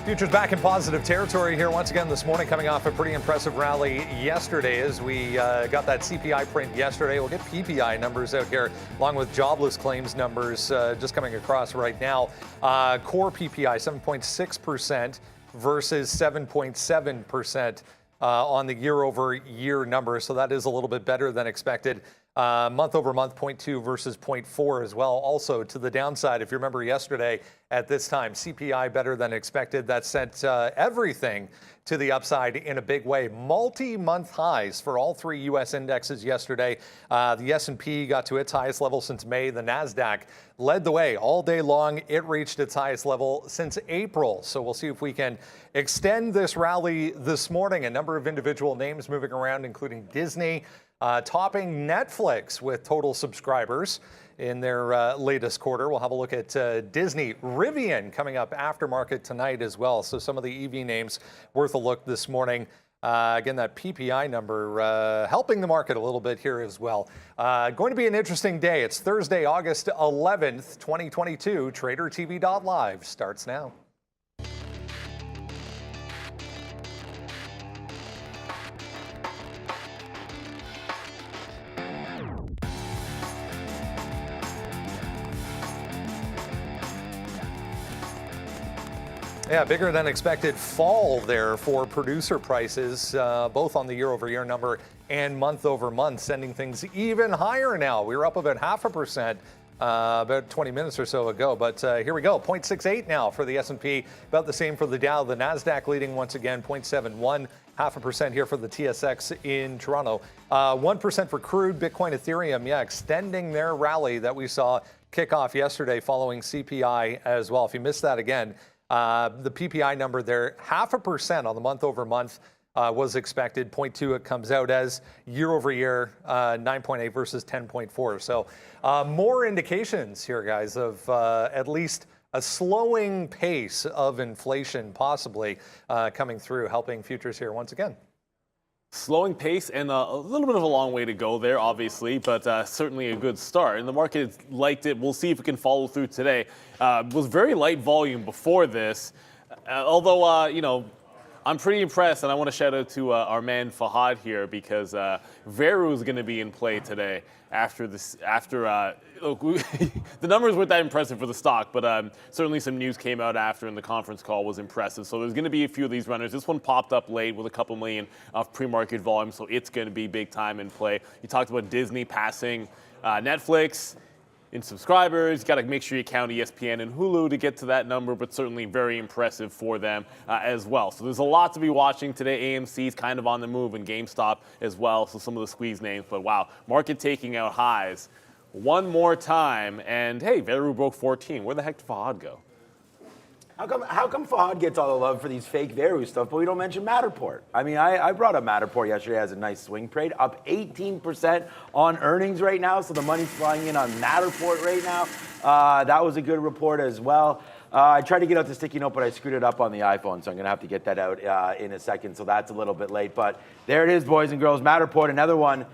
Futures back in positive territory here once again this morning, coming off a pretty impressive rally yesterday as we got that CPI print yesterday. We'll get PPI numbers out here along with jobless claims numbers just coming across right now. Core PPI 7.6% versus 7.7% on the year over year number. So that is a little bit better than expected. Month over month, 0.2 versus 0.4 as well. Also to the downside, if you remember yesterday at this time, CPI better than expected. That sent everything to the upside in a big way. Multi-month highs for all three U.S. indexes yesterday. The S&P got to its highest level since May. The NASDAQ led the way all day long. It reached its highest level since April. So we'll see if we can extend this rally this morning. A number of individual names moving around, including Disney, topping Netflix with total subscribers in their latest quarter. We'll have a look at Disney. Rivian coming up after market tonight as well. So some of the EV names worth a look this morning. Again, that PPI number helping the market a little bit here as well. Going to be an interesting day. It's Thursday, August 11th, 2022. TraderTV.live starts now. Yeah, bigger than expected fall there for producer prices, both on the year over year number and month over month, sending things even higher now. We were up about 0.5%. About 20 minutes or so ago, but here we go. 0.68 now for the S&P, about the same for the Dow. The NASDAQ leading once again, 0.71, 0.5% here for the TSX in Toronto. 1% for crude, Bitcoin, Ethereum, extending their rally that we saw kick off yesterday following CPI as well. If you missed that again, the PPI number there, 0.5% on the month over month was expected. 0.2 it comes out as year over year, 9.8 versus 10.4. So more indications here, guys, of at least a slowing pace of inflation possibly coming through, helping futures here once again. Slowing pace and a little bit of a long way to go there, obviously, but certainly a good start. And the market liked it. We'll see if it can follow through today. Was very light volume before this, although, I'm pretty impressed, and I want to shout out to our man Fahad here because Veru is going to be in play today after this. Look, the numbers weren't that impressive for the stock, but certainly some news came out after, and the conference call was impressive. So there's going to be a few of these runners. This one popped up late with a couple million of pre-market volume, so it's going to be big time in play. You talked about Disney passing Netflix in subscribers. You got to make sure you count ESPN and Hulu to get to that number, but certainly very impressive for them as well. So there's a lot to be watching today. AMC's kind of on the move, and GameStop as well. So some of the squeeze names, but wow, market taking out highs one more time. And hey, Veru broke 14. Where the heck did Fahad go? How come Fahad gets all the love for these fake Veru stuff, but we don't mention Matterport? I mean, I brought up Matterport yesterday as a nice swing trade, up 18% on earnings right now, so the money's flying in on Matterport right now. That was a good report as well. I tried to get out the sticky note, but I screwed it up on the iPhone, so I'm going to have to get that out in a second, so that's a little bit late. But there it is, boys and girls. Matterport, another one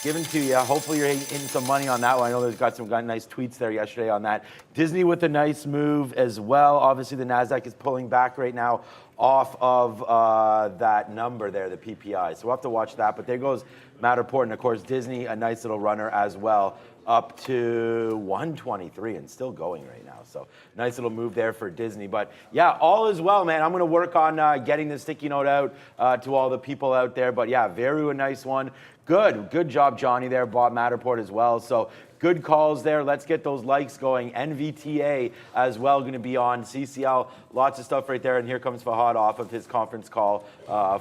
given to you. Hopefully you're hitting some money on that one. I know there's got some nice tweets there yesterday on that. Disney with a nice move as well. Obviously the NASDAQ is pulling back right now off of that number there, the PPI. So we'll have to watch that. But there goes Matterport. And of course, Disney, a nice little runner as well, up to 123 and still going right now. So nice little move there for Disney. But yeah, all is well, man. I'm going to work on getting the sticky note out to all the people out there. But yeah, Veru, a nice one. Good job, Johnny there. Bought Matterport as well. So good calls there. Let's get those likes going. NVTA as well going to be on. CCL, lots of stuff right there. And here comes Fahad off of his conference call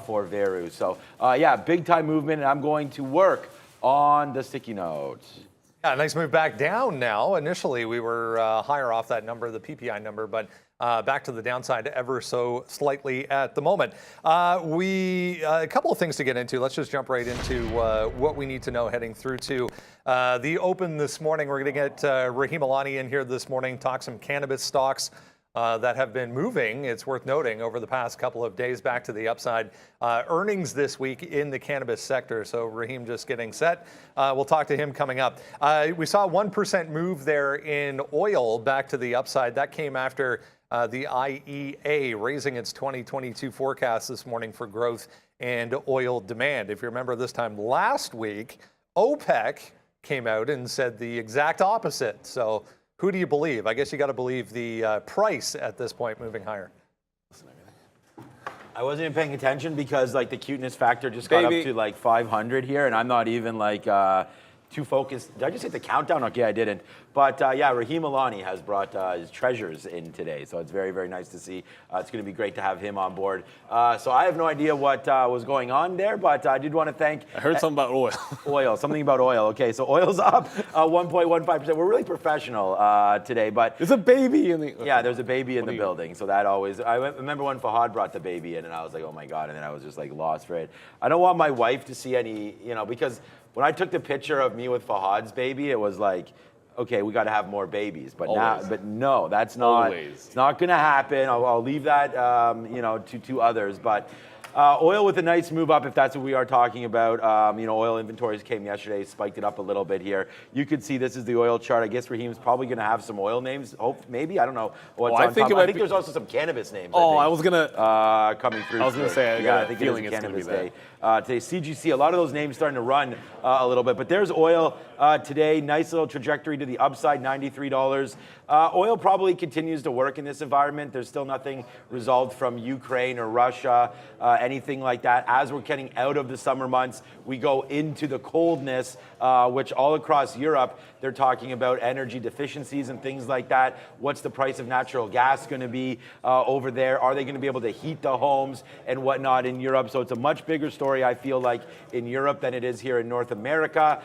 for Veru. So yeah, big time movement. And I'm going to work on the sticky notes. Yeah, nice move back down now. Initially, we were higher off that number, the PPI number, but back to the downside ever so slightly at the moment. A couple of things to get into. Let's just jump right into what we need to know heading through to the open this morning. We're going to get Rahim Alani in here this morning, talk some cannabis stocks that have been moving, it's worth noting, over the past couple of days back to the upside. Earnings this week in the cannabis sector. So Rahim just getting set. We'll talk to him coming up. We saw a 1% move there in oil back to the upside. That came after The IEA raising its 2022 forecast this morning for growth and oil demand. If you remember this time last week, OPEC came out and said the exact opposite. So who do you believe? I guess you got to believe the price at this point moving higher. I wasn't even paying attention because like the cuteness factor just got up to like 500 here, and I'm not even like too focused. Did I just hit the countdown? Okay, I didn't. But yeah, Raheem Alani has brought his treasures in today, so it's very, very nice to see. It's going to be great to have him on board. So I have no idea what was going on there, but I did want to thank. I heard something about oil. Something about oil. Okay, so oil's up 1.15%. We're really professional today, but there's a baby in the. Yeah, there's a baby in the building, so that always. I remember when Fahad brought the baby in, and I was like, oh my god, and then I was just like lost for it. I don't want my wife to see any, because when I took the picture of me with Fahad's baby, it was like, okay, we got to have more babies. But Always. now, but no, that's not. Always. It's not going to happen. I'll leave that, to others. But oil with a nice move up, if that's what we are talking about. Oil inventories came yesterday, spiked it up a little bit here. You could see this is the oil chart. I guess Raheem's probably going to have some oil names. Maybe, I don't know what's on top. I think there's also some cannabis names. I was gonna coming through. I was gonna say, I think feeling it is it's gonna be cannabis day. Today, CGC, a lot of those names starting to run a little bit, but there's oil today. Nice little trajectory to the upside, $93. Oil probably continues to work in this environment. There's still nothing resolved from Ukraine or Russia, anything like that. As we're getting out of the summer months, we go into the coldness, which all across Europe, they're talking about energy deficiencies and things like that. What's the price of natural gas going to be over there? Are they going to be able to heat the homes and whatnot in Europe? So it's a much bigger story, I feel like, in Europe than it is here in North America.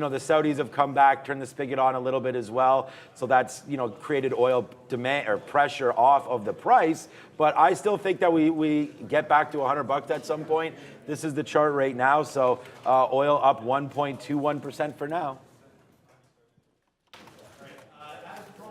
The Saudis have come back, turned the spigot on a little bit as well. So that's, created oil demand or pressure off of the price. But I still think that we get back to $100 at some point. This is the chart right now. So oil up 1.21% for now.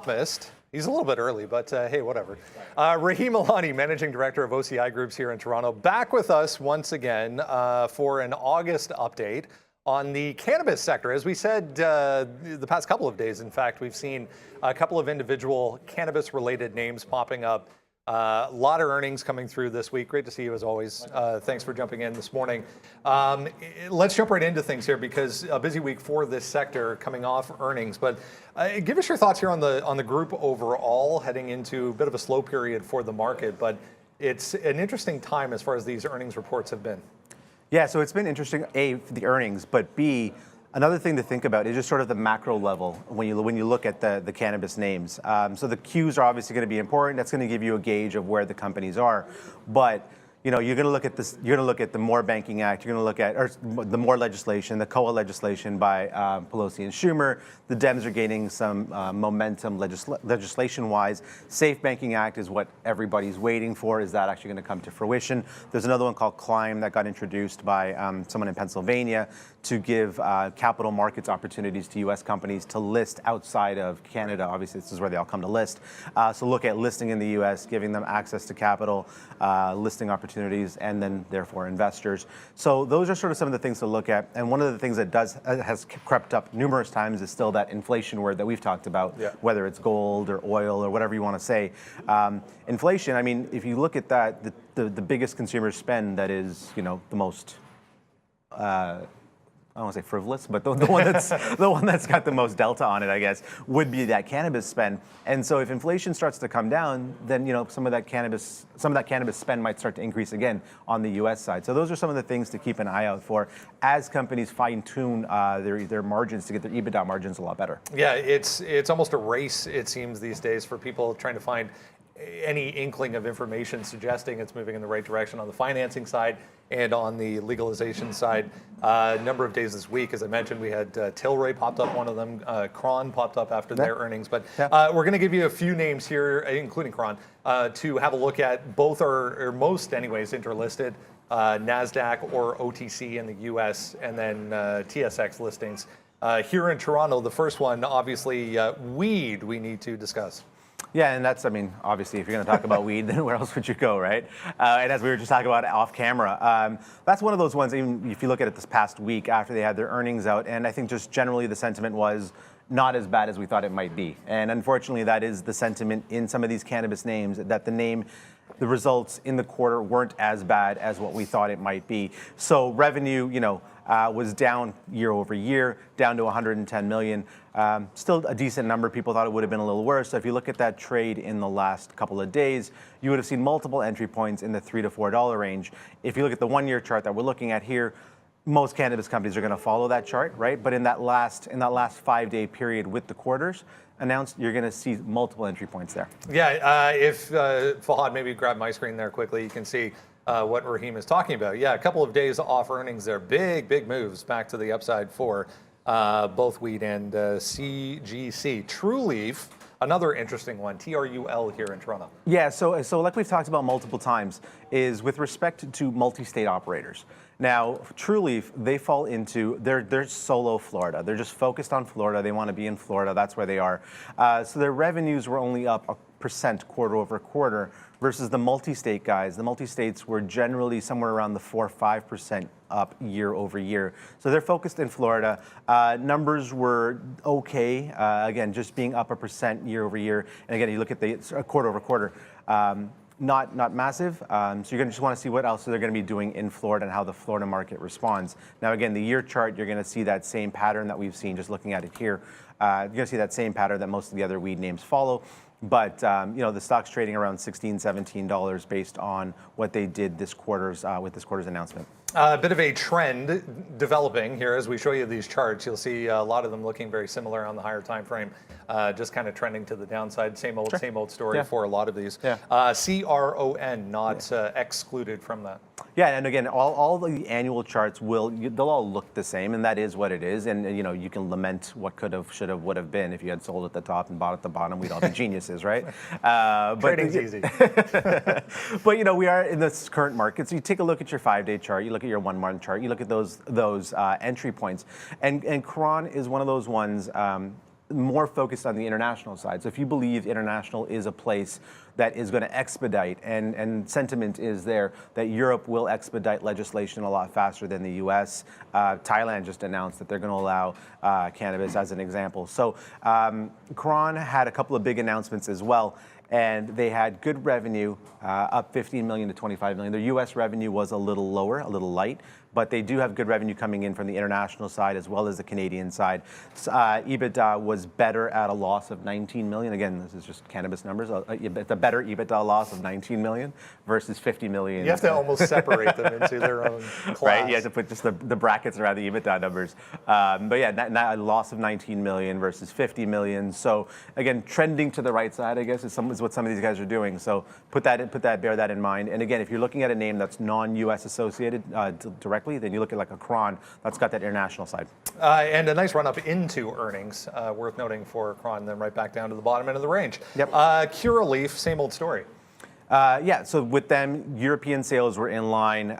Missed. He's a little bit early, but hey, whatever. Raheem Alani, Managing Director of OCI Groups here in Toronto, back with us once again for an August update on the cannabis sector. As we said the past couple of days, in fact, we've seen a couple of individual cannabis-related names popping up. A lot of earnings coming through this week. Great to see you as always. Thanks for jumping in this morning. Let's jump right into things here because a busy week for this sector coming off earnings. But give us your thoughts here on the group overall, heading into a bit of a slow period for the market. But it's an interesting time as far as these earnings reports have been. Yeah, so it's been interesting, A, for the earnings, but B, another thing to think about is just sort of the macro level when you look at the cannabis names. So the Qs are obviously going to be important. That's going to give you a gauge of where the companies are. But you're going to look at this. You're going to look at the More Banking Act. You're going to look at the More legislation, the COA legislation by Pelosi and Schumer. The Dems are gaining some momentum legislation-wise. Safe Banking Act is what everybody's waiting for. Is that actually going to come to fruition? There's another one called Climb that got introduced by someone in Pennsylvania to give capital markets opportunities to U.S. companies to list outside of Canada. Obviously, this is where they all come to list. So look at listing in the U.S., giving them access to capital, listing opportunities, and then therefore investors. So those are sort of some of the things to look at. And one of the things that has crept up numerous times is still that inflation word that we've talked about, whether it's gold or oil or whatever you want to say. Inflation, I mean, if you look at that, the biggest consumer spend that is, the most I don't want to say frivolous, but the one that's got the most delta on it, I guess, would be that cannabis spend. And so if inflation starts to come down, then some of that cannabis spend might start to increase again on the U.S. side. So those are some of the things to keep an eye out for as companies fine-tune their margins to get their EBITDA margins a lot better. Yeah, it's almost a race, it seems, these days for people trying to find any inkling of information suggesting it's moving in the right direction on the financing side and on the legalization side. A number of days this week, as I mentioned, we had Tilray popped up, one of them. Kron popped up after their earnings. But we're going to give you a few names here, including Kron, to have a look at. Both are, or most anyways, interlisted. NASDAQ or OTC in the US, and then TSX listings. Here in Toronto, the first one, obviously, weed we need to discuss. Yeah, and that's, I mean, obviously, if you're going to talk about weed, then where else would you go, right? And as we were just talking about off camera, that's one of those ones, even if you look at it this past week after they had their earnings out, and I think just generally the sentiment was not as bad as we thought it might be. And unfortunately, that is the sentiment in some of these cannabis names, that the results in the quarter weren't as bad as what we thought it might be. So revenue, was down year over year, down to 110 million. Still a decent number. People thought it would have been a little worse. So if you look at that trade in the last couple of days, you would have seen multiple entry points in the $3 to $4 range. If you look at the 1 year chart that we're looking at here, most cannabis companies are going to follow that chart, right? But in that last 5-day period with the quarters announced, you're going to see multiple entry points there. Yeah, if Fahad, maybe grab my screen there quickly, you can see what Raheem is talking about. Yeah, a couple of days off earnings there. Big moves back to the upside for both wheat and CGC. TrueLeaf, another interesting one, TRUL here in Toronto. Yeah, so like we've talked about multiple times, is with respect to multi-state operators. Now, TrueLeaf, they fall into, they're solo Florida. They're just focused on Florida. They want to be in Florida. That's where they are. So their revenues were only up 1% quarter over quarter versus the multi-state guys. The multi-states were generally somewhere around the 4 or 5% up year over year. So they're focused in Florida. Numbers were okay. Again, just being up 1% year over year. And again, you look at the quarter over quarter. Not massive. So you're going to just want to see what else they're going to be doing in Florida and how the Florida market responds. Now, again, the year chart, you're going to see that same pattern that we've seen just looking at it here. You're going to see that same pattern that most of the other weed names follow. But the stock's trading around $16, $17 based on what they did this quarter's with this quarter's announcement. A bit of a trend developing here as we show you these charts. You'll see a lot of them looking very similar on the higher time frame, just kind of trending to the downside. Same old story for a lot of these. Yeah. CRON not excluded from that. Yeah, and again, all the annual charts they'll all look the same, and that is what it is. And you can lament what could have, should have, would have been if you had sold at the top and bought at the bottom. We'd all be geniuses, right? Trading's easy. But we are in this current market. So you take a look at your 5-day chart, you look at your 1 month chart, you look at those entry points, and Quran is one of those ones more focused on the international side. So if you believe international is a place that is going to expedite, and sentiment is there that Europe will expedite legislation a lot faster than the U.S. Thailand just announced that they're going to allow cannabis as an example. So Quran had a couple of big announcements as well. And they had good revenue, up 15 million to 25 million. Their U.S. revenue was a little lower, a little light, but they do have good revenue coming in from the international side as well as the Canadian side. EBITDA was better at a loss of 19 million. Again, this is just cannabis numbers. It's a better EBITDA loss of 19 million versus 50 million. You have to almost separate them into their own class. Right, you have to put just the brackets around the EBITDA numbers. But yeah, a loss of 19 million versus 50 million. So again, trending to the right side, I guess, is what some of these guys are doing. So bear that in mind. And again, if you're looking at a name that's non-US associated directly, then you look at like a Quran that's got that international side. And a nice run up into earnings, worth noting for Quran, then right back down to the bottom end of the range. Yep. Curaleaf, same old story. Yeah, so with them, European sales were in line.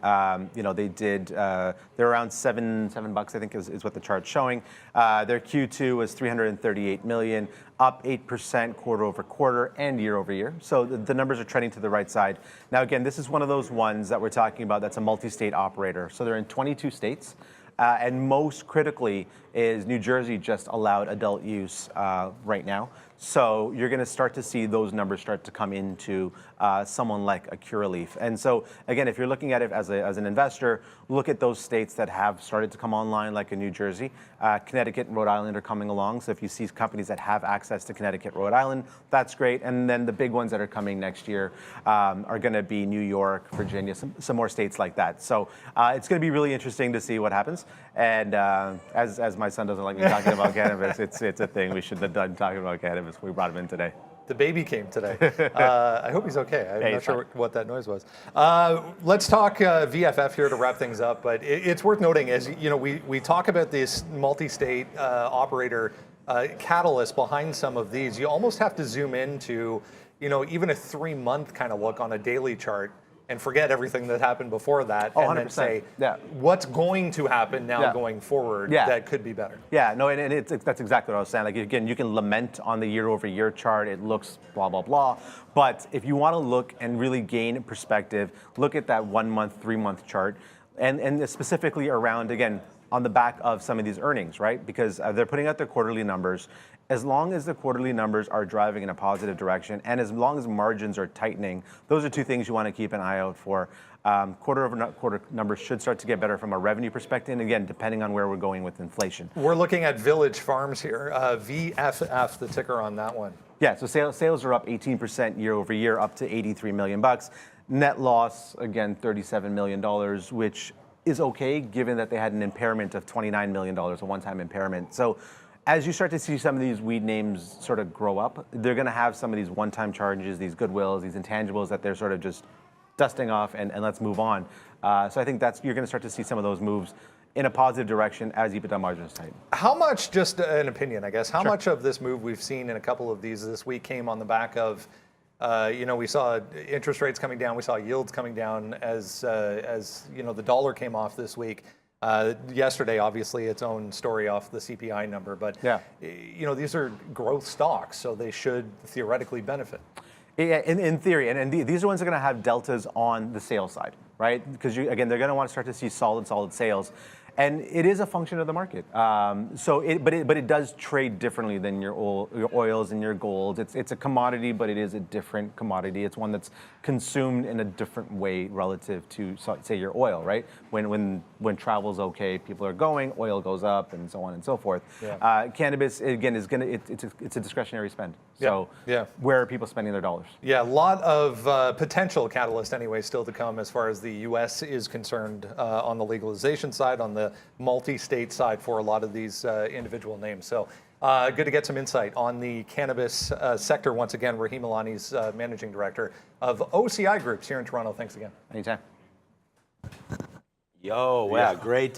They did, they're around $7 I think is what the chart's showing. Their Q2 was 338 million, up 8% quarter over quarter and year over year. So the numbers are trending to the right side. Now, again, this is one of those ones that we're talking about that's a multi-state operator. So they're in 22 states. And most critically is New Jersey just allowed adult use right now. So you're going to start to see those numbers start to come into someone like a Curaleaf. And so, again, if you're looking at it as an investor, look at those states that have started to come online, like in New Jersey. Connecticut and Rhode Island are coming along. So if you see companies that have access to Connecticut, Rhode Island, that's great. And then the big ones that are coming next year are going to be New York, Virginia, some more states like that. So it's going to be really interesting to see what happens. And as my son doesn't like me talking about cannabis, it's a thing. We should have done talking about cannabis. We brought him in today. The baby came today. I hope he's okay. I'm not sure what that noise was. Let's talk VFF here to wrap things up. But it's worth noting, as we talk about this multi-state operator catalyst behind some of these. You almost have to zoom into, even a 3-month kind of look on a daily chart and forget everything that happened before that, Oh, and then 100%. say, Yeah. what's going to happen now Yeah. going forward Yeah. that could be better? Yeah, no, and that's exactly what I was saying. Like, again, you can lament on the year-over-year chart. It looks blah, blah, blah. But if you want to look and really gain perspective, look at that 1 month, 3 month chart, and specifically around, again, on the back of some of these earnings, right? Because they're putting out their quarterly numbers. As long as the quarterly numbers are driving in a positive direction, and as long as margins are tightening, those are two things you want to keep an eye out for. Quarter-over-quarter numbers should start to get better from a revenue perspective, and again, depending on where we're going with inflation. We're looking at Village Farms here, VFF, the ticker on that one. Yeah, so sales are up 18% year over year, up to 83 million bucks. Net loss, again, $37 million, which is okay, given that they had an impairment of $29 million, a one-time impairment. So as you start to see some of these weed names sort of grow up, they're going to have some of these one-time charges, these goodwills, these intangibles that they're sort of just dusting off and let's move on. So I think you're going to start to see some of those moves in a positive direction as EBITDA margins tighten. How much, just an opinion, I guess, how Sure. much of this move we've seen in a couple of these this week came on the back of, we saw interest rates coming down, we saw yields coming down as the dollar came off this week. Yesterday, obviously, its own story off the CPI number, but Yeah. These are growth stocks, so they should theoretically benefit. Yeah, in theory, and these are ones that are going to have deltas on the sales side, right? Because again, they're going to want to start to see solid sales, and it is a function of the market. But it does trade differently than your oils and your golds. It's a commodity, but it is a different commodity. It's one that's consumed in a different way relative to, say, your oil, right? When travel's okay, people are going, oil goes up, and so on and so forth. Yeah. Cannabis again it's a discretionary spend. So Yeah. where are people spending their dollars? Yeah, a lot of potential catalyst anyway still to come as far as the U.S. is concerned on the legalization side, on the multi-state side for a lot of these individual names. So good to get some insight on the cannabis sector. Once again, Rahim Alani's managing director of OCI Groups here in Toronto. Thanks again. Anytime. Yo, wow, great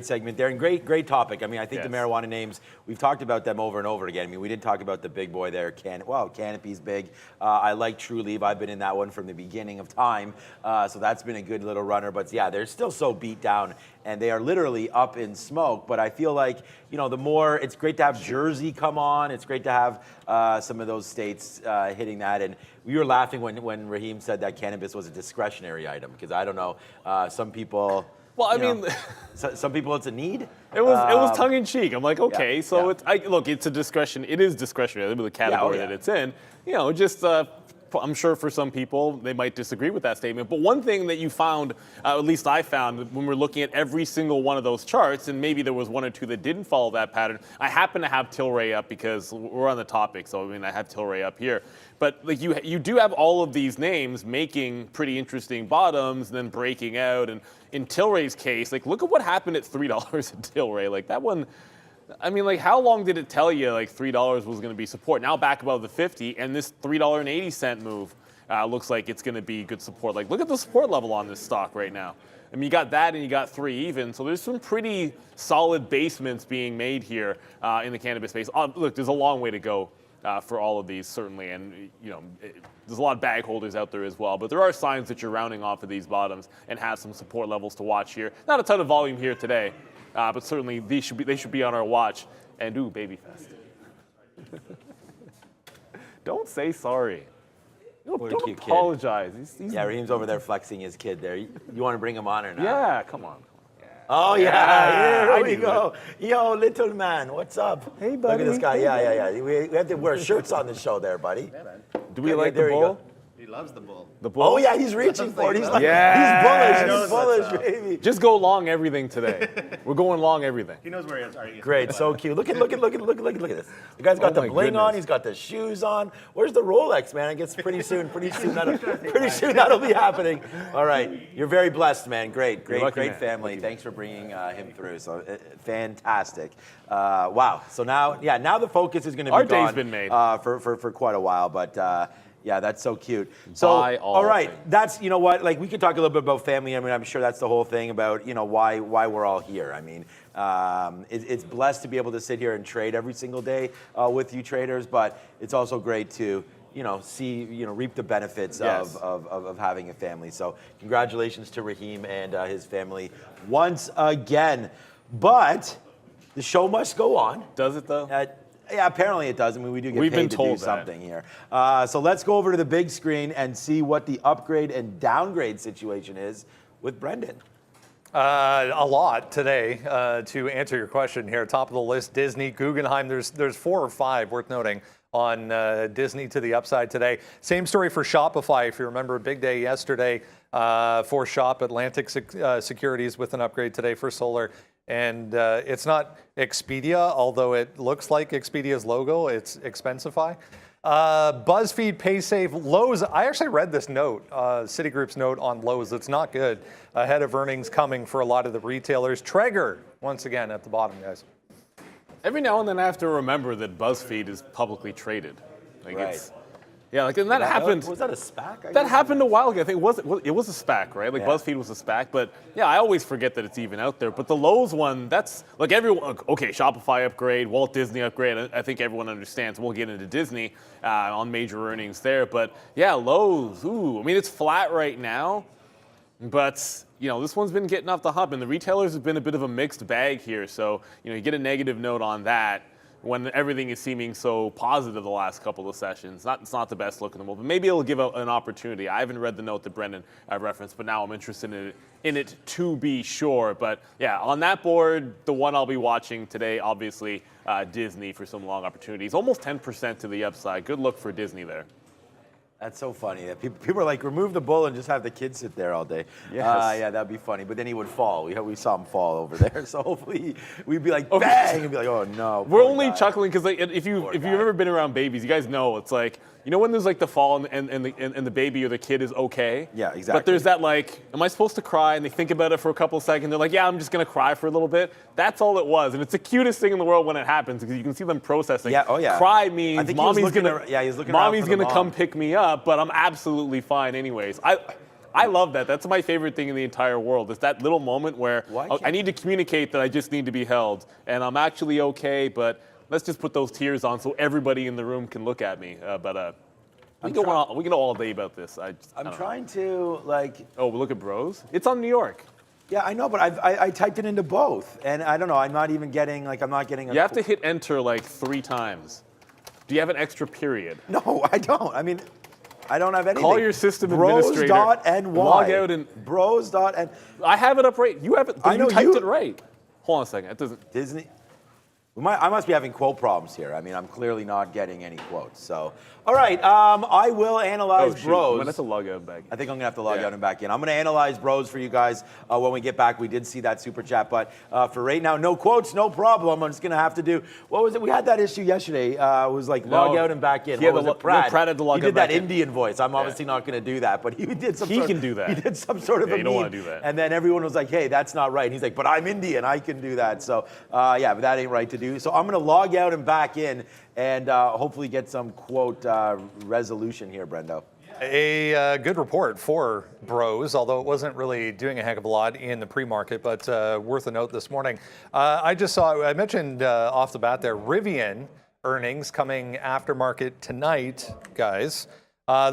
segment there, and great topic. I mean, I think the Yes. marijuana names, we've talked about them over and over again. I mean, we did talk about the big boy there, Canopy's big. I like True Leaf. I've been in that one from the beginning of time, so that's been a good little runner. But yeah, they're still so beat down, and they are literally up in smoke. But I feel like, the more, it's great to have Jersey come on. It's great to have some of those states hitting that. And we were laughing when Rahim said that cannabis was a discretionary item, because I don't know, some people... Well, I mean, some people it's a need. it was tongue in cheek. I'm like, okay, Yeah, so yeah. it's a discretion. It is discretionary. The category yeah. that it's in. I'm sure for some people they might disagree with that statement. But one thing that you found, at least I found, when we're looking at every single one of those charts, and maybe there was one or two that didn't follow that pattern. I happen to have Tilray up because we're on the topic, so I mean I have Tilray up here. But like you do have all of these names making pretty interesting bottoms and then breaking out. And in Tilray's case, like look at what happened at $3 at Tilray. Like that one. I mean, like, how long did it tell you, like, $3 was going to be support? Now back above the 50, and this $3.80 move looks like it's going to be good support. Like, look at the support level on this stock right now. I mean, you got that and you got 3 even. So there's some pretty solid basements being made here in the cannabis space. Look, there's a long way to go for all of these, certainly. And, there's a lot of bag holders out there as well. But there are signs that you're rounding off of these bottoms and have some support levels to watch here. Not a ton of volume here today. But certainly they should be on our watch. And ooh, Babyfest. Don't say sorry. What a Don't cute kid. apologize. He's Yeah, Raheem's over there flexing his kid there. You want to bring him on or not? yeah, come on. Oh, yeah, Yeah, I here we knew go. Yo, little man, what's up? Hey, Look buddy. at this guy. Yeah. We have to wear shirts on the show there, buddy. Do we Yeah, like there the you bull? go. He loves the bull. The bull? Oh, yeah, he's reaching for it. He's like, Yes. he's bullish, baby. Just go long everything today. We're going long everything. He knows where he is. All right, Great, so cute. Look at this. The guy's got Oh the my bling on. goodness. He's got the shoes on. Where's the Rolex, man? I guess pretty soon that'll be happening. All right, you're very blessed, man. Great lucky, man. family. Thanks for bringing him through. So fantastic. Wow. So now the focus is going to be Our day's gone, been made. for quite a while, but. Yeah, that's so cute. So, Buy all right, things. that's, what, like we could talk a little bit about family. I mean, I'm sure that's the whole thing about, why we're all here. I mean, it's blessed to be able to sit here and trade every single day with you traders, but it's also great to, reap the benefits Yes. of having a family. So congratulations to Raheem and his family once again. But the show must go on. Does it though? Yeah, apparently it does. I mean, we do get We've paid been to told do that. something here. So let's go over to the big screen and see what the upgrade and downgrade situation is with Brendan. A lot today to answer your question here. Top of the list, Disney, Guggenheim. There's 4 or 5 worth noting on Disney to the upside today. Same story for Shopify. If you remember, a big day yesterday for Shop. Atlantic Securities with an upgrade today for Solar. And it's not Expedia, although it looks like Expedia's logo. It's Expensify. BuzzFeed, PaySafe, Lowe's. I actually read this note, Citigroup's note on Lowe's. It's not good. Ahead of earnings coming for a lot of the retailers. Traeger, once again, at the bottom, guys. Every now and then I have to remember that BuzzFeed is publicly traded. Like Right. and that happened. Was that a SPAC? That happened a while ago. I think it was a SPAC, right? Like Yeah. BuzzFeed was a SPAC, but yeah, I always forget that it's even out there. But the Lowe's one, that's like everyone. Okay, Shopify upgrade, Walt Disney upgrade. I think everyone understands. We'll get into Disney on major earnings there, but yeah, Lowe's. Ooh, I mean it's flat right now, but this one's been getting off the hop, and the retailers have been a bit of a mixed bag here. So you get a negative note on that when everything is seeming so positive the last couple of sessions. It's not the best look in the world, but maybe it'll give an opportunity. I haven't read the note that Brendan referenced, but now I'm interested in it to be sure. But yeah, on that board, the one I'll be watching today, obviously Disney for some long opportunities. Almost 10% to the upside. Good look for Disney there. That's so funny. That people are like, remove the bull and just have the kids sit there all day. Yes. Yeah, that'd be funny. But then he would fall. We saw him fall over there. So hopefully we'd be like, bang, and be like, oh no. We're poor only guy. chuckling because if you've ever been around babies, you guys know it's like when there's like the fall and the baby or the kid is okay. Yeah, exactly. But there's that like, am I supposed to cry? And they think about it for a couple of seconds. They're like, yeah, I'm just gonna cry for a little bit. That's all it was, and it's the cutest thing in the world when it happens because you can see them processing. Yeah, oh yeah. Cry I means think he was mommy's looking gonna he was looking around mommy's for the gonna mom. come pick me up, but I'm absolutely fine anyways. I love that. That's my favorite thing in the entire world. It's that little moment where I need to communicate that I just need to be held, and I'm actually okay, but let's just put those tears on so everybody in the room can look at me. We can go all day about this. I'm trying to like. Oh, look at Bros. It's on New York. Yeah, I know, but I typed it into both, and I don't know. I'm not even getting I'm not getting. You have to hit enter like 3 times. Do you have an extra period? No, I don't. I mean, I don't have anything. Call your system administrator. Bros.ny. Log out and Bros.ny. I have it up right. You have it. I know you typed you- it right. Hold on a second. It doesn't. Disney. I must be having quote problems here. I mean, I'm clearly not getting any quotes. So, all right, I will analyze Bros. I'm gonna have to log out back. I think I'm gonna have to log Yeah. out and back in. I'm gonna analyze Bros for you guys when we get back. We did see that super chat, but for right now, no quotes, no problem. I'm just gonna have to do. What was it? We had that issue yesterday. It was like log out and back in. He had What was to it? Pratt. Pratt had to log he out did that back in. Indian voice. I'm obviously not gonna do that, but he did some. He can do that. He did some sort of Yeah, a you don't meme, wanna do that. and then everyone was like, "Hey, that's not right." And he's like, "But I'm Indian. I can do that." So yeah, but that ain't right to do. So I'm gonna log out and back in, and hopefully get some quote resolution here, Brendo. A good report for Bros, although it wasn't really doing a heck of a lot in the pre-market, but worth a note this morning. I mentioned off the bat there, Rivian earnings coming after market tonight, guys.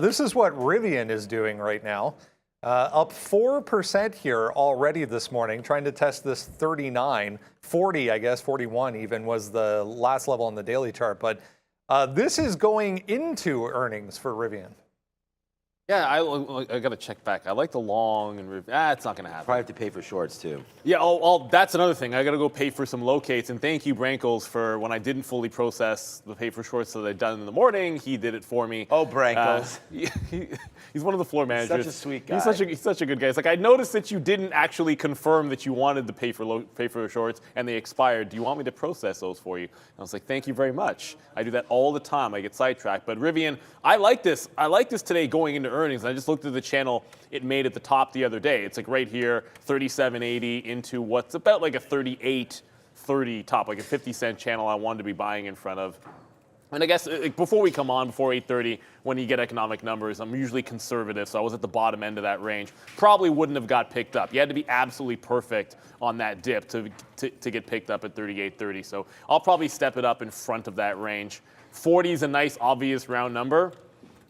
This is what Rivian is doing right now. Up 4% here already this morning, trying to test this 39, 40, I guess, 41 even was the last level on the daily chart. But this is going into earnings for Rivian. Yeah, I got to check back. I like the long and it's not going to happen. Probably have to pay for shorts too. Yeah, that's another thing. I got to go pay for some locates. And thank you, Brankles, for when I didn't fully process the pay for shorts that I'd done in the morning. He did it for me. Oh, Brankles. He's one of the floor managers. Such a sweet guy. He's such a good guy. It's like, I noticed that you didn't actually confirm that you wanted to pay for shorts and they expired. Do you want me to process those for you? And I was like, thank you very much. I do that all the time. I get sidetracked. But Rivian, I like this. I like this today going into earnings. I just looked at the channel it made at the top the other day. It's like right here, 37.80 into what's about like a 38.30 top, like a 50-cent channel I wanted to be buying in front of. And I guess before we come on, before 8:30, when you get economic numbers, I'm usually conservative, so I was at the bottom end of that range. Probably wouldn't have got picked up. You had to be absolutely perfect on that dip to get picked up at 38.30. So I'll probably step it up in front of that range. 40 is a nice, obvious round number.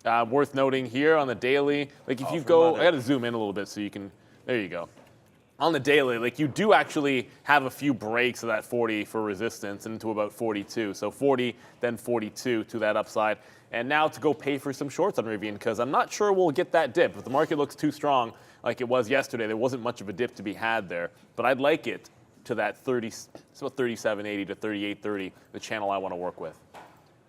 Worth noting here on the daily, like if you go, I got to zoom in a little bit so you can, there you go. On the daily, like you do actually have a few breaks of that 40 for resistance into about 42. So 40, then 42 to that upside. And now to go pay for some shorts on Rivian, because I'm not sure we'll get that dip. If the market looks too strong like it was yesterday, there wasn't much of a dip to be had there. But I'd like it to that 30, it's about 37.80 to 38.30, the channel I want to work with.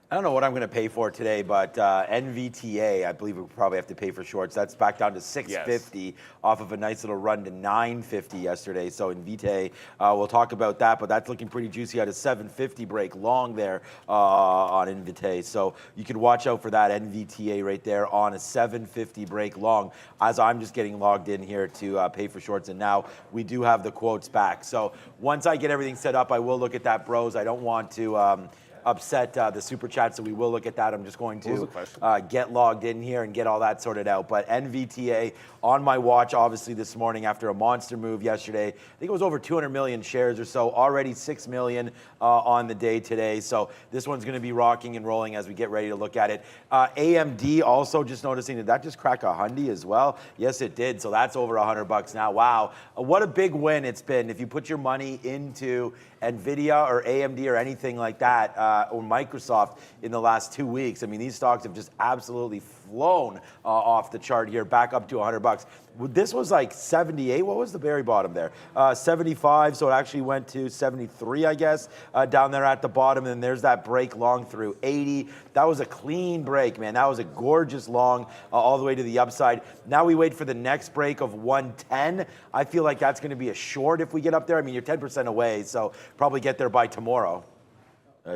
I don't know what I'm going to pay for today, but NVTA, I believe we probably have to pay for shorts. That's back down to 650 off of a nice little run to 950 yesterday. So NVTA, we'll talk about that, but that's looking pretty juicy. Had a 750 break long there on NVTA. So you can watch out for that NVTA right there on a 750 break long, as I'm just getting logged in here to pay for shorts. And now we do have the quotes back. So once I get everything set up, I will look at that, bros. I don't want to upset the super chat, so we will look at that. I'm just going to get logged in here and get all that sorted out. But NVTA on my watch, obviously, this morning after a monster move yesterday. I think it was over 200 million shares or so, already 6 million on the day today. So this one's going to be rocking and rolling as we get ready to look at it. AMD also just noticing, did that just crack a hundy as well? Yes, it did. So that's over $100 now. Wow. What a big win it's been. If you put your money into NVIDIA or AMD or anything like that, or Microsoft in the last 2 weeks. I mean, these stocks have just absolutely flown off the chart here, back up to $100. This was like 78. What was the very bottom there? 75. So it actually went to 73, I guess, down there at the bottom. And there's that break long through 80. That was a clean break, man. That was a gorgeous long all the way to the upside. Now we wait for the next break of 110. I feel like that's going to be a short if we get up there. I mean, you're 10% away, so probably get there by tomorrow.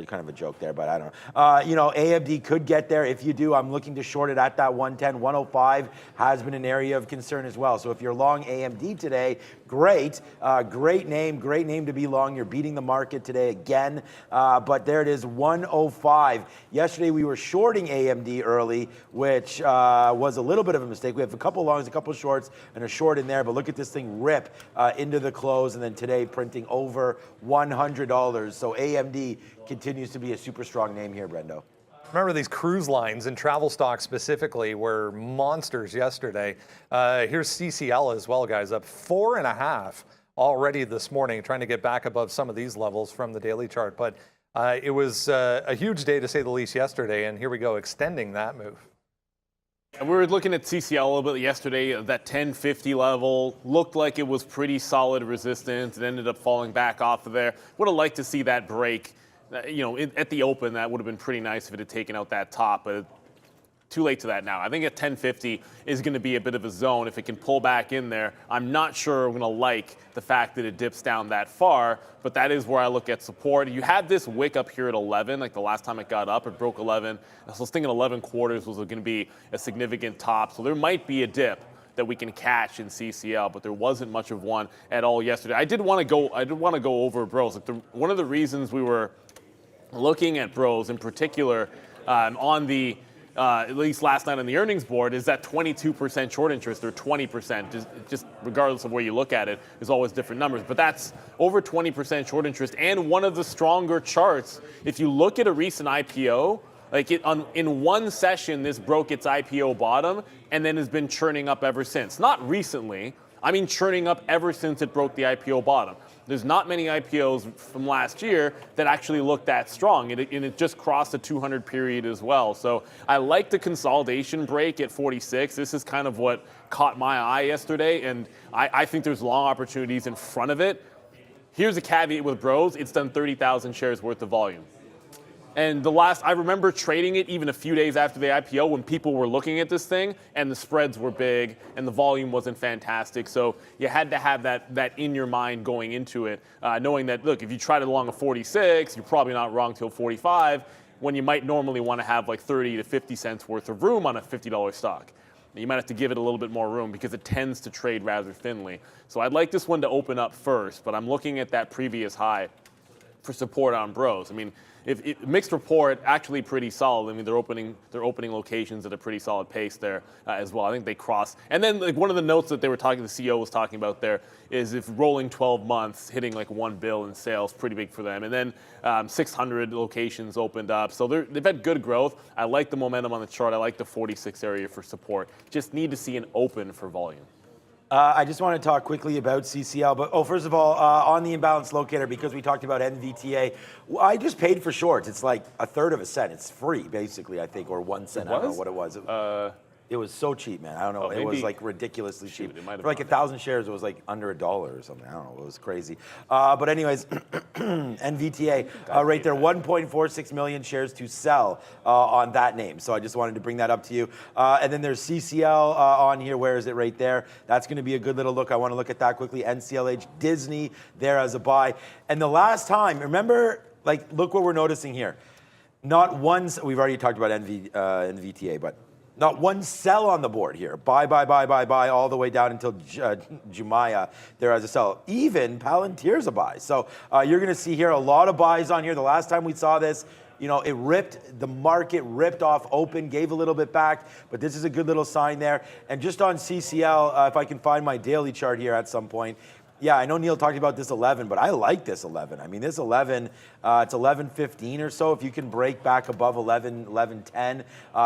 Kind of a joke there, but I don't know. You know, AMD could get there. If you do, I'm looking to short it at that 110. 105 has been an area of concern as well. So if you're long AMD today, great. Great name to be long. You're beating the market today again. But there it is, 105. Yesterday we were shorting AMD early, which was a little bit of a mistake. We have a couple longs, a couple shorts, and a short in there. But look at this thing rip into the close, and then today printing over $100. So AMD continues to be a super strong name here, Brendo. Remember, these cruise lines and travel stocks specifically were monsters yesterday. Here's CCL as well, guys, up 4.5 already this morning, trying to get back above some of these levels from the daily chart. But it was a huge day, to say the least, yesterday, and here we go, extending that move. We were looking at CCL a little bit yesterday. That 1050 level looked like it was pretty solid resistance. It ended up falling back off of there. Would have liked to see that break. You know, at the open, that would have been pretty nice if it had taken out that top, but too late to that now. I think at 1050 is going to be a bit of a zone. If it can pull back in there, I'm not sure I'm going to like the fact that it dips down that far, but that is where I look at support. You had this wick up here at 11, like the last time it got up, it broke 11. So I was thinking 11 quarters was going to be a significant top, so there might be a dip that we can catch in CCL, but there wasn't much of one at all yesterday. I did want to go over Bros. Like one of the reasons we were looking at Bros in particular on the at least last night on the earnings board is that 22% short interest or 20%, just regardless of where you look at it, is always different numbers. But that's over 20% short interest and one of the stronger charts. If you look at a recent IPO, like in one session, this broke its IPO bottom and then has been churning up ever since. Not recently, I mean churning up ever since it broke the IPO bottom. There's not many IPOs from last year that actually look that strong, and it just crossed the 200 period as well. So I like the consolidation break at 46. This is kind of what caught my eye yesterday, and I think there's long opportunities in front of it. Here's a caveat with Bros. It's done 30,000 shares worth of volume. And I remember trading it even a few days after the IPO when people were looking at this thing and the spreads were big and the volume wasn't fantastic. So you had to have that in your mind going into it, knowing that, look, if you tried it along a 46, you're probably not wrong till 45, when you might normally want to have like 30 to 50 cents worth of room on a $50 stock. You might have to give it a little bit more room because it tends to trade rather thinly. So I'd like this one to open up first, but I'm looking at that previous high for support on bros. I mean, if mixed report, actually pretty solid. I mean, they're opening locations at a pretty solid pace there as well. I think they crossed. And then like one of the notes that they were talking, the CEO was talking about there, is if rolling 12 months, hitting like $1 billion in sales, pretty big for them. And then 600 locations opened up. So they've had good growth. I like the momentum on the chart. I like the 46 area for support. Just need to see an open for volume. I just want to talk quickly about CCL, but first of all, on the imbalance locator, because we talked about NVTA, I just paid for shorts. It's like a third of a cent. It's free, basically, I think, or 1 cent. I don't know what it was. It was so cheap, man. I don't know. It was like ridiculously cheap. For like 1,000 shares, it was like under $1 or something. I don't know. It was crazy. But anyways, NVTA right there, 1.46 million shares to sell on that name. So I just wanted to bring that up to you. And then there's CCL on here. Where is it? Right there. That's going to be a good little look. I want to look at that quickly. NCLH, Disney there as a buy. And the last time, remember, like, look what we're noticing here. Not one. We've already talked about NVTA, but not one sell on the board here. Buy, all the way down until Jumaya there as a sell. Even Palantir's a buy. So you're going to see here a lot of buys on here. The last time we saw this, you know, the market ripped off open, gave a little bit back, but this is a good little sign there. And just on CCL, if I can find my daily chart here at some point, yeah, I know Neil talked about this 11, but I like this 11. I mean, this 11, it's 11.15 or so. If you can break back above 11.10,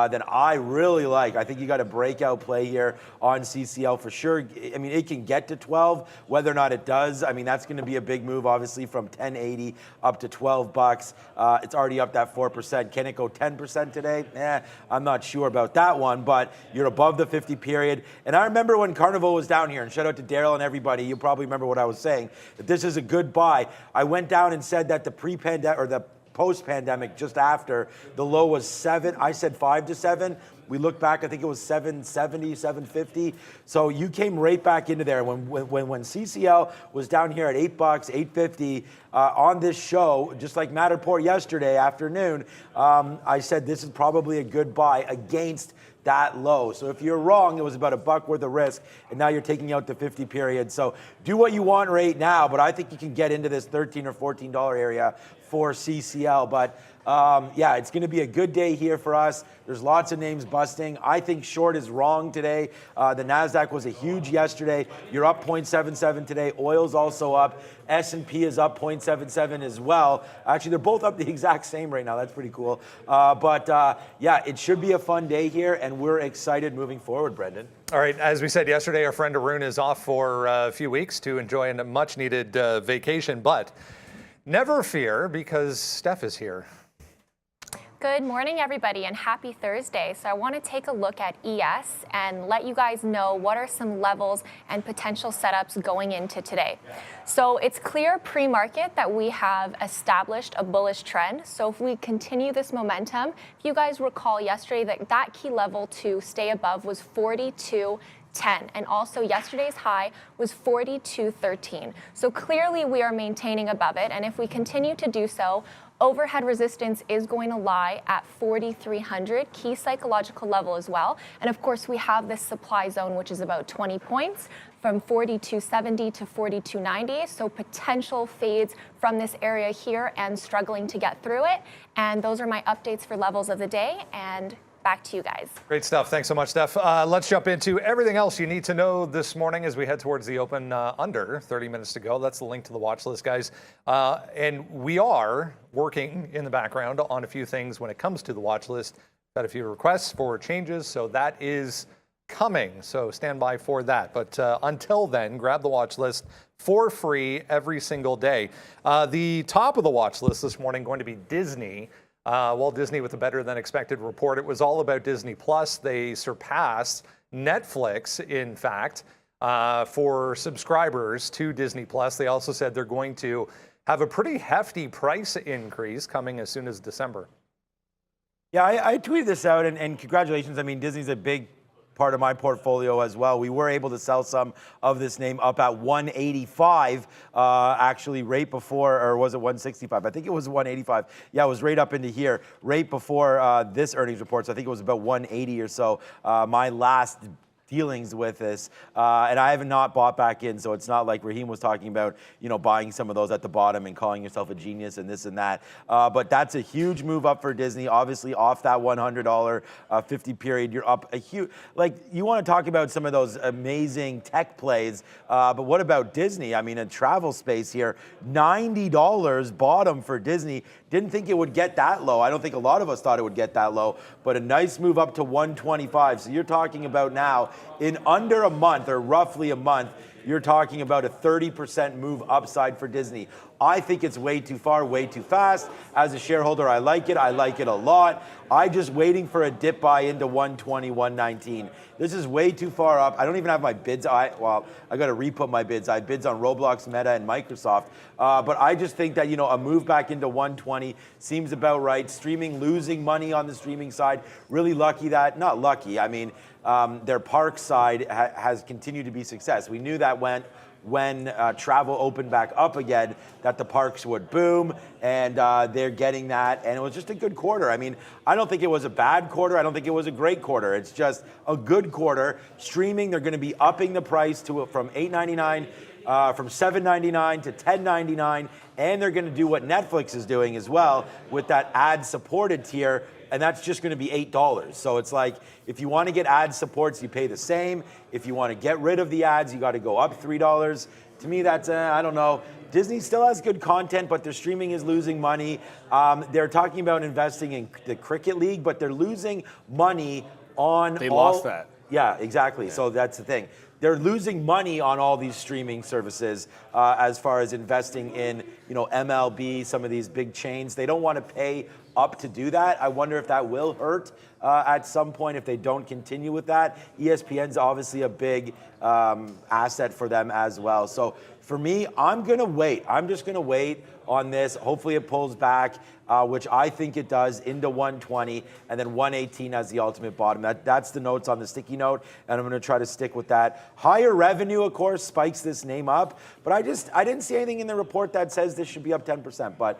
then I really like. I think you got a breakout play here on CCL for sure. I mean, it can get to 12. Whether or not it does, I mean, that's going to be a big move, obviously, from 10.80 up to $12. It's already up that 4%. Can it go 10% today? I'm not sure about that one, but you're above the 50 period. And I remember when Carnival was down here, and shout out to Daryl and everybody. You probably remember what I was saying, that this is a good buy. I went down and said that the pre-pandemic or the post-pandemic, just after, the low was 7. I said 5 to 7. We look back, I think it was 770, 750. So you came right back into there. When CCL was down here at $8, $8.50 on this show, just like Matterport yesterday afternoon, I said this is probably a good buy against that low. So if you're wrong, it was about $1 worth of risk, and now you're taking out the 50 period. So do what you want right now, but I think you can get into this $13 or $14 area for CCL. But yeah, it's going to be a good day here for us. There's lots of names busting. I think short is wrong today. The NASDAQ was a huge yesterday. You're up 0.77 today. Oil's also up. S&P is up 0.77 as well. Actually, they're both up the exact same right now. That's pretty cool. But yeah, it should be a fun day here, and we're excited moving forward, Brendan. All right, as we said yesterday, our friend Arun is off for a few weeks to enjoy a much-needed vacation, but never fear, because Steph is here. Good morning, everybody, and happy Thursday. So I want to take a look at ES and let you guys know what are some levels and potential setups going into today. So it's clear pre-market that we have established a bullish trend. So if we continue this momentum, if you guys recall yesterday that key level to stay above was 42.10, and also yesterday's high was 42.13. So clearly we are maintaining above it, and if we continue to do so, overhead resistance is going to lie at 4,300, key psychological level as well. And of course, we have this supply zone, which is about 20 points from 42.70 to 42.90. So potential fades from this area here and struggling to get through it. And those are my updates for levels of the day. And back to you guys. Great stuff. Thanks so much, Steph. Let's jump into everything else you need to know this morning as we head towards the open. Under 30 minutes to go. That's the link to the watch list, guys. And we are working in the background on a few things when it comes to the watch list. Got a few requests for changes, so that is coming. So stand by for that. But until then, grab the watch list for free every single day. The top of the watch list this morning going to be Disney. Walt Disney with a better than expected report. It was all about Disney Plus. They surpassed Netflix, in fact, for subscribers to Disney Plus. They also said they're going to have a pretty hefty price increase coming as soon as December. Yeah, I tweeted this out, and congratulations. I mean, Disney's a big part of my portfolio as well. We were able to sell some of this name up at 185, actually right before, or was it 165? I think it was 185. Yeah, it was right up into here, right before this earnings report. So I think it was about 180 or so. My last dealings with this, and I have not bought back in, so it's not like Raheem was talking about, buying some of those at the bottom and calling yourself a genius and this and that. But that's a huge move up for Disney. Obviously, off that $100 50 period, you're up a huge. Like, you want to talk about some of those amazing tech plays, but what about Disney? I mean, a travel space here, $90 bottom for Disney. Didn't think it would get that low. I don't think a lot of us thought it would get that low, but a nice move up to 125. So you're talking about now, in under a month, or roughly a month, you're talking about a 30% move upside for Disney. I think it's way too far, way too fast. As a shareholder, I like it. I like it a lot. I'm just waiting for a dip buy into 120, 119. This is way too far up. I don't even have my bids. I got to re-put my bids. I have bids on Roblox, Meta, and Microsoft. But I just think that, a move back into 120 seems about right. Streaming, losing money on the streaming side. Really lucky that, not lucky, I mean, their park side has continued to be success. We knew that when travel opened back up again, that the parks would boom, and they're getting that, and it was just a good quarter. I mean, I don't think it was a bad quarter. I don't think it was a great quarter. It's just a good quarter. Streaming, they're going to be upping the price from $8.99, from $7.99 to $10.99, and they're going to do what Netflix is doing as well with that ad-supported tier, and that's just going to be $8. So it's like, if you want to get ad supports, you pay the same. If you want to get rid of the ads, you got to go up $3. To me, that's, I don't know. Disney still has good content, but their streaming is losing money. They're talking about investing in the Cricket League, but they're losing money on They lost that. Yeah, exactly. Yeah. So that's the thing. They're losing money on all these streaming services as far as investing in, MLB, some of these big chains. They don't want to pay up to do that. I wonder if that will hurt at some point if they don't continue with that. ESPN's obviously a big asset for them as well. So for me, I'm going to wait. I'm just going to wait on this. Hopefully it pulls back, which I think it does, into 120, and then 118 as the ultimate bottom. That's the notes on the sticky note, and I'm going to try to stick with that. Higher revenue, of course, spikes this name up, but I didn't see anything in the report that says this should be up 10%, but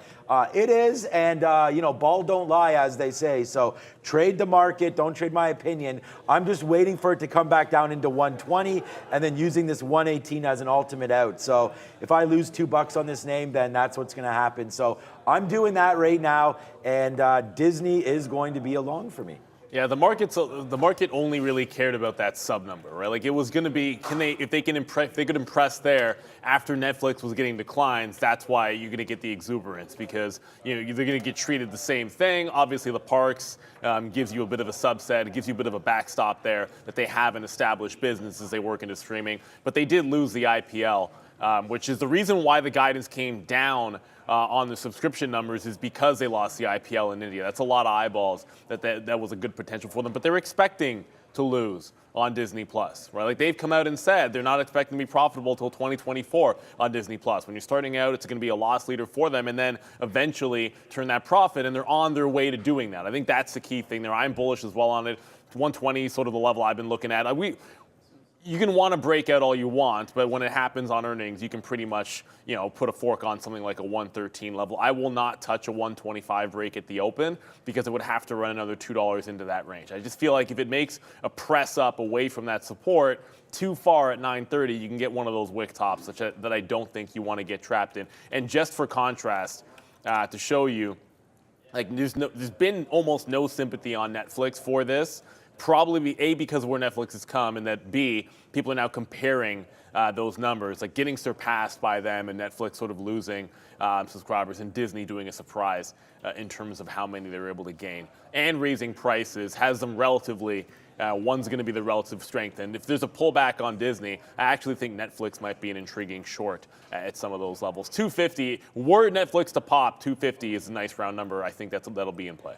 it is, and ball don't lie, as they say. So trade the market, don't trade my opinion. I'm just waiting for it to come back down into 120, and then using this 118 as an ultimate out. So if I lose $2 on this name, then that's what's going to happen. So I'm doing that right now, and Disney is going to be a long for me. Yeah, the market only really cared about that sub number, right? Like, it was going to be, if they could impress there after Netflix was getting declines. That's why you're going to get the exuberance, because they're going to get treated the same thing. Obviously, the parks gives you a bit of a subset. It gives you a bit of a backstop there that they have an established business as they work into streaming. But they did lose the IPL, which is the reason why the guidance came down on the subscription numbers, is because they lost the IPL in India. That's a lot of eyeballs. That was a good potential for them, but they're expecting to lose on Disney Plus, right? Like, they've come out and said they're not expecting to be profitable until 2024 on Disney Plus. When you're starting out, it's going to be a loss leader for them, and then eventually turn that profit, and they're on their way to doing that. I think that's the key thing there. I'm bullish as well on it. 120 is sort of the level I've been looking at. You can want to break out all you want, but when it happens on earnings, you can pretty much, put a fork on something like a 113 level. I will not touch a 125 break at the open, because it would have to run another $2 into that range. I just feel like if it makes a press up away from that support too far at 930, you can get one of those wick tops that I don't think you want to get trapped in. And just for contrast, to show you, like, there's been almost no sympathy on Netflix for this. Probably A, because of where Netflix has come, and that B, people are now comparing those numbers, like getting surpassed by them, and Netflix sort of losing subscribers, and Disney doing a surprise in terms of how many they were able to gain. And raising prices has them relatively, one's going to be the relative strength. And if there's a pullback on Disney, I actually think Netflix might be an intriguing short at some of those levels. 250, were Netflix to pop, 250 is a nice round number. I think that'll be in play.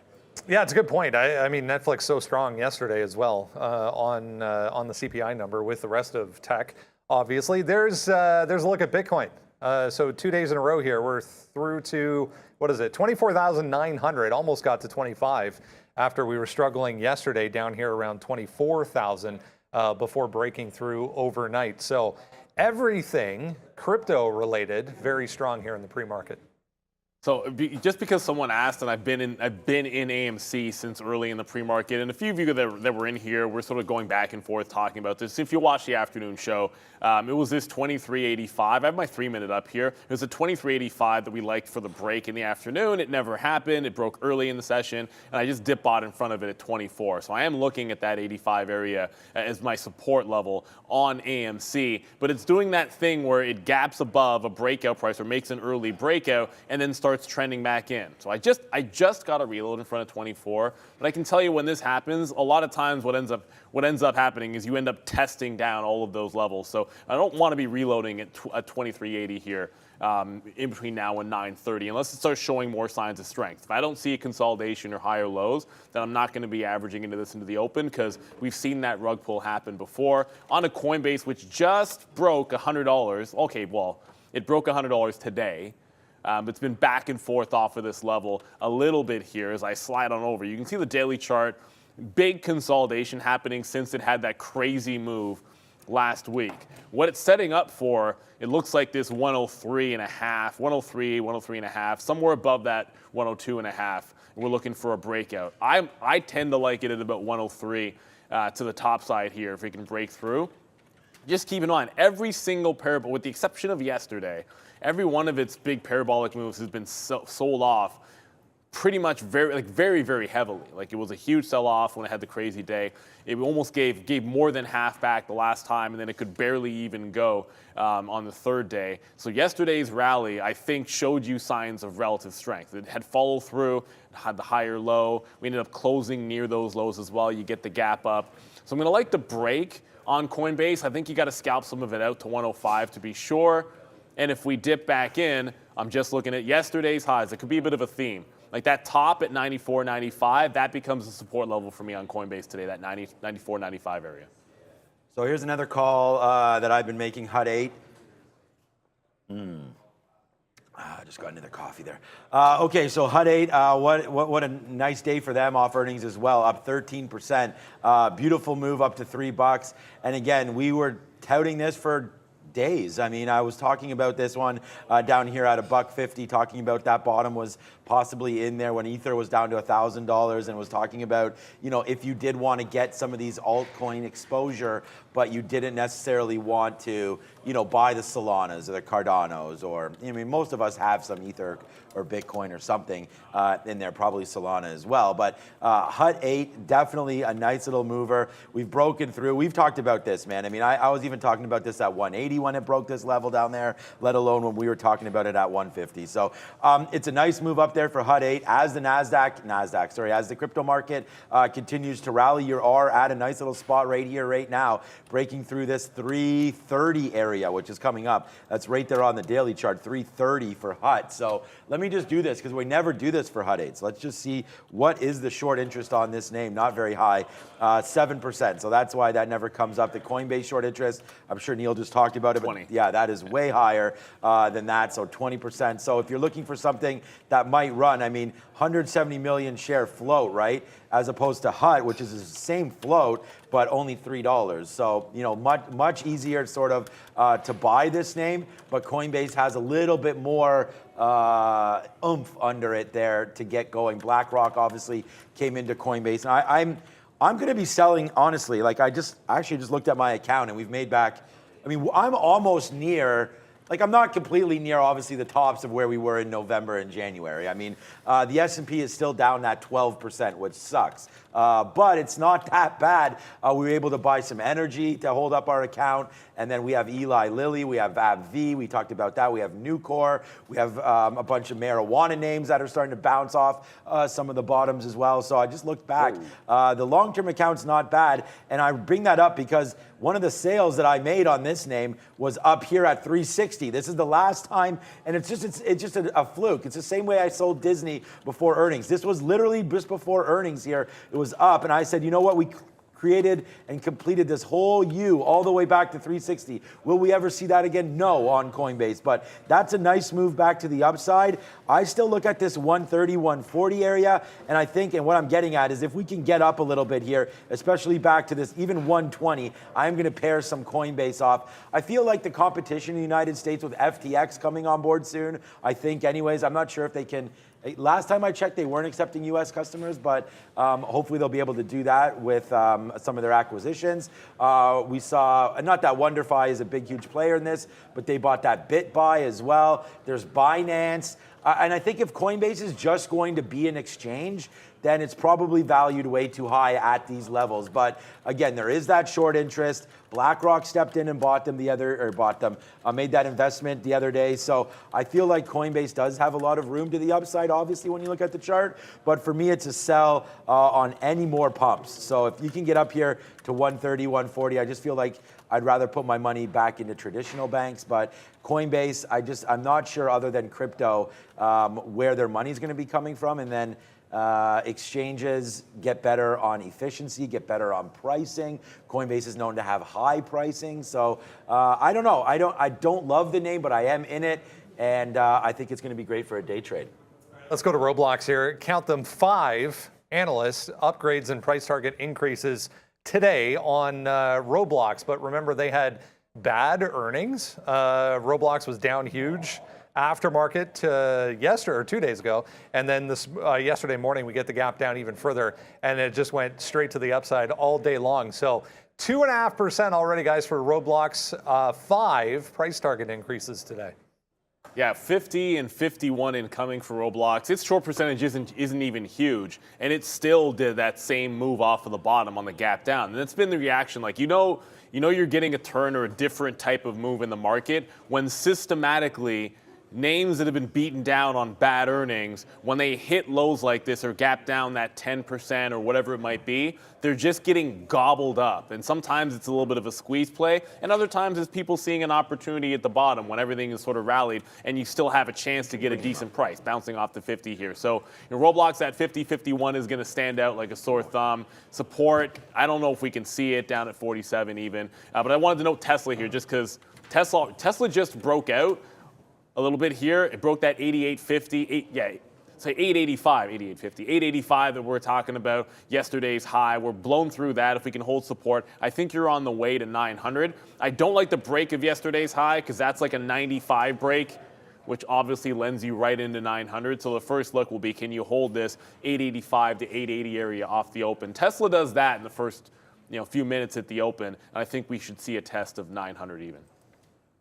Yeah, it's a good point. I mean, Netflix so strong yesterday as well on the CPI number with the rest of tech. Obviously, there's a look at Bitcoin. So 2 days in a row here, we're through to, 24,900, almost got to 25 after we were struggling yesterday down here around 24,000 before breaking through overnight. So everything crypto related, very strong here in the pre-market. So just because someone asked, and I've been in AMC since early in the pre-market, and a few of you that were in here, we're sort of going back and forth talking about this. If you watch the afternoon show, it was this 23.85. I have my 3-minute up here. It was a 23.85 that we liked for the break in the afternoon. It never happened. It broke early in the session, and I just dip bought in front of it at 24. So I am looking at that 85 area as my support level on AMC, but it's doing that thing where it gaps above a breakout price or makes an early breakout and then starts trending back in. So I just got a reload in front of 24, but I can tell you when this happens, a lot of times what ends up happening is you end up testing down all of those levels. So I don't want to be reloading at 23.80 here in between now and 9:30 unless it starts showing more signs of strength. If I don't see a consolidation or higher lows, then I'm not going to be averaging into the open because we've seen that rug pull happen before on a Coinbase which just broke $100. Okay, well, it broke $100 today. It's been back and forth off of this level a little bit here as I slide on over. You can see the daily chart, big consolidation happening since it had that crazy move last week. What it's setting up for, it looks like this 103.5, 103.5, somewhere above that 102.5. We're looking for a breakout. I tend to like it at about 103 to the top side here if it can break through. Just keep in mind, every single parabolic, with the exception of yesterday, every one of its big parabolic moves has been sold off pretty much very, very heavily. Like it was a huge sell-off when it had the crazy day. It almost gave more than half back the last time, and then it could barely even go on the third day. So yesterday's rally, I think, showed you signs of relative strength. It had followed through, had the higher low. We ended up closing near those lows as well. You get the gap up. So I'm going to like the break on Coinbase. I think you got to scalp some of it out to 105 to be sure. And if we dip back in, I'm just looking at yesterday's highs. It could be a bit of a theme. Like that top at 94.95, that becomes a support level for me on Coinbase today, that 94.95 area. So here's another call that I've been making, HUD 8. I just got another coffee there. Okay, so HUD 8, what a nice day for them off earnings as well, up 13%. Beautiful move up to $3. And again, we were touting this for days. I mean, I was talking about this one down here at $1.50, talking about that bottom was possibly in there when Ether was down to $1,000, and was talking about, you know, if you did want to get some of these altcoin exposure, but you didn't necessarily want to, you know, buy the Solanas or the Cardanos, or, I mean, most of us have some Ether or Bitcoin or something in there, probably Solana as well. But HUD 8, definitely a nice little mover. We've broken through. We've talked about this, man. I mean, I was even talking about this at 180 when it broke this level down there, let alone when we were talking about it at 150. So it's a nice move up there for HUD 8 as the as the crypto market continues to rally. You are at a nice little spot right here, right now, breaking through this 330 area, which is coming up. That's right there on the daily chart, 330 for HUD. So let me just do this because we never do this for HUD 8. So let's just see what is the short interest on this name. Not very high, 7%. So that's why that never comes up. The Coinbase short interest, I'm sure Neil just talked about it. 20. But yeah, that is way higher than that. So 20%. So if you're looking for something that might run, I mean, 170 million share float, right? As opposed to HUD, which is the same float, but only $3. So, you know, much easier sort of to buy this name, but Coinbase has a little bit more oomph under it there to get going. BlackRock obviously came into Coinbase, and I'm going to be selling, honestly. Like I actually just looked at my account, and we've made back, I mean, I'm almost near, like I'm not completely near, obviously, the tops of where we were in November and January. I mean, the S&P is still down that 12%, which sucks. But it's not that bad. We were able to buy some energy to hold up our account. And then we have Eli Lilly, we have AbbVie, we talked about that. We have Nucor, we have a bunch of marijuana names that are starting to bounce off some of the bottoms as well. So I just looked back. The long-term account's not bad. And I bring that up because one of the sales that I made on this name was up here at 360. This is the last time, and it's just a fluke. It's the same way I sold Disney before earnings. This was literally just before earnings here. It was up, and I said, you know what, we created and completed this whole U all the way back to 360. Will we ever see that again? No, on Coinbase, but that's a nice move back to the upside. I still look at this 130, 140 area, and I think, and what I'm getting at is if we can get up a little bit here, especially back to this even 120, I'm going to pair some Coinbase off. I feel like the competition in the United States with FTX coming on board soon, I think anyways, I'm not sure if they can. Last time I checked, they weren't accepting U.S. customers, but hopefully they'll be able to do that with some of their acquisitions. We saw, not that WonderFi is a big, huge player in this, but they bought that BitBuy as well. There's Binance. And I think if Coinbase is just going to be an exchange, then it's probably valued way too high at these levels. But again, there is that short interest. BlackRock stepped in and made that investment the other day. So I feel like Coinbase does have a lot of room to the upside, obviously, when you look at the chart. But for me, it's a sell on any more pumps. So if you can get up here to 130, 140, I just feel like I'd rather put my money back into traditional banks. But Coinbase, I'm not sure, other than crypto, where their money's going to be coming from. And then exchanges get better on efficiency, get better on pricing. Coinbase is known to have high pricing. So I don't know. I don't love the name, but I am in it. And I think it's going to be great for a day trade. Let's go to Roblox here. Count them 5 analysts, upgrades and price target increases today on Roblox. But remember, they had bad earnings. Roblox was down huge aftermarket yesterday or 2 days ago, and then this yesterday morning we get the gap down even further, and it just went straight to the upside all day long. So 2.5% already, guys, for Roblox. 5 price target increases today. Yeah, 50 and 51 incoming for Roblox. Its short percentage isn't even huge, and it still did that same move off of the bottom on the gap down. And it's been the reaction, like, you know you're getting a turn or a different type of move in the market when systematically names that have been beaten down on bad earnings, when they hit lows like this or gap down that 10% or whatever it might be, they're just getting gobbled up. And sometimes it's a little bit of a squeeze play, and other times it's people seeing an opportunity at the bottom when everything is sort of rallied and you still have a chance to get a decent price, bouncing off the 50 here. So Roblox at 50, 51 is going to stand out like a sore thumb. Support, I don't know if we can see it down at 47 even, but I wanted to note Tesla here just because Tesla just broke out a little bit here. It broke that 88.50, say 885, 88.50, 885 that we're talking about, yesterday's high. We're blown through that. If we can hold support, I think you're on the way to 900. I don't like the break of yesterday's high because that's like a 95 break, which obviously lends you right into 900. So the first look will be, can you hold this 885 to 880 area off the open? Tesla does that in the first few minutes at the open, and I think we should see a test of 900 even.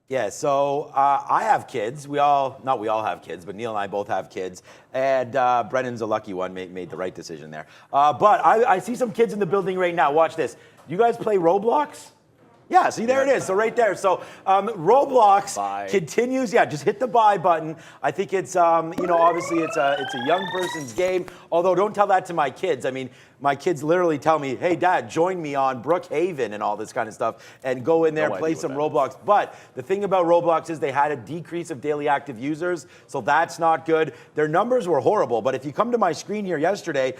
Yeah, so I have kids. Not we all have kids, but Neil and I both have kids. And Brennan's a lucky one, made the right decision there. But I see some kids in the building right now. Watch this. You guys play Roblox? Yeah, see, there it is. So right there. So Roblox continues. Yeah, just hit the buy button. I think it's, obviously it's a young person's game. Although don't tell that to my kids. I mean, my kids literally tell me, hey, Dad, join me on Brookhaven and all this kind of stuff and go in there, play some Roblox. But the thing about Roblox is they had a decrease of daily active users, so that's not good. Their numbers were horrible, but if you come to my screen here yesterday,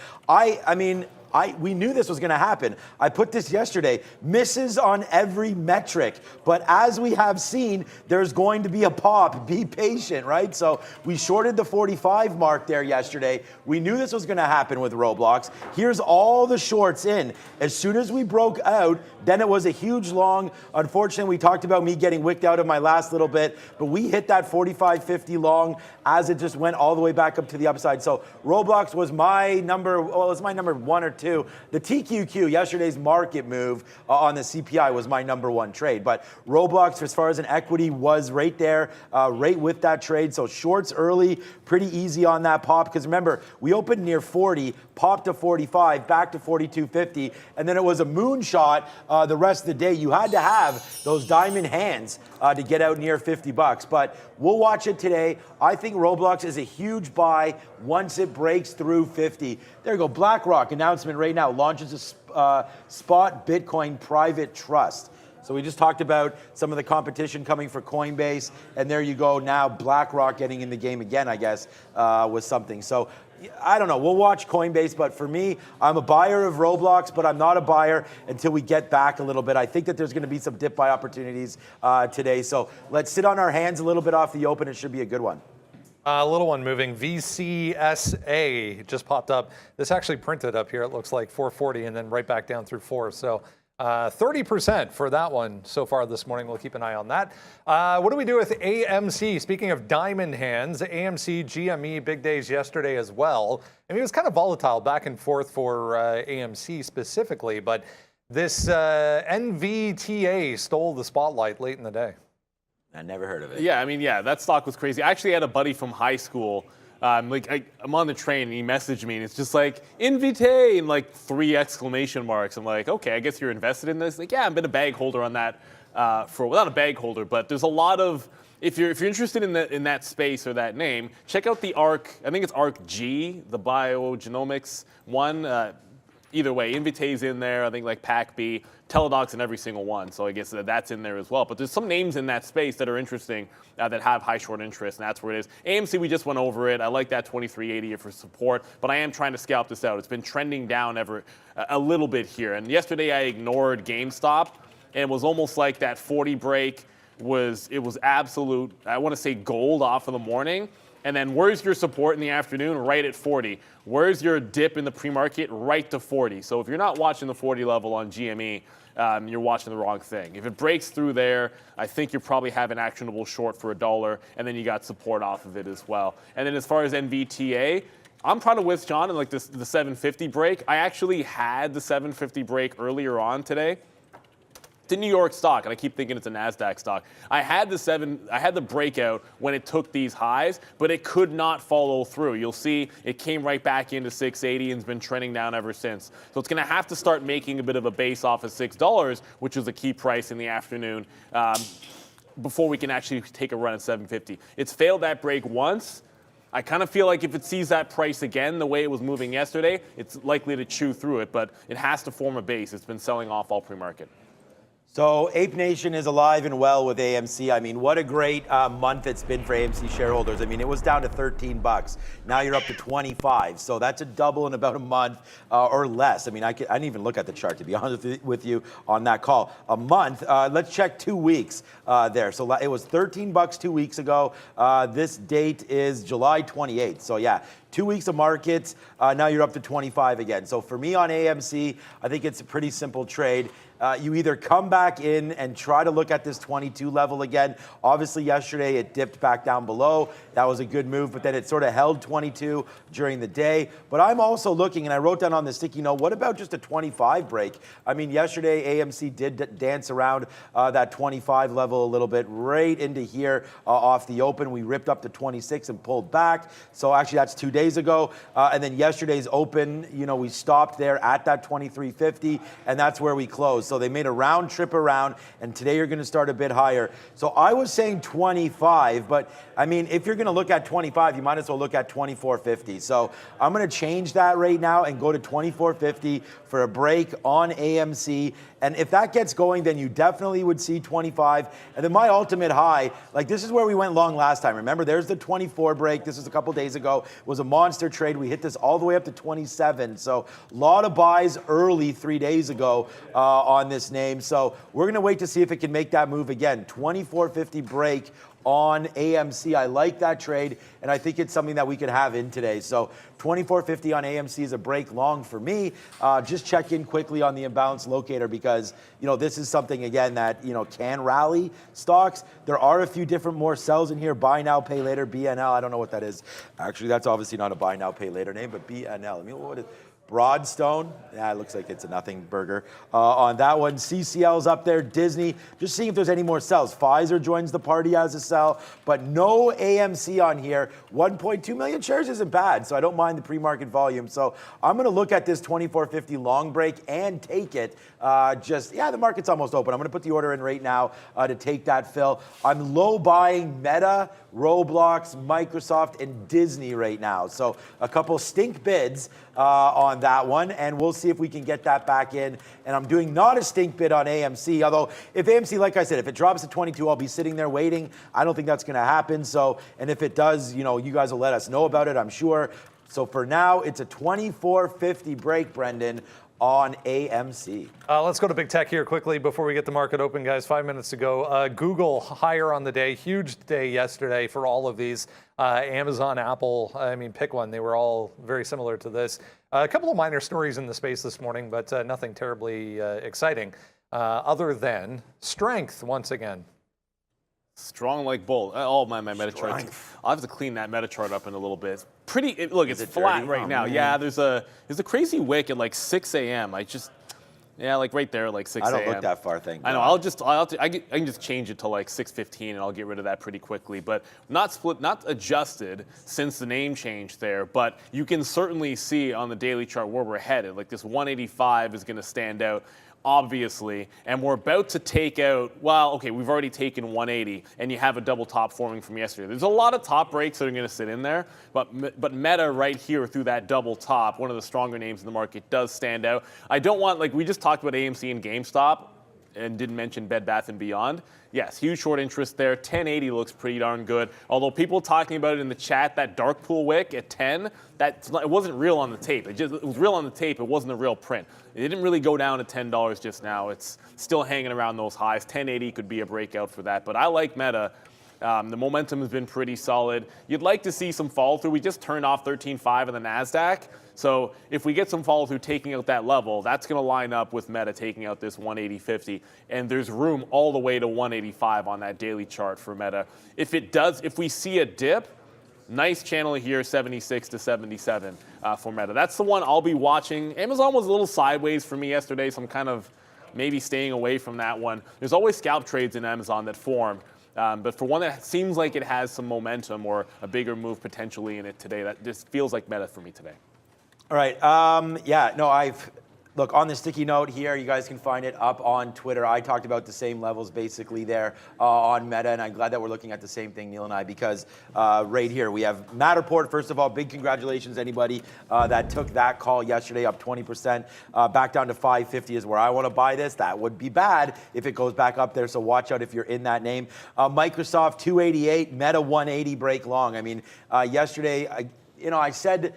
we knew this was going to happen. I put this yesterday. Misses on every metric. But as we have seen, there's going to be a pop. Be patient, right? So we shorted the 45 mark there yesterday. We knew this was going to happen with Roblox. Here's all the shorts in. As soon as we broke out, then it was a huge long. Unfortunately, we talked about me getting wicked out of my last little bit, but we hit that 45.50 long as it just went all the way back up to the upside. So Roblox was my number, it's my number 1 or 2. The TQQ, yesterday's market move on the CPI, was my number 1 trade. But Roblox, as far as an equity, was right there, right with that trade. So shorts early, pretty easy on that pop. Because remember, we opened near 40, popped to 45, back to 42.50, and then it was a moonshot the rest of the day. You had to have those diamond hands to get out near $50. But we'll watch it today. I think Roblox is a huge buy once it breaks through 50. There you go. BlackRock announcement right now, launches a spot Bitcoin private trust. So we just talked about some of the competition coming for Coinbase, and there you go. Now BlackRock getting in the game again, I guess, with something. So I don't know. We'll watch Coinbase, but for me, I'm a buyer of Roblox, but I'm not a buyer until we get back a little bit. I think that there's going to be some dip buy opportunities today. So let's sit on our hands a little bit off the open. It should be a good one. A little one moving. VCSA just popped up. This actually printed up here. It looks like 440 and then right back down through 4. So 30% for that one so far this morning. We'll keep an eye on that. What do we do with AMC? Speaking of diamond hands, AMC, GME, big days yesterday as well. I mean, it was kind of volatile back and forth for AMC specifically, but this NVTA stole the spotlight late in the day. I never heard of it. Yeah, I mean, yeah, that stock was crazy. I actually had a buddy from high school. I'm on the train and he messaged me and it's just like, Invite, and like 3 exclamation marks. I'm like, okay, I guess you're invested in this. Like, yeah, I've been a bag holder on that well, not a bag holder, but there's a lot of, if you're interested in that space or that name, check out the ARC, I think it's ARC G, the biogenomics one. Either way, Invitae's in there, I think like PAC-B, Teladoc's in every single one, so I guess that's in there as well. But there's some names in that space that are interesting that have high short interest, and that's where it is. AMC, we just went over it. I like that 2380 for support, but I am trying to scalp this out. It's been trending down a little bit here, and yesterday I ignored GameStop, and it was almost like that 40 break was absolute, I want to say gold off of the morning. And then where's your support in the afternoon? Right at 40. Where's your dip in the pre-market? Right to 40. So if you're not watching the 40 level on GME, you're watching the wrong thing. If it breaks through there, I think you probably have an actionable short for $1, and then you got support off of it as well. And then as far as NVTA, I'm trying to with John in like the 750 break. I actually had the 750 break earlier on today. It's a New York stock, and I keep thinking it's a NASDAQ stock. I had the breakout when it took these highs, but it could not follow through. You'll see it came right back into 680 and has been trending down ever since. So it's going to have to start making a bit of a base off of $6, which was a key price in the afternoon, before we can actually take a run at 750. It's failed that break once. I kind of feel like if it sees that price again the way it was moving yesterday, it's likely to chew through it, but it has to form a base. It's been selling off all pre-market. So Ape Nation is alive and well with AMC. I mean, what a great month it's been for AMC shareholders. I mean, it was down to $13. Now you're up to 25. So that's a double in about a month or less. I mean, I didn't even look at the chart, to be honest with you, on that call. A month. Let's check 2 weeks there. So it was $13 2 weeks ago. This date is July 28th. So yeah, 2 weeks of markets. Now you're up to 25 again. So for me on AMC, I think it's a pretty simple trade. You either come back in and try to look at this 22 level again. Obviously, yesterday it dipped back down below. That was a good move, but then it sort of held 22 during the day. But I'm also looking, and I wrote down on the sticky note, what about just a 25 break? I mean, yesterday AMC did dance around that 25 level a little bit, right into here off the open. We ripped up to 26 and pulled back. So actually, that's 2 days ago. And then yesterday's open, we stopped there at that 23.50, and that's where we closed. So they made a round trip around, and today you're going to start a bit higher. So I was saying 25, but I mean, if you're going to look at 25, you might as well look at 24.50. So I'm going to change that right now and go to 24.50 for a break on AMC. And if that gets going, then you definitely would see 25. And then my ultimate high, like this is where we went long last time. Remember, there's the 24 break. This was a couple days ago. It was a monster trade. We hit this all the way up to 27. So a lot of buys early 3 days ago on this name. So we're going to wait to see if it can make that move again. 24.50 break on AMC. I like that trade, and I think it's something that we could have in today. So 24.50 on AMC is a break long for me. Just check in quickly on the imbalance locator because, this is something, again, that, can rally stocks. There are a few different more sells in here. Buy now, pay later, BNL. I don't know what that is. Actually, that's obviously not a buy now, pay later name, but BNL. I mean, what is Broadstone, yeah, it looks like it's a nothing burger. On that one, CCL's up there, Disney, just seeing if there's any more sells. Pfizer joins the party as a sell, but no AMC on here. 1.2 million shares isn't bad, so I don't mind the pre-market volume. So I'm gonna look at this 24.50 long break and take it. The market's almost open. I'm gonna put the order in right now to take that fill. I'm low buying Meta, Roblox, Microsoft, and Disney right now. So a couple stink bids on that one, and we'll see if we can get that back in. And I'm doing not a stink bid on AMC, although if AMC, like I said, if it drops to 22, I'll be sitting there waiting. I don't think that's going to happen. So, and if it does, you guys will let us know about it, I'm sure. So for now, it's a 24.50 break, Brendan, on AMC. Let's go to big tech here quickly before we get the market open, guys. 5 minutes to go. Google higher on the day. Huge day yesterday for all of these. Amazon, Apple, I mean, pick one. They were all very similar to this. A couple of minor stories in the space this morning, but nothing terribly exciting other than strength once again. Strong like bull. Oh, my meta chart. I'll have to clean that meta chart up in a little bit. Look, it's flat dirty? right Oh, now. man. Yeah, there's a crazy wick at like 6 a.m. Like right there, like 6 a.m. I don't look that far, thank I know. God. I can just change it to like 6:15, and I'll get rid of that pretty quickly. But not adjusted since the name change there. But you can certainly see on the daily chart where we're headed. Like this 185 is going to stand out, obviously, and we're about to take out, well, okay, we've already taken 180, and you have a double top forming from yesterday. There's a lot of top breaks that are going to sit in there, but Meta right here through that double top, one of the stronger names in the market, does stand out. I don't want, like we just talked about AMC and GameStop, and didn't mention Bed Bath & Beyond. Yes, huge short interest there. 1080 looks pretty darn good. Although people talking about it in the chat, that dark pool wick at 10, it wasn't real on the tape. It was real on the tape. It wasn't a real print. It didn't really go down to $10 just now. It's still hanging around those highs. 1080 could be a breakout for that. But I like Meta. The momentum has been pretty solid. You'd like to see some follow through. We just turned off 13.5 in the NASDAQ. So if we get some follow through taking out that level, that's going to line up with Meta taking out this 180.50. And there's room all the way to 185 on that daily chart for Meta. If we see a dip, nice channel here, 76 to 77 for Meta. That's the one I'll be watching. Amazon was a little sideways for me yesterday, so I'm kind of maybe staying away from that one. There's always scalp trades in Amazon that form. But for one that seems like it has some momentum or a bigger move potentially in it today, that just feels like Meta for me today. All right. Look, on the sticky note here, you guys can find it up on Twitter. I talked about the same levels basically there on Meta, and I'm glad that we're looking at the same thing, Neil and I, because right here we have Matterport. First of all, big congratulations anybody that took that call yesterday, up 20%. Back down to 550 is where I want to buy this. That would be bad if it goes back up there, so watch out if you're in that name. Microsoft 288, Meta 180 break long. I mean, yesterday, I said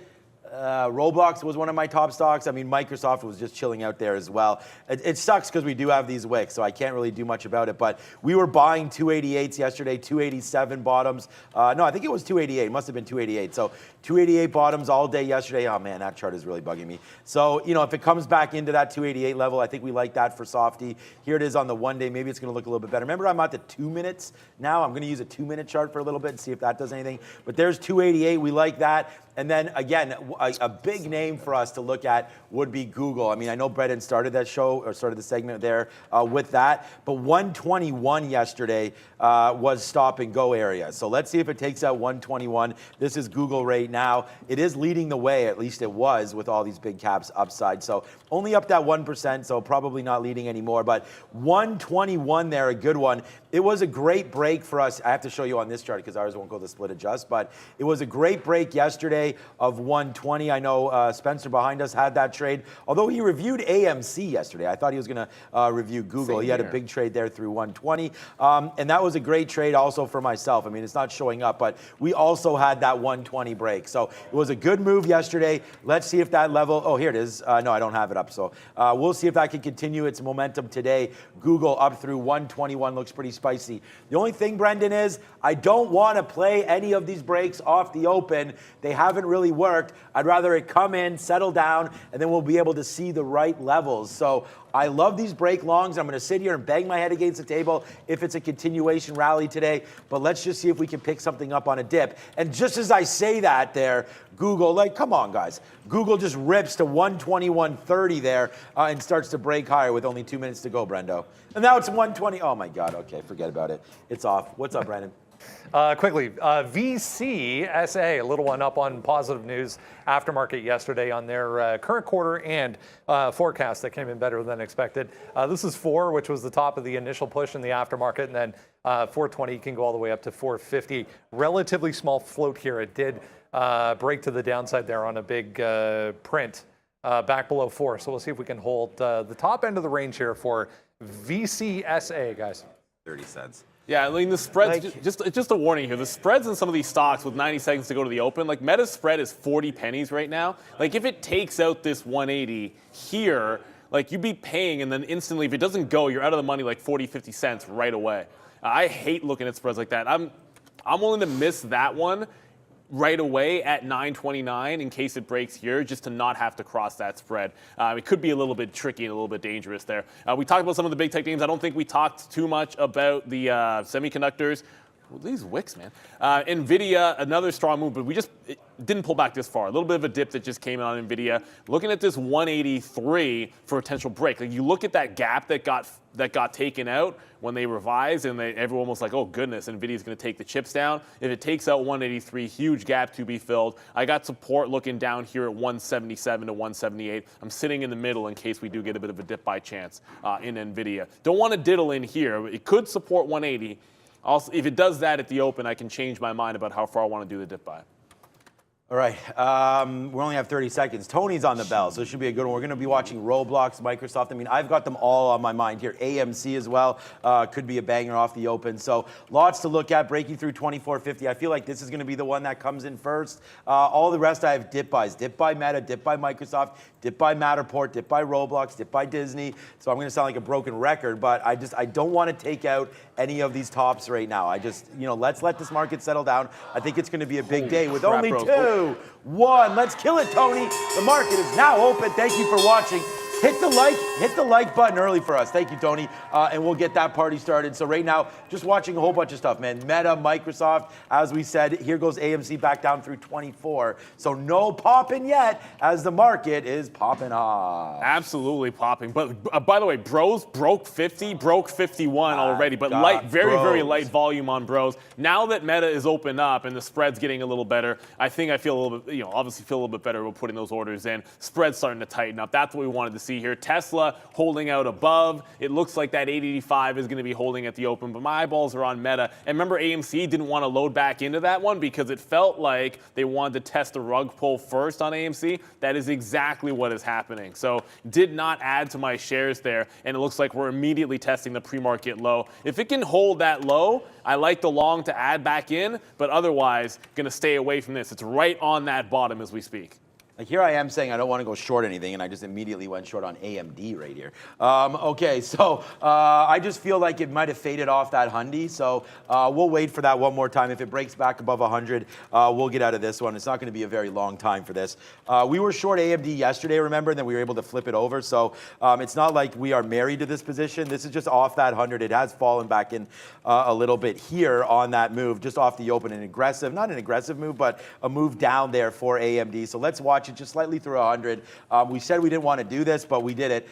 Roblox was one of my top stocks. I mean, Microsoft was just chilling out there as well. It sucks because we do have these wicks, so I can't really do much about it. But we were buying 288s yesterday, 287 bottoms. No, I think it was 288. It must have been 288. So 288 bottoms all day yesterday. Oh, man, that chart is really bugging me. So, if it comes back into that 288 level, I think we like that for Softy. Here it is on the 1 day. Maybe it's going to look a little bit better. Remember, I'm at the 2 minutes now. I'm going to use a 2-minute chart for a little bit and see if that does anything. But there's 288. We like that. And then, again, a big name for us to look at would be Google. I mean, I know Brendan started that show, or started the segment there with that. But 121 yesterday was stop and go area. So let's see if it takes out 121. This is Google right now. It is leading the way, at least it was, with all these big caps upside. So only up that 1%, so probably not leading anymore. But 121 there, a good one. It was a great break for us. I have to show you on this chart because ours won't go the split adjust. But it was a great break yesterday of 120. I know Spencer behind us had that trade. Although he reviewed AMC yesterday. I thought he was going to review Google. He had a big trade there through 120. And that was a great trade also for myself. I mean, it's not showing up, but we also had that 120 break. So it was a good move yesterday. Let's see if that level, oh, here it is. No, I don't have it up. So we'll see if that can continue its momentum today. Google up through 121 looks pretty spicy. The only thing, Brendan, is I don't want to play any of these breaks off the open. They haven't really worked. I'd rather it come in, settle down, and then we'll be able to see the right levels. So I love these break longs. I'm going to sit here and bang my head against the table if it's a continuation rally today. But let's just see if we can pick something up on a dip. And just as I say that there, Google, come on, guys. Google just rips to 121.30 there and starts to break higher with only 2 minutes to go, Brendo. And now it's 120. Oh, my God. Okay, forget about it. It's off. What's up, Brandon? Quickly, VCSA, a little one up on positive news aftermarket yesterday on their current quarter and forecast that came in better than expected. This is 4, which was the top of the initial push in the aftermarket, and then 420 can go all the way up to 450. Relatively small float here. It did break to the downside there on a big print back below 4. So we'll see if we can hold the top end of the range here for VCSA, guys. 30 cents. Yeah, I mean, the spreads, just a warning here. The spreads in some of these stocks with 90 seconds to go to the open, like Meta's spread is 40 pennies right now. Like if it takes out this 180 here, like you'd be paying and then instantly, if it doesn't go, you're out of the money like 40, 50 cents right away. I hate looking at spreads like that. I'm willing to miss that one right away at 9.29 in case it breaks here, just to not have to cross that spread. It could be a little bit tricky and a little bit dangerous there. We talked about some of the big tech names. I don't think we talked too much about the semiconductors. Well, these wicks, man. NVIDIA, another strong move, but it didn't pull back this far. A little bit of a dip that just came in on NVIDIA. Looking at this 183 for a potential break. Like you look at that gap that got taken out when they revised, and everyone was like, oh goodness, NVIDIA's going to take the chips down. If it takes out 183, huge gap to be filled. I got support looking down here at 177 to 178. I'm sitting in the middle in case we do get a bit of a dip by chance in NVIDIA. Don't want to diddle in here. It could support 180. Also, if it does that at the open, I can change my mind about how far I want to do the dip buy. All right, we only have 30 seconds. Tony's on the bell, so it should be a good one. We're going to be watching Roblox, Microsoft. I mean, I've got them all on my mind here. AMC as well could be a banger off the open. So lots to look at, breaking through 24.50. I feel like this is going to be the one that comes in first. All the rest I have dip buys. Dip by Meta, dip by Microsoft, dip by Matterport, dip by Roblox, dip by Disney. So I'm going to sound like a broken record, but I don't want to take out any of these tops right now. Let's let this market settle down. I think it's going to be a big day with crap, only bro. 2. 1. Let's kill it, Tony. The market is now open. Thank you for watching. Hit the like button early for us. Thank you, Tony. And we'll get that party started. So right now, just watching a whole bunch of stuff, man. Meta, Microsoft, as we said, here goes AMC back down through 24. So no popping yet as the market is popping off. Absolutely popping. But by the way, Bros broke 50, broke 51 already. But very light volume on Bros. Now that Meta is open up and the spread's getting a little better, I think I feel a little bit, obviously feel a little bit better about putting those orders in. Spread's starting to tighten up. That's what we wanted to see here. Tesla holding out above. It looks like that 885 is going to be holding at the open, but my eyeballs are on Meta. And remember, AMC didn't want to load back into that one because it felt like they wanted to test the rug pull first on AMC. That is exactly what is happening. So did not add to my shares there, and it looks like we're immediately testing the pre-market low. If it can hold that low, I like the long to add back in, but otherwise, going to stay away from this. It's right on that bottom as we speak. Like here I am saying I don't want to go short anything, and I just immediately went short on AMD right here. Okay, so I just feel like it might have faded off that Hyundai, so we'll wait for that one more time. If it breaks back above 100, we'll get out of this one. It's not going to be a very long time for this. We were short AMD yesterday, remember, and then we were able to flip it over, so it's not like we are married to this position. This is just off that 100. It has fallen back in a little bit here on that move, just off the open. Not an aggressive move, but a move down there for AMD. So let's watch it just slightly through 100. We said we didn't want to do this, but we did it.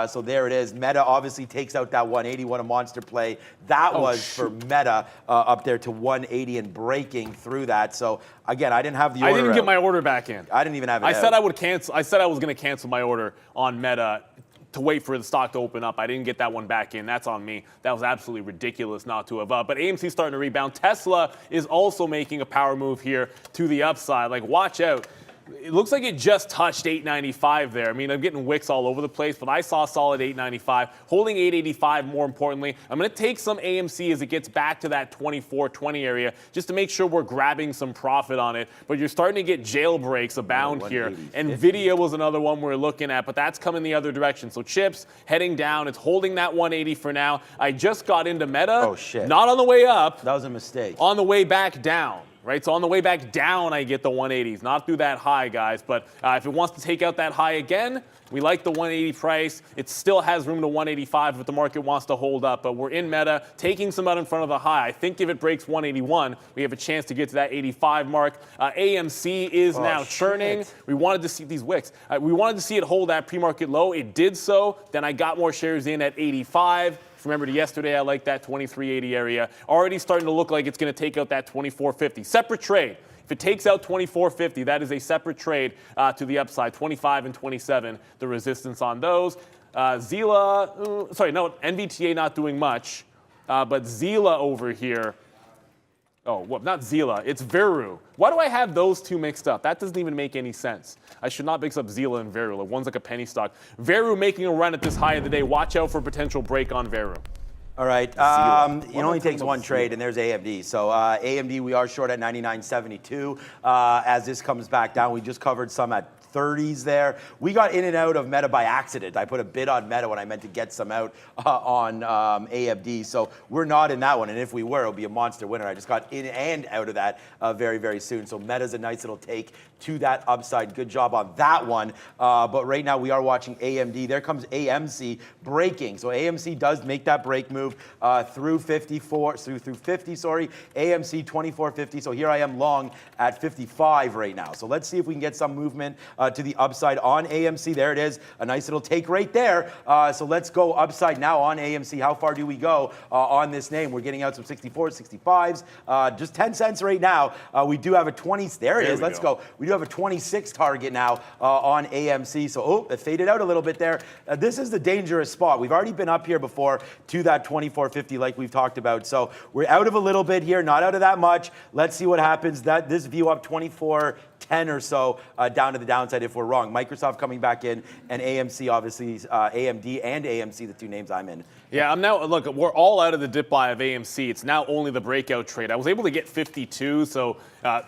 So there it is. Meta obviously takes out that 180. What a monster play that was for Meta up there to 180 and breaking through that. So again, I didn't have the order. I didn't get my order back in. I didn't even have it. I said I would cancel. I said I was going to cancel my order on Meta to wait for the stock to open up. I didn't get that one back in. That's on me. That was absolutely ridiculous not to have. But AMC's starting to rebound. Tesla is also making a power move here to the upside. Like, watch out. It looks like it just touched 895 there. I mean, I'm getting wicks all over the place, but I saw solid 895, holding 885 more importantly. I'm going to take some AMC as it gets back to that 2420 area just to make sure we're grabbing some profit on it. But you're starting to get jailbreaks abound here. NVIDIA was another one we're looking at, but that's coming the other direction. So chips heading down. It's holding that 180 for now. I just got into Meta. Oh, shit. Not on the way up. That was a mistake. On the way back down. Right, so on the way back down, I get the 180s, not through that high, guys. But if it wants to take out that high again, we like the 180 price. It still has room to 185 if the market wants to hold up. But we're in Meta, taking some out in front of the high. I think if it breaks 181, we have a chance to get to that 85 mark. AMC is now churning. We wanted to see these wicks. We wanted to see it hold that pre-market low. It did so. Then I got more shares in at 85. Remember yesterday, I liked that 2380 area. Already starting to look like it's going to take out that 2450. Separate trade. If it takes out 2450, that is a separate trade to the upside. 25 and 27, the resistance on those. NVTA not doing much, but Zila over here. Oh, well, not Zila. It's Veru. Why do I have those two mixed up? That doesn't even make any sense. I should not mix up Zila and Veru. One's like a penny stock. Veru making a run at this high of the day. Watch out for potential break on Veru. All right. It only takes one trade, and there's AMD. So AMD, we are short at 99.72. As this comes back down, we just covered some at 30s there. We got in and out of Meta by accident. I put a bid on Meta when I meant to get some out on AMD. So we're not in that one. And if we were, it'll be a monster winner. I just got in and out of that very, very soon. So Meta's a nice little take to that upside. Good job on that one. But right now we are watching AMD. There comes AMC breaking. So AMC does make that break move through 54, through 50, sorry. AMC 24.50. So here I am long at 55 right now. So let's see if we can get some movement to the upside on AMC. There it is. A nice little take right there. So let's go upside now on AMC. How far do we go on this name? We're getting out some 64s, 65s. Just 10 cents right now. We do have a 20. There it is. Let's go. We do have a 26 target now on AMC. So, it faded out a little bit there. This is the dangerous spot. We've already been up here before to that 24.50 like we've talked about. So we're out of a little bit here, not out of that much. Let's see what happens. This view up 24.10 or so down to the downside if we're wrong. Microsoft coming back in, and AMC, obviously, AMD and AMC, the two names I'm in. Yeah, I'm now, look, we're all out of the dip buy of AMC. It's now only the breakout trade. I was able to get 52, so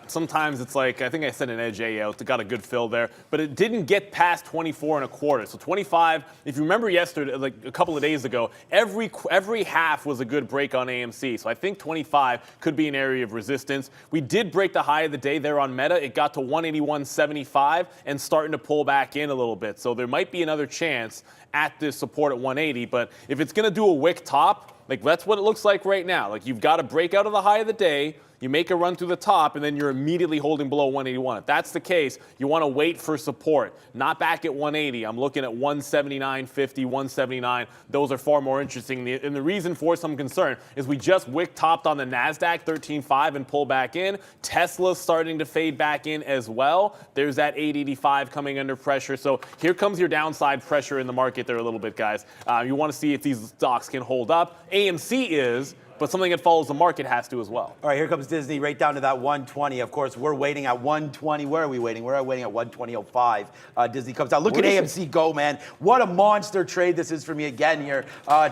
sometimes it's like, I think I sent an edge A out, got a good fill there, but it didn't get past 24.25. So 25, if you remember yesterday, like a couple of days ago, every half was a good break on AMC. So I think 25 could be an area of resistance. We did break the high of the day there on Meta. It got to 181.75 and starting to pull back in a little bit. So there might be another chance at this support at 180, but if it's going to do a wick top, like that's what it looks like right now. Like you've got to break out of the high of the day, you make a run through the top, and then you're immediately holding below 181. If that's the case, you want to wait for support. Not back at 180. I'm looking at 179.50, 179. Those are far more interesting. And the reason for some concern is we just wick topped on the NASDAQ 13.5 and pull back in. Tesla's starting to fade back in as well. There's that 885 coming under pressure. So here comes your downside pressure in the market there a little bit, guys. You want to see if these stocks can hold up. AMC is, but something that follows the market has to as well. All right, here comes Disney right down to that 120. Of course, we're waiting at 120. Where are we waiting? We're waiting at 120.05. Disney comes out. Look at AMC go, man. What a monster trade this is for me again here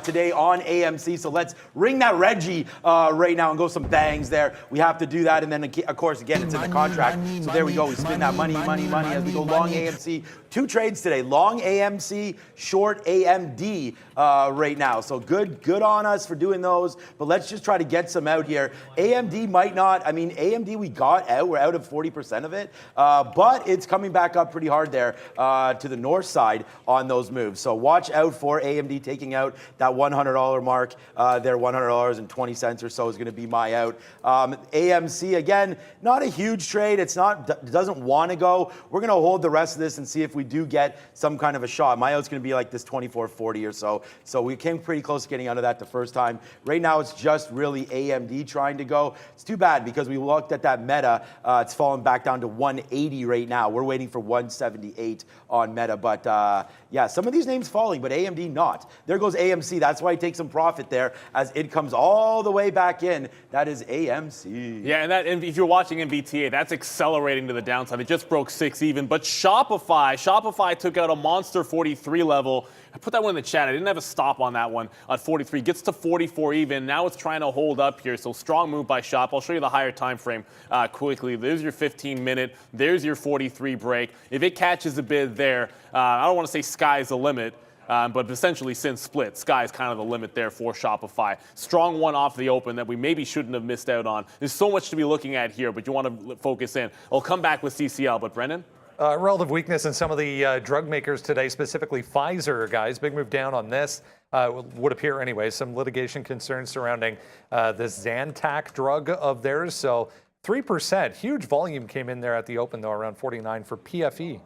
today on AMC. So let's ring that Reggie right now and go some bangs there. We have to do that. And then, of course, again, it's in the contract. So there we go. We spin that money as we go long AMC. Two trades today, long AMC, short AMD right now. So good on us for doing those. But let's just try to get some out here. AMD might not, AMD we got out. We're out of 40% of it. But it's coming back up pretty hard there to the north side on those moves. So watch out for AMD taking out that $100 mark. There, $100.20 or so is going to be my out. AMC, again, not a huge trade. It doesn't want to go. We're going to hold the rest of this and see if we do get some kind of a shot. My out's going to be like this 24.40 or so. So we came pretty close to getting out of that the first time. Right now it's just really AMD trying to go. It's too bad because we looked at that Meta. It's fallen back down to 180 right now. We're waiting for 178 on Meta. But yeah, some of these names falling, but AMD not. There goes AMC. That's why I take some profit there as it comes all the way back in. That is AMC. Yeah, and if you're watching NVTA, that's accelerating to the downside. It just broke 6 even. But Shopify took out a monster 43 level. I put that one in the chat. I didn't have a stop on that one at 43. Gets to 44 even. Now it's trying to hold up here. So strong move by Shop. I'll show you the higher time frame quickly. There's your 15-minute. There's your 43 break. If it catches a bid there, I don't want to say sky's the limit. But essentially, since split, sky's kind of the limit there for Shopify. Strong one off the open that we maybe shouldn't have missed out on. There's so much to be looking at here, but you want to focus in. I'll come back with CCL, but Brendan? Relative weakness in some of the drug makers today, specifically Pfizer, guys. Big move down on this. Would appear anyway. Some litigation concerns surrounding this Zantac drug of theirs. So 3%. Huge volume came in there at the open, though, around 49 for PFE.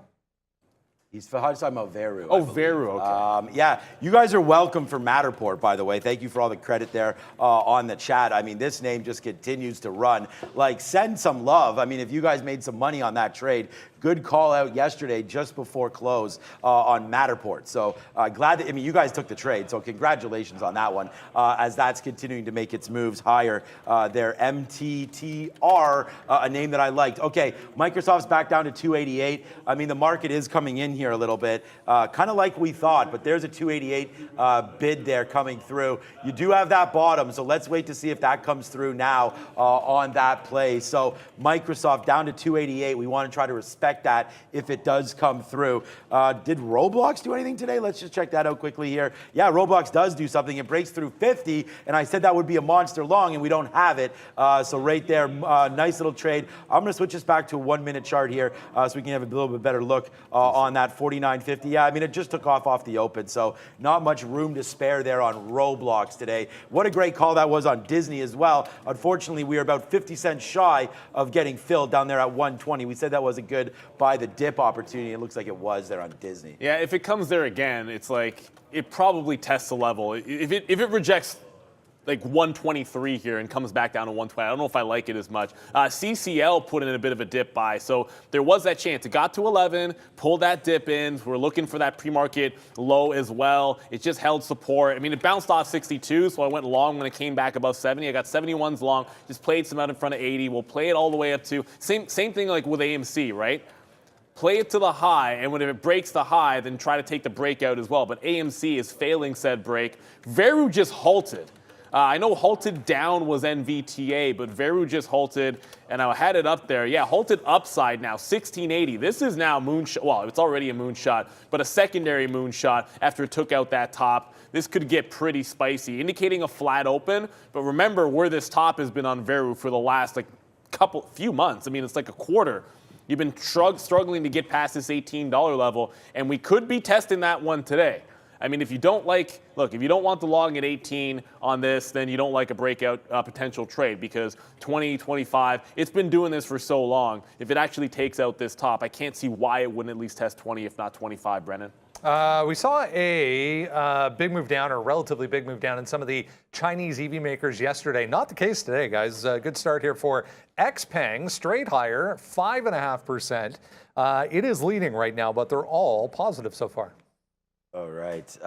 He's talking about Veru. Oh, Veru, okay. Yeah, you guys are welcome for Matterport, by the way. Thank you for all the credit there on the chat. This name just continues to run. Like, send some love. If you guys made some money on that trade, good call out yesterday just before close on Matterport. So glad that, I mean, you guys took the trade, so congratulations on that one as that's continuing to make its moves higher. Their MTTR, a name that I liked. Okay, Microsoft's back down to 288. I mean, the market is coming in here a little bit, kind of like we thought, but there's a 288 bid there coming through. You do have that bottom, so let's wait to see if that comes through now on that play. So Microsoft down to 288. We want to try to respect that if it does come through. Did Roblox do anything today? Let's just check that out quickly here. Yeah, Roblox does do something. It breaks through 50, and I said that would be a monster long, and we don't have it. So right there, nice little trade. I'm going to switch this back to a 1 minute chart here so we can have a little bit better look on that 49.50. Yeah, I mean, it just took off the open, so not much room to spare there on Roblox today. What a great call that was on Disney as well. Unfortunately, we are about 50 cents shy of getting filled down there at 120. We said that was a good buy the dip opportunity. It looks like it was there on Disney. Yeah, if it comes there again, it's like it probably tests the level. If it rejects like 123 here and comes back down to 120. I don't know if I like it as much. CCL put in a bit of a dip buy, so there was that chance. It got to 11, pulled that dip in. We're looking for that pre-market low as well. It just held support. I mean, it bounced off 62, so I went long when it came back above 70. I got 71s long, just played some out in front of 80. We'll play it all the way up to, same thing like with AMC, right? Play it to the high, and when it breaks the high, then try to take the breakout as well. But AMC is failing said break. Veru just halted. I know halted down was NVTA, but Veru just halted, and I had it up there. Yeah, halted upside now, 1680. This is now moonshot. Well, it's already a moonshot, but a secondary moonshot after it took out that top. This could get pretty spicy, indicating a flat open. But remember where this top has been on Veru for the last few months. I mean, it's like a quarter. You've been struggling to get past this $18 level, and we could be testing that one today. I mean, if you don't want the long at 18 on this, then you don't like a breakout potential trade because 20, 25, it's been doing this for so long. If it actually takes out this top, I can't see why it wouldn't at least test 20, if not 25, Brennan. We saw a big move down, or a relatively big move down in some of the Chinese EV makers yesterday. Not the case today, guys. Good start here for XPeng, straight higher, 5.5%. It is leading right now, but they're all positive so far. All right.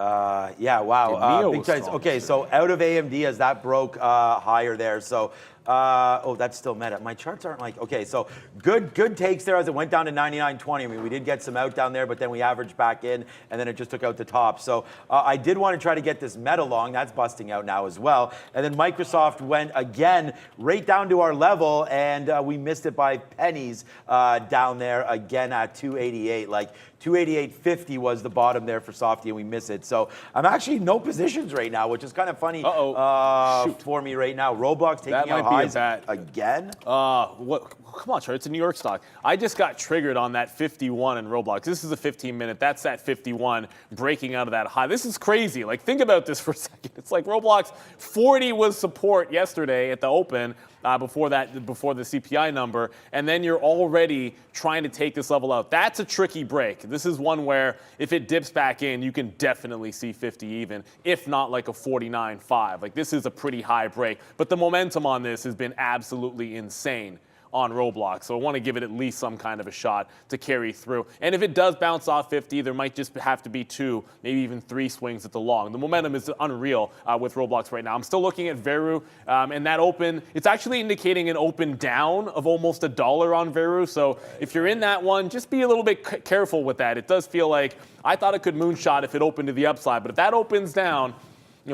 Yeah, wow. Big trades. Okay, so out of AMD as that broke higher there. So, oh, that's still meta. My charts aren't like, okay, so good takes there as it went down to 99.20. I mean, we did get some out down there, but then we averaged back in, and then it just took out the top. So I did want to try to get this meta long. That's busting out now as well. And then Microsoft went again right down to our level, and we missed it by pennies down there again at 288. Like, 288.50 was the bottom there for Softy, and we miss it. So I'm actually no positions right now, which is kind of funny for me right now. Roblox taking out highs again. What? Come on, Charlie. It's a New York stock. I just got triggered on that 51 in Roblox. This is a 15-minute. That's that 51 breaking out of that high. This is crazy. Like, think about this for a second. It's like Roblox 40 was support yesterday at the open before the CPI number, and then you're already trying to take this level out. That's a tricky break. This is one where if it dips back in, you can definitely see 50 even, if not like a 49.5. Like, this is a pretty high break, but the momentum on this has been absolutely insane on Roblox. So I want to give it at least some kind of a shot to carry through. And if it does bounce off 50, there might just have to be 2, maybe even 3 swings at the long. The momentum is unreal with Roblox right now. I'm still looking at Veru, and that open, it's actually indicating an open down of almost $1 on Veru. So if you're in that one, just be a little bit careful with that. It does feel like, I thought it could moonshot if it opened to the upside, but if that opens down,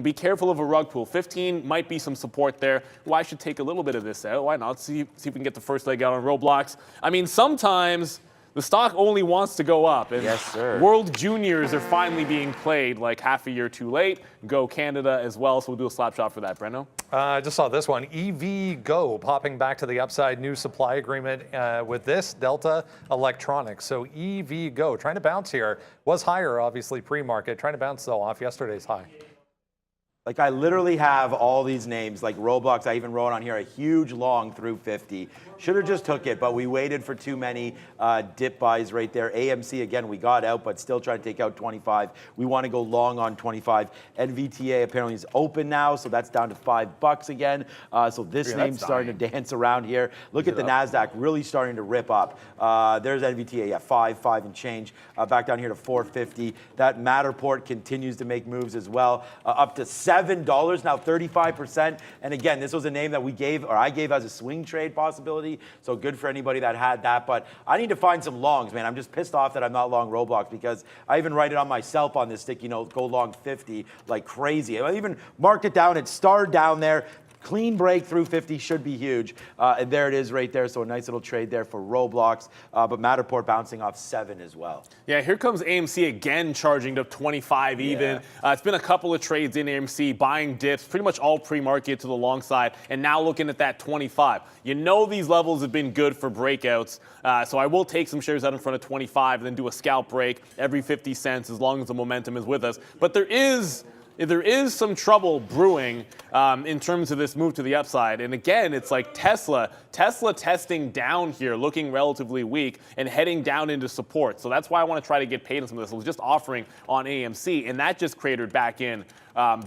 be careful of a rug pull. 15 might be some support there. Well, I should take a little bit of this out. Why not? See if we can get the first leg out on Roblox. I mean, sometimes the stock only wants to go up. And yes, sir. World Juniors are finally being played like half a year too late. Go Canada as well. So we'll do a slap shot for that, Breno. I just saw this one. EV Go popping back to the upside. New supply agreement with this Delta Electronics. So EV Go trying to bounce here. Was higher, obviously, pre-market. Trying to bounce, though, off yesterday's high. Like I literally have all these names, like Roblox. I even wrote on here a huge long through 50. Should have just took it, but we waited for too many dip buys right there. AMC, again, we got out, but still trying to take out 25. We want to go long on 25. NVTA apparently is open now, so that's down to $5 again. So this name's starting to dance around here. Look at the NASDAQ really starting to rip up. There's NVTA, yeah, 5 and change. Back down here to 450. That Matterport continues to make moves as well, up to $7, now 35%. And again, this was a name that we gave, or I gave as a swing trade possibility. So good for anybody that had that. But I need to find some longs, man. I'm just pissed off that I'm not long Roblox because I even write it on myself on this stick, go long 50 like crazy. I even marked it down. It starred down there. Clean break through 50 should be huge. And there it is right there. So a nice little trade there for Roblox. But Matterport bouncing off 7 as well. Yeah, here comes AMC again charging to 25 even. It's been a couple of trades in AMC, buying dips, pretty much all pre-market to the long side, and now looking at that 25. You know these levels have been good for breakouts, so I will take some shares out in front of 25 and then do a scalp break every 50 cents as long as the momentum is with us. But there is some trouble brewing in terms of this move to the upside. And again, it's like Tesla testing down here, looking relatively weak and heading down into support. So that's why I want to try to get paid on some of this. I was just offering on AMC, and that just cratered back in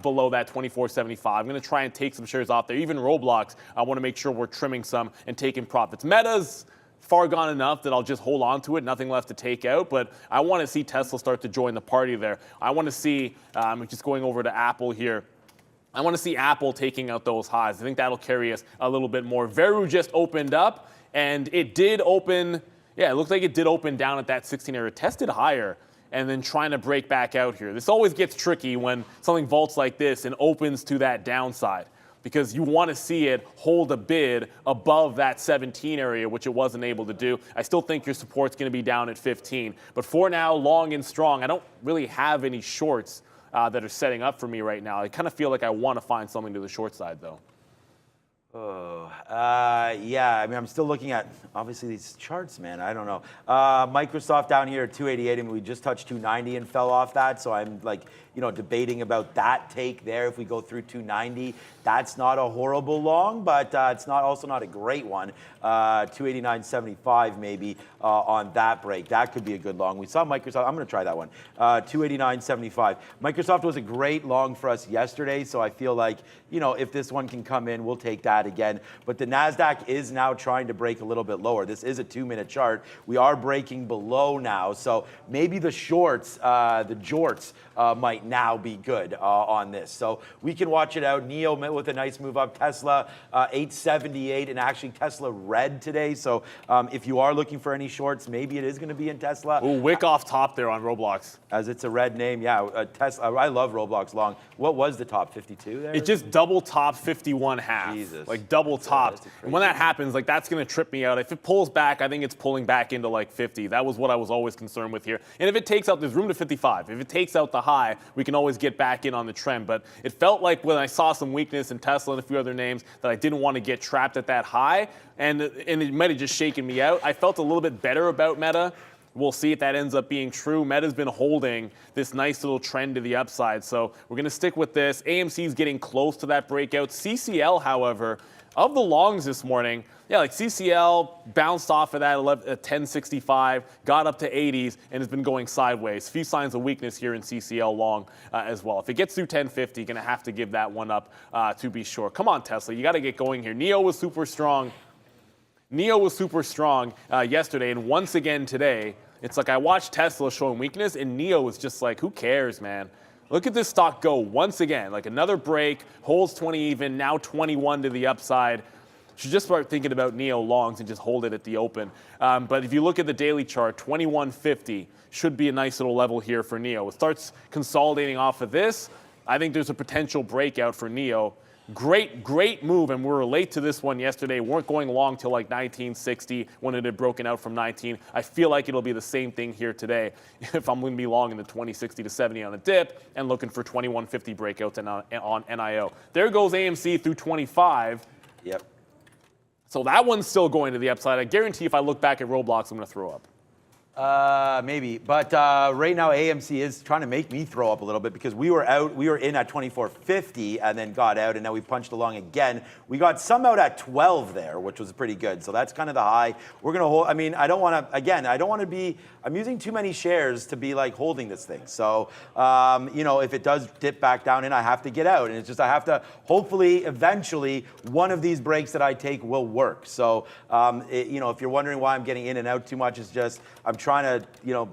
below that 24.75. I'm going to try and take some shares off there. Even Roblox, I want to make sure we're trimming some and taking profits. Meta's far gone enough that I'll just hold on to it, nothing left to take out, but I want to see Tesla start to join the party there. I want to see, just going over to Apple here, I want to see Apple taking out those highs. I think that'll carry us a little bit more. Veru just opened up, and it did open, it looks like it did open down at that 16 area, tested higher, and then trying to break back out here. This always gets tricky when something vaults like this and opens to that downside, because you want to see it hold a bid above that 17 area, which it wasn't able to do. I still think your support's going to be down at 15. But for now, long and strong, I don't really have any shorts that are setting up for me right now. I kind of feel like I want to find something to the short side, though. Yeah, I mean, I'm still looking at, obviously, these charts, man. I don't know. Microsoft down here at 288, and we just touched 290 and fell off that. So I'm like, debating about that take there. If we go through 290, that's not a horrible long, but it's also not a great one. 289.75 maybe on that break. That could be a good long. We saw Microsoft. I'm going to try that one. 289.75. Microsoft was a great long for us yesterday, so I feel like, if this one can come in, we'll take that again. But the NASDAQ is now trying to break a little bit lower. This is a 2-minute chart. We are breaking below now, so maybe the shorts, the jorts, might now be good on this. So we can watch it out. NIO with a nice move up. Tesla 878, and actually Tesla red today. So if you are looking for any shorts, maybe it is going to be in Tesla. Ooh, wick off top there on Roblox. As it's a red name, yeah. Tesla. I love Roblox long. What was the top 52 there? It just double top 51.5. Jesus. Like double top. And when that happens, like that's going to trip me out. If it pulls back, I think it's pulling back into like 50. That was what I was always concerned with here. And if it takes out, there's room to 55. If it takes out the high, we can always get back in on the trend. But it felt like when I saw some weakness in Tesla and a few other names that I didn't want to get trapped at that high, and it might have just shaken me out. I felt a little bit better about Meta. We'll see if that ends up being true. Meta's been holding this nice little trend to the upside, so we're going to stick with this. AMC's getting close to that breakout. CCL, however, of the longs this morning, like CCL bounced off of that 1065, got up to 80s, and has been going sideways. A few signs of weakness here in CCL long as well. If it gets through 1050, you're going to have to give that one up to be sure. Come on, Tesla. You got to get going here. NIO was super strong. Yesterday, and once again today, it's like I watched Tesla showing weakness, and NIO was just like, who cares, man? Look at this stock go once again, like another break, holds 20 even, now 21 to the upside. Should just start thinking about NIO longs and just hold it at the open. But if you look at the daily chart, 2150 should be a nice little level here for NIO. It starts consolidating off of this. I think there's a potential breakout for NIO. Great move, and we were late to this one yesterday. Weren't going long till like 1960 when it had broken out from 19. I feel like it'll be the same thing here today if I'm going to be long in the 2060 to 70 on a dip and looking for 2150 breakouts on NIO. There goes AMC through 25. Yep. So that one's still going to the upside. I guarantee if I look back at Roblox, I'm going to throw up. Maybe, but right now AMC is trying to make me throw up a little bit because we were in at 24.50 and then got out, and now we punched along again. We got some out at 12 there, which was pretty good. So that's kind of the high. We're gonna hold. I mean, I don't want to be. I'm using too many shares to be like holding this thing. So if it does dip back down in, I have to get out, and it's just I have to. Hopefully, eventually, one of these breaks that I take will work. So if you're wondering why I'm getting in and out too much, it's just I'm trying to,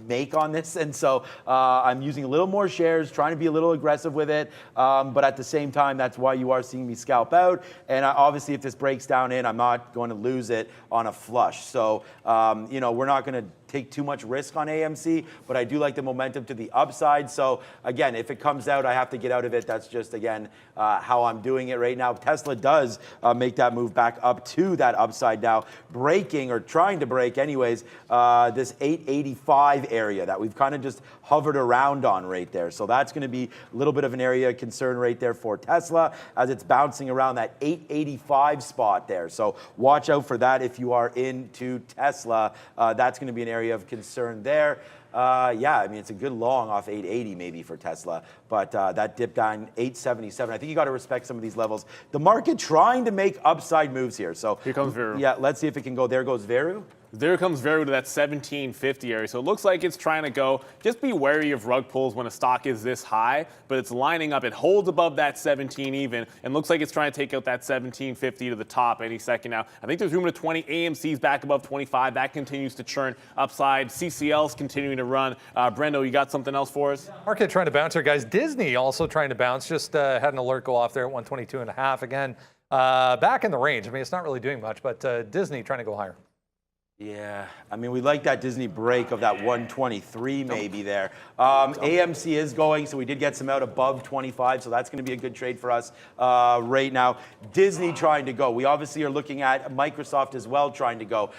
make on this. And so I'm using a little more shares, trying to be a little aggressive with it. But at the same time, that's why you are seeing me scalp out. And obviously, if this breaks down in, I'm not going to lose it on a flush. So, we're not going to take too much risk on AMC, but I do like the momentum to the upside. So again, if it comes out, I have to get out of it. That's just, again, how I'm doing it right now. Tesla does make that move back up to that upside now, breaking or trying to break anyways, this 885 area that we've kind of just hovered around on right there. So that's going to be a little bit of an area of concern right there for Tesla as it's bouncing around that 885 spot there. So watch out for that if you are into Tesla. That's going to be an area of concern there. It's a good long off 880 maybe for Tesla, but that dip down 877. I think you got to respect some of these levels. The market trying to make upside moves here. So here comes Veru. Yeah, let's see if it can go. There goes Veru. There comes Veru to that 1750 area. So it looks like it's trying to go. Just be wary of rug pulls when a stock is this high, but it's lining up. It holds above that 17 even, and looks like it's trying to take out that 1750 to the top any second now. I think there's room to 20. AMC's back above 25. That continues to churn upside. CCL's continuing to run. Brendo, you got something else for us? Market trying to bounce here, guys. Disney also trying to bounce. Just had an alert go off there at 122.5 again. Back in the range. I mean, it's not really doing much, but Disney trying to go higher. Yeah, I mean, we like that Disney break of that 123 maybe there. AMC is going, so we did get some out above 25, so that's going to be a good trade for us right now. Disney trying to go. We obviously are looking at Microsoft as well trying to go.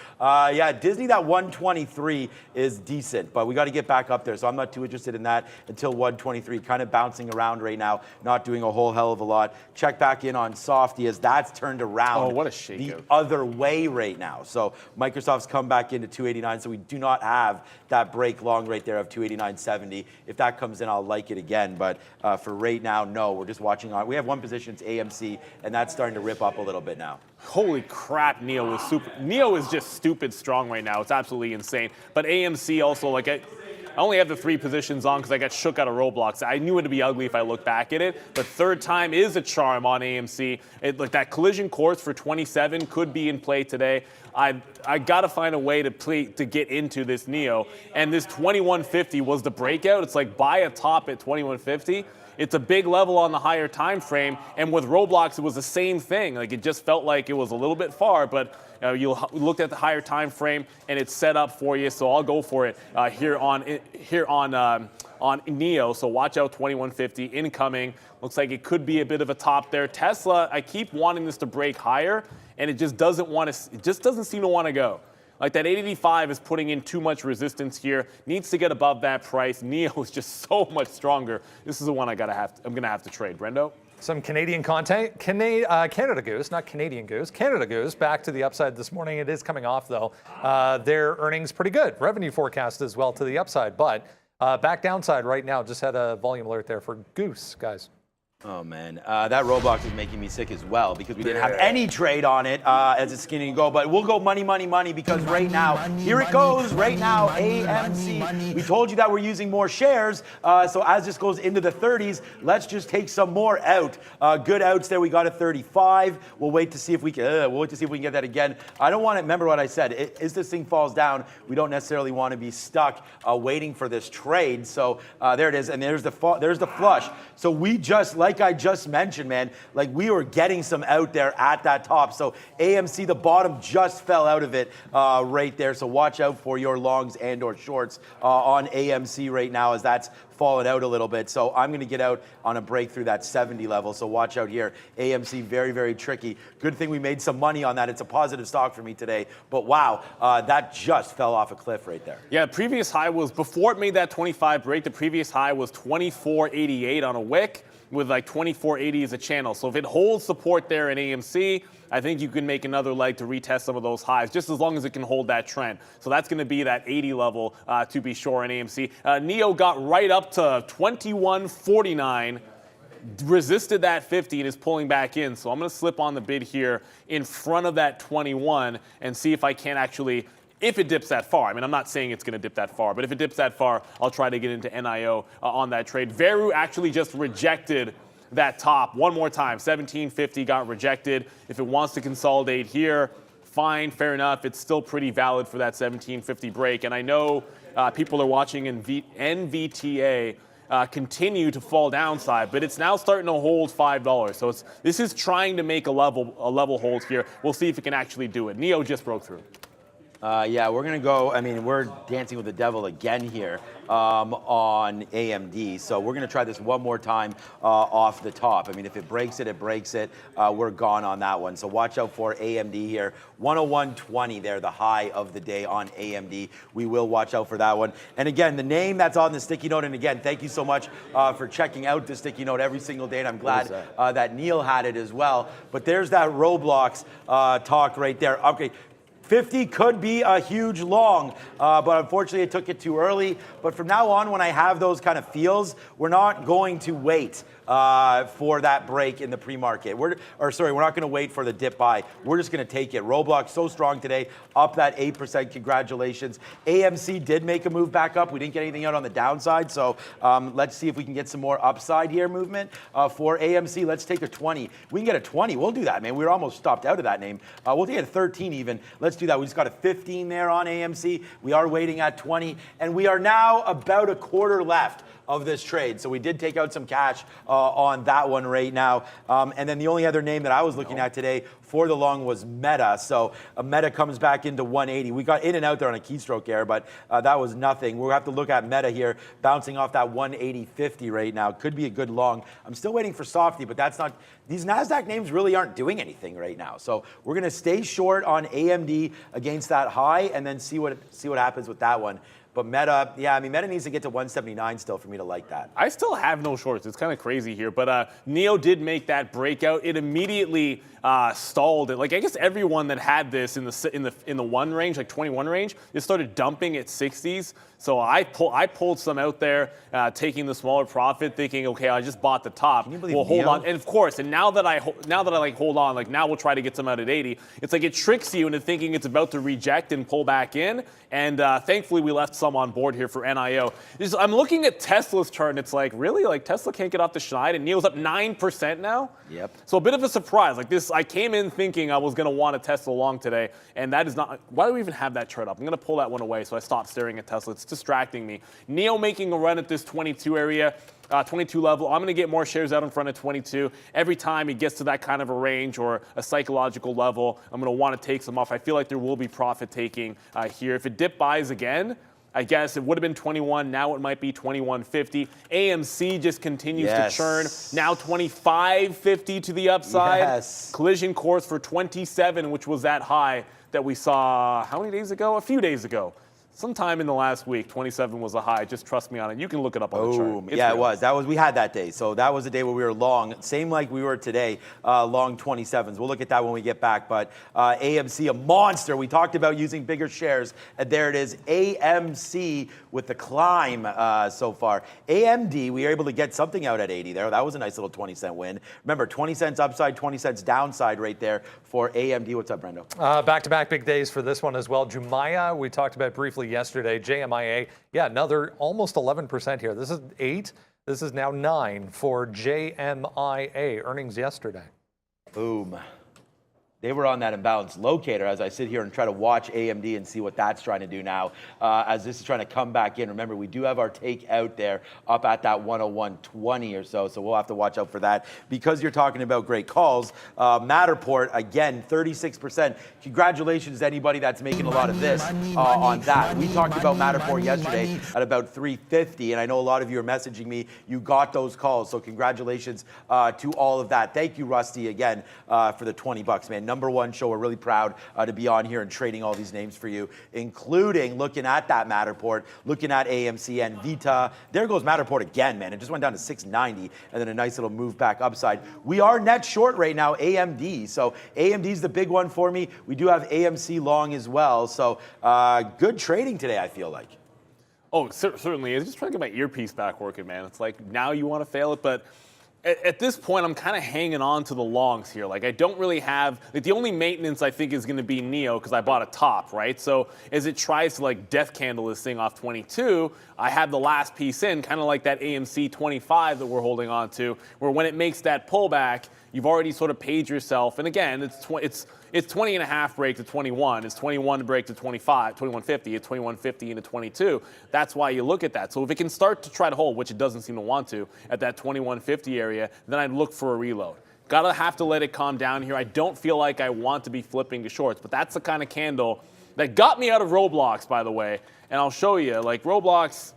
Disney, that 123 is decent, but we got to get back up there, so I'm not too interested in that until 123. Kind of bouncing around right now, not doing a whole hell of a lot. Check back in on Softy as that's turned around. Oh, what a shake the out. other way right now. So Microsoft's come back into 289, so we do not have that break long right there of 289.70. If that comes in, I'll like it again, but for right now, no. We're just watching on. We have one position, it's AMC, and that's starting to rip up a little bit now. Holy crap, NEO was super. NEO is just stupid strong right now. It's absolutely insane. But AMC also, like, I only have the 3 positions on because I got shook out of Roblox. I knew it would be ugly if I look back at it, but third time is a charm on AMC. Like that collision course for 27 could be in play today. I got to find a way to get into this NEO, and this 2150 was the breakout. It's like buy a top at 2150. It's a big level on the higher time frame, and with Roblox, it was the same thing. Like it just felt like it was a little bit far, but you looked at the higher time frame, and it's set up for you. So I'll go for it here on NEO. So watch out, 2150 incoming. Looks like it could be a bit of a top there. Tesla, I keep wanting this to break higher, and it just doesn't want to. It just doesn't seem to want to go. Like that 885 is putting in too much resistance here. Needs to get above that price. NEO is just so much stronger. This is the one I'm gonna have to trade. Brendo? Some Canadian content. Canada Goose, not Canadian Goose. Canada Goose back to the upside this morning. It is coming off though. Their earnings pretty good. Revenue forecast as well to the upside, but back downside right now. Just had a volume alert there for Goose, guys. Oh, man. That Roblox is making me sick as well because we didn't have any trade on it as it's skinning to go. But we'll go money, money, money because right now, here it goes. Right now, AMC. We told you that we're using more shares. So as this goes into the 30s, let's just take some more out. Good outs there. We got a 35. We'll wait to see if we can. Get that again. I don't want to remember what I said. As this thing falls down, we don't necessarily want to be stuck waiting for this trade. So there it is, and there's the flush. So we just like I just mentioned, man, like we were getting some out there at that top. So AMC, the bottom just fell out of it right there. So watch out for your longs and or shorts on AMC right now as that's fallen out a little bit. So I'm going to get out on a break through that 70 level. So watch out here. AMC, very, very tricky. Good thing we made some money on that. It's a positive stock for me today. But wow, that just fell off a cliff right there. Yeah, previous high was, before it made that 25 break, the previous high was 24.88 on a wick. with like 24.80 as a channel. So if it holds support there in AMC, I think you can make another leg to retest some of those highs, just as long as it can hold that trend. So that's going to be that 80 level to be sure in AMC. NEO got right up to 21.49. Resisted that 50 and is pulling back in. So I'm going to slip on the bid here in front of that 21 and see if I can actually, if it dips that far. I mean, I'm not saying it's going to dip that far, but if it dips that far, I'll try to get into NIO on that trade. Veru actually just rejected that top one more time. 1750 got rejected. If it wants to consolidate here, fine, fair enough. It's still pretty valid for that 1750 break. And I know people are watching in NVTA continue to fall downside, but it's now starting to hold $5. So this is trying to make a level hold here. We'll see if it can actually do it. NEO just broke through. Yeah, we're going to go, I mean, we're dancing with the devil again here on AMD. So we're going to try this one more time off the top. I mean, if it breaks it, it breaks it. We're gone on that one. So watch out for AMD here. 101.20 there, the high of the day on AMD. We will watch out for that one. And again, the name that's on the sticky note, and again, thank you so much for checking out the sticky note every single day. And I'm glad that Neil had it as well. But there's that Roblox talk right there. Okay. 50 could be a huge long, but unfortunately it took it too early. But from now on, when I have those kind of feels, we're not going to wait for that break in the pre-market. We're not going to wait for the dip buy. We're just going to take it. Roblox so strong today, up that 8%. Congratulations. AMC did make a move back up. We didn't get anything out on the downside, so let's see if we can get some more upside here movement for AMC. Let's take a 20. We can get a 20. We'll do that, man. We were almost stopped out of that name. We'll take a 13 even. Let's do that. We just got a 15 there on AMC. We are waiting at 20, and we are now about a quarter left of this trade. So we did take out some cash on that one right now. And then the only other name that I was looking at today for the long was Meta. So Meta comes back into 180. We got in and out there on a keystroke error, but that was nothing. We'll have to look at Meta here, bouncing off that 180.50 right now. Could be a good long. I'm still waiting for Softy, but that's not, these NASDAQ names really aren't doing anything right now. So we're going to stay short on AMD against that high and then see what happens with that one. But Meta, yeah, I mean, Meta needs to get to 179 still for me to like that. I still have no shorts. It's kind of crazy here. But NEO did make that breakout. It immediately stalled it. Like, I guess everyone that had this in the 1 range, like 21 range, it started dumping at 60s. So I pulled some out there, taking the smaller profit, thinking, okay, I just bought the top. We'll hold on. And of course, and now that I like hold on, like now we'll try to get some out at 80. It's like it tricks you into thinking it's about to reject and pull back in. And thankfully, we left some on board here for NIO. I'm looking at Tesla's chart, and it's like, really? Like, Tesla can't get off the schneid, and NEO's up 9% now? Yep. So a bit of a surprise. Like this, I came in thinking I was going to want a Tesla long today, and that is not. Why do we even have that chart up? I'm going to pull that one away, so I stopped staring at Tesla. It's distracting me. NEO making a run at this 22 area. 22 level. I'm going to get more shares out in front of 22. Every time it gets to that kind of a range or a psychological level, I'm going to want to take some off. I feel like there will be profit taking here. If it dip buys again, I guess it would have been 21. Now it might be 21.50. AMC just continues to churn. Now 25.50 to the upside. Yes. Collision course for 27, which was that high that we saw how many days ago? A few days ago. Sometime in the last week, 27 was a high. Just trust me on it. You can look it up on the chart. Yeah, it was. We had that day. So that was the day where we were long. Same like we were today, long 27s. We'll look at that when we get back. But AMC, a monster. We talked about using bigger shares. And there it is. AMC with the climb so far. AMD, we were able to get something out at 80 there. That was a nice little 20-cent win. Remember, 20 cents upside, 20 cents downside right there for AMD. What's up, Brendo? Back-to-back big days for this one as well. Jumaya, we talked about briefly yesterday. JMIA, yeah, another almost 11% here. This is 8. This is now 9 for JMIA. Earnings yesterday. Boom. They were on that imbalance locator as I sit here and try to watch AMD and see what that's trying to do now as this is trying to come back in. Remember, we do have our take out there up at that 101.20 or so, so we'll have to watch out for that. Because you're talking about great calls, Matterport, again, 36%. Congratulations to anybody that's making a lot of this on that. We talked about Matterport yesterday at about 350, and I know a lot of you are messaging me. You got those calls, so congratulations to all of that. Thank you, Rusty, again, for the $20, man. #1 show. We're really proud to be on here and trading all these names for you, including looking at that Matterport, looking at AMC and Vita. There goes Matterport again, man. It just went down to 690 and then a nice little move back upside. We are net short right now, AMD. So AMD is the big one for me. We do have AMC long as well. So good trading today, I feel like. Oh, certainly. It's just trying to get my earpiece back working, man. It's like, now you want to fail it, but at this point, I'm kind of hanging on to the longs here. Like, I don't really have, like, the only maintenance I think is going to be NEO because I bought a top, right? So as it tries to, like, death candle this thing off 22, I have the last piece in, kind of like that AMC 25 that we're holding on to, where when it makes that pullback, you've already sort of paid yourself. And again, it's 20 and a half break to 21. It's 21 to break to 25, 21.50. It's 21.50 into 22. That's why you look at that. So if it can start to try to hold, which it doesn't seem to want to, at that 21.50 area, then I'd look for a reload. Gotta have to let it calm down here. I don't feel like I want to be flipping to shorts, but that's the kind of candle that got me out of Roblox, by the way. And I'll show you, like Roblox,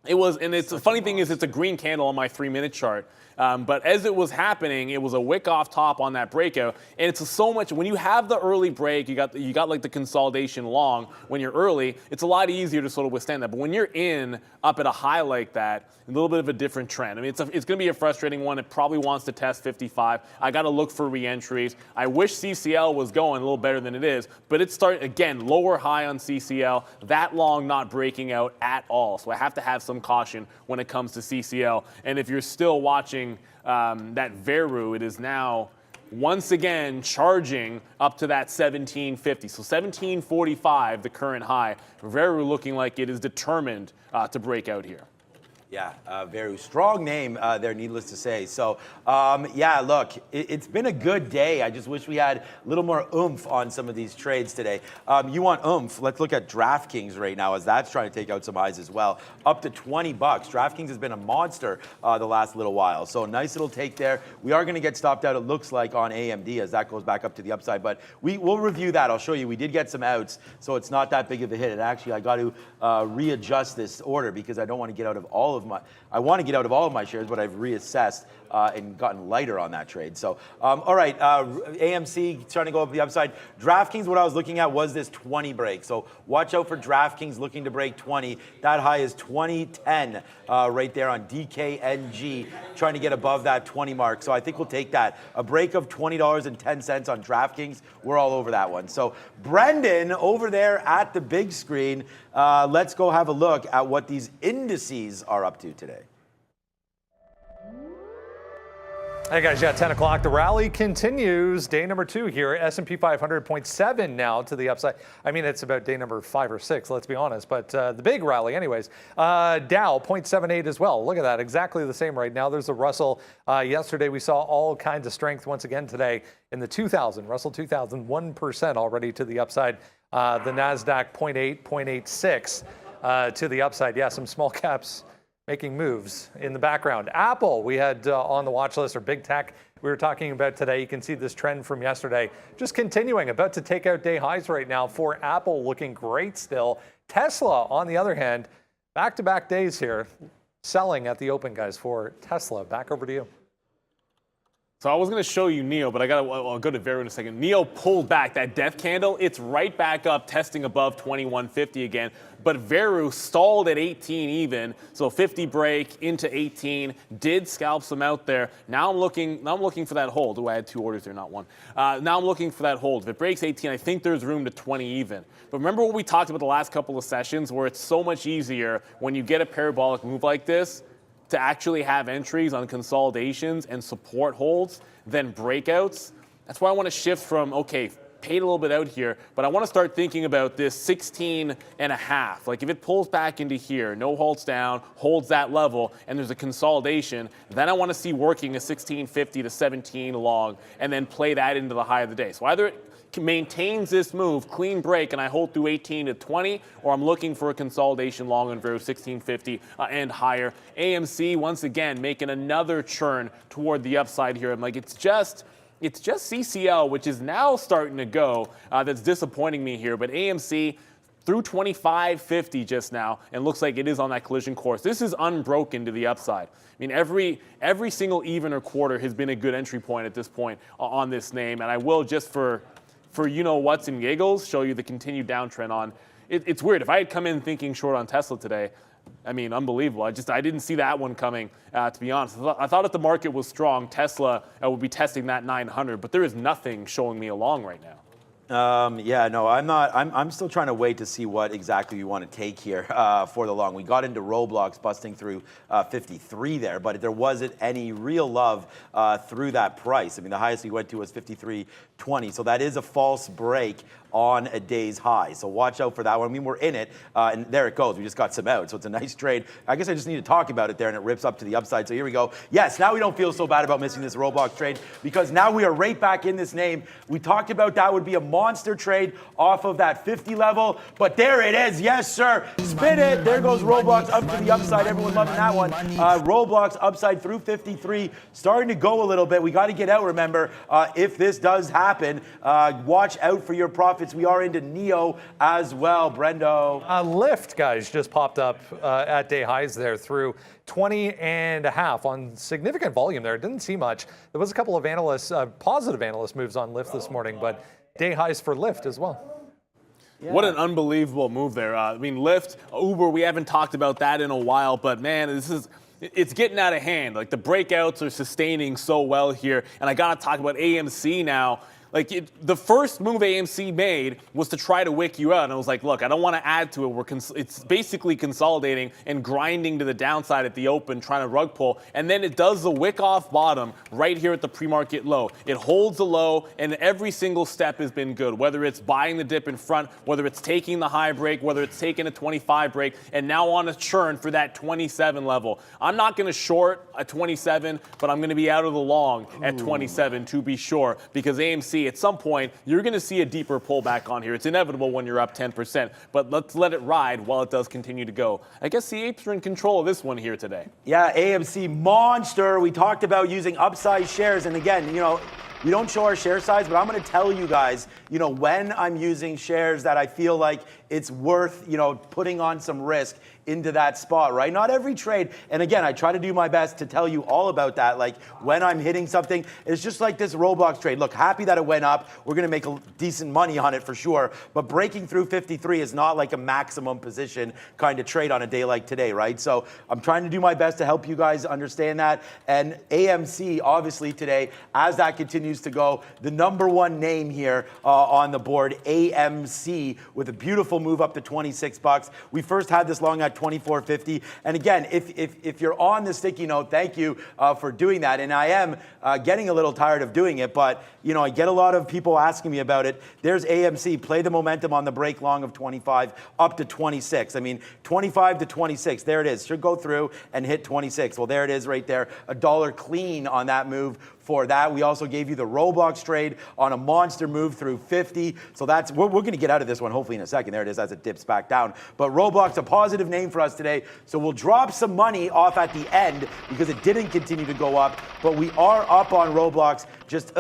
it was, and it's the funny thing is it's a green candle on my 3-minute chart. But as it was happening, it was a wick off top on that breakout, and it's so much. When you have the early break, you got like the consolidation long. When you're early, it's a lot easier to sort of withstand that. But when you're in up at a high like that, a little bit of a different trend. I mean, it's going to be a frustrating one. It probably wants to test 55. I got to look for re-entries. I wish CCL was going a little better than it is, but it's starting again lower high on CCL. That long not breaking out at all. So I have to have some caution when it comes to CCL. And if you're still watching that Veru, it is now once again charging up to that 1750. So 1745, the current high. Veru looking like it is determined to break out here. Yeah, very strong name there, needless to say. So, yeah, look, it's been a good day. I just wish we had a little more oomph on some of these trades today. You want oomph? Let's look at DraftKings right now, as that's trying to take out some highs as well. Up to $20. DraftKings has been a monster the last little while. So, nice little take there. We are going to get stopped out, it looks like, on AMD as that goes back up to the upside. But we'll review that. I'll show you. We did get some outs, so it's not that big of a hit. And actually, I got to readjust this order because I don't want to get out of all of I want to get out of all of my shares, but I've reassessed and gotten lighter on that trade. So, all right, AMC trying to go up the upside. DraftKings, what I was looking at was this 20 break. So watch out for DraftKings looking to break 20. That high is 2010 right there on DKNG, trying to get above that 20 mark. So I think we'll take that. A break of $20.10 on DraftKings. We're all over that one. So Brendan over there at the big screen, let's go have a look at what these indices are up to today. Hey guys, yeah, 10 o'clock. The rally continues. Day number 2 here. S&P 500.7 now to the upside. I mean, it's about day number 5 or 6, let's be honest. But the big rally anyways. Dow 0.78 as well. Look at that. Exactly the same right now. There's the Russell. Yesterday we saw all kinds of strength once again today in the 2000. Russell 2000, 1% already to the upside. The NASDAQ 0.8, 0.86 to the upside. Yeah, some small caps making moves in the background. Apple, we had on the watch list, or big tech, we were talking about today. You can see this trend from yesterday just continuing, about to take out day highs right now for Apple, looking great still. Tesla, on the other hand, back-to-back days here, selling at the open, guys, for Tesla. Back over to you. So I was going to show you NEO, but I'll go to Veru in a second. NEO pulled back that death candle. It's right back up, testing above 2150 again. But Veru stalled at 18 even, so 50 break into 18. Did scalp some out there. Now I'm looking for that hold. Oh, I had 2 orders there, not 1. Now I'm looking for that hold. If it breaks 18, I think there's room to 20 even. But remember what we talked about the last couple of sessions, where it's so much easier when you get a parabolic move like this to actually have entries on consolidations and support holds than breakouts. That's why I want to shift from, okay, paid a little bit out here, but I want to start thinking about this 16 and a half. Like if it pulls back into here, no halts down, holds that level, and there's a consolidation, then I want to see working a 1650 to 17 long and then play that into the high of the day. So either it maintains this move, clean break, and I hold through 18 to 20, or I'm looking for a consolidation long on Veru 1650 and higher. AMC, once again, making another churn toward the upside here. I'm like, it's just CCL, which is now starting to go. That's disappointing me here, but AMC, through 25.50 just now, and looks like it is on that collision course. This is unbroken to the upside. I mean, every single even or quarter has been a good entry point at this point on this name, and I will, just for what's and giggles, show you the continued downtrend on. It's weird. If I had come in thinking short on Tesla today, I mean, unbelievable. I didn't see that one coming, to be honest. I thought if the market was strong, Tesla would be testing that 900, but there is nothing showing me along right now. Yeah, no, I'm not. I'm still trying to wait to see what exactly we want to take here for the long. We got into Roblox busting through 53 there, but there wasn't any real love through that price. I mean, the highest we went to was 53.20, so that is a false break on a day's high. So watch out for that one. I mean, we're in it, and there it goes. We just got some out, so it's a nice trade. I guess I just need to talk about it there, and it rips up to the upside. So here we go. Yes, now we don't feel so bad about missing this Roblox trade, because now we are right back in this name. We talked about that would be a monster trade off of that 50 level, but there it is. Yes, sir. Spin it. There goes Roblox up to the upside. Everyone loving that one. Roblox upside through 53, starting to go a little bit. We got to get out, remember, if this does happen. Watch out for your profits. We are into NEO as well, Brendo. Lyft, guys, just popped up at day highs there through 20.5 on significant volume there. It didn't see much. There was a couple of analysts, positive analyst moves on Lyft this morning, but day highs for Lyft as well. Yeah. What an unbelievable move there. I mean, Lyft, Uber, we haven't talked about that in a while, but man, it's getting out of hand. Like, the breakouts are sustaining so well here. And I got to talk about AMC now. Like, the first move AMC made was to try to wick you out. And I was like, look, I don't want to add to it. It's basically consolidating and grinding to the downside at the open, trying to rug pull. And then it does the wick off bottom right here at the pre-market low. It holds the low, and every single step has been good, whether it's buying the dip in front, whether it's taking the high break, whether it's taking a 25 break, and now on a churn for that 27 level. I'm not going to short a 27, but I'm going to be out of the long at 27 to be sure, because AMC, at some point, you're going to see a deeper pullback on here. It's inevitable when you're up 10%, but let's let it ride while it does continue to go. I guess the apes are in control of this one here today. Yeah, AMC monster. We talked about using upside shares, and again, we don't show our share size, but I'm going to tell you guys, when I'm using shares that I feel like it's worth, putting on some risk into that spot, right? Not every trade. And again, I try to do my best to tell you all about that. Like, when I'm hitting something, it's just like this Roblox trade. Look, happy that it went up. We're going to make decent money on it for sure. But breaking through 53 is not like a maximum position kind of trade on a day like today, right? So I'm trying to do my best to help you guys understand that. And AMC, obviously today, as that continues to go, the number one name here on the board, AMC, with a beautiful move up to 26 bucks. We first had this long at 24.50. And again, if you're on the sticky note, thank you for doing that. And I am getting a little tired of doing it, but I get a lot of people asking me about it. There's AMC. Play the momentum on the break long of 25 up to 26. I mean, 25 to 26. There it is. Should go through and hit 26. Well, there it is right there. $1 clean on that move. For that, we also gave you the Roblox trade on a monster move through 50. So we're going to get out of this one hopefully in a second. There it is as it dips back down. But Roblox, a positive name for us today. So we'll drop some money off at the end because it didn't continue to go up. But we are up on Roblox. Just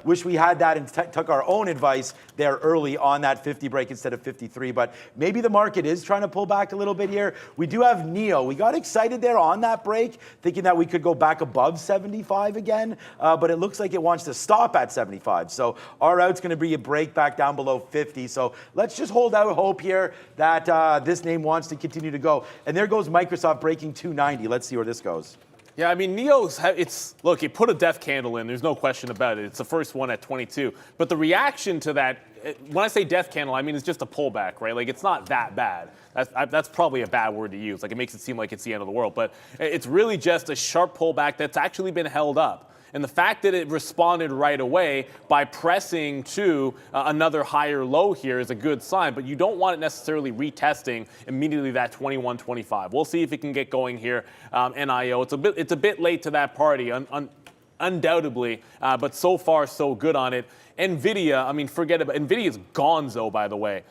wish we had that and took our own advice there early on that 50 break instead of 53. But maybe the market is trying to pull back a little bit here. We do have NEO. We got excited there on that break, thinking that we could go back above 75 again. But it looks like it wants to stop at 75. So our out's going to be a break back down below 50. So let's just hold out hope here that this name wants to continue to go. And there goes Microsoft breaking 290. Let's see where this goes. Yeah, I mean, NEO's, look, it put a death candle in. There's no question about it. It's the first one at 22. But the reaction to that, when I say death candle, I mean, it's just a pullback, right? Like, it's not that bad. That's probably a bad word to use. Like, it makes it seem like it's the end of the world. But it's really just a sharp pullback that's actually been held up. And the fact that it responded right away by pressing to another higher low here is a good sign, but you don't want it necessarily retesting immediately that 21.25. We'll see if it can get going here. NIO, it's a bit late to that party, undoubtedly, but so far so good on it. NVIDIA, I mean, forget about NVIDIA's gonzo, by the way.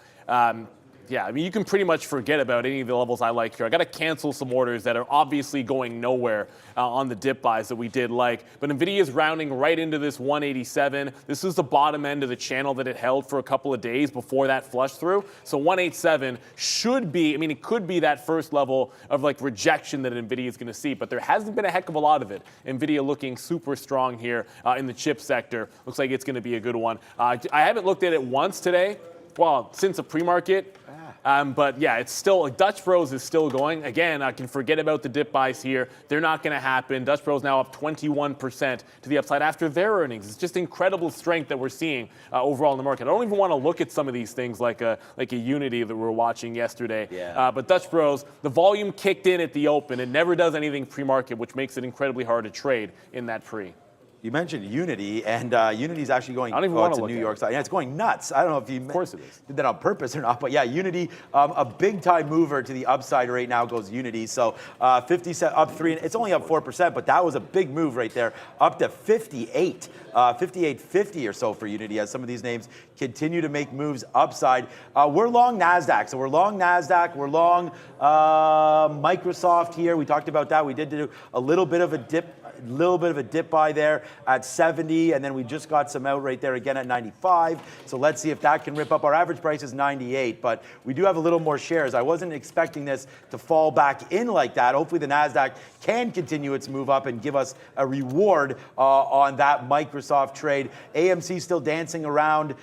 Yeah, I mean, you can pretty much forget about any of the levels I like here. I got to cancel some orders that are obviously going nowhere on the dip buys that we did like. But NVIDIA is rounding right into this 187. This is the bottom end of the channel that it held for a couple of days before that flush through. So 187 should be, I mean, it could be that first level of like rejection that NVIDIA is going to see. But there hasn't been a heck of a lot of it. NVIDIA looking super strong here in the chip sector. Looks like it's going to be a good one. I haven't looked at it once today. Well, since a pre-market. But yeah, it's still, like Dutch Bros is still going. Again, I can forget about the dip buys here. They're not going to happen. Dutch Bros now up 21% to the upside after their earnings. It's just incredible strength that we're seeing overall in the market. I don't even want to look at some of these things like a Unity that we were watching yesterday. Yeah. But Dutch Bros, the volume kicked in at the open. It never does anything pre-market, which makes it incredibly hard to trade in that pre. You mentioned Unity, and Unity's actually going I don't even want to to look New at York it. side. Yeah, it's going nuts. I don't know if you Of course it is. did that on purpose or not, but yeah, Unity, a big time mover to the upside right now goes Unity. So 50 cent up 3, it's only up 4%, but that was a big move right there, up to 58, 58.50 or so for Unity as some of these names continue to make moves upside. We're long NASDAQ, so we're long NASDAQ, we're long Microsoft here. We talked about that. We did do a little bit of a dip buy there at 70, and then we just got some out right there again at 95. So let's see if that can rip up. Our average price is 98, but we do have a little more shares. I wasn't expecting this to fall back in like that. Hopefully the NASDAQ can continue its move up and give us a reward on that Microsoft trade. AMC still dancing around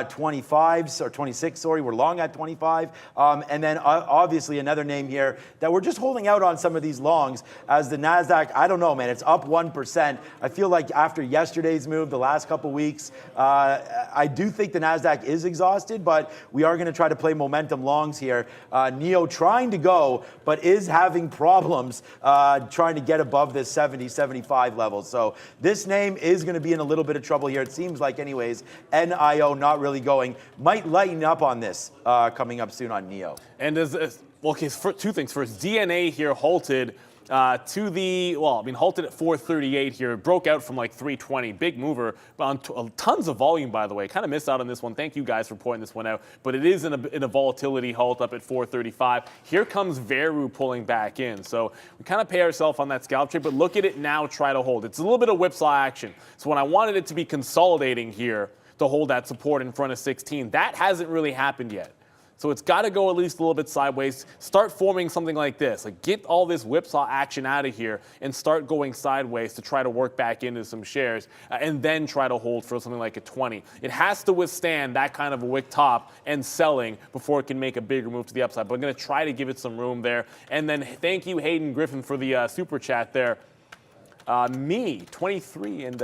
25 or 26, sorry. We're long at 25. And then obviously another name here that we're just holding out on some of these longs as the NASDAQ, I don't know, man, it's up 1%. I feel like after yesterday's move, the last couple weeks, I do think the NASDAQ is exhausted, but we are going to try to play momentum longs here. NEO trying to go, but is having problems trying to get above this 70, 75 level. So this name is going to be in a little bit of trouble here. It seems like anyways, NIO not really going. Might lighten up on this coming up soon on NEO. And okay, two things. First, DNA here halted to the, well, I mean, halted at 438 here. It broke out from like 320. Big mover on tons of volume, by the way. Kind of missed out on this one. Thank you guys for pointing this one out. But it is in a volatility halt up at 435. Here comes Veru pulling back in. So we kind of pay ourselves on that scalp trade, but look at it now, try to hold. It's a little bit of whipsaw action. So when I wanted it to be consolidating here to hold that support in front of 16, that hasn't really happened yet. So it's got to go at least a little bit sideways. Start forming something like this. Like get all this whipsaw action out of here and start going sideways to try to work back into some shares and then try to hold for something like a 20. It has to withstand that kind of a wick top and selling before it can make a bigger move to the upside. But I'm going to try to give it some room there. And then thank you, Hayden Griffin, for the super chat there. Me, 23, and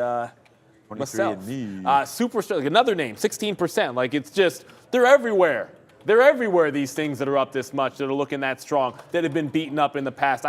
myself. And me. Super, like another name, 16%. Like it's just, they're everywhere. They're everywhere, these things that are up this much, that are looking that strong, that have been beaten up in the past.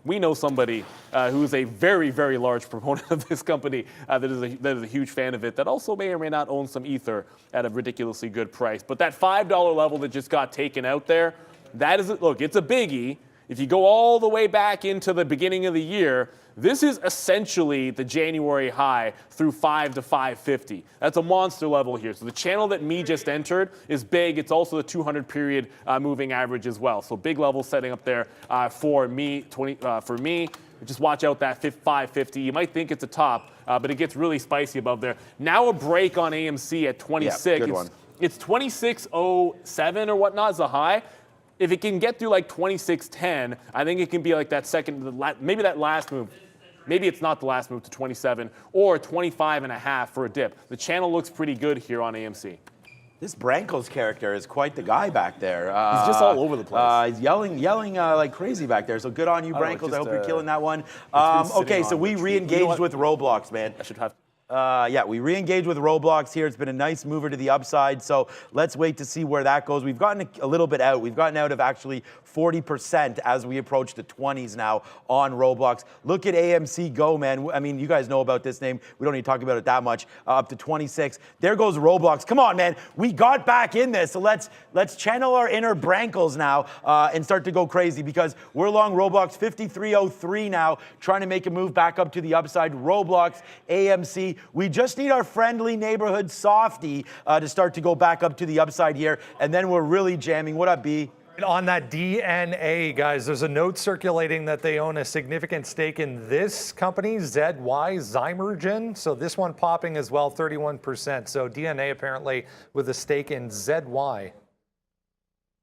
We know somebody who's a very, very large proponent of this company that is a huge fan of it, that also may or may not own some Ether at a ridiculously good price. But that $5 level that just got taken out there, that is, look, it's a biggie. If you go all the way back into the beginning of the year, this is essentially the January high through 5 to 550. That's a monster level here. So the channel that me just entered is big. It's also the 200 period moving average as well. So big level setting up there for me. For me, just watch out that 550. You might think it's a top, but it gets really spicy above there. Now a break on AMC at 26. Yeah, good one. It's 26.07 or whatnot is a high. If it can get through like 26.10, I think it can be like that second, maybe that last move. Maybe it's not the last move to 27 or 25.5 for a dip. The channel looks pretty good here on AMC. This Brankos character is quite the guy back there. He's just all over the place. He's yelling like crazy back there. So good on you, Brankos. I hope you're killing that one. Okay, so we re-engaged with Roblox, man. I should have. Yeah, we re-engaged with Roblox here. It's been a nice mover to the upside, so let's wait to see where that goes. We've gotten a little bit out. We've gotten out of actually 40% as we approach the 20s now on Roblox. Look at AMC Go, man. I mean, you guys know about this name. We don't need to talk about it that much. Up to 26. There goes Roblox. Come on, man. We got back in this, so let's channel our inner Brankles now and start to go crazy because we're long Roblox 53.03 now, trying to make a move back up to the upside. Roblox, AMC. We just need our friendly neighborhood softy to start to go back up to the upside here, and then we're really jamming. What up, B? On that DNA, guys, there's a note circulating that they own a significant stake in this company, Zymergen. So this one popping as well, 31%. So DNA apparently with a stake in ZY.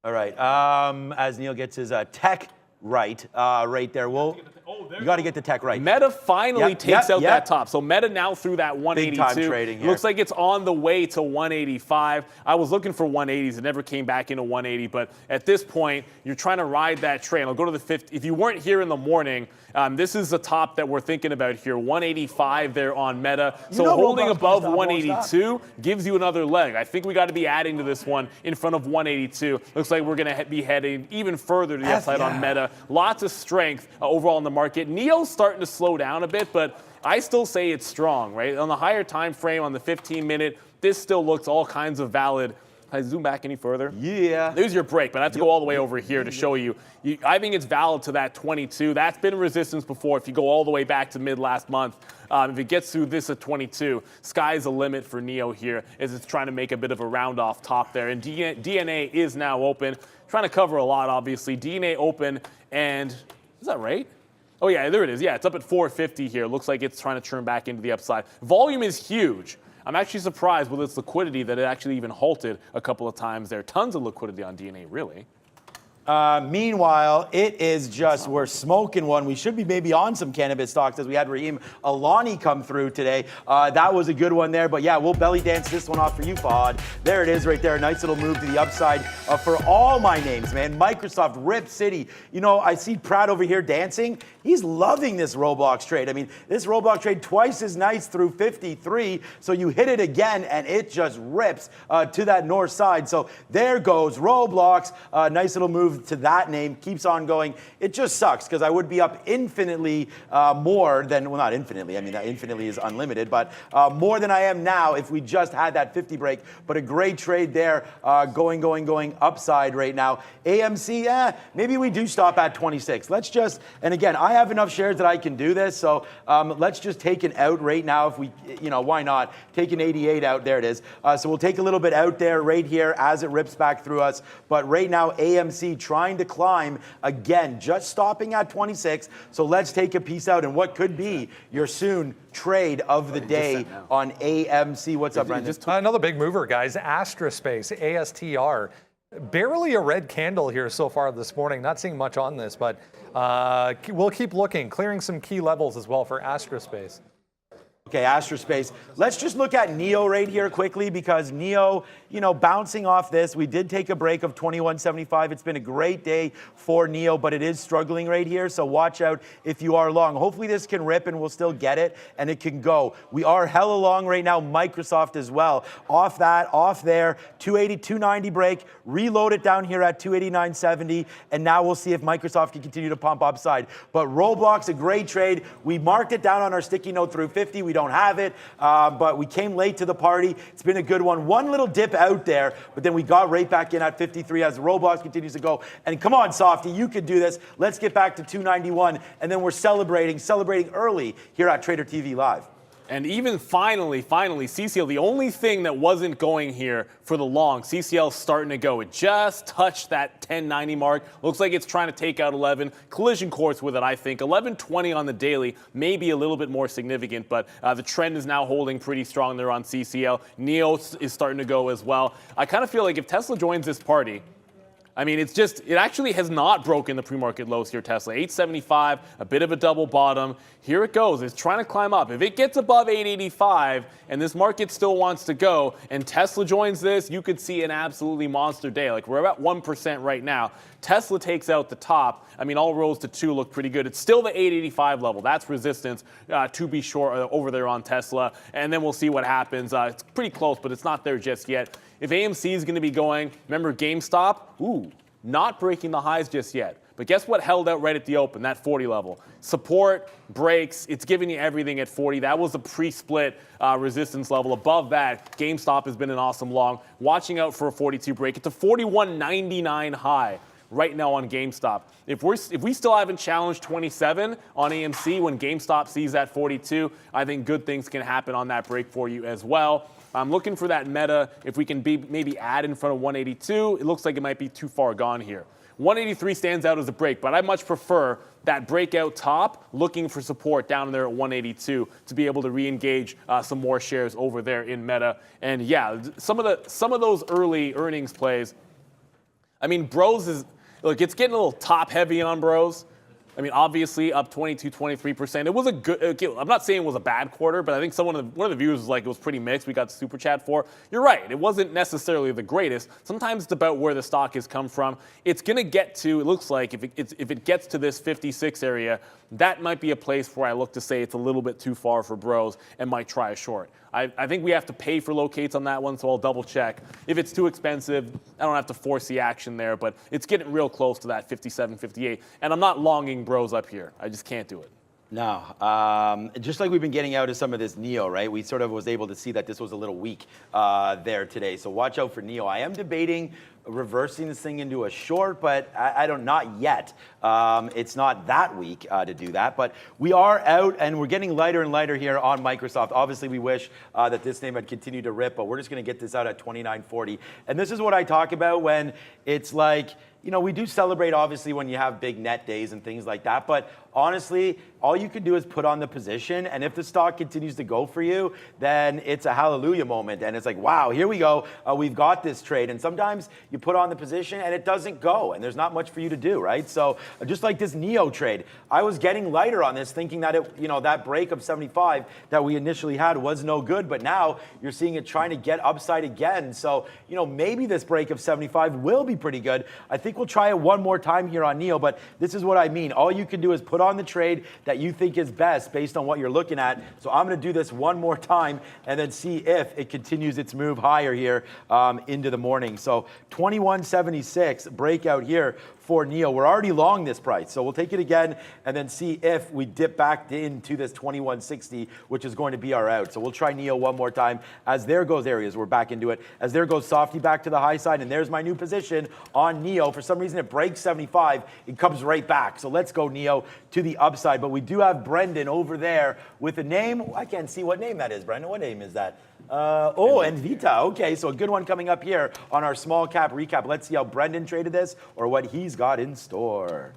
All right. As Neil gets his tech right there. You got to get the tech right. Meta finally takes out that top. So Meta now through that 182. Big time trading here. Looks like it's on the way to 185. I was looking for 180s. It never came back into 180. But at this point, you're trying to ride that train. I'll go to the 50. If you weren't here in the morning, this is the top that we're thinking about here. 185 there on Meta. So holding above 182 gives you another leg. I think we got to be adding to this one in front of 182. Looks like we're going to be heading even further to the upside on Meta. Lots of strength overall in the market. Neo's starting to slow down a bit, but I still say it's strong, right? On the higher time frame, on the 15-minute, this still looks all kinds of valid. Can I zoom back any further? Yeah. There's your break, but I have to go all the way over here to show you. I think it's valid to that 22. That's been resistance before. If you go all the way back to mid last month, if it gets through this at 22, sky's the limit for Neo here as it's trying to make a bit of a round off top there. And DNA is now open. Trying to cover a lot, obviously. DNA open, and is that right? Oh, yeah, there it is. Yeah, it's up at 450 here. Looks like it's trying to turn back into the upside. Volume is huge. I'm actually surprised with its liquidity that it actually even halted a couple of times there. Tons of liquidity on DNA, really. Meanwhile, it is just, we're smoking one. We should be maybe on some cannabis stocks as we had Raheem Alani come through today. That was a good one there. But yeah, we'll belly dance this one off for you, Fahad. There it is right there. A nice little move to the upside for all my names, man. Microsoft, Rip City. You know, I see Pratt over here dancing. He's loving this Roblox trade. I mean, this Roblox trade twice as nice through 53. So you hit it again and it just rips to that north side. So there goes Roblox. Nice little move to that name, keeps on going. It just sucks because I would be up infinitely more than, well, not infinitely, I mean, that infinitely is unlimited, but more than I am now if we just had that 50 break. But a great trade there, going upside right now. AMC, maybe we do stop at 26. Let's just, and again, I have enough shares that I can do this, so let's just take an out right now if we, you know, why not? Take an 88 out, there it is. So we'll take a little bit out there right here as it rips back through us. But right now, AMC trying to climb again, just stopping at 26. So let's take a piece out and what could be your soon trade of the day on AMC. What's up, Brendan? Another big mover, guys. Astrospace, ASTR. Barely a red candle here so far this morning. Not seeing much on this, but we'll keep looking. Clearing some key levels as well for Astrospace. Okay, Astrospace. Let's just look at Neo right here quickly because Neo, you know, bouncing off this. We did take a break of 21.75. It's been a great day for Neo, but it is struggling right here. So watch out if you are long. Hopefully this can rip and we'll still get it and it can go. We are hella long right now. Microsoft as well. Off that, off there. 280, 290 break. Reload it down here at 289.70. And now we'll see if Microsoft can continue to pump upside. But Roblox, a great trade. We marked it down on our sticky note through 50. We don't have it, but we came late to the party. It's been a good one. One little dip out there, but then we got right back in at 53 as Roblox continues to go. And come on, Softy, you could do this. Let's get back to 291, and then we're celebrating early here at Trader TV Live. And even finally, CCL, the only thing that wasn't going here for the long, CCL starting to go. It just touched that 1090 mark. Looks like it's trying to take out 11. Collision course with it, I think. 1120 on the daily, maybe a little bit more significant, but the trend is now holding pretty strong there on CCL. Neo is starting to go as well. I kind of feel like if Tesla joins this party, I mean, it actually has not broken the pre-market lows here, Tesla. 875, a bit of a double bottom. Here it goes. It's trying to climb up. If it gets above 885 and this market still wants to go and Tesla joins this, you could see an absolutely monster day. Like we're about 1% right now. Tesla takes out the top. I mean, all rows to 2 look pretty good. It's still the 885 level. That's resistance, to be sure, over there on Tesla. And then we'll see what happens. It's pretty close, but it's not there just yet. If AMC is going to be going, remember GameStop? Ooh, not breaking the highs just yet. But guess what held out right at the open, that 40 level? Support, breaks, it's giving you everything at 40. That was the pre-split resistance level. Above that, GameStop has been an awesome long. Watching out for a 42 break. It's a 41.99 high right now on GameStop. If we still haven't challenged 27 on AMC when GameStop sees that 42, I think good things can happen on that break for you as well. I'm looking for that meta. If we can maybe add in front of 182, it looks like it might be too far gone here. 183 stands out as a break, but I much prefer that breakout top, looking for support down there at 182 to be able to re-engage some more shares over there in meta. And yeah, some of those early earnings plays. I mean, Bros is, look, it's getting a little top heavy on Bros. I mean, obviously up 22, 23%. It was a good, I'm not saying it was a bad quarter, but I think one of the viewers was like, it was pretty mixed. We got the super chat for. You're right. It wasn't necessarily the greatest. Sometimes it's about where the stock has come from. It's going to get to, it looks like, if it gets to this 56 area, that might be a place where I look to say it's a little bit too far for Bros and might try a short. I think we have to pay for locates on that one, so I'll double check. If it's too expensive, I don't have to force the action there, but it's getting real close to that 57, 58. And I'm not longing Bros up here. I just can't do it. No, just like we've been getting out of some of this NEO, right? We sort of was able to see that this was a little weak there today. So watch out for NEO. I am debating reversing this thing into a short, but I don't, not yet. It's not that weak to do that, but we are out and we're getting lighter and lighter here on Microsoft. Obviously, we wish that this name had continued to rip, but we're just going to get this out at 29.40. And this is what I talk about when it's like, you know, we do celebrate, obviously, when you have big net days and things like that. But honestly, all you can do is put on the position. And if the stock continues to go for you, then it's a hallelujah moment. And it's like, wow, here we go. We've got this trade. And sometimes you put on the position and it doesn't go. And there's not much for you to do, right? So just like this NEO trade, I was getting lighter on this, thinking that it, you know, that break of 75 that we initially had was no good. But now you're seeing it trying to get upside again. So, you know, maybe this break of 75 will be pretty good. I think we'll try it one more time here on NEO, but this is what I mean. All you can do is put on the trade that you think is best based on what you're looking at. So I'm going to do this one more time and then see if it continues its move higher here into the morning. So 21.76 breakout here for NEO. We're already long this price, so we'll take it again and then see if we dip back into this 21.60, which is going to be our out. So we'll try NEO one more time. As there goes areas, we're back into it. As there goes Softy back to the high side, and there's my new position on NEO. For some reason, it breaks 75. It comes right back. So let's go NEO to the upside. But we do have Brendan over there with a name. I can't see what name that is, Brendan. What name is that? Envita. Okay, so a good one coming up here on our small cap recap. Let's see how Brendan traded this or what he's got in store.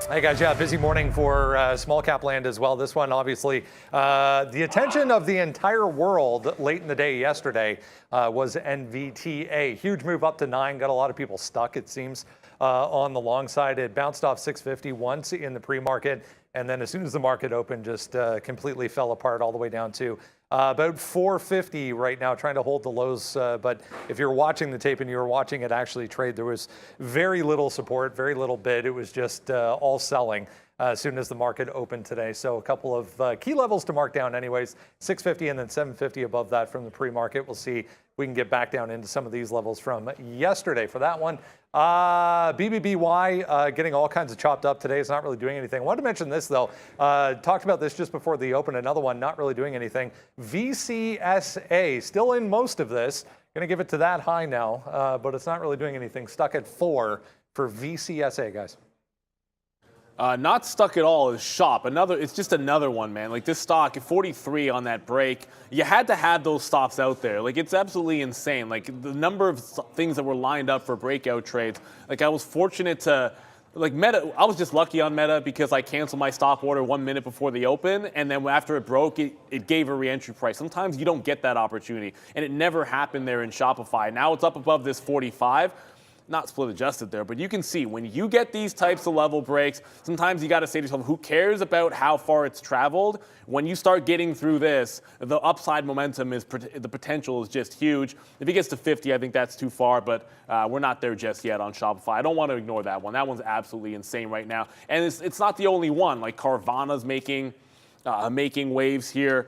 Hey guys, yeah, busy morning for small cap land as well. This one, obviously, the attention of the entire world late in the day yesterday was NVTA. Huge move up to 9, got a lot of people stuck, it seems, on the long side. It bounced off 650 once in the pre-market, and then as soon as the market opened, just completely fell apart all the way down to about 450 right now, trying to hold the lows. But if you're watching the tape and you're watching it actually trade, there was very little support, very little bid. It was just all selling as soon as the market opened today. So a couple of key levels to mark down anyways, 650 and then 750 above that from the pre-market. We'll see if we can get back down into some of these levels from yesterday. For that one, BBBY getting all kinds of chopped up today. It's not really doing anything. I wanted to mention this though. Talked about this just before the open. Another one not really doing anything. VCSA still in most of this. Going to give it to that high now, but it's not really doing anything. Stuck at 4 for VCSA, guys. Not stuck at all is Shop. It's just another one, man. Like this stock at 43 on that break, you had to have those stops out there. Like it's absolutely insane. Like the number of things that were lined up for breakout trades. Like I was fortunate to, like Meta, I was just lucky on Meta because I canceled my stop order 1 minute before the open, and then after it broke, it gave a re-entry price. Sometimes you don't get that opportunity, and it never happened there in Shopify. Now it's up above this 45. Not split adjusted there, but you can see when you get these types of level breaks, sometimes you got to say to yourself, who cares about how far it's traveled? When you start getting through this, the upside momentum the potential is just huge. If it gets to 50, I think that's too far, but we're not there just yet on Shopify. I don't want to ignore that one. That one's absolutely insane right now. And it's not the only one. Like Carvana's making waves here.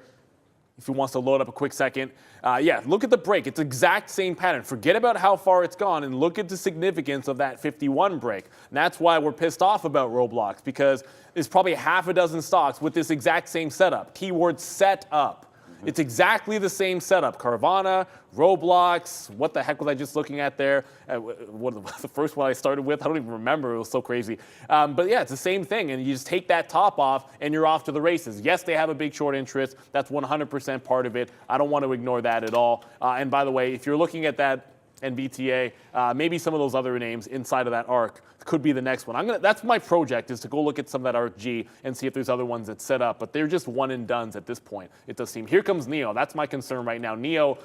If he wants to load up a quick second. Yeah, look at the break. It's the exact same pattern. Forget about how far it's gone and look at the significance of that 51 break. And that's why we're pissed off about Roblox, because there's probably half a dozen stocks with this exact same setup. Keyword set up. It's exactly the same setup. Carvana, Roblox, what the heck was I just looking at there? What the first one I started with? I don't even remember. It was so crazy. But yeah, it's the same thing. And you just take that top off and you're off to the races. Yes, they have a big short interest. That's 100% part of it. I don't want to ignore that at all. And by the way, if you're looking at that NVTA, maybe some of those other names inside of that ARC could be the next one. That's my project, is to go look at some of that ARC-G and see if there's other ones that set up, but they're just one and dones at this point, it does seem. Here comes NEO. That's my concern right now. NEO,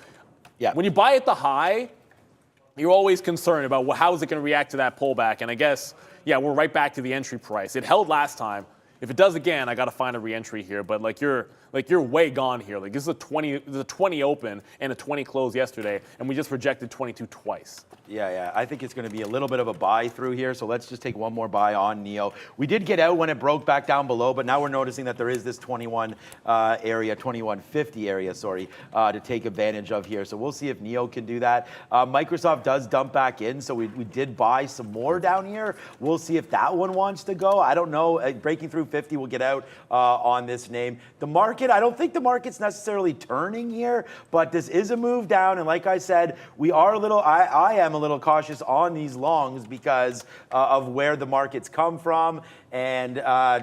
when you buy at the high, you're always concerned about, well, how is it going to react to that pullback? And I guess, yeah, we're right back to the entry price. It held last time. If it does again, I got to find a re-entry here. But you're way gone here. Like, this is a 20 open and a 20 close yesterday, and we just rejected 22 twice. Yeah. I think it's going to be a little bit of a buy through here. So let's just take one more buy on NEO. We did get out when it broke back down below, but now we're noticing that there is this 2150 area, to take advantage of here. So we'll see if NEO can do that. Microsoft does dump back in, so we did buy some more down here. We'll see if that one wants to go. I don't know. Breaking through 50, we'll get out on this name. The market, I don't think the market's necessarily turning here, but this is a move down. And like I said, we are I am a little cautious on these longs because of where the market's come from and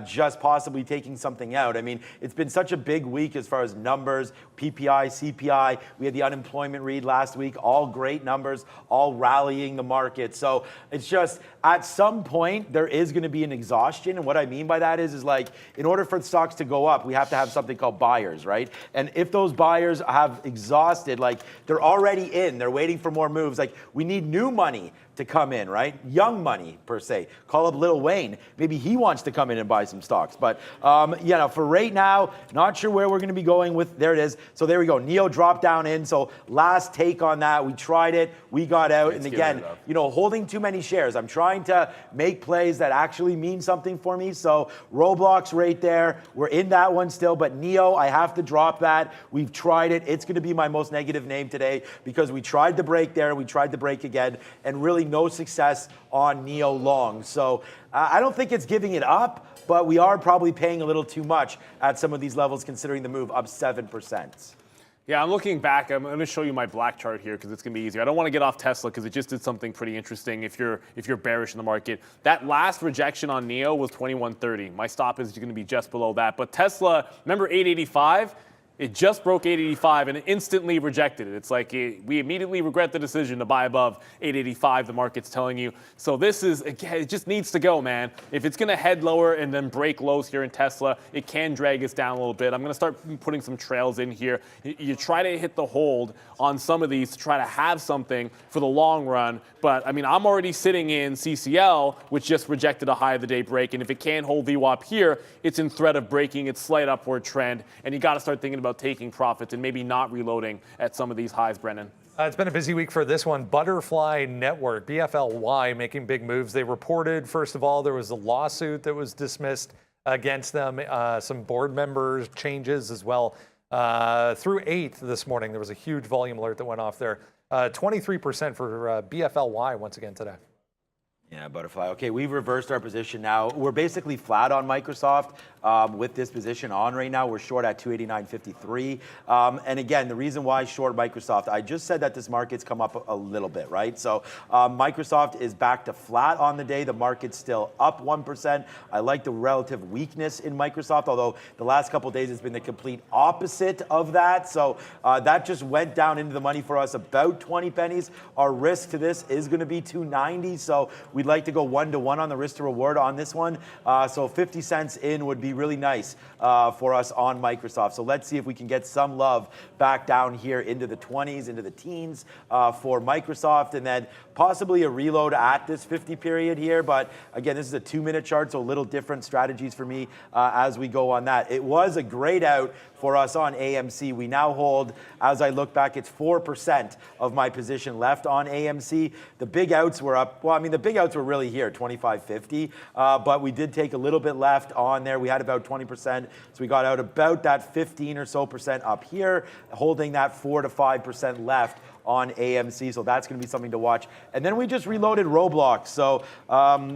just possibly taking something out. I mean, it's been such a big week as far as numbers, PPI, CPI. We had the unemployment read last week, all great numbers, all rallying the market. So it's just, at some point, there is going to be an exhaustion. And what I mean by that is like, in order for the stocks to go up, we have to have something called buyers, right? And if those buyers have exhausted, like they're already in, they're waiting for more moves, like we need new money to come in, right? Young money, per se. Call up Lil Wayne. Maybe he wants to come in and buy some stocks. But, for right now, not sure where we're going to be going with, there it is. So there we go. NEO dropped down in. So last take on that. We tried it. We got out. And again, holding too many shares. I'm trying to make plays that actually mean something for me. So Roblox right there. We're in that one still. But NEO, I have to drop that. We've tried it. It's going to be my most negative name today because we tried the break there. We tried the break again. And really no success on NEO long. So I don't think it's giving it up, but we are probably paying a little too much at some of these levels considering the move up 7%. Yeah, I'm looking back. I'm going to show you my black chart here because it's going to be easier. I don't want to get off Tesla because it just did something pretty interesting if you're bearish in the market. That last rejection on NEO was 2130. My stop is going to be just below that. But Tesla, remember 885? It just broke 885 and it instantly rejected it. It's like we immediately regret the decision to buy above 885, the market's telling you. So this is, again, it just needs to go, man. If it's going to head lower and then break lows here in Tesla, it can drag us down a little bit. I'm going to start putting some trails in here. You try to hit the hold on some of these to try to have something for the long run. But, I mean, I'm already sitting in CCL, which just rejected a high of the day break. And if it can't hold VWAP here, it's in threat of breaking its slight upward trend. And you got to start thinking about taking profits and maybe not reloading at some of these highs, Brennan. It's been a busy week for this one. Butterfly Network, BFLY, making big moves. They reported, first of all, there was a lawsuit that was dismissed against them. Some board members changes as well. Through 8th this morning, there was a huge volume alert that went off there. 23% for BFLY once again today. Yeah, Butterfly. Okay, we've reversed our position now. We're basically flat on Microsoft with this position on right now. We're short at 289.53. And again, the reason why short Microsoft, I just said that this market's come up a little bit, right? So Microsoft is back to flat on the day. The market's still up 1%. I like the relative weakness in Microsoft, although the last couple of days has been the complete opposite of that. So that just went down into the money for us about 20 pennies. Our risk to this is going to be 290. So we'd like to go 1-to-1 on the risk to reward on this one. So 50 cents in would be really nice for us on Microsoft. So let's see if we can get some love back down here into the 20s, into the teens for Microsoft, and then possibly a reload at this 50 period here. But again, this is a 2-minute chart, so a little different strategies for me as we go on that. It was a great out for us on AMC. We now hold, as I look back, it's 4% of my position left on AMC. The big outs were up. Well, I mean, the big outs were really here, 25.50, but we did take a little bit left on there. We had about 20%, so we got out about that 15 or so % up here, holding that 4 to 5% left on AMC. So that's going to be something to watch. And then we just reloaded Roblox. So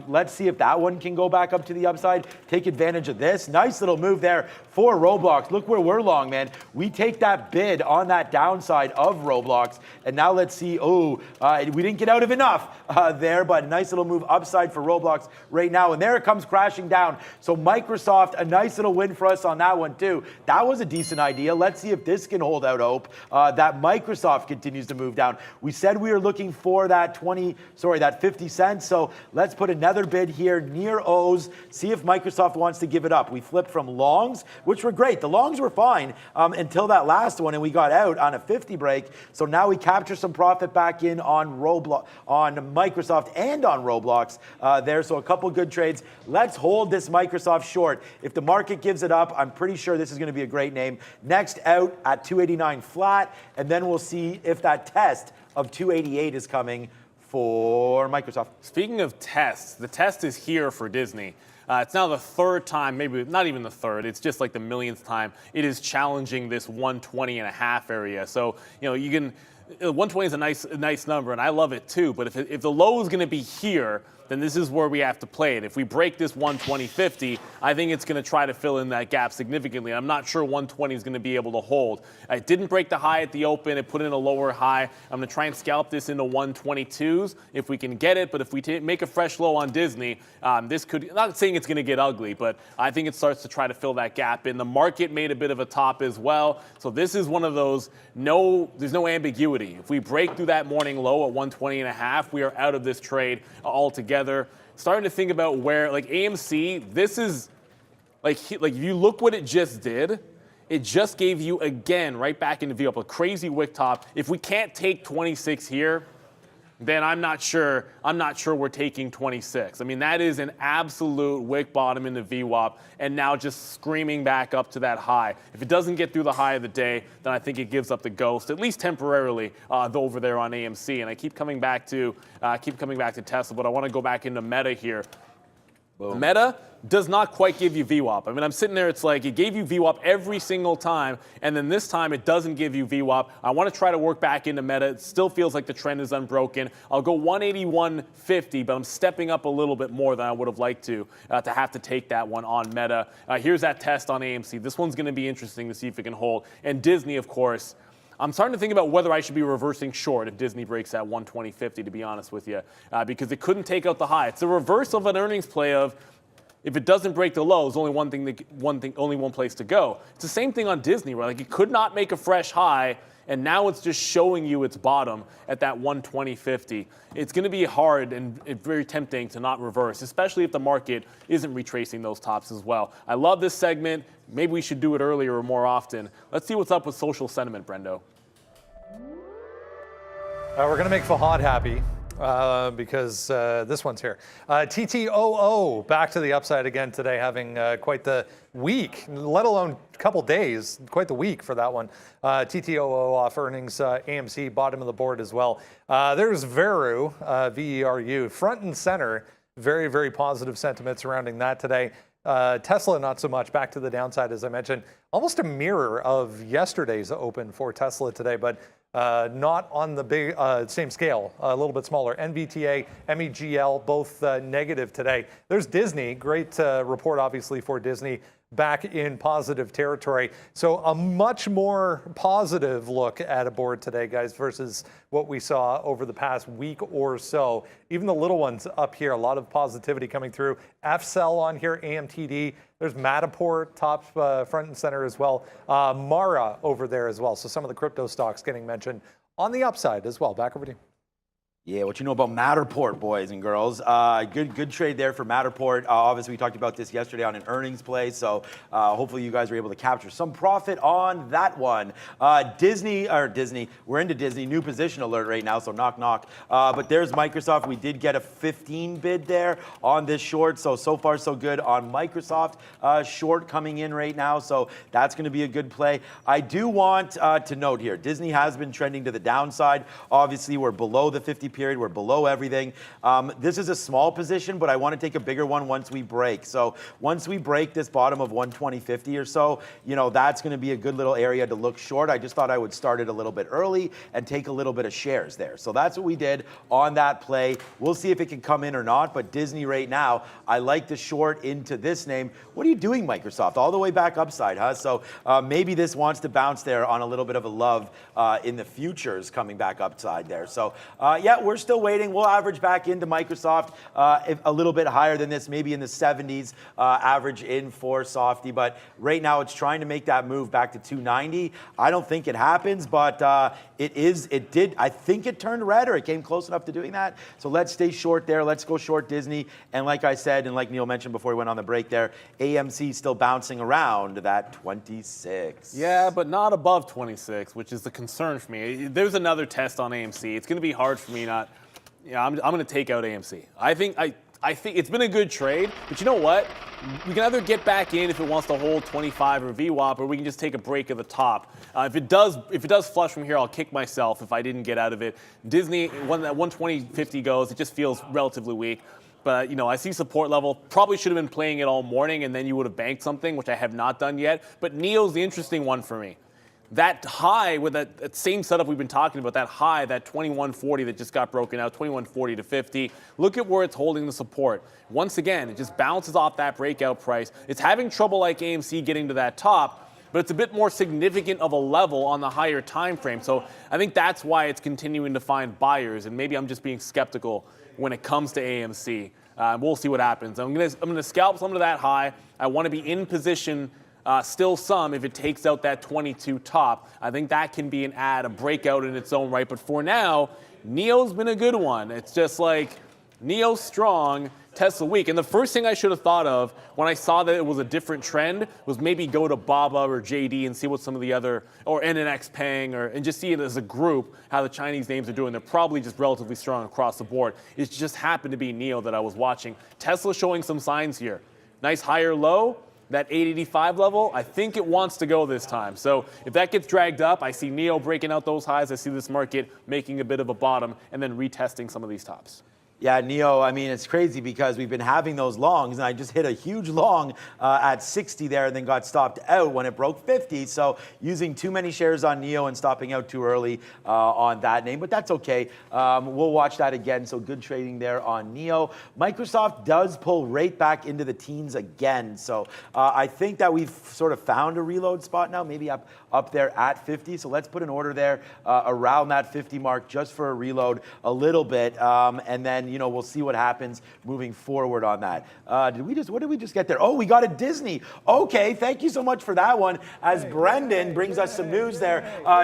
let's see if that one can go back up to the upside. Take advantage of this. Nice little move there for Roblox. Look where we're long, man. We take that bid on that downside of Roblox. And now let's see. Oh, we didn't get out of enough there, but nice little move upside for Roblox right now. And there it comes crashing down. So Microsoft, a nice little win for us on that one too. That was a decent idea. Let's see if this can hold out hope that Microsoft continues to move down. We said we were looking for that 50 cents. So let's put another bid here near O's. See if Microsoft wants to give it up. We flipped from longs, which were great. The longs were fine until that last one, and we got out on a 50 break. So now we capture some profit back in on Microsoft and on Roblox there. So a couple good trades. Let's hold this Microsoft short. If the market gives it up, I'm pretty sure this is going to be a great name. Next out at 289 flat, and then we'll see if that test of 288 is coming for Microsoft. Speaking of tests, the test is here for Disney. It's now the third time, maybe not even the third, it's just like the millionth time it is challenging this 120.5 area. So, you can, 120 is a nice number, and I love it too, but if the low is going to be here, then this is where we have to play it. If we break this 120.50, I think it's going to try to fill in that gap significantly. I'm not sure 120 is going to be able to hold. It didn't break the high at the open. It put in a lower high. I'm going to try and scalp this into 122s if we can get it. But if we make a fresh low on Disney, this could, not saying it's going to get ugly, but I think it starts to try to fill that gap in. The market made a bit of a top as well. So this is one of those, there's no ambiguity. If we break through that morning low at 120.5, we are out of this trade altogether. Starting to think about where, like AMC, this is, like if you look what it just did, it just gave you, again, right back into V up, a crazy wick top. If we can't take 26 here, then I'm not sure we're taking 26. I mean, that is an absolute wick bottom in the VWAP, and now just screaming back up to that high. If it doesn't get through the high of the day, then I think it gives up the ghost, at least temporarily, over there on AMC. And I keep coming back to Tesla, but I want to go back into Meta here. Boom. Meta does not quite give you VWAP. I mean, I'm sitting there, it's like it gave you VWAP every single time, and then this time it doesn't give you VWAP. I want to try to work back into Meta. It still feels like the trend is unbroken. I'll go 181.50, but I'm stepping up a little bit more than I would have liked to have to take that one on Meta. Here's that test on AMC. This one's going to be interesting to see if it can hold. And Disney, of course, I'm starting to think about whether I should be reversing short if Disney breaks that 120.50, to be honest with you, because it couldn't take out the high. It's the reverse of an earnings play of if it doesn't break the low, there's only only one place to go. It's the same thing on Disney, where like it could not make a fresh high, and now it's just showing you its bottom at that 120.50. It's going to be hard and very tempting to not reverse, especially if the market isn't retracing those tops as well. I love this segment. Maybe we should do it earlier or more often. Let's see what's up with social sentiment, Brendo. We're going to make Fahad happy because this one's here. TTOO back to the upside again today, having quite the week, let alone a couple days, quite the week for that one. TTOO off earnings, AMC bottom of the board as well. There's Veru, VERU, front and center. Very, very positive sentiment surrounding that today. Tesla, not so much. Back to the downside, as I mentioned. Almost a mirror of yesterday's open for Tesla today, but not on the big same scale, a little bit smaller. NVTA, MEGL, both negative today. There's Disney, great report obviously for Disney, back in positive territory. So a much more positive look at a board today, guys, versus what we saw over the past week or so. Even the little ones up here, a lot of positivity coming through. FCell on here, AMTD. There's Matterport, top front and center as well. Mara over there as well. So some of the crypto stocks getting mentioned on the upside as well. Back over to you. Yeah, what you know about Matterport, boys and girls. Good trade there for Matterport. Obviously, we talked about this yesterday on an earnings play, so hopefully you guys were able to capture some profit on that one. Disney, we're into Disney, new position alert right now, so knock, knock. But there's Microsoft. We did get a 15 bid there on this short, so far so good on Microsoft short coming in right now, so that's going to be a good play. I do want to note here, Disney has been trending to the downside. Obviously, we're below the 50 period. We're below everything. This is a small position, but I want to take a bigger one once we break. So once we break this bottom of 120.50 or so, that's going to be a good little area to look short. I just thought I would start it a little bit early and take a little bit of shares there. So that's what we did on that play. We'll see if it can come in or not, but Disney right now, I like the short into this name. What are you doing, Microsoft? All the way back upside, huh? So maybe this wants to bounce there on a little bit of a love in the futures coming back upside there. So yeah, we're still waiting. We'll average back into Microsoft a little bit higher than this, maybe in the 70s average in for Softy. But right now it's trying to make that move back to 290. I don't think it happens, but it did. I think it turned red, or it came close enough to doing that. So let's stay short there. Let's go short Disney. And like I said, and like Neil mentioned before we went on the break there, AMC still bouncing around that 26. Yeah, but not above 26, which is the concern for me. There's another test on AMC. It's going to be hard for me not. Yeah, I'm going to take out AMC. I think it's been a good trade, but you know what? We can either get back in if it wants to hold 25 or VWAP, or we can just take a break at the top. If it does flush from here, I'll kick myself if I didn't get out of it. Disney, when that 120.50 goes, it just feels relatively weak. But, I see support level. Probably should have been playing it all morning, and then you would have banked something, which I have not done yet. But NEO's the interesting one for me. That high with that same setup we've been talking about, that high, that 2140 that just got broken out, 2140 to 50. Look at where it's holding the support. Once again, it just bounces off that breakout price. It's having trouble like AMC getting to that top, but it's a bit more significant of a level on the higher time frame. So I think that's why it's continuing to find buyers, and maybe I'm just being skeptical when it comes to AMC. We'll see what happens. I'm gonna scalp some of that high. I want to be in position. Still some if it takes out that 22 top. I think that can be a breakout in its own right. But for now, NEO's been a good one. It's just like NEO strong, Tesla weak. And the first thing I should have thought of when I saw that it was a different trend was maybe go to BABA or JD and see what some of the other, or NNX Peng, and just see it as a group, how the Chinese names are doing. They're probably just relatively strong across the board. It just happened to be NEO that I was watching. Tesla showing some signs here. Nice higher low. That 885 level, I think it wants to go this time. So if that gets dragged up, I see NEO breaking out those highs. I see this market making a bit of a bottom and then retesting some of these tops. Yeah, NEO, I mean, it's crazy because we've been having those longs, and I just hit a huge long at 60 there and then got stopped out when it broke 50. So using too many shares on NEO and stopping out too early on that name, but that's okay. We'll watch that again. So good trading there on NEO. Microsoft does pull right back into the teens again. So I think that we've sort of found a reload spot now, maybe up there at 50. So let's put an order there around that 50 mark just for a reload a little bit. And then, we'll see what happens moving forward on that. What did we just get there? Oh, we got a Disney. Okay, thank you so much for that one. As Brendan brings us some news there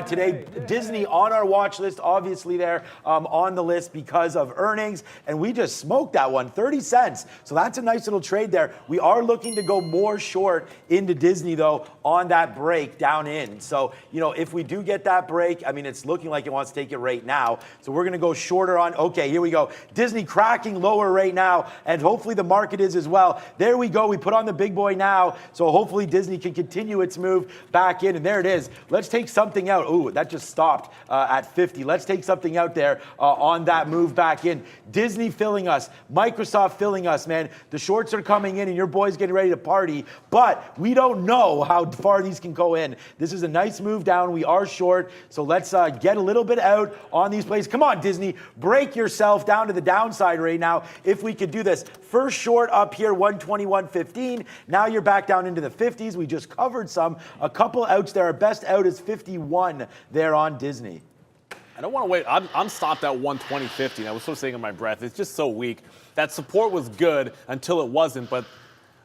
today. Disney on our watch list, obviously there on the list because of earnings. And we just smoked that one, 30 cents. So that's a nice little trade there. We are looking to go more short into Disney, though, on that break down in. So, if we do get that break, I mean, it's looking like it wants to take it right now. So we're going to go shorter on. Okay, here we go. Disney cracking lower right now, and hopefully the market is as well. There we go. We put on the big boy now, so hopefully Disney can continue its move back in, and there it is. Let's take something out. Ooh, that just stopped at 50. Let's take something out there on that move back in. Disney filling us, Microsoft filling us, man. The shorts are coming in, and your boy's getting ready to party, but we don't know how far these can go in. This is a nice move down. We are short, so let's get a little bit out on these plays. Come on, Disney, break yourself down to the downside right now if we could do this. First short up here, 121.15. Now you're back down into the 50s. We just covered a couple outs there. Our best out is 51 there on Disney. I don't want to wait. I'm stopped at 120.50. I was sort of saying in my breath, it's just so weak. That support was good until it wasn't, but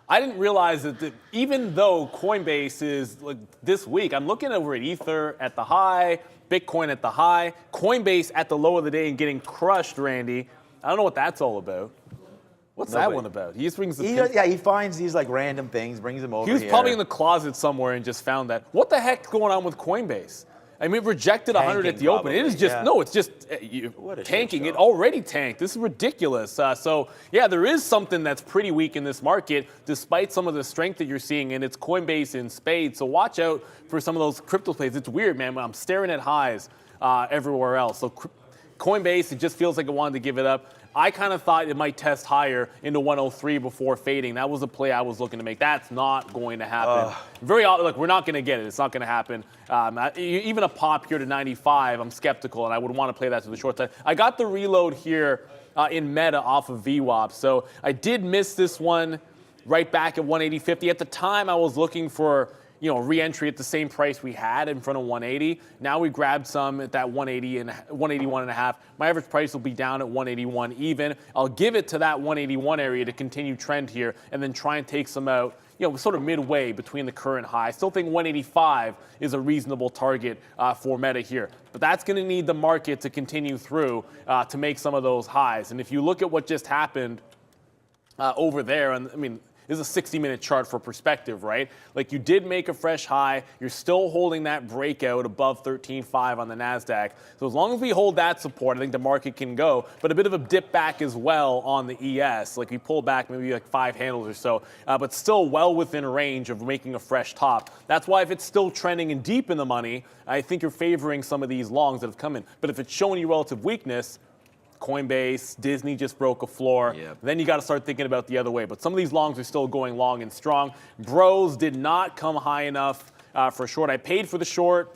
I didn't realize that even though Coinbase is like this week, I'm looking over at Ether at the high, Bitcoin at the high, Coinbase at the low of the day and getting crushed, Randy. I don't know what that's all about. What's that one about? He just brings he finds these like random things, brings them over here. He was probably in the closet somewhere and just found that. What the heck's going on with Coinbase? I mean, it rejected 100 at the open. It is just, it's just tanking. It already tanked. This is ridiculous. So, yeah, there is something that's pretty weak in this market, despite some of the strength that you're seeing, and it's Coinbase in spades. So watch out for some of those crypto plays. It's weird, man. I'm staring at highs everywhere else. So Coinbase, it just feels like it wanted to give it up. I kind of thought it might test higher into 103 before fading. That was the play I was looking to make. That's not going to happen. Look, we're not going to get it. It's not going to happen. Even a pop here to 95, I'm skeptical, and I would want to play that to the short side. I got the reload here in Meta off of VWAP, so I did miss this one right back at 180.50. At the time, I was looking for re-entry at the same price we had in front of 180. Now we grabbed some at that 180 and 181.5. My average price will be down at 181 even. I'll give it to that 181 area to continue trend here and then try and take some out, sort of midway between the current high. I still think 185 is a reasonable target for Meta here. But that's going to need the market to continue through to make some of those highs. And if you look at what just happened over there, and I mean, this is a 60-minute chart for perspective, right? Like, you did make a fresh high. You're still holding that breakout above 13.5 on the NASDAQ. So as long as we hold that support, I think the market can go. But a bit of a dip back as well on the ES. Like, we pull back maybe like 5 handles or so, but still well within range of making a fresh top. That's why if it's still trending and deep in the money, I think you're favoring some of these longs that have come in. But if it's showing you relative weakness, Coinbase, Disney just broke a floor. Yep. Then you got to start thinking about the other way. But some of these longs are still going long and strong. Bros did not come high enough for a short. I paid for the short,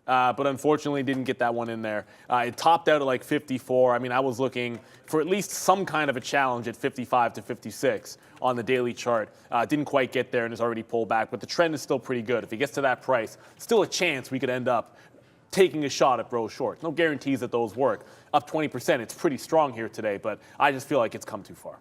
but unfortunately didn't get that one in there. It topped out at like 54. I mean, I was looking for at least some kind of a challenge at 55 to 56 on the daily chart. Didn't quite get there and has already pulled back. But the trend is still pretty good. If it gets to that price, still a chance we could end up taking a shot at Bros shorts. No guarantees that those work. Up 20%, it's pretty strong here today, but I just feel like it's come too far.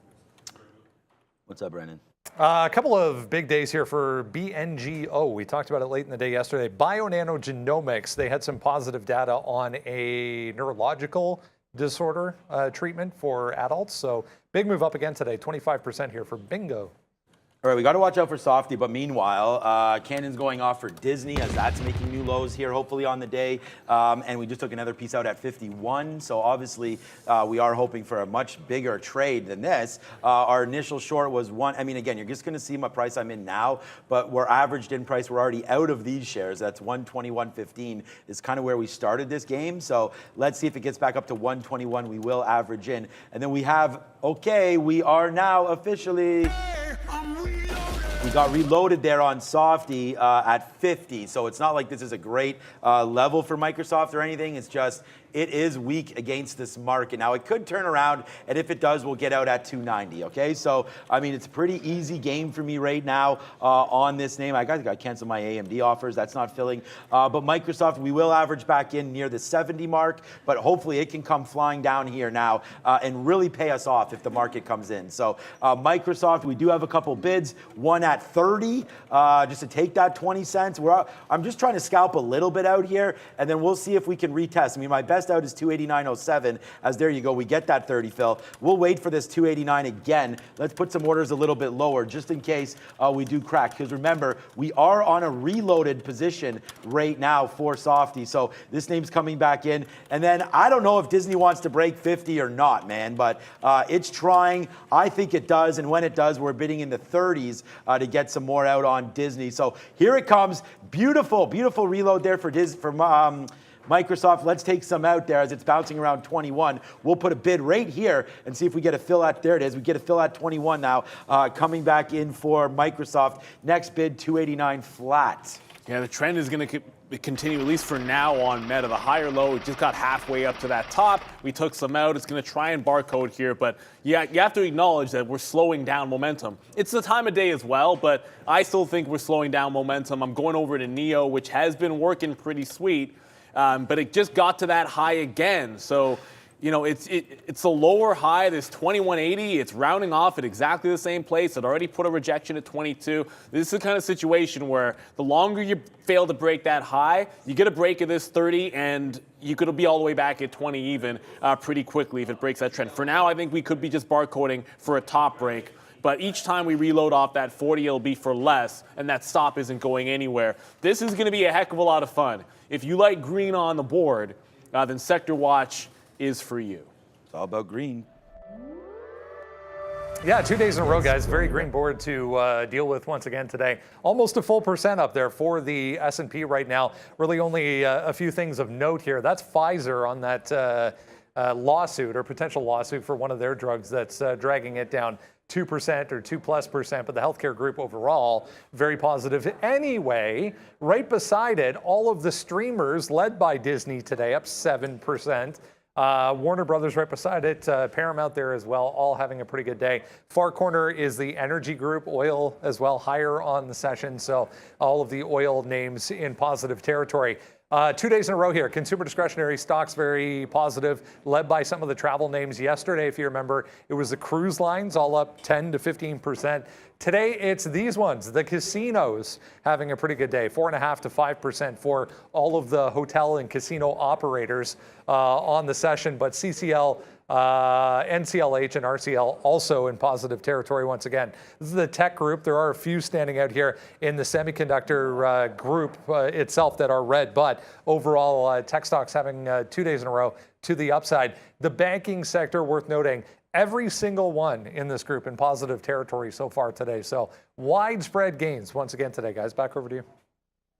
What's up, Brandon? A couple of big days here for BNGO. We talked about it late in the day yesterday. Bionanogenomics, they had some positive data on a neurological disorder treatment for adults. So big move up again today, 25% here for Bingo. All right, we got to watch out for Softy, but meanwhile, cannon's going off for Disney as that's making new lows here, hopefully on the day. And we just took another piece out at 51. So obviously, we are hoping for a much bigger trade than this. Our initial short was one. I mean, again, you're just going to see my price I'm in now, but we're averaged in price. We're already out of these shares. That's 121.15 is kind of where we started this game. So let's see if it gets back up to 121. We will average in. And then we have, okay, we are now officially... We got reloaded there on Softy at 50, so it's not like this is a great level for Microsoft or anything. It's just it is weak against this market. Now, it could turn around, and if it does, we'll get out at 290, okay? So, I mean, it's a pretty easy game for me right now on this name. I got to cancel my AMD offers. That's not filling. But Microsoft, we will average back in near the 70 mark, but hopefully it can come flying down here now and really pay us off if the market comes in. So, Microsoft, we do have a couple bids, one at 30, just to take that 20 cents. I'm just trying to scalp a little bit out here, and then we'll see if we can retest. I mean, my best out is 289.07, as there you go, we get that 30 fill. We'll wait for this 289 again. Let's put some orders a little bit lower, just in case we do crack, because remember, we are on a reloaded position right now for Softy, so this name's coming back in. And then I don't know if Disney wants to break 50 or not, man, but it's trying. I think it does, and when it does, we're bidding in the 30s to get some more out on Disney. So here it comes. Beautiful, beautiful reload there for Microsoft. Let's take some out there as it's bouncing around 21. We'll put a bid right here and see if we get a fill at, there it is. We get a fill at 21 now, coming back in for Microsoft. Next bid, 289 flat. Yeah, the trend is going to continue, at least for now, on Meta. The higher low, it just got halfway up to that top. We took some out. It's going to try and barcode here, but yeah, you have to acknowledge that we're slowing down momentum. It's the time of day as well, but I still think we're slowing down momentum. I'm going over to Neo, which has been working pretty sweet. But it just got to that high again. So, you know, it's a lower high. There's 2180. It's rounding off at exactly the same place. It already put a rejection at 22. This is the kind of situation where the longer you fail to break that high, you get a break of this 30, and you could be all the way back at 20 even pretty quickly if it breaks that trend. For now, I think we could be just barcoding for a top break. But each time we reload off that 40, it'll be for less, and that stop isn't going anywhere. This is going to be a heck of a lot of fun. If you like green on the board, then Sector Watch is for you. It's all about green. Yeah, 2 days in a row, guys. Very green board to deal with once again today. Almost a full percent up there for the S&P right now. Really only a few things of note here. That's Pfizer on that lawsuit or potential lawsuit for one of their drugs that's dragging it down 2% or 2+%, but the healthcare group overall, very positive. Anyway, right beside it, all of the streamers led by Disney today up 7%. Warner Brothers right beside it, Paramount there as well, all having a pretty good day. Far corner is the energy group, oil as well, higher on the session. So all of the oil names in positive territory. 2 days in a row here, consumer discretionary stocks very positive, led by some of the travel names. Yesterday, if you remember, it was the cruise lines all up 10 to 15%. Today, it's these ones, the casinos having a pretty good day, 4.5 to 5% for all of the hotel and casino operators on the session. But CCL, NCLH and RCL also in positive territory once again. This is the tech group. There are a few standing out here in the semiconductor group itself that are red, but overall tech stocks having 2 days in a row to the upside. The banking sector, worth noting, every single one in this group in positive territory so far today. So widespread gains once again today, guys. Back over to you.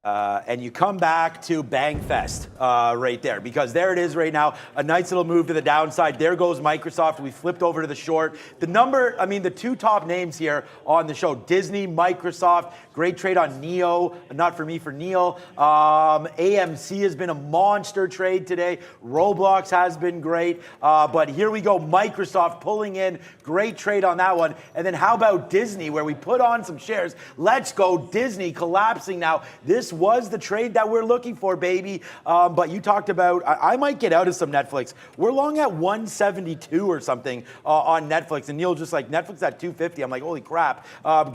And you come back to Bangfest right there, because there it is right now. A nice little move to the downside. There goes Microsoft. We flipped over to the short. The two top names here on the show, Disney, Microsoft, great trade on Neo. Not for me, for Neil. AMC has been a monster trade today. Roblox has been great. But here we go, Microsoft pulling in. Great trade on that one. And then how about Disney, where we put on some shares? Let's go. Disney collapsing now. This was the trade that we're looking for, baby. But you talked about, I might get out of some Netflix. We're long at 172 or something on Netflix. And Neil just like, Netflix at 250. I'm like, holy crap.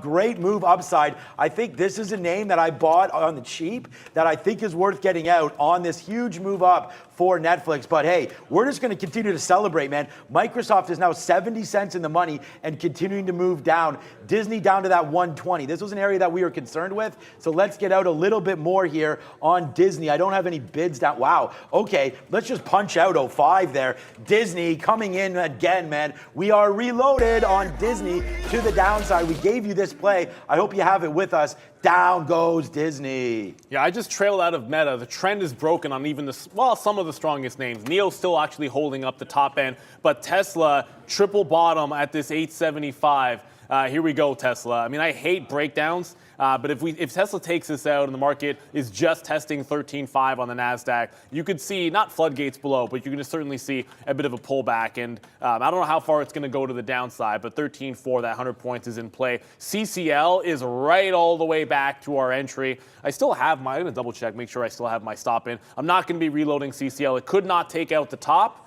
Great move upside. I think this is a name that I bought on the cheap that I think is worth getting out on this huge move up for Netflix. But hey, we're just going to continue to celebrate, man. Microsoft is now 70 cents in the money and continuing to move down. Disney down to that 120. This was an area that we were concerned with. So let's get out a little bit more here on Disney. I don't have any bids down. Wow. Okay, let's just punch out 05 there. Disney coming in again, man. We are reloaded on Disney to the downside. We gave you this play. I hope you have it with us. Down goes Disney. Yeah, I just trailed out of Meta. The trend is broken on even some of the strongest names. NIO's still actually holding up the top end, but Tesla triple bottom at this 875. Here we go, Tesla. I mean, I hate breakdowns, but if Tesla takes this out and the market is just testing 13.5 on the NASDAQ, you could see, not floodgates below, but you can certainly see a bit of a pullback. And I don't know how far it's going to go to the downside, but 13.4, that 100 points is in play. CCL is right all the way back to our entry. I still have I'm going to double check, make sure I still have my stop in. I'm not going to be reloading CCL. It could not take out the top.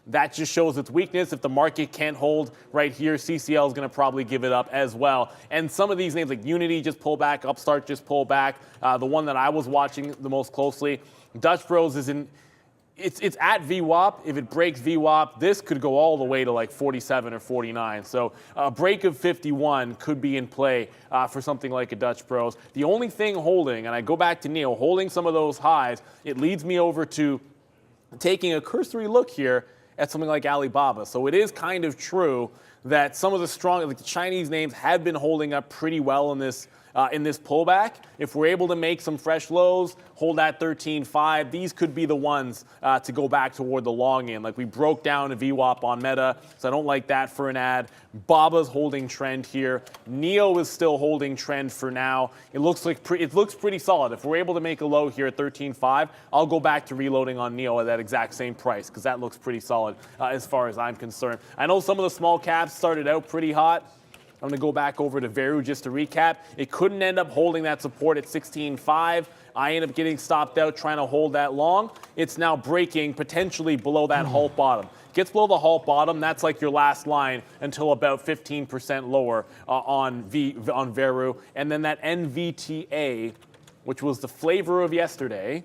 That just shows its weakness. If the market can't hold right here, CCL is going to probably give it up as well. And some of these names like Unity just pull back, Upstart just pull back. The one that I was watching the most closely, Dutch Bros is in. It's at VWAP. If it breaks VWAP, this could go all the way to like 47 or 49. So a break of 51 could be in play for something like a Dutch Bros. The only thing holding, and I go back to Neil, holding some of those highs, it leads me over to taking a cursory look here at something like Alibaba. So it is kind of true that some of the strong, like the Chinese names, have been holding up pretty well in this pullback. If we're able to make some fresh lows, hold that 13.5, these could be the ones to go back toward the long end. Like we broke down a VWAP on Meta, so I don't like that for an ad. Baba's holding trend here. Neo is still holding trend for now. It looks like it looks pretty solid. If we're able to make a low here at 13.5, I'll go back to reloading on Neo at that exact same price because that looks pretty solid as far as I'm concerned. I know some of the small caps started out pretty hot. I'm going to go back over to Veru just to recap. It couldn't end up holding that support at 16.5. I ended up getting stopped out trying to hold that long. It's now breaking potentially below that halt bottom. Gets below the halt bottom, that's like your last line until about 15% lower on Veru. And then that NVTA, which was the flavor of yesterday,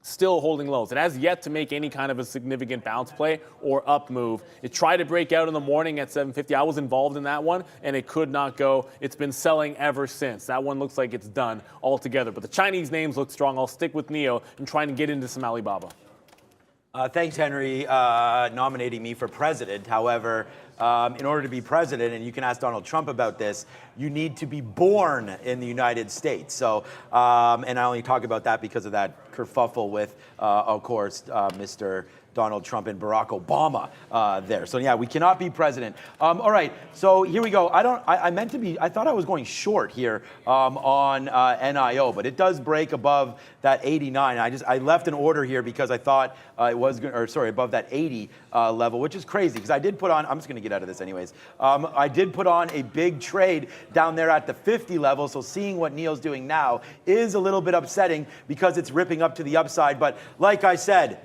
still holding lows. It has yet to make any kind of a significant bounce play or up move. It tried to break out in the morning at 750. I was involved in that one, and it could not go. It's been selling ever since. That one looks like it's done altogether. But the Chinese names look strong. I'll stick with Neo and try and get into some Alibaba. Thanks, Henry, nominating me for president. However, in order to be president, and you can ask Donald Trump about this, you need to be born in the United States. So, and I only talk about that because of that kerfuffle with, of course, Mr. Donald Trump and Barack Obama there. So yeah, we cannot be president. All right, so here we go. I thought I was going short here on NIO, but it does break above that 89. I left an order here because I thought it was above that 80 level, which is crazy because I did put on, I'm just going to get out of this anyways. I did put on a big trade down there at the 50 level, so seeing what Neil's doing now is a little bit upsetting because it's ripping up to the upside. But like I said,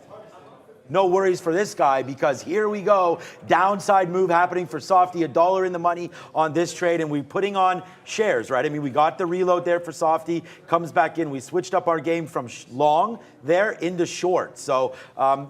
no worries for this guy because here we go. Downside move happening for Softy, $1 in the money on this trade, and we're putting on shares, right? I mean, we got the reload there for Softy, comes back in. We switched up our game from long there into short. So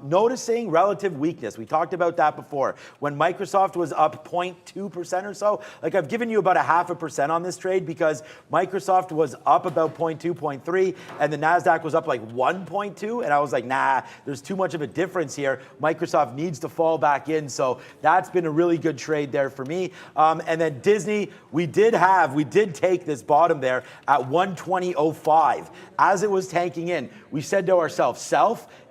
noticing relative weakness. We talked about that before. When Microsoft was up 0.2% or so, like I've given you about a 0.5% on this trade because Microsoft was up about 0.2, 0.3, and the NASDAQ was up like 1.2, and I was like, nah, there's too much of a difference here. Microsoft needs to fall back in, so that's been a really good trade there for me. And then Disney, we did take this bottom there at 120.05 as it was tanking in. We said to ourselves,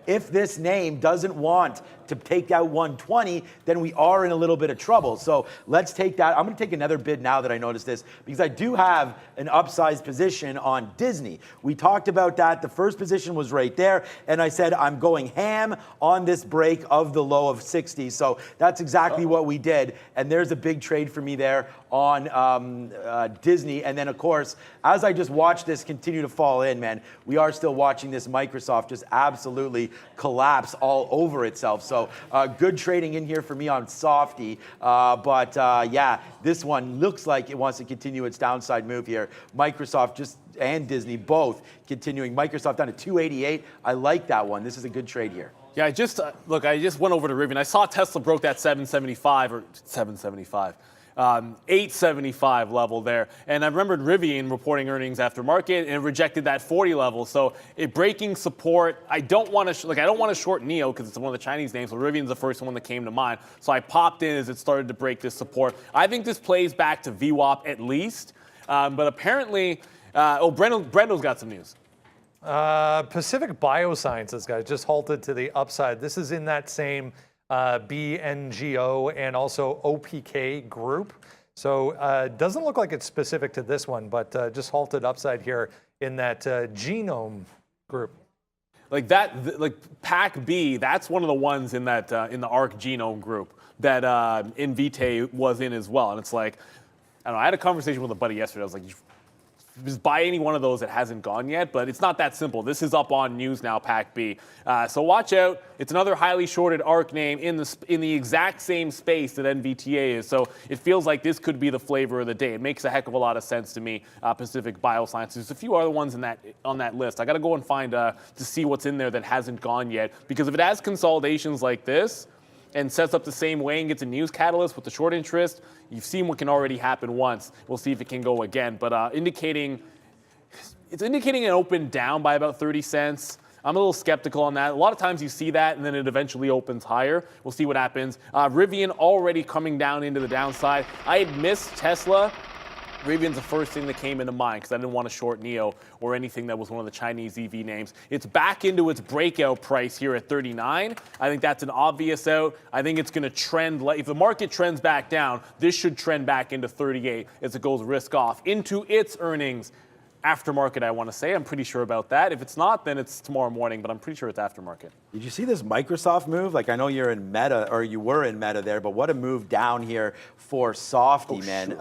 if this name doesn't want to take out 120, then we are in a little bit of trouble. So let's take that. I'm going to take another bid now that I noticed this because I do have an upsized position on Disney. We talked about that. The first position was right there, and I said I'm going ham on this break of the low of 60. So that's exactly what we did, and there's a big trade for me there on Disney. And then, of course, as I just watched this continue to fall in, man, we are still watching this Microsoft just absolutely collapse all over itself. So good trading in here for me on Softy. Yeah, this one looks like it wants to continue its downside move here. Microsoft and Disney both continuing. Microsoft down to 288. I like that one. This is a good trade here. Yeah, I just went over to Rivian. I saw Tesla broke that 875 level there. And I remembered Rivian reporting earnings after market and rejected that 40 level. So it breaking support. I don't want to short NIO because it's one of the Chinese names. So Rivian's the first one that came to mind. So I popped in as it started to break this support. I think this plays back to VWAP at least. But apparently, Brendo's got some news. Pacific Biosciences, guys, just halted to the upside. This is in that same BNGO and also OPK group. So doesn't look like it's specific to this one, but just halted upside here in that genome group. Like that, like Pac B, that's one of the ones in that in the ARC genome group that Invitae was in as well. And it's like, I don't know, I had a conversation with a buddy yesterday. I was like, just buy any one of those that hasn't gone yet, but it's not that simple. This is up on news now, Pac B. So watch out. It's another highly shorted ARC name in the exact same space that NVTA is. So it feels like this could be the flavor of the day. It makes a heck of a lot of sense to me. Pacific Biosciences. There's a few other ones on that list. I got to go and find to see what's in there that hasn't gone yet. Because if it has consolidations like this, and sets up the same way and gets a news catalyst with the short interest, you've seen what can already happen once. We'll see if it can go again. But it's indicating an open down by about 30 cents. I'm a little skeptical on that. A lot of times you see that and then it eventually opens higher. We'll see what happens. Rivian already coming down into the downside. I had missed Tesla. Rivian's the first thing that came into mind because I didn't want to short NIO or anything that was one of the Chinese EV names. It's back into its breakout price here at 39. I think that's an obvious out. I think it's going to trend. If the market trends back down, this should trend back into 38 as it goes risk off into its earnings. Aftermarket, I want to say. I'm pretty sure about that. If it's not, then it's tomorrow morning, but I'm pretty sure it's aftermarket. Did you see this Microsoft move? Like, I know you're in Meta, or you were in Meta there, but what a move down here for Softy, man.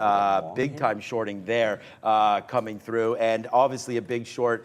Big time shorting there coming through, and obviously a big short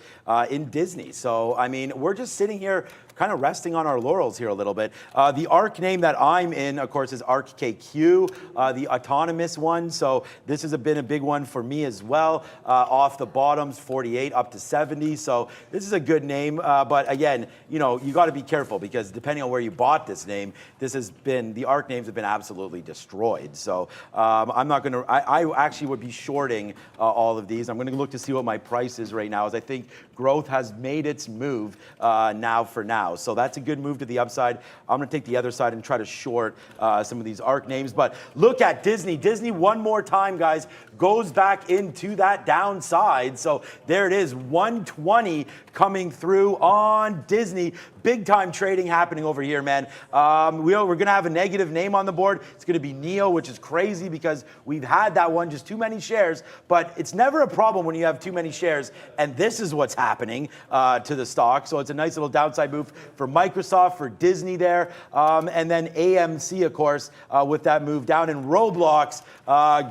in Disney. So, I mean, we're just sitting here kind of resting on our laurels here a little bit. The ARC name that I'm in, of course, is ARCKQ, the autonomous one. So this has been a big one for me as well. Off the bottoms, 48 up to 70. So this is a good name. But again, you know, you got to be careful because depending on where you bought this name, the ARC names have been absolutely destroyed. So I'm not going to, I actually would be shorting all of these. I'm going to look to see what my price is right now, as I think growth has made its move now for now. So that's a good move to the upside. I'm going to take the other side and try to short some of these ARC names. But look at Disney. Disney one more time, guys, goes back into that downside. So there it is, 120 coming through on Disney. big time trading happening over here, man. We're going to have a negative name on the board. It's going to be NEO, which is crazy because we've had that one, just too many shares. But it's never a problem when you have too many shares. And this is what's happening to the stock. So it's a nice little downside move for Microsoft, for Disney there. And then AMC, of course, with that move down. And Roblox,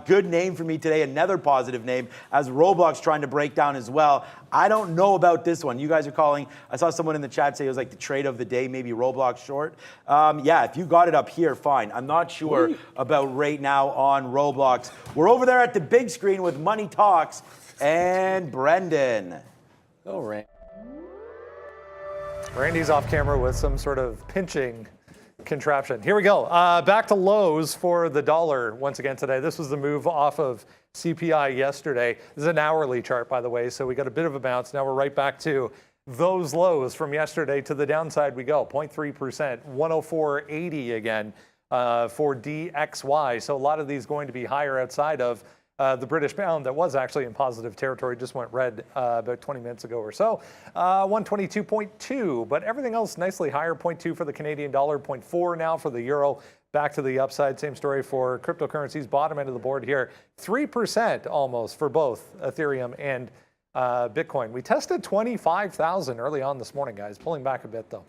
good name for me today, another positive name, as Roblox trying to break down as well. I don't know about this one. You guys are calling. I saw someone in the chat say it was like the trade of the day, maybe Roblox short. Yeah, if you got it up here, fine. I'm not sure about right now on Roblox. We're over there at the big screen with Money Talks and Brendan. Oh, right. Randy's off camera with some sort of pinching contraption. Here we go. Back to lows for the dollar once again today. This was the move off of CPI yesterday. This is an hourly chart, by the way, so we got a bit of a bounce. Now we're right back to those lows from yesterday. To the downside we go, 0.3%, 104.80 again for DXY. So a lot of these going to be higher outside of the British pound that was actually in positive territory, just went red about 20 minutes ago or so. 122.2, but everything else nicely higher. 0.2 for the Canadian dollar, 0.4 now for the euro. Back to the upside, same story for cryptocurrencies. Bottom end of the board here, 3% almost for both Ethereum and Bitcoin. We tested 25,000 early on this morning, guys. Pulling back a bit though.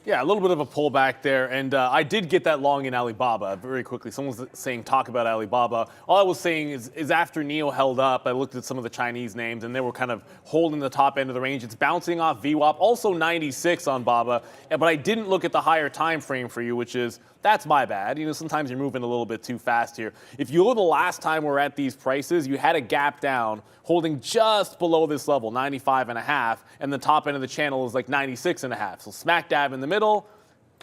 Yeah, a little bit of a pullback there, and I did get that long in Alibaba very quickly. Someone was saying talk about Alibaba. All I was saying is after NEO held up, I looked at some of the Chinese names, and they were kind of holding the top end of the range. It's bouncing off VWAP, also 96 on BABA, but I didn't look at the higher time frame for you, which is, that's my bad. You know, sometimes you're moving a little bit too fast here. If you look at the last time we're at these prices, you had a gap down holding just below this level, 95.5, and the top end of the channel is like 96.5. So smack dab in the middle,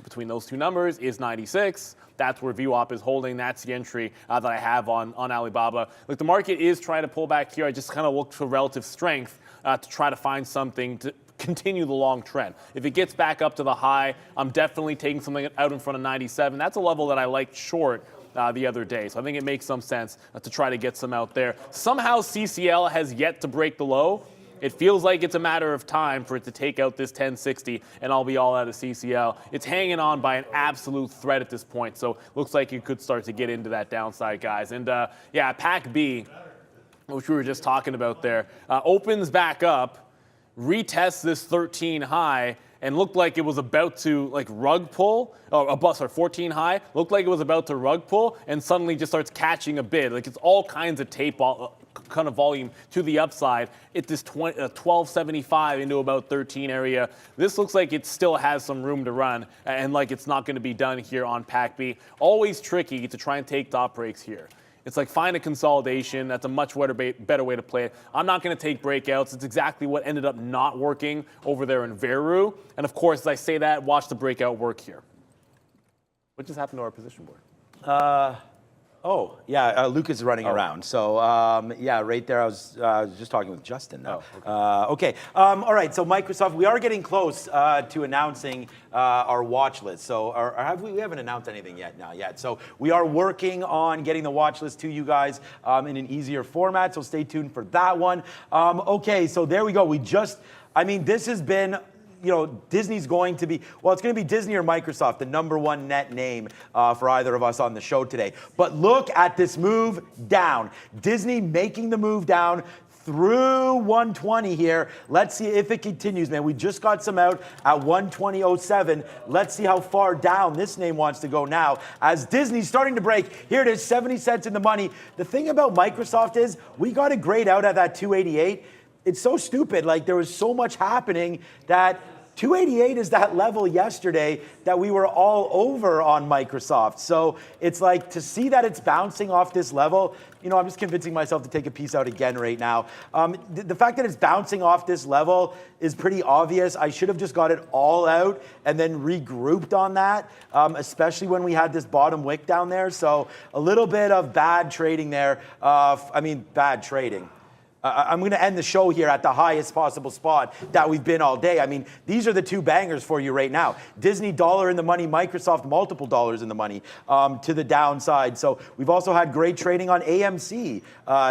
between those two numbers, is 96. That's where VWAP is holding. That's the entry that I have on Alibaba. Look, the market is trying to pull back here. I just kind of look for relative strength to try to find something to continue the long trend. If it gets back up to the high, I'm definitely taking something out in front of 97. That's a level that I liked short the other day. So I think it makes some sense to try to get some out there. Somehow CCL has yet to break the low. It feels like it's a matter of time for it to take out this 1060 and I'll be all out of CCL. It's hanging on by an absolute thread at this point. So looks like you could start to get into that downside, guys. And yeah, Pac B, which we were just talking about there, opens back up, retests this 13 high, and looked like it was about to like rug pull, or a bus or 14 high, looked like it was about to rug pull, and suddenly just starts catching a bid. Like it's all kinds of tape, kind of volume to the upside. It's this 1275 into about 13 area. This looks like it still has some room to run, and like it's not going to be done here on Pac B. Always tricky to try and take top breaks here. It's like find a consolidation. That's a much better way to play it. I'm not going to take breakouts. It's exactly what ended up not working over there in Veru. And of course, as I say that, watch the breakout work here. What just happened to our position board? Oh, yeah, Lucas is running around. So, yeah, right there, I was just talking with Justin now. Okay, all right, so Microsoft, we are getting close to announcing our watch list. So, we haven't announced anything yet. So, we are working on getting the watch list to you guys in an easier format, so stay tuned for that one. Okay, so there we go. This has been, you know, Disney's going to be, well, it's going to be Disney or Microsoft, the #1 net name for either of us on the show today. But look at this move down. Disney making the move down through 120 here. Let's see if it continues, man. We just got some out at 120.07. Let's see how far down this name wants to go now. As Disney's starting to break, here it is, 70 cents in the money. The thing about Microsoft is we got a grade out at that 288. It's so stupid. Like, there was so much happening that 288 is that level yesterday that we were all over on Microsoft. So it's like, to see that it's bouncing off this level, you know, I'm just convincing myself to take a piece out again right now. The fact that it's bouncing off this level is pretty obvious. I should have just got it all out and then regrouped on that, especially when we had this bottom wick down there. So a little bit of bad trading there. Bad trading. I'm going to end the show here at the highest possible spot that we've been all day. I mean, these are the two bangers for you right now. Disney dollar in the money, Microsoft multiple dollars in the money to the downside. So we've also had great trading on AMC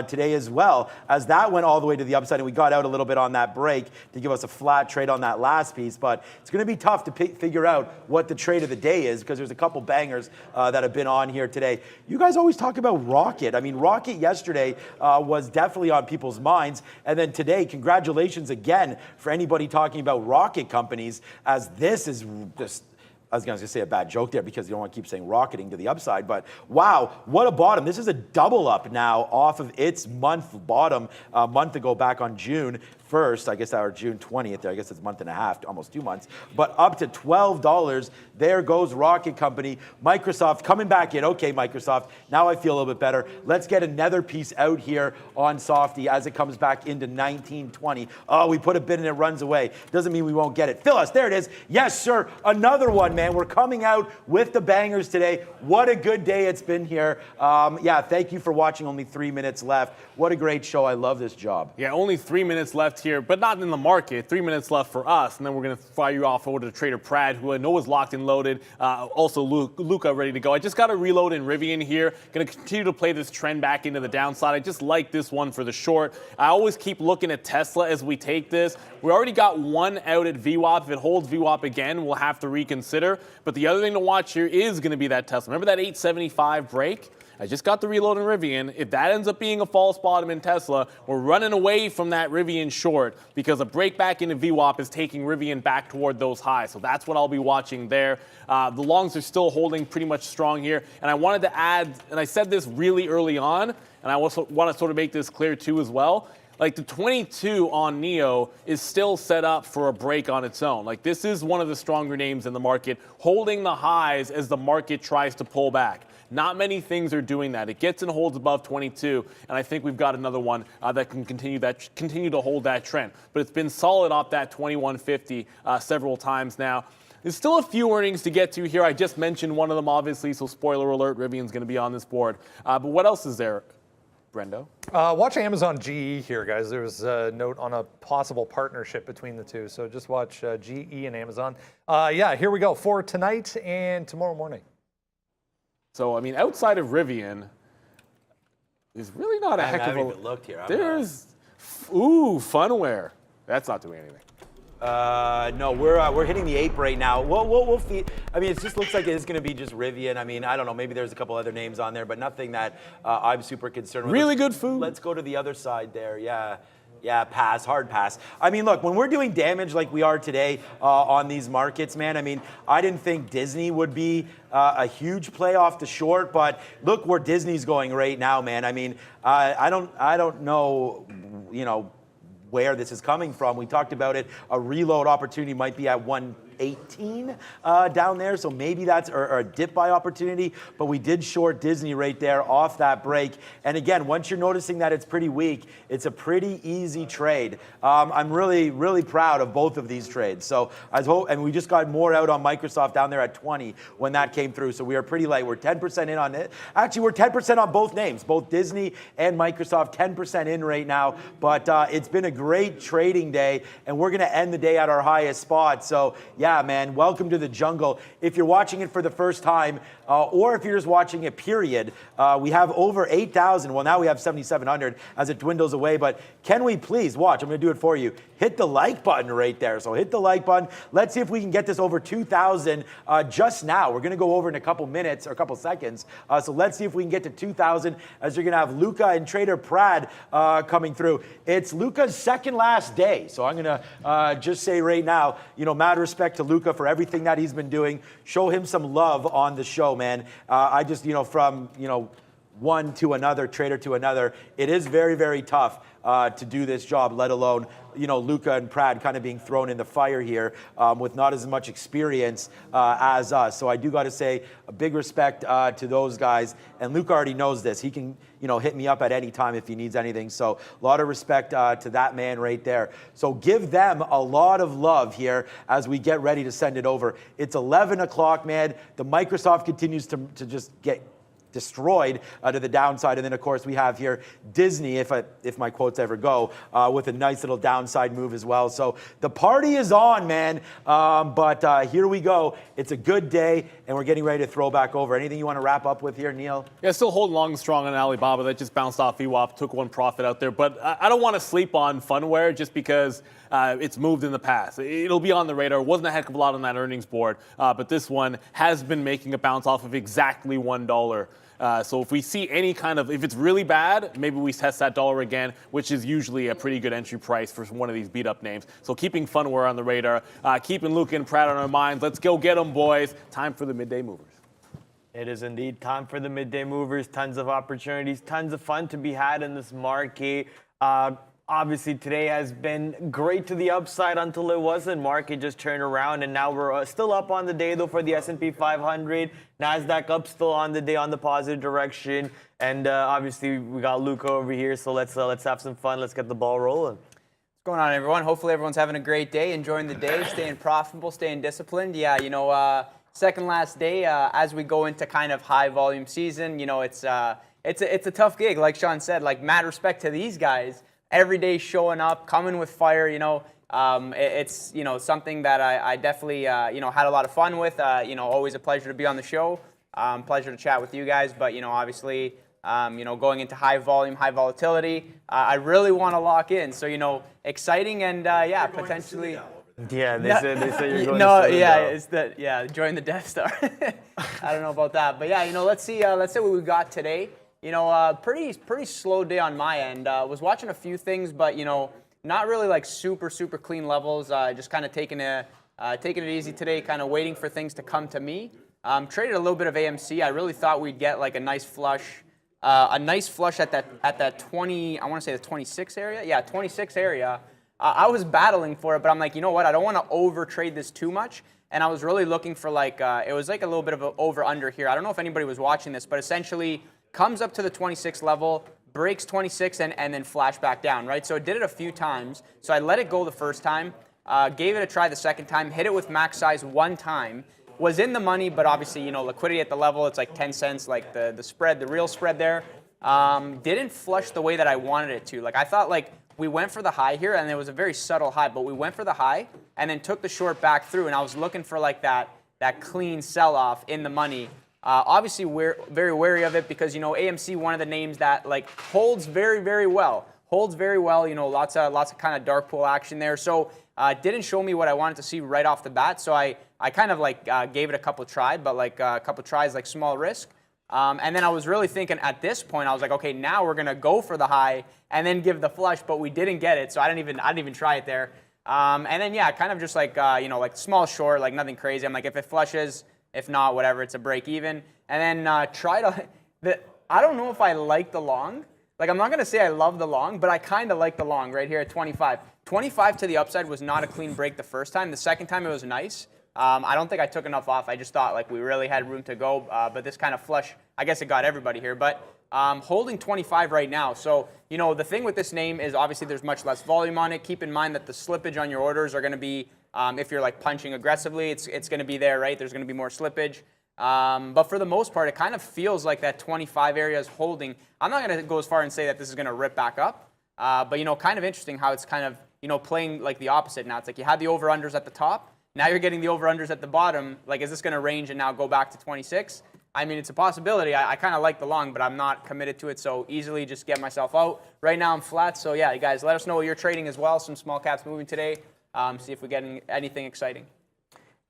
today as well, as that went all the way to the upside, and we got out a little bit on that break to give us a flat trade on that last piece. But it's going to be tough to figure out what the trade of the day is, because there's a couple bangers that have been on here today. You guys always talk about Rocket. I mean, Rocket yesterday was definitely on people's minds. And then today, congratulations again for anybody talking about rocket companies, as this is just, I was going to say a bad joke there because you don't want to keep saying rocketing to the upside, but wow, what a bottom. This is a double up now off of its month bottom a month ago back on June 1st, I guess, or June 20th, I guess it's a month and a half, almost 2 months, but up to $12. There goes Rocket Company. Microsoft coming back in. Okay, Microsoft, now I feel a little bit better. Let's get another piece out here on Softy as it comes back into 1920. Oh, we put a bid and it runs away. Doesn't mean we won't get it. Phyllis, there it is. Yes, sir. Another one, man. We're coming out with the bangers today. What a good day it's been here. Yeah, thank you for watching. Only 3 minutes left. What a great show. I love this job. Yeah, only 3 minutes left here, but not in the market. 3 minutes left for us, and then we're going to fire you off over to Trader Prad, who I know is locked and loaded. Also, Luca ready to go. I just got to reload in Rivian here. Going to continue to play this trend back into the downside. I just like this one for the short. I always keep looking at Tesla as we take this. We already got one out at VWAP. If it holds VWAP again, we'll have to reconsider. But the other thing to watch here is going to be that Tesla. Remember that 875 break? I just got the reload in Rivian. If that ends up being a false bottom in Tesla, we're running away from that Rivian short, because a break back into VWAP is taking Rivian back toward those highs. So that's what I'll be watching there. The longs are still holding pretty much strong here. And I wanted to add, and I said this really early on, and I also want to sort of make this clear too as well. Like the 22 on NEO is still set up for a break on its own. Like this is one of the stronger names in the market, holding the highs as the market tries to pull back. Not many things are doing that. It gets and holds above 22, and I think we've got another one that can continue to hold that trend. But it's been solid off that 2150 several times now. There's still a few earnings to get to here. I just mentioned one of them, obviously, so spoiler alert, Rivian's going to be on this board. But what else is there, Brendo? Watch Amazon GE here, guys. There's a note on a possible partnership between the two, so just watch GE and Amazon. Yeah, here we go for tonight and tomorrow morning. So, I mean, outside of Rivian, there's really not a heck of a... I haven't even looked here. There's... Ooh, Funware. That's not doing anything. No, we're hitting the ape right now. We'll feed. I mean, it just looks like it's going to be just Rivian. I mean, I don't know. Maybe there's a couple other names on there, but nothing that I'm super concerned with. Really good food. Let's go to the other side there. Yeah. Yeah, pass, hard pass. I mean, look, when we're doing damage like we are today on these markets, man, I mean, I didn't think Disney would be a huge play off the short, but look where Disney's going right now, man. I mean, I don't know, you know, where this is coming from. We talked about it. A reload opportunity might be at 118 down there, so maybe that's or a dip buy opportunity, but we did short Disney right there off that break. And again, once you're noticing that it's pretty weak, it's a pretty easy trade. I'm really proud of both of these trades. So and we just got more out on Microsoft down there at 20 when that came through, so we are pretty light. We're 10% in on it. Actually, we're 10% on both names, both Disney and Microsoft, 10% in right now, but it's been a great trading day, and we're gonna end the day at our highest spot. So yeah, man, welcome to the jungle. If you're watching it for the first time, or if you're just watching it, period, we have over 8,000. Well, now we have 7,700 as it dwindles away, but can we please watch? I'm gonna do it for you. Hit the like button right there. So hit the like button. Let's see if we can get this over 2,000 just now. We're gonna go over in a couple minutes or a couple seconds. So let's see if we can get to 2,000 as you're gonna have Luca and Trader Prad coming through. It's Luca's second last day. So I'm gonna just say right now, you know, mad respect to Luca for everything that he's been doing. Show him some love on the show, man. I just, you know, from, you know, one to another, trader to another, it is very tough to do this job, let alone, you know, Luca and Prad kind of being thrown in the fire here with not as much experience as us. So I do got to say a big respect to those guys. And Luca already knows this. He can, you know, hit me up at any time if he needs anything. So a lot of respect to that man right there. So give them a lot of love here as we get ready to send it over. It's 11 o'clock, man. The Microsoft continues to just get destroyed to the downside. And then, of course, we have here Disney, if my quotes ever go, with a nice little downside move as well. So the party is on, man. But here we go. It's a good day, and we're getting ready to throw back over. Anything you want to wrap up with here, Neil? Yeah, still holding long and strong on Alibaba. That just bounced off VWAP, took one profit out there. But I don't want to sleep on Funware just because it's moved in the past. It'll be on the radar. It wasn't a heck of a lot on that earnings board, but this one has been making a bounce off of exactly $1. So if we see any kind of, if it's really bad, maybe we test that dollar again, which is usually a pretty good entry price for one of these beat up names. So keeping Funware on the radar, keeping Luca and Pratt on our minds. Let's go get them, boys. Time for the midday movers. It is indeed time for the midday movers. Tons of opportunities, tons of fun to be had in this market. Obviously, today has been great to the upside until it wasn't. Market just turned around, and now we're still up on the day, though, for the S&P 500. NASDAQ up still on the day on the positive direction. And obviously, we got Luca over here, so let's have some fun. Let's get the ball rolling. What's going on, everyone? Hopefully, everyone's having a great day, enjoying the day, staying profitable, staying disciplined. Yeah, second last day as we go into kind of high volume season. It's a tough gig, like Sean said. Like, mad respect to these guys. Every day showing up, coming with fire, it's, something that I definitely, had a lot of fun with. Always a pleasure to be on the show. Pleasure to chat with you guys. But, obviously, going into high volume, high volatility, I really want to lock in. So, exciting and, potentially. Yeah, they said you're going to join the Death Star. I don't know about that. But, yeah, let's see what we got today. Pretty slow day on my end. Was watching a few things, but not really like super clean levels. Just kind of taking it easy today, kind of waiting for things to come to me. Traded a little bit of AMC. I really thought we'd get like a nice flush at that 20. I want to say the 26 area. Yeah, 26 area. I was battling for it, but I'm like, you know what? I don't want to over trade this too much. And I was really looking for it was like a little bit of an over under here. I don't know if anybody was watching this, but essentially comes up to the 26 level, breaks 26, and then flash back down, right? So it did it a few times. So I let it go the first time, gave it a try the second time, hit it with max size one time, was in the money, but obviously, liquidity at the level, it's like 10 cents, like the spread, the real spread there. Didn't flush the way that I wanted it to. Like, I thought, we went for the high here, and it was a very subtle high, but we went for the high and then took the short back through, and I was looking for that clean sell-off in the money. Obviously, we're very wary of it because, AMC, one of the names that holds very, very well. Holds very well, lots of kind of dark pool action there. So didn't show me what I wanted to see right off the bat. So I kind of gave it a couple tries, but a couple tries, small risk. And then I was really thinking at this point, I was like, okay, now we're gonna go for the high and then give the flush, but we didn't get it, so I didn't even try it there. And then kind of just small short, nothing crazy. I'm like, if it flushes. If not, whatever, it's a break even. And then I don't know if I like the long. I'm not going to say I love the long, but I kind of like the long right here at 25. 25 to the upside was not a clean break the first time. The second time it was nice. I don't think I took enough off. I just thought we really had room to go. But this kind of flush, I guess it got everybody here. But holding 25 right now. So, the thing with this name is obviously there's much less volume on it. Keep in mind that the slippage on your orders are going to be, if you're punching aggressively, it's going to be there, right? There's going to be more slippage. But for the most part, it kind of feels like that 25 area is holding. I'm not going to go as far and say that this is going to rip back up. But, kind of interesting how it's kind of, playing the opposite now. It's you had the over-unders at the top. Now you're getting the over-unders at the bottom. Is this going to range and now go back to 26? I mean, it's a possibility. I kind of like the long, but I'm not committed to it. So easily just get myself out. Right now I'm flat. So, yeah, you guys, let us know what you're trading as well. Some small caps moving today. See if we get anything exciting.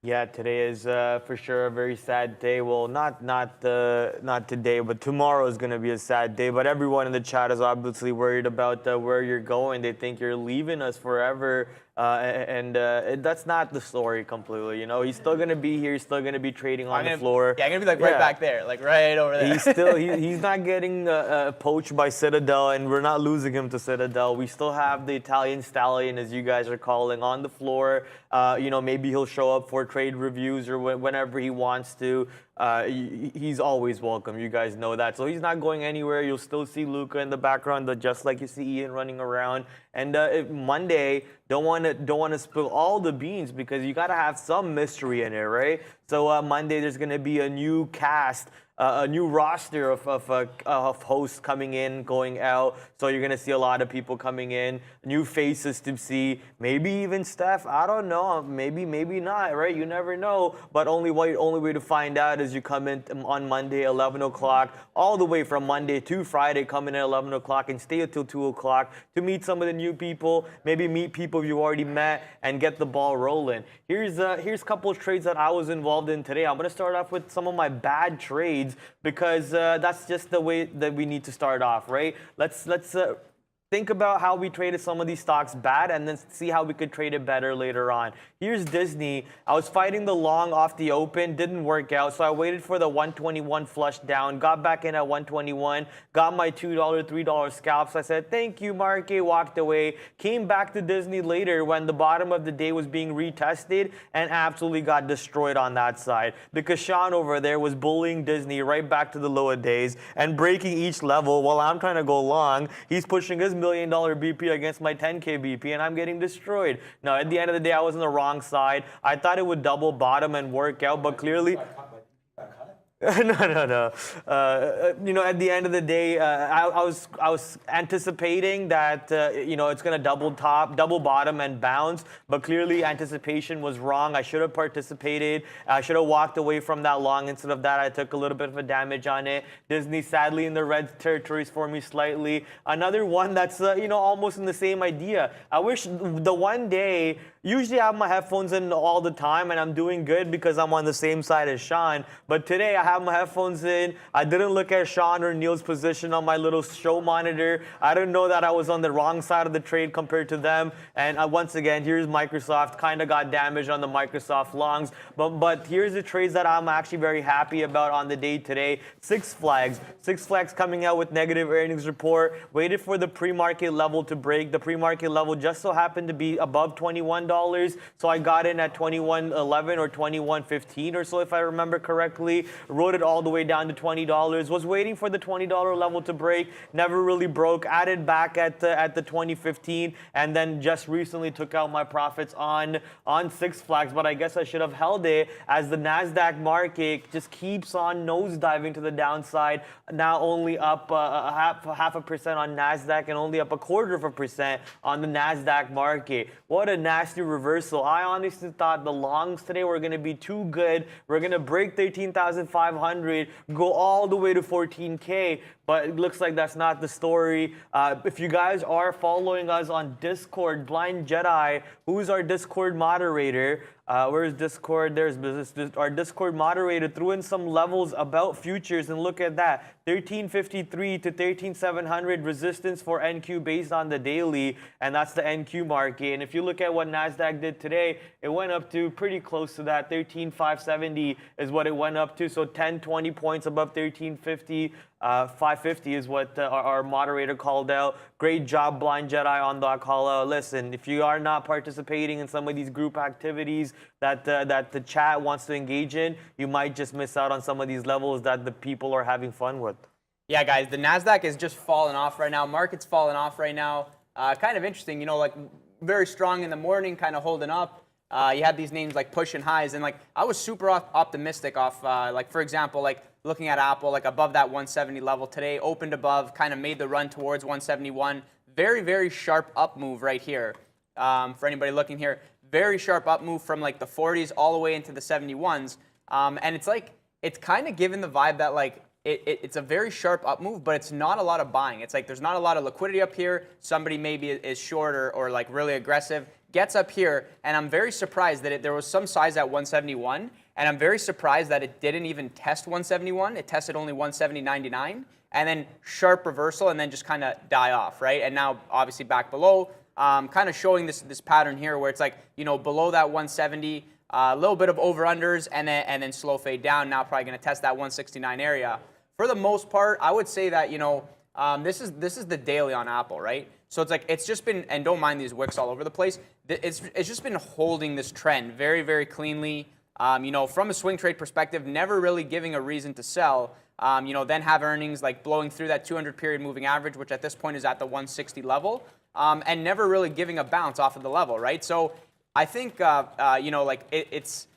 Yeah, today is for sure a very sad day. Well, not today, but tomorrow is going to be a sad day. But everyone in the chat is obviously worried about where you're going. They think you're leaving us forever. And that's not the story completely. He's still going to be here. He's still going to be trading on the floor. Yeah, I'm going to be right back there, right over there. He's not getting poached by Citadel, and we're not losing him to Citadel. We still have the Italian stallion, as you guys are calling, on the floor. Maybe he'll show up for trade reviews or whenever he wants to. He's always welcome. You guys know that. So he's not going anywhere. You'll still see Luca in the background, just like you see Ian running around. And Monday, don't want to spill all the beans because you got to have some mystery in it, right? So Monday, there's going to be a new cast a new roster of hosts coming in, going out. So you're going to see a lot of people coming in, new faces to see, maybe even Steph. I don't know, maybe not, right? You never know. But only way to find out is you come in on Monday, 11 o'clock, all the way from Monday to Friday, come in at 11 o'clock and stay until 2 o'clock to meet some of the new people, maybe meet people you already met and get the ball rolling. Here's a couple of trades that I was involved in today. I'm going to start off with some of my bad trades because that's just the way that we need to start off, right? Let's think about how we traded some of these stocks bad and then see how we could trade it better later on. Here's Disney. I was fighting the long off the open, didn't work out, so I waited for the 121 flush down, got back in at 121, got my $2, $3 scalps. I said, thank you, market, walked away, came back to Disney later when the bottom of the day was being retested and absolutely got destroyed on that side because Sean over there was bullying Disney right back to the lower days and breaking each level while I'm trying to go long. He's pushing his $1 million BP against my 10K BP and I'm getting destroyed. Now, at the end of the day, I was on the wrong side. I thought it would double bottom and work out, but clearly... No. At the end of the day, I was anticipating that it's gonna double bottom and bounce, but clearly anticipation was wrong. I should have participated. I should have walked away from that long. Instead of that, I took a little bit of a damage on it. Disney sadly in the red territories for me slightly. Another one that's almost in the same idea. I wish the one day. Usually I have my headphones in all the time and I'm doing good because I'm on the same side as Sean. But today I have my headphones in. I didn't look at Sean or Neil's position on my little show monitor. I didn't know that I was on the wrong side of the trade compared to them. And once again, here's Microsoft. Kind of got damaged on the Microsoft longs. But here's the trades that I'm actually very happy about on the day today. Six Flags coming out with negative earnings report. Waited for the pre-market level to break. The pre-market level just so happened to be above $21. So I got in at 21.11 or 21.15 or so, if I remember correctly. Rode it all the way down to $20. Was waiting for the $20 level to break. Never really broke. Added back at the 20.15, and then just recently took out my profits on Six Flags. But I guess I should have held it as the NASDAQ market just keeps on nosediving to the downside. Now only up half a percent on NASDAQ and only up 0.25% on the NASDAQ market. What a nasty reversal. I honestly thought the longs today were going to be too good. We're going to break 13,500, go all the way to 14K, but it looks like that's not the story. If you guys are following us on Discord, Blind Jedi, who's our Discord moderator? Where's Discord? There's our Discord moderator threw in some levels about futures, and look at that. 1353 to 13700 resistance for NQ based on the daily, and that's the NQ market. And if you look at what NASDAQ did today, it went up to pretty close to that. 13570 is what it went up to, so 10-20 points above 1350. 550 is what our moderator called out. Great job, Blind Jedi, on that call out. Listen, if you are not participating in some of these group activities that the chat wants to engage in, you might just miss out on some of these levels that the people are having fun with. Yeah, guys, the NASDAQ is just falling off right now. Market's falling off right now. Kind of interesting, like very strong in the morning, kind of holding up. You had these names like pushing highs, and like I was super optimistic off, like for example, like looking at Apple, like above that 170 level today, opened above, kind of made the run towards 171. Very, very sharp up move right here. For anybody looking here, very sharp up move from like the 40s all the way into the 71s. And it's like, it's kind of given the vibe that like, it's a very sharp up move, but it's not a lot of buying. It's like there's not a lot of liquidity up here. Somebody maybe is short or like really aggressive, gets up here, and I'm very surprised that there was some size at 171, and I'm very surprised that it didn't even test 171. It tested only 170.99, and then sharp reversal, and then just kind of die off, right? And now obviously back below, kind of showing this pattern here where it's like, below that 170, a little bit of over-unders, and then slow fade down. Now probably going to test that 169 area. For the most part, I would say that, this is the daily on Apple, right? So it's like, it's just been, and don't mind these wicks all over the place, it's just been holding this trend very, very cleanly. From a swing trade perspective, never really giving a reason to sell. Then have earnings like blowing through that 200 period moving average, which at this point is at the 160 level, and never really giving a bounce off of the level, right? So I think, it's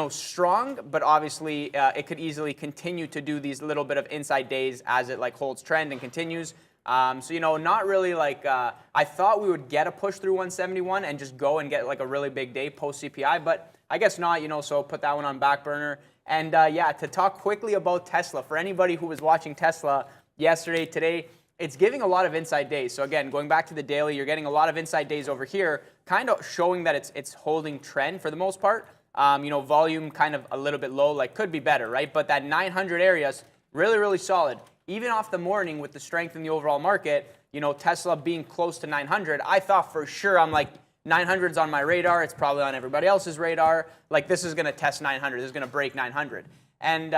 strong, but obviously it could easily continue to do these little bit of inside days as it like holds trend and continues. So, not really like, I thought we would get a push through 171 and just go and get like a really big day post CPI, but I guess not, so put that one on back burner. And yeah, to talk quickly about Tesla, for anybody who was watching Tesla yesterday, today, it's giving a lot of inside days. So again, going back to the daily, you're getting a lot of inside days over here, kind of showing that it's holding trend for the most part. Volume kind of a little bit low, like could be better, right? But that 900 area is really, really solid. Even off the morning with the strength in the overall market, Tesla being close to 900, I thought for sure, I'm like, 900's on my radar. It's probably on everybody else's radar. Like this is going to test 900. This is going to break 900. And,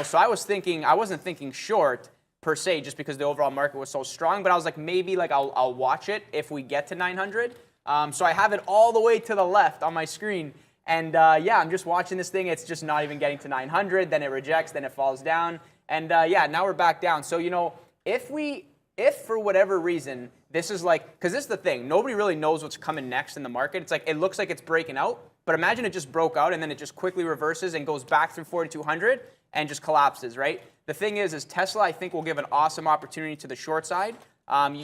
so I wasn't thinking short per se, just because the overall market was so strong, but I was like, maybe like I'll watch it if we get to 900. So I have it all the way to the left on my screen. And yeah, I'm just watching this thing. It's just not even getting to 900. Then it rejects, then it falls down. And yeah, now we're back down. So, if for whatever reason, this is like, because this is the thing, nobody really knows what's coming next in the market. It's like, it looks like it's breaking out, but imagine it just broke out and then it just quickly reverses and goes back through 4,200 and just collapses, right? The thing is Tesla, I think, will give an awesome opportunity to the short side.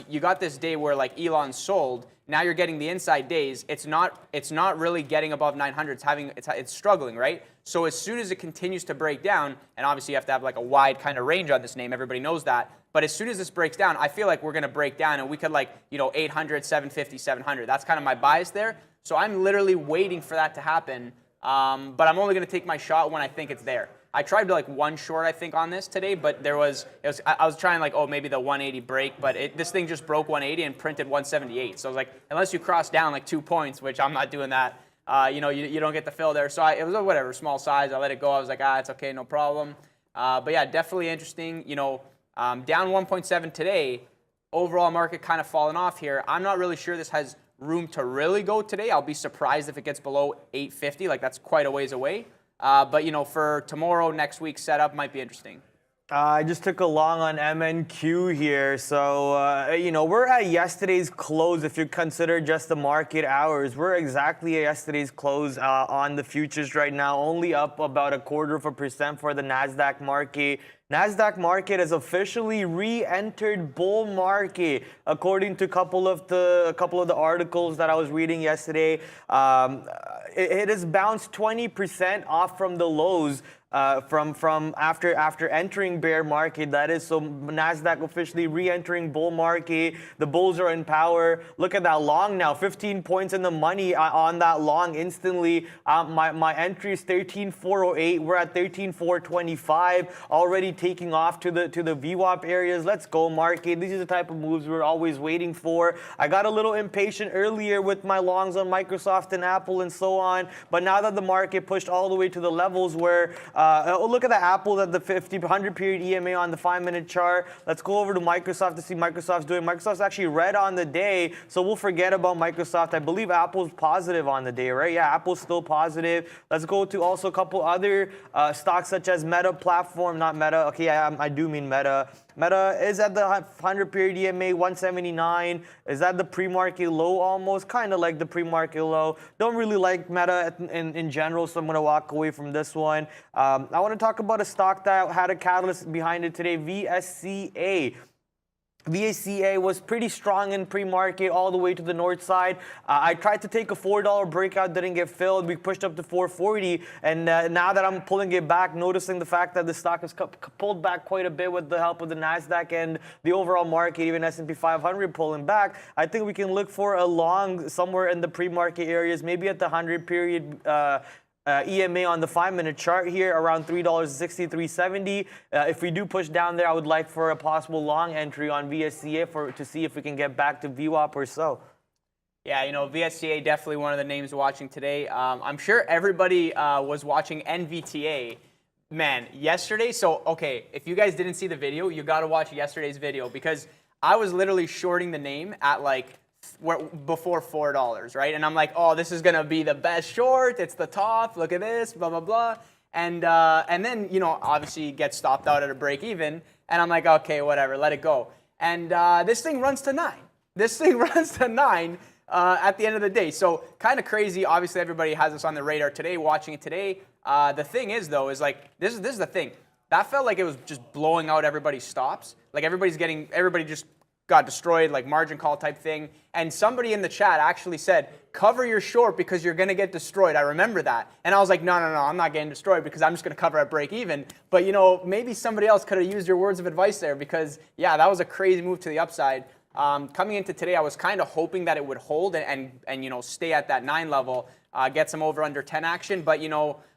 You got this day where like Elon sold. Now you're getting the inside days. It's not really getting above 900. It's struggling, right? So as soon as it continues to break down, and obviously you have to have like a wide kind of range on this name. Everybody knows that. But as soon as this breaks down, I feel like we're going to break down and we could 800, 750, 700. That's kind of my bias there. So I'm literally waiting for that to happen. But I'm only going to take my shot when I think it's there. I tried to one short, I think, on this today, but I was trying maybe the 180 break, but this thing just broke 180 and printed 178. So I was like, unless you cross down 2 points, which I'm not doing that, you don't get the fill there. So it was a whatever, small size. I let it go. I was like, it's okay, no problem. But yeah, definitely interesting. Down 1.7 today, overall market kind of falling off here. I'm not really sure this has room to really go today. I'll be surprised if it gets below 850. That's quite a ways away. But, for tomorrow, next week's setup might be interesting. I just took a long on MNQ here. So, we're at yesterday's close. If you consider just the market hours, we're exactly at yesterday's close on the futures right now, only up about 0.25% for the NASDAQ market. NASDAQ market has officially re-entered bull market, according to a couple of the articles that I was reading yesterday. It has bounced 20% off from the lows from after entering bear market. That is, so NASDAQ officially re-entering bull market. The bulls are in power. Look at that long now, 15 points in the money on that long instantly. My entry is 13,408. We're at 13,425, already taking off to the VWAP areas. Let's go market. These are the type of moves we're always waiting for. I got a little impatient earlier with my longs on Microsoft and Apple and so on, but now that the market pushed all the way to the levels where look at the Apple at the 100 period EMA on the 5-minute chart. Let's go over to Microsoft to see Microsoft's doing. Microsoft's actually red on the day, so we'll forget about Microsoft. I believe Apple's positive on the day, right? Yeah, Apple's still positive. Let's go to also a couple other stocks such as Meta platform, not Meta. Okay, I do mean Meta. Meta is at the 100 period EMA 179. Is that the pre-market low almost? Kind of like the pre-market low. Don't really like Meta in general, so I'm going to walk away from this one. I want to talk about a stock that had a catalyst behind it today, VSCA. VSCA was pretty strong in pre-market all the way to the north side. I tried to take a $4 breakout, didn't get filled. We pushed up to 440, and now that I'm pulling it back, noticing the fact that the stock has pulled back quite a bit with the help of the NASDAQ and the overall market, even S&P 500 pulling back, I think we can look for a long somewhere in the pre-market areas, maybe at the 100 period EMA on the 5-minute chart here around $3.60, $3.70. If we do push down there, I would like for a possible long entry on VSCA to see if we can get back to VWAP or so. Yeah, VSCA definitely one of the names watching today. I'm sure everybody was watching NVTA. Man, yesterday, so okay, if you guys didn't see the video, you got to watch yesterday's video because I was literally shorting the name at before $4, right? And I'm like, oh, this is gonna be the best short. It's the top. Look at this, blah blah blah. And then obviously you get stopped out at a break even, and I'm like, okay, whatever, let it go. And this thing runs to 9. This thing runs to 9. at the end of the day. So kind of crazy. Obviously, everybody has this on their radar today, watching it today. The thing is, though, is like this is the thing. That felt like it was just blowing out everybody's stops. Like everybody just got destroyed, like margin call type thing. And somebody in the chat actually said, cover your short because you're going to get destroyed. I remember that. And I was like, no, I'm not getting destroyed because I'm just going to cover at break even. But, maybe somebody else could have used your words of advice there because, yeah, that was a crazy move to the upside. Coming into today, I was kind of hoping that it would hold and stay at that 9 level, get some over under 10 action. But,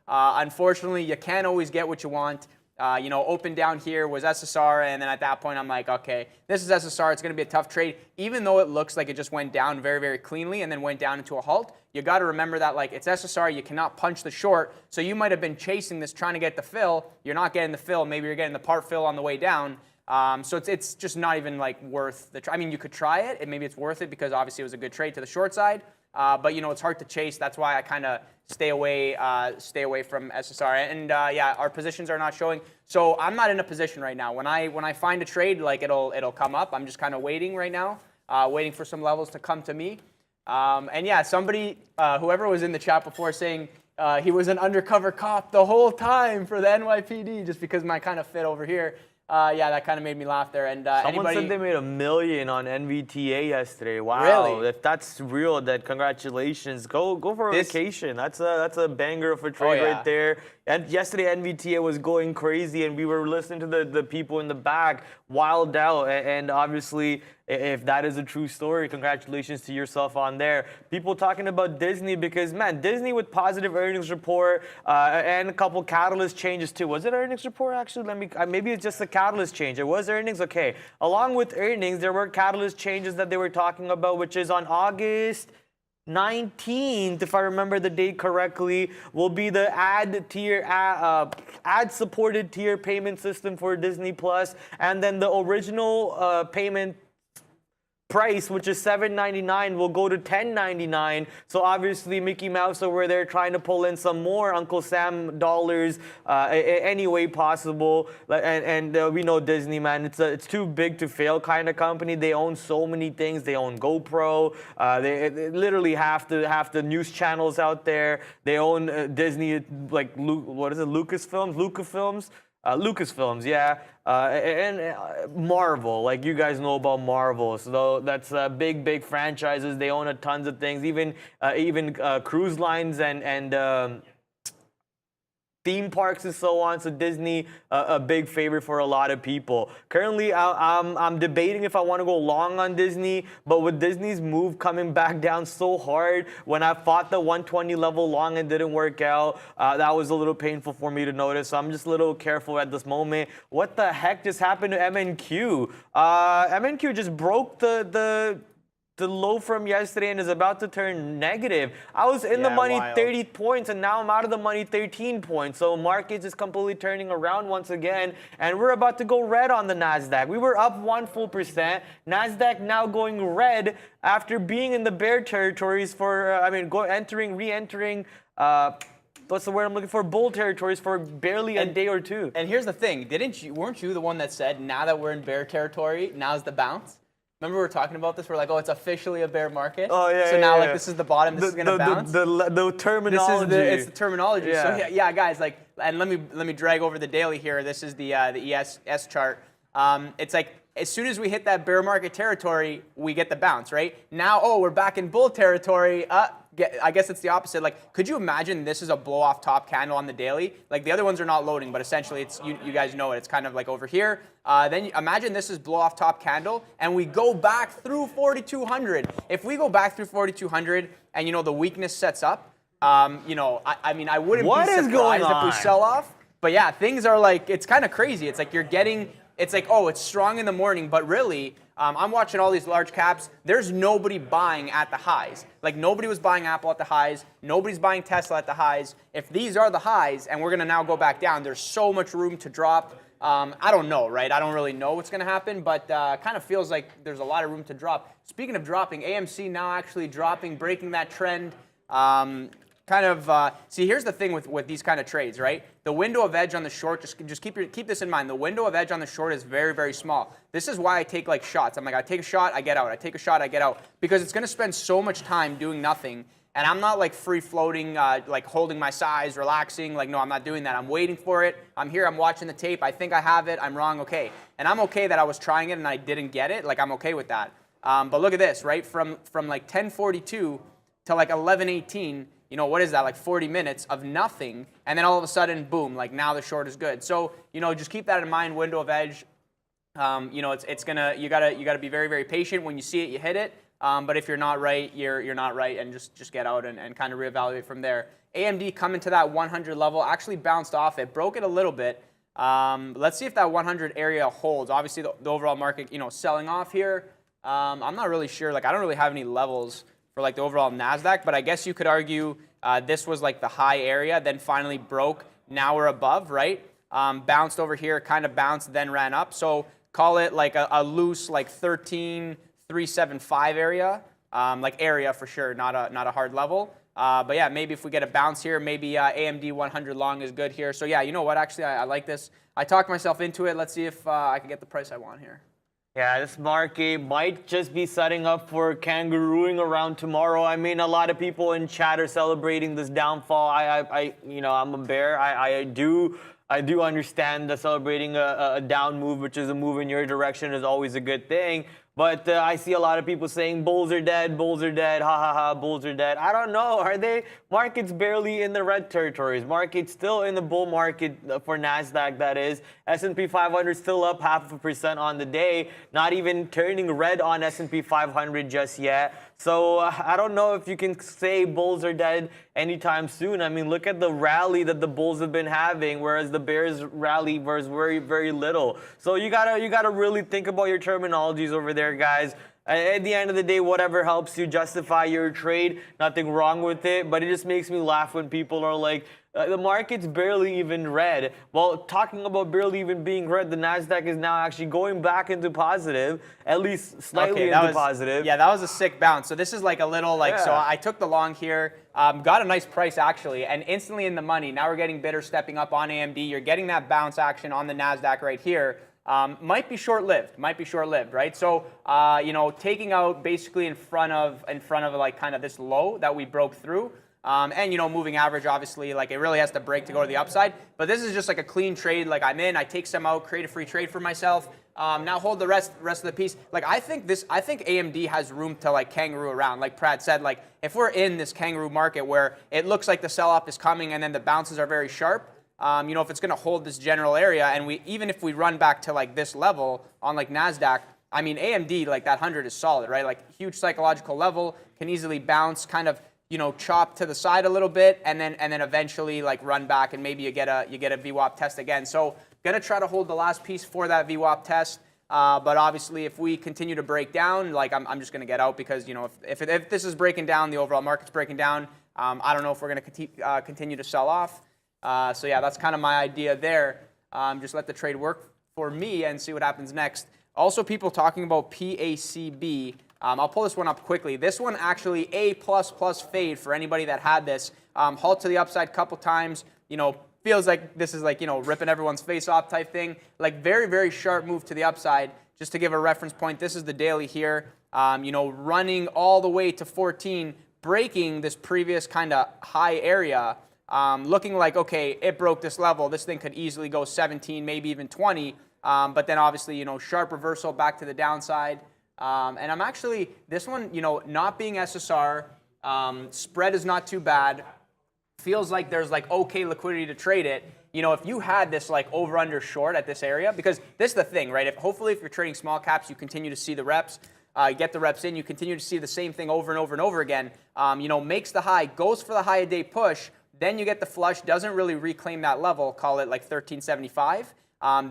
unfortunately, you can't always get what you want. Open down here was SSR, and then at that point, I'm like, okay, this is SSR. It's going to be a tough trade. Even though it looks like it just went down very, very cleanly and then went down into a halt, you got to remember that, like, it's SSR. You cannot punch the short. So you might have been chasing this, trying to get the fill. You're not getting the fill. Maybe you're getting the part fill on the way down. So it's just not even, like, worth the try. I mean, you could try it, and maybe it's worth it because obviously it was a good trade to the short side. But it's hard to chase. That's why I kind of stay away from SSR. And yeah, our positions are not showing. So I'm not in a position right now. When I find a trade, like it'll come up. I'm just kind of waiting right now, waiting for some levels to come to me. And yeah, somebody, whoever was in the chat before, saying he was an undercover cop the whole time for the NYPD, just because my kind of fit over here. Yeah, that kind of made me laugh there. And someone said they made $1 million on NVTA yesterday. Wow, really? If that's real, then congratulations. Go for a vacation. That's a banger of a trade right there. And yesterday NVTA was going crazy, and we were listening to the people in the back wild out. And obviously, if that is a true story, congratulations to yourself on there. People talking about Disney because, man, Disney with positive earnings report and a couple catalyst changes too. Was it earnings report actually? Maybe it's just a catalyst change. It was earnings, okay. Along with earnings, there were catalyst changes that they were talking about, which is on August 19th, if I remember the date correctly, will be the ad-supported tier payment system for Disney Plus, and then the original payment price, which is $7.99, will go to $10.99. So obviously Mickey Mouse over there trying to pull in some more Uncle Sam dollars any way possible. And we know Disney, man, it's too big to fail kind of company. They own so many things. They own GoPro. They literally half the news channels out there. They own Disney, like what is it? Lucasfilms, yeah, and Marvel, like you guys know about Marvel, so that's big franchises. They own tons of things, even cruise lines and theme parks and so on. So Disney, a big favorite for a lot of people. Currently, I'm debating if I want to go long on Disney, but with Disney's move coming back down so hard, when I fought the 120 level long and didn't work out, that was a little painful for me to notice. So I'm just a little careful at this moment. What the heck just happened to MNQ? MNQ just broke the low from yesterday and is about to turn negative. I was in the money 30 points, and now I'm out of the money 13 points. So markets is completely turning around once again, and we're about to go red on the NASDAQ. We were up 1 full percent. NASDAQ now going red after being in the bear territories for, re-entering, what's the word I'm looking for? Bull territories for barely a day or two. And here's the thing, weren't you the one that said, now that we're in bear territory, now's the bounce? Remember we were talking about this? We're like, oh, it's officially a bear market. Oh yeah. So now, like, this is the bottom. This is gonna bounce. The terminology. It's the terminology. Yeah. So yeah, guys, like, and let me drag over the daily here. This is the ES chart. It's like as soon as we hit that bear market territory, we get the bounce, right? Now, oh, we're back in bull territory. I guess it's the opposite. Like, could you imagine this is a blow off top candle on the daily? Like, the other ones are not loading, but essentially it's you guys know it. It's kind of like over here. Then imagine this is blow off top candle, and we go back through 4,200. If we go back through 4,200, and the weakness sets up, I wouldn't be surprised if we sell off. But yeah, things are like, it's kind of crazy. It's like it's like, oh, it's strong in the morning, but really, I'm watching all these large caps. There's nobody buying at the highs. Like, nobody was buying Apple at the highs. Nobody's buying Tesla at the highs. If these are the highs and we're going to now go back down, there's so much room to drop. I don't know, right? I don't really know what's going to happen, but kind of feels like there's a lot of room to drop. Speaking of dropping, AMC now actually dropping, breaking that trend. kind of see, here's the thing with these kind of trades, right? The window of edge on the short, just keep this in mind. The window of edge on the short is very, very small. This is why I take like shots. I'm like, I take a shot, I get out. I take a shot, I get out, because it's going to spend so much time doing nothing. And I'm not like free floating, like holding my size, relaxing. Like, no, I'm not doing that. I'm waiting for it. I'm here. I'm watching the tape. I think I have it. I'm wrong. Okay. And I'm okay that I was trying it and I didn't get it. Like, I'm okay with that. But look at this, right? From like 1042 to like 1118, you know, what is that? Like 40 minutes of nothing. And then all of a sudden, boom, like now the short is good. So, you know, just keep that in mind, window of edge. You know, you gotta be very, very patient. When you see it, you hit it. But if you're not right, you're not right, and just get out and kind of reevaluate from there. AMD coming to that 100 level, actually bounced off it, broke it a little bit. Let's see if that 100 area holds. Obviously, the overall market, you know, selling off here. I'm not really sure. Like, I don't really have any levels for like the overall NASDAQ, but I guess you could argue this was like the high area, then finally broke. Now we're above, right? Bounced over here, kind of bounced, then ran up. So call it like a loose like 13,375 area, like area for sure, not a hard level. But yeah, maybe if we get a bounce here, maybe AMD 100 long is good here. So yeah, you know what? Actually, I like this. I talked myself into it. Let's see if I can get the price I want here. Yeah, this market might just be setting up for kangarooing around tomorrow. I mean, a lot of people in chat are celebrating this downfall. You know, I'm a bear. I do understand that celebrating a down move, which is a move in your direction, is always a good thing. But I see a lot of people saying bulls are dead, ha ha ha, bulls are dead. I don't know. Are they? Market's barely in the red territories. Market's still in the bull market for NASDAQ, that is. S&P 500 still up 0.5% on the day. Not even turning red on S&P 500 just yet. So I don't know if you can say bulls are dead anytime soon. I mean, look at the rally that the bulls have been having, whereas the bears rally was very, very little. So you gotta really think about your terminologies over there, guys. At the end of the day, whatever helps you justify your trade, nothing wrong with it. But it just makes me laugh when people are like, the market's barely even red. Well, talking about barely even being red, the NASDAQ is now actually going back into positive, at least slightly into positive. Yeah, that was a sick bounce. So this is like a little like, so I took the long here, got a nice price actually, and instantly in the money. Now we're getting bidder stepping up on AMD. You're getting that bounce action on the NASDAQ right here. Might be short-lived, right? So, you know, taking out basically in front of like kind of this low that we broke through. And, you know, moving average, obviously, like it really has to break to go to the upside. But this is just like a clean trade. Like I'm in, I take some out, create a free trade for myself. Now hold the rest of the piece. Like I think AMD has room to like kangaroo around. Like Pratt said, like if we're in this kangaroo market where it looks like the sell-off is coming and then the bounces are very sharp, you know, if it's going to hold this general area, and even if we run back to like this level on like NASDAQ, I mean, AMD, like that 100 is solid, right? Like huge psychological level, can easily bounce, kind of, you know, chop to the side a little bit, and then eventually like run back, and maybe you get a VWAP test again. So gonna try to hold the last piece for that VWAP test. But obviously, if we continue to break down, like I'm just gonna get out, because, you know, if this is breaking down, the overall market's breaking down. I don't know if we're gonna continue to sell off. So yeah, that's kind of my idea there. Just let the trade work for me and see what happens next. Also, people talking about PACB. I'll pull this one up quickly. This one actually A++ fade for anybody that had this. Halt to the upside a couple times. You know, feels like this is like, you know, ripping everyone's face off type thing. Like very, very sharp move to the upside. Just to give a reference point, this is the daily here. You know, running all the way to 14, breaking this previous kind of high area. Looking like, okay, it broke this level. This thing could easily go 17, maybe even 20. But then obviously, you know, sharp reversal back to the downside. And I'm actually, this one, you know, not being SSR, spread is not too bad. Feels like there's like okay liquidity to trade it. You know, if you had this like over under short at this area, because this is the thing, right? Hopefully if you're trading small caps, you continue to see the reps. Get the reps in, you continue to see the same thing over and over and over again. You know, makes the high, goes for the high a day push, then you get the flush, doesn't really reclaim that level, call it like 1375.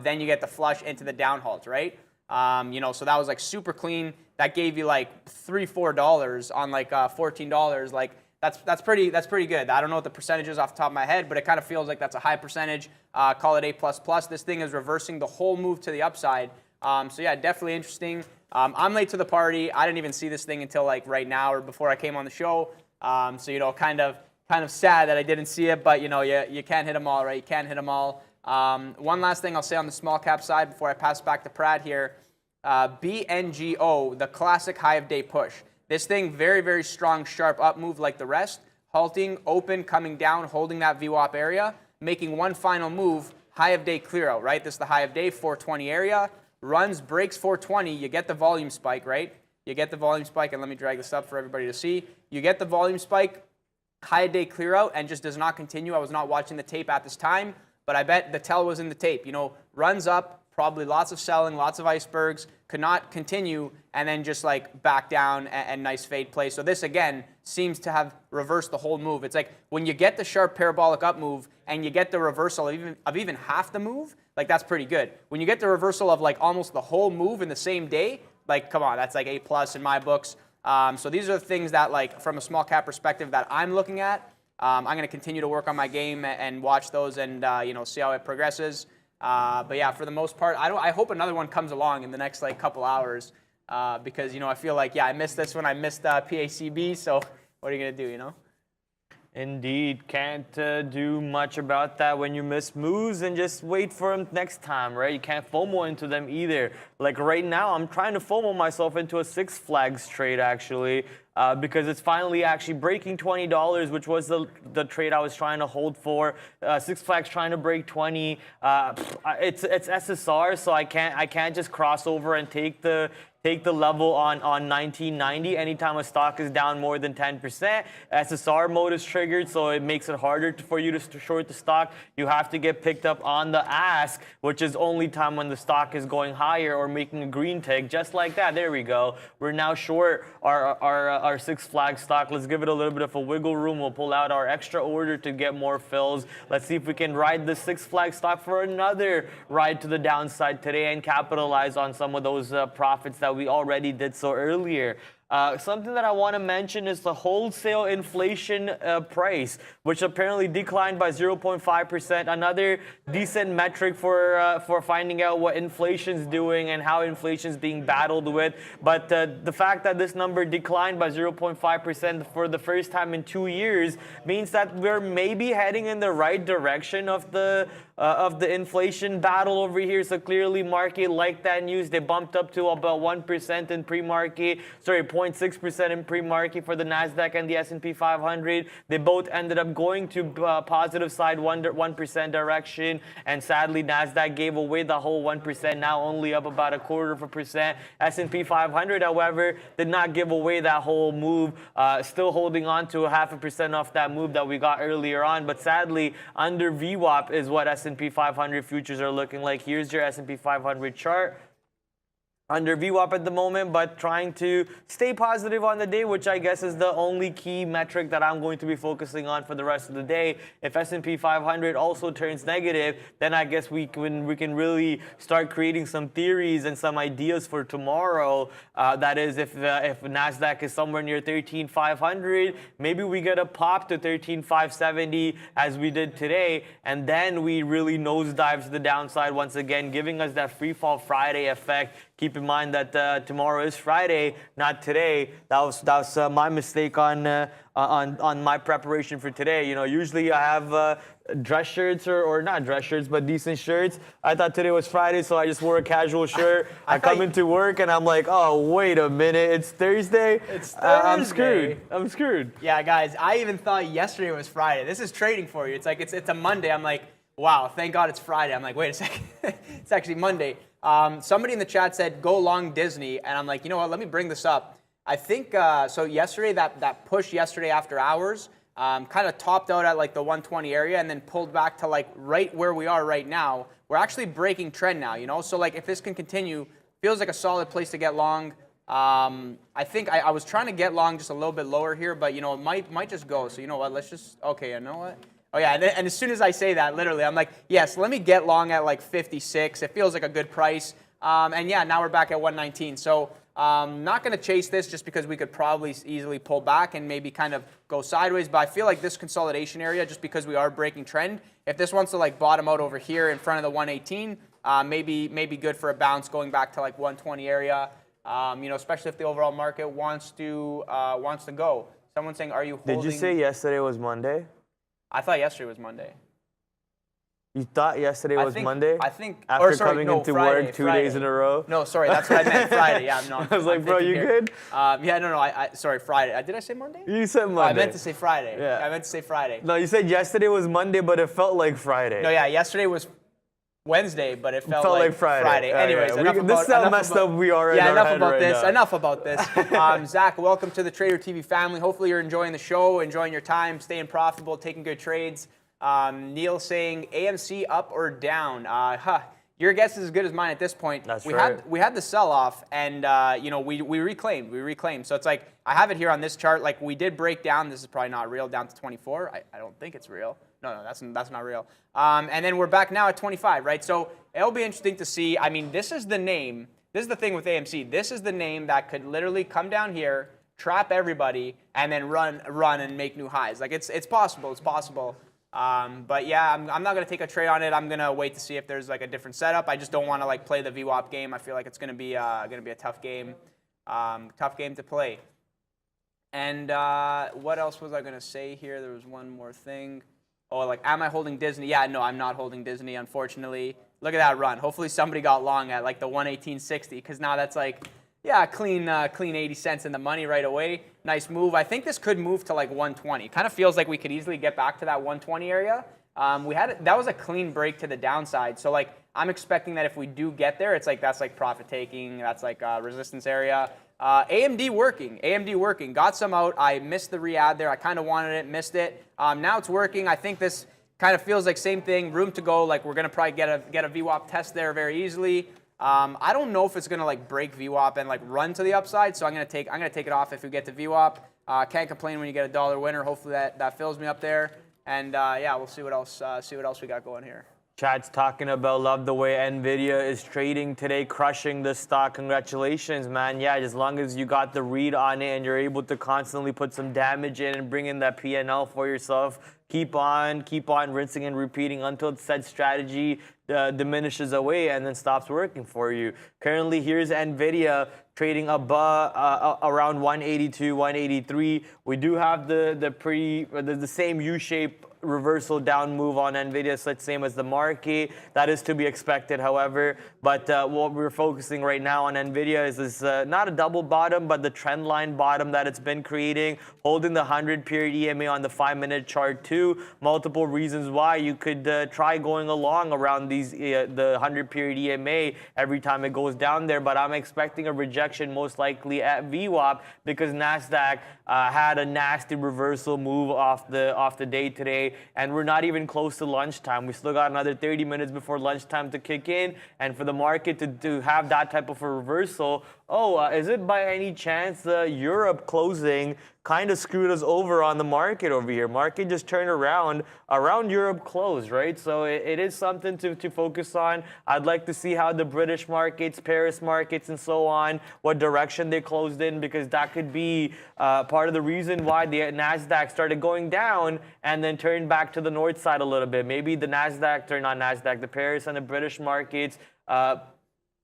Then you get the flush into the down halt, right? You know, so that was like super clean. That gave you like $3-4 on like $14. Like that's pretty good. I don't know what the percentage is off the top of my head, but it kind of feels like that's a high percentage. Call it A++. This thing is reversing the whole move to the upside. So yeah, definitely interesting. I'm late to the party. I didn't even see this thing until like right now or before I came on the show. So, you know, kind of kind of sad that I didn't see it, but you know, you can't hit them all, right? You can't hit them all. One last thing I'll say on the small cap side before I pass back to Prad here. BNGO, the classic high of day push. This thing, very, very strong, sharp up move like the rest. Halting, open, coming down, holding that VWAP area, making one final move, high of day clear out, right? This is the high of day, 420 area. Runs, breaks 420, you get the volume spike, right? You get the volume spike, and let me drag this up for everybody to see. You get the volume spike, high of day clear out, and just does not continue. I was not watching the tape at this time, but I bet the tell was in the tape. You know, runs up, probably lots of selling, lots of icebergs, could not continue, and then just like back down and nice fade play. So this again seems to have reversed the whole move. It's like when you get the sharp parabolic up move and you get the reversal of even half the move, like that's pretty good. When you get the reversal of like almost the whole move in the same day, like come on, that's like A+ in my books. So these are the things that like from a small cap perspective that I'm looking at. I'm going to continue to work on my game and watch those and you know, see how it progresses. But yeah, for the most part, I hope another one comes along in the next like couple hours because you know I feel like I missed this one, I missed PACB. So what are you gonna do? You know. Indeed, can't do much about that when you miss moves and just wait for them next time, right? You can't FOMO into them either. Like right now, I'm trying to FOMO myself into a Six Flags trade actually because it's finally actually breaking $20, which was the trade I was trying to hold for. Six Flags trying to break 20. It's SSR, so I can't just cross over and take the level on 1990 anytime a stock is down more than 10%. SSR mode is triggered, so it makes it harder for you to short the stock. You have to get picked up on the ask, which is only time when the stock is going higher or making a green tick, just like that. There we go. We're now short our Six Flags stock. Let's give it a little bit of a wiggle room. We'll pull out our extra order to get more fills. Let's see if we can ride the Six Flags stock for another ride to the downside today and capitalize on some of those profits that we already did so earlier. Something that I want to mention is the wholesale inflation price, which apparently declined by 0.5%. Another decent metric for finding out what inflation's doing and how inflation's being battled with. But the fact that this number declined by 0.5% for the first time in 2 years means that we're maybe heading in the right direction of the inflation battle over here. So clearly market liked that news. They bumped up to about 1% in pre-market, 0.6% in pre-market for the NASDAQ and the S&P 500. They both ended up going to positive side 1% direction, and sadly NASDAQ gave away the whole 1%, now only up about 0.25%. S&P 500, however, did not give away that whole move, still holding on to 0.5% off that move that we got earlier on, but sadly under VWAP is what S&P 500 futures are looking like. Here's your S&P 500 chart. Under VWAP at the moment, but trying to stay positive on the day, which I guess is the only key metric that I'm going to be focusing on for the rest of the day. If S&P 500 also turns negative, then I guess we can really start creating some theories and some ideas for tomorrow. That is, if NASDAQ is somewhere near 13,500, maybe we get a pop to 13,570 as we did today, and then we really nosedive to the downside once again, giving us that free fall Friday effect. Keep in mind that tomorrow is Friday, not today. That was my mistake on my preparation for today. You know, usually I have dress shirts or not dress shirts, but decent shirts. I thought today was Friday, so I just wore a casual shirt. I come into work and I'm like, oh, wait a minute, it's Thursday? It's Thursday. I'm screwed. Yeah, guys, I even thought yesterday was Friday. This is trading for you. It's like, it's a Monday. I'm like, wow, thank God it's Friday. I'm like, wait a second, it's actually Monday. Somebody in the chat said, go long Disney. And I'm like, you know what, let me bring this up. I think, so yesterday, that push yesterday after hours kind of topped out at like the 120 area and then pulled back to like right where we are right now. We're actually breaking trend now, you know? So like if this can continue, feels like a solid place to get long. I think I was trying to get long just a little bit lower here, but you know, it might just go. So you know what, let's just, okay, you know what? Oh yeah, and as soon as I say that, literally, I'm like, yes, let me get long at like 56. It feels like a good price. And yeah, now we're back at 119. So not going to chase this just because we could probably easily pull back and maybe kind of go sideways. But I feel like this consolidation area, just because we are breaking trend, if this wants to like bottom out over here in front of the 118, maybe good for a bounce going back to like 120 area. You know, especially if the overall market wants to go. Someone's saying, are you holding? Did you say yesterday was Monday? I thought yesterday was Monday. You thought yesterday was Monday? I think. After coming into Friday, work 2 days in a row? No, sorry, that's what I meant. Friday. Yeah, no. I was like, bro, you good? Yeah, no. Sorry, Friday. Did I say Monday? You said Monday. Oh, I meant to say Friday. Yeah. I meant to say Friday. No, you said yesterday was Monday, but it felt like Friday. No, yeah, yesterday was Wednesday, but it felt like Friday. Anyways, Okay. enough about this is how messed up we are in our enough head about right this. now. Enough about this. Zach, welcome to the Trader TV family. Hopefully you're enjoying the show, enjoying your time, staying profitable, taking good trades. Neil saying AMC up or down? Your guess is as good as mine at this point. That's we right. We had the sell-off, and we reclaimed. So it's like I have it here on this chart. Like we did break down. This is probably not real. Down to 24. I don't think it's real. No, that's not real. And then we're back now at 25, right? So it'll be interesting to see. I mean, this is the name. This is the thing with AMC. This is the name that could literally come down here, trap everybody, and then run and make new highs. Like it's possible. It's possible. But yeah, I'm not going to take a trade on it. I'm going to wait to see if there's like a different setup. I just don't want to like play the VWAP game. I feel like it's going to be a tough game to play. And what else was I going to say here? There was one more thing. Oh, like, am I holding Disney? Yeah, no, I'm not holding Disney, unfortunately. Look at that run. Hopefully somebody got long at like the 118.60 because now that's like, yeah, clean 80 cents in the money right away. Nice move. I think this could move to like 120. Kind of feels like we could easily get back to that 120 area. That was a clean break to the downside. So like I'm expecting that if we do get there, it's like that's like profit taking. That's like resistance area. AMD working. Got some out. I missed the re-add there. I kind of wanted it, missed it. Now it's working. I think this kind of feels like same thing. Room to go. Like we're gonna probably get a VWAP test there very easily. I don't know if it's gonna like break VWAP and like run to the upside, so I'm gonna take it off if we get to VWAP. Can't complain when you get a $1 winner. Hopefully that fills me up there. And yeah, we'll see what else we got going here. Chat's talking about love the way NVIDIA is trading today, crushing the stock. Congratulations, man. Yeah, as long as you got the read on it and you're able to constantly put some damage in and bring in that P&L for yourself, keep on rinsing and repeating until said strategy diminishes away and then stops working for you. Currently, here's NVIDIA trading above around 182, 183. We do have the same U-shape reversal down move on NVIDIA, so it's same as the market. That is to be expected, however. But what we're focusing right now on NVIDIA is this not a double bottom, but the trend line bottom that it's been creating, holding the 100 period EMA on the 5-minute chart too. Multiple reasons why you could try going along around these the 100 period EMA every time it goes down there. But I'm expecting a rejection most likely at VWAP because NASDAQ had a nasty reversal move off the day today. And we're not even close to lunchtime. We still got another 30 minutes before lunchtime to kick in. And for the market to have that type of a reversal, is it by any chance Europe closing kind of screwed us over on the market over here? Market just turned around Europe closed, right? So it is something to focus on. I'd like to see how the British markets, Paris markets, and so on, what direction they closed in, because that could be part of the reason why the NASDAQ started going down and then turned back to the north side a little bit. Maybe the the Paris and the British markets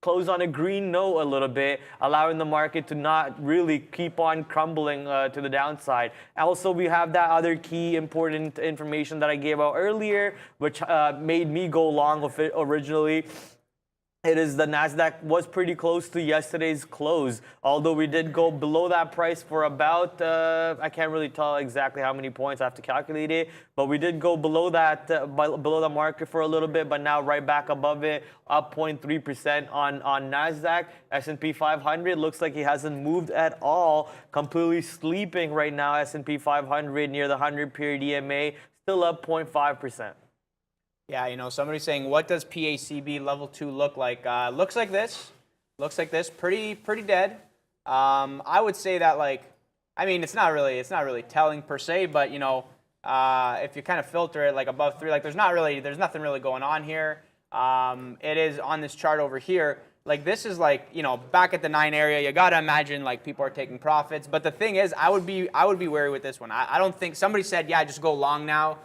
close on a green note a little bit, allowing the market to not really keep on crumbling to the downside. Also, we have that other key important information that I gave out earlier, which made me go long with it originally. It is the NASDAQ was pretty close to yesterday's close, although we did go below that price for about, I can't really tell exactly how many points, I have to calculate it, but we did go below that, below the market for a little bit, but now right back above it, up 0.3% on NASDAQ. S&P 500 looks like it hasn't moved at all, completely sleeping right now. S&P 500 near the 100 period EMA, still up 0.5%. Yeah, somebody's saying, what does PACB level 2 look like? Looks like this. Pretty dead. I would say that, it's not really telling per se, but if you kind of filter it like above 3, there's nothing really going on here. It is on this chart over here. This is back at the 9 area. You gotta imagine people are taking profits. But the thing is, I would be wary with this one. I don't think somebody said, yeah, just go long now.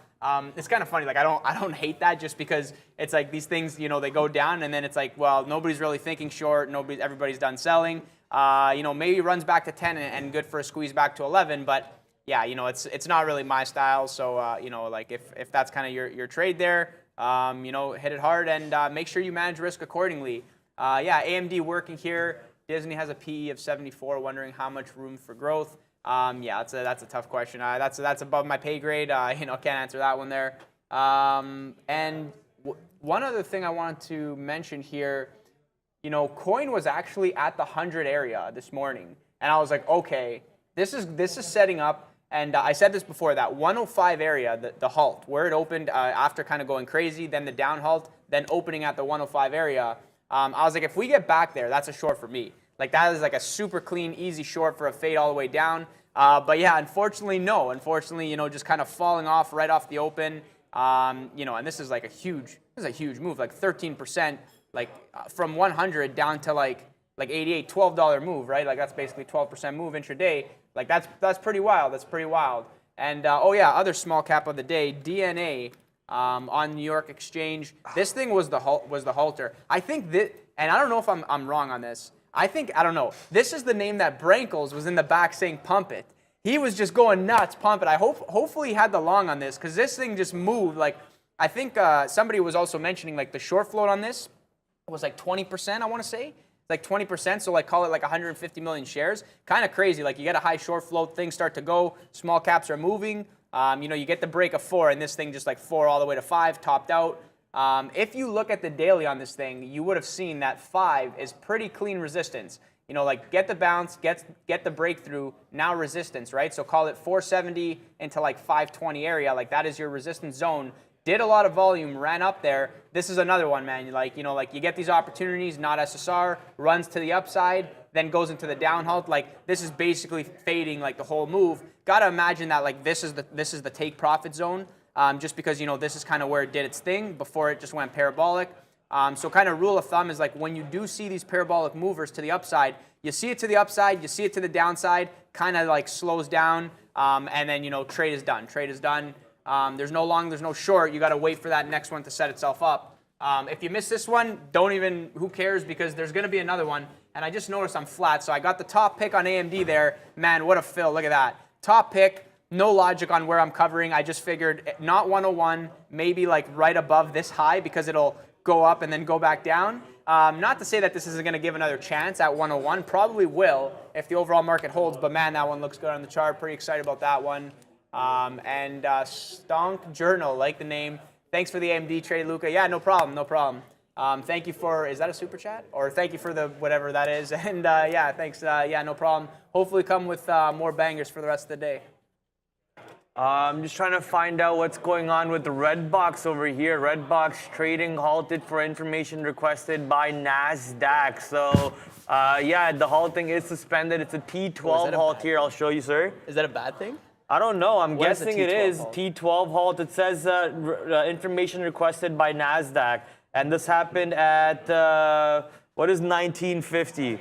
It's kind of funny. I don't hate that just because it's these things, they go down and then it's well, nobody's really thinking short. Everybody's done selling. Maybe runs back to 10 and good for a squeeze back to 11. But yeah, you know, it's not really my style. So, you know, like if that's kind of your trade there, you know, hit it hard and make sure you manage risk accordingly. Yeah, AMD working here. Disney has a PE of 74. Wondering how much room for growth. Yeah, that's a tough question. That's above my pay grade. You know, can't answer that one there. And one other thing I wanted to mention here, you know, coin was actually at the 100 area this morning, and I was like, okay, this is setting up. And I said this before, that 105 area, the halt, where it opened after kind of going crazy, then the down halt, then opening at the 105 area. I was like, if we get back there, that's a short for me. Like, that is like a super clean, easy short for a fade all the way down. But yeah, unfortunately, no. Unfortunately, you know, just kind of falling off right off the open. You know, and this is like a huge move, like 13%, like from 100 down to like 88, $12 move, right? Like that's basically 12% move intraday. Like that's pretty wild. That's pretty wild. And oh yeah, other small cap of the day, DNA on New York Exchange. This thing was the halter. I think that, and I don't know if I'm wrong on this. I don't know. This is the name that Brankles was in the back saying pump it. He was just going nuts, pump it. Hopefully he had the long on this because this thing just moved. Like I think somebody was also mentioning like the short float on this was like 20%. I want to say like 20%. So like call it like 150 million shares. Kind of crazy. Like you get a high short float, things start to go. Small caps are moving. You know, you get the break of 4, and this thing just like 4 all the way to 5, topped out. If you look at the daily on this thing, you would have seen that 5 is pretty clean resistance. You know, like get the bounce, get the breakthrough, now resistance, right? So call it 470 into like 520 area. Like that is your resistance zone. Did a lot of volume, ran up there. This is another one, man. Like, you know, like you get these opportunities, not SSR, runs to the upside, then goes into the down halt. Like this is basically fading like the whole move. Got to imagine that like this is the take profit zone. Just because, you know, this is kind of where it did its thing before it just went parabolic. So kind of rule of thumb is like when you do see these parabolic movers to the upside, you see it to the upside, you see it to the downside, kind of like slows down, and then, you know, trade is done. Trade is done. There's no long, there's no short. You got to wait for that next one to set itself up. If you miss this one, who cares, because there's going to be another one. And I just noticed I'm flat, so I got the top pick on AMD there. Man, what a fill. Look at that. Top pick. No logic on where I'm covering. I just figured not 101, maybe like right above this high because it'll go up and then go back down. Not to say that this isn't going to give another chance at 101. Probably will if the overall market holds. But man, that one looks good on the chart. Pretty excited about that one. And Stonk Journal, like the name. Thanks for the AMD trade, Luca. Yeah, no problem, no problem. Thank you for, is that a super chat? Or thank you for the whatever that is. And yeah, thanks. Yeah, no problem. Hopefully come with more bangers for the rest of the day. I'm just trying to find out what's going on with the Redbox over here. Redbox trading halted for information requested by NASDAQ. So, yeah, the halting is suspended. It's a T12 halt here. I'll show you, sir. Is that a bad thing? I don't know. I'm guessing it is. Halt? T12 halt. It says information requested by NASDAQ. And this happened at, what is 1950?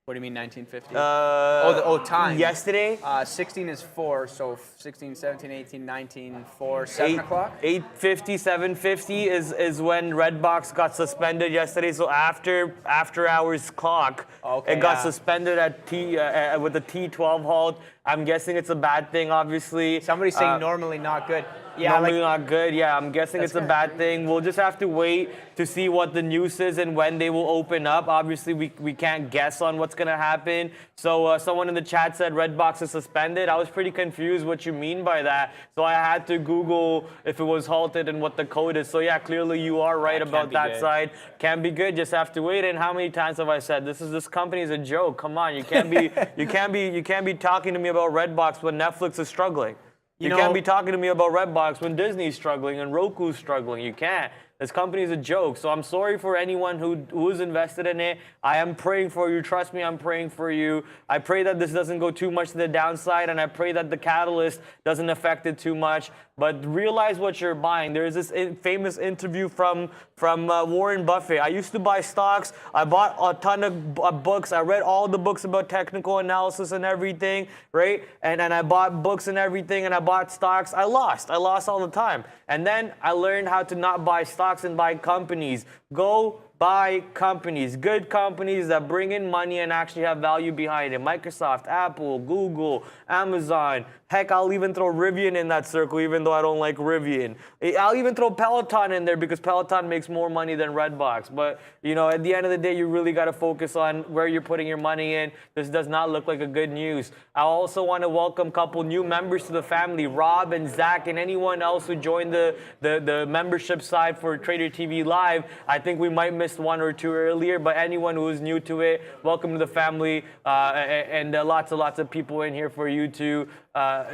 What do you mean 1950? Time. Yesterday? 16 is 4, so 16, 17, 18, 19, 4, 7 o'clock? 8:50, 7:50 is when Redbox got suspended yesterday. So after hours clock, okay, it got suspended at with the T12 halt. I'm guessing it's a bad thing, obviously. Somebody's saying normally not good. Yeah, normally not good. Yeah, I'm guessing it's a bad thing. We'll just have to wait to see what the news is and when they will open up. Obviously, we can't guess on what's going to happen. So someone in the chat said Redbox is suspended. I was pretty confused what you mean by that. So I had to Google if it was halted and what the code is. So yeah, clearly you are right about that side. Can't be good. Just have to wait. And how many times have I said this company is a joke? Come on, you can't be talking to me about Redbox when Netflix is struggling. You can't be talking to me about Redbox when Disney's struggling and Roku's struggling. You can't. This company is a joke. So I'm sorry for anyone who's invested in it. I am praying for you. Trust me, I'm praying for you. I pray that this doesn't go too much to the downside, and I pray that the catalyst doesn't affect it too much. But realize what you're buying. There's this famous interview from Warren Buffett. I used to buy stocks. I bought a ton of books. I read all the books about technical analysis and everything, right? And I bought books and everything, and I bought stocks. I lost all the time. And then I learned how to not buy stocks and buy companies. Go buy companies, good companies that bring in money and actually have value behind it. Microsoft, Apple, Google, Amazon. Heck, I'll even throw Rivian in that circle, even though I don't like Rivian. I'll even throw Peloton in there because Peloton makes more money than Redbox. But, you know, at the end of the day, you really got to focus on where you're putting your money in. This does not look like a good news. I also want to welcome a couple new members to the family, Rob and Zach, and anyone else who joined the membership side for Trader TV Live. I think we might miss one or two earlier, but anyone who is new to it, welcome to the family, and lots of people in here for you to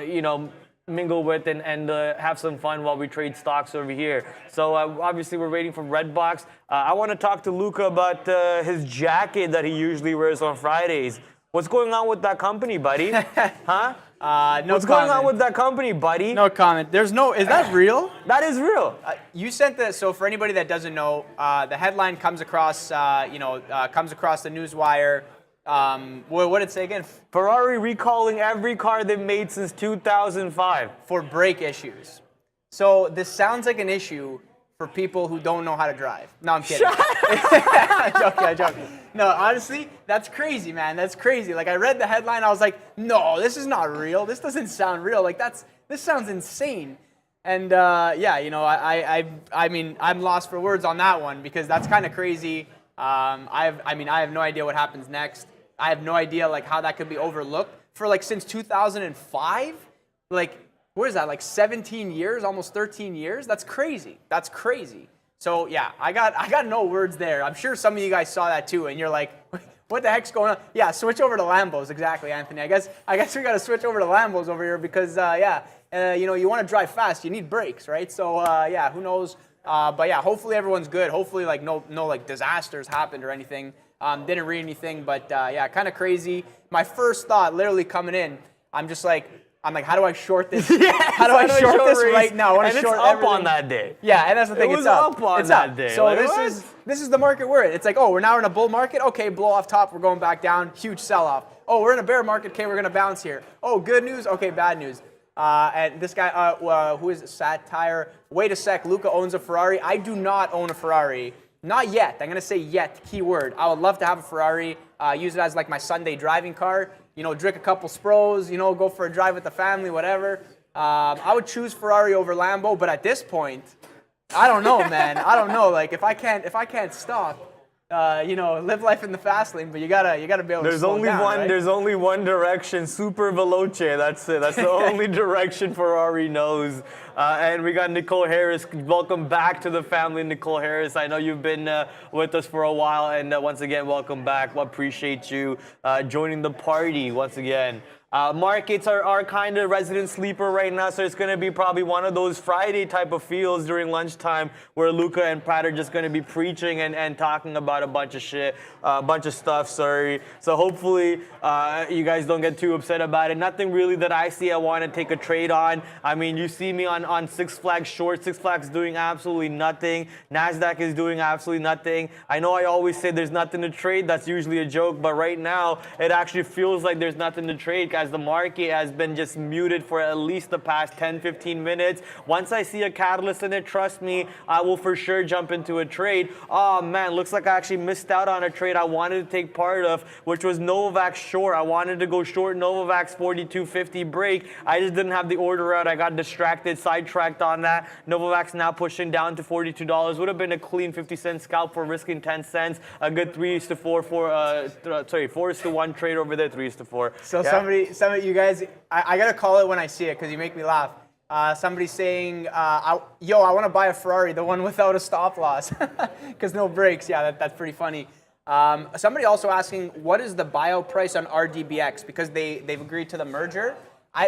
you know, mingle with and have some fun while we trade stocks over here. So obviously we're waiting for Redbox. I want to talk to Luca about his jacket that he usually wears on Fridays. What's going on with that company, buddy? Huh? No What's going on with that company, buddy? No comment. There's no. Is that real? That is real. You sent the. So for anybody that doesn't know, the headline comes across. Comes across the newswire. What did it say again? Ferrari recalling every car they've made since 2005 for brake issues. So this sounds like an issue for people who don't know how to drive. No, I'm kidding. I'm joking. No, honestly, that's crazy, man. That's crazy. Like, I read the headline, I was like, no, this is not real. This doesn't sound real. Like, this sounds insane. And yeah, you know, I mean, I'm lost for words on that one because that's kind of crazy. I have no idea what happens next. I have no idea like how that could be overlooked for like since 2005. Like, what is that? Like 17 years, almost 13 years? That's crazy. That's crazy. So yeah, I got no words there. I'm sure some of you guys saw that too, and you're like, what the heck's going on? Yeah, switch over to Lambos. Exactly, Anthony. I guess we got to switch over to Lambos over here because you know, you want to drive fast, you need brakes, right? So yeah, who knows? But yeah, hopefully everyone's good. Hopefully like no like disasters happened or anything. Didn't read anything, but yeah, kind of crazy. My first thought, literally coming in, I'm like, how do I short this? Yes, how do I short this right now? I want to short it's up everything. on that day. Yeah, and that's the thing. It It's was up. up on it's that up. day. So Like, this is the market we're in. It's like, oh, we're now in a bull market. Okay, blow off top. We're going back down. Huge sell-off. Oh, we're in a bear market. Okay, we're gonna bounce here. Oh, good news. Okay, bad news. And this guy, who is it? Satire. Wait a sec. Luca owns a Ferrari. I do not own a Ferrari. Not yet. I'm gonna say yet. Keyword. I would love to have a Ferrari. Use it as like my Sunday driving car. You know, drink a couple Spros. You know, go for a drive with the family. Whatever. I would choose Ferrari over Lambo, but at this point, I don't know, man. I don't know. Like if I can't stop, you know, live life in the fast lane, but you gotta be able to slow down, right? There's only one direction, super veloce. That's it. That's the only direction Ferrari knows. And we got Nicole Harris. Welcome back to the family, Nicole Harris. I know you've been with us for a while, and once again, welcome back. We appreciate you joining the party once again. Markets are kind of resident sleeper right now, so it's going to be probably one of those Friday type of feels during lunchtime where Luca and Pat are just going to be preaching and talking about a bunch of shit, a bunch of stuff, sorry. So hopefully you guys don't get too upset about it. Nothing really that I see I want to take a trade on. I mean, you see me on Six Flags short. Six Flags doing absolutely nothing. NASDAQ is doing absolutely nothing. I know I always say there's nothing to trade. That's usually a joke, but right now it actually feels like there's nothing to trade as the market has been just muted for at least the past 10-15 minutes. Once I see a catalyst in it, trust me, I will for sure jump into a trade. Oh man, looks like I actually missed out on a trade I wanted to take part of, which was Novavax short. I wanted to go short Novavax 42.50 break. I just didn't have the order out. I got distracted, sidetracked on that. Novavax now pushing down to $42. Would have been a clean 50-cent scalp for risking 10 cents. A good 4:1 trade over there, 3:4. So yeah. Some of you guys, I gotta call it when I see it because you make me laugh. Somebody's saying, I want to buy a Ferrari, the one without a stop loss, because no brakes. Yeah, that's pretty funny. Somebody also asking, what is the buyout price on RDBX? Because they've agreed to the merger.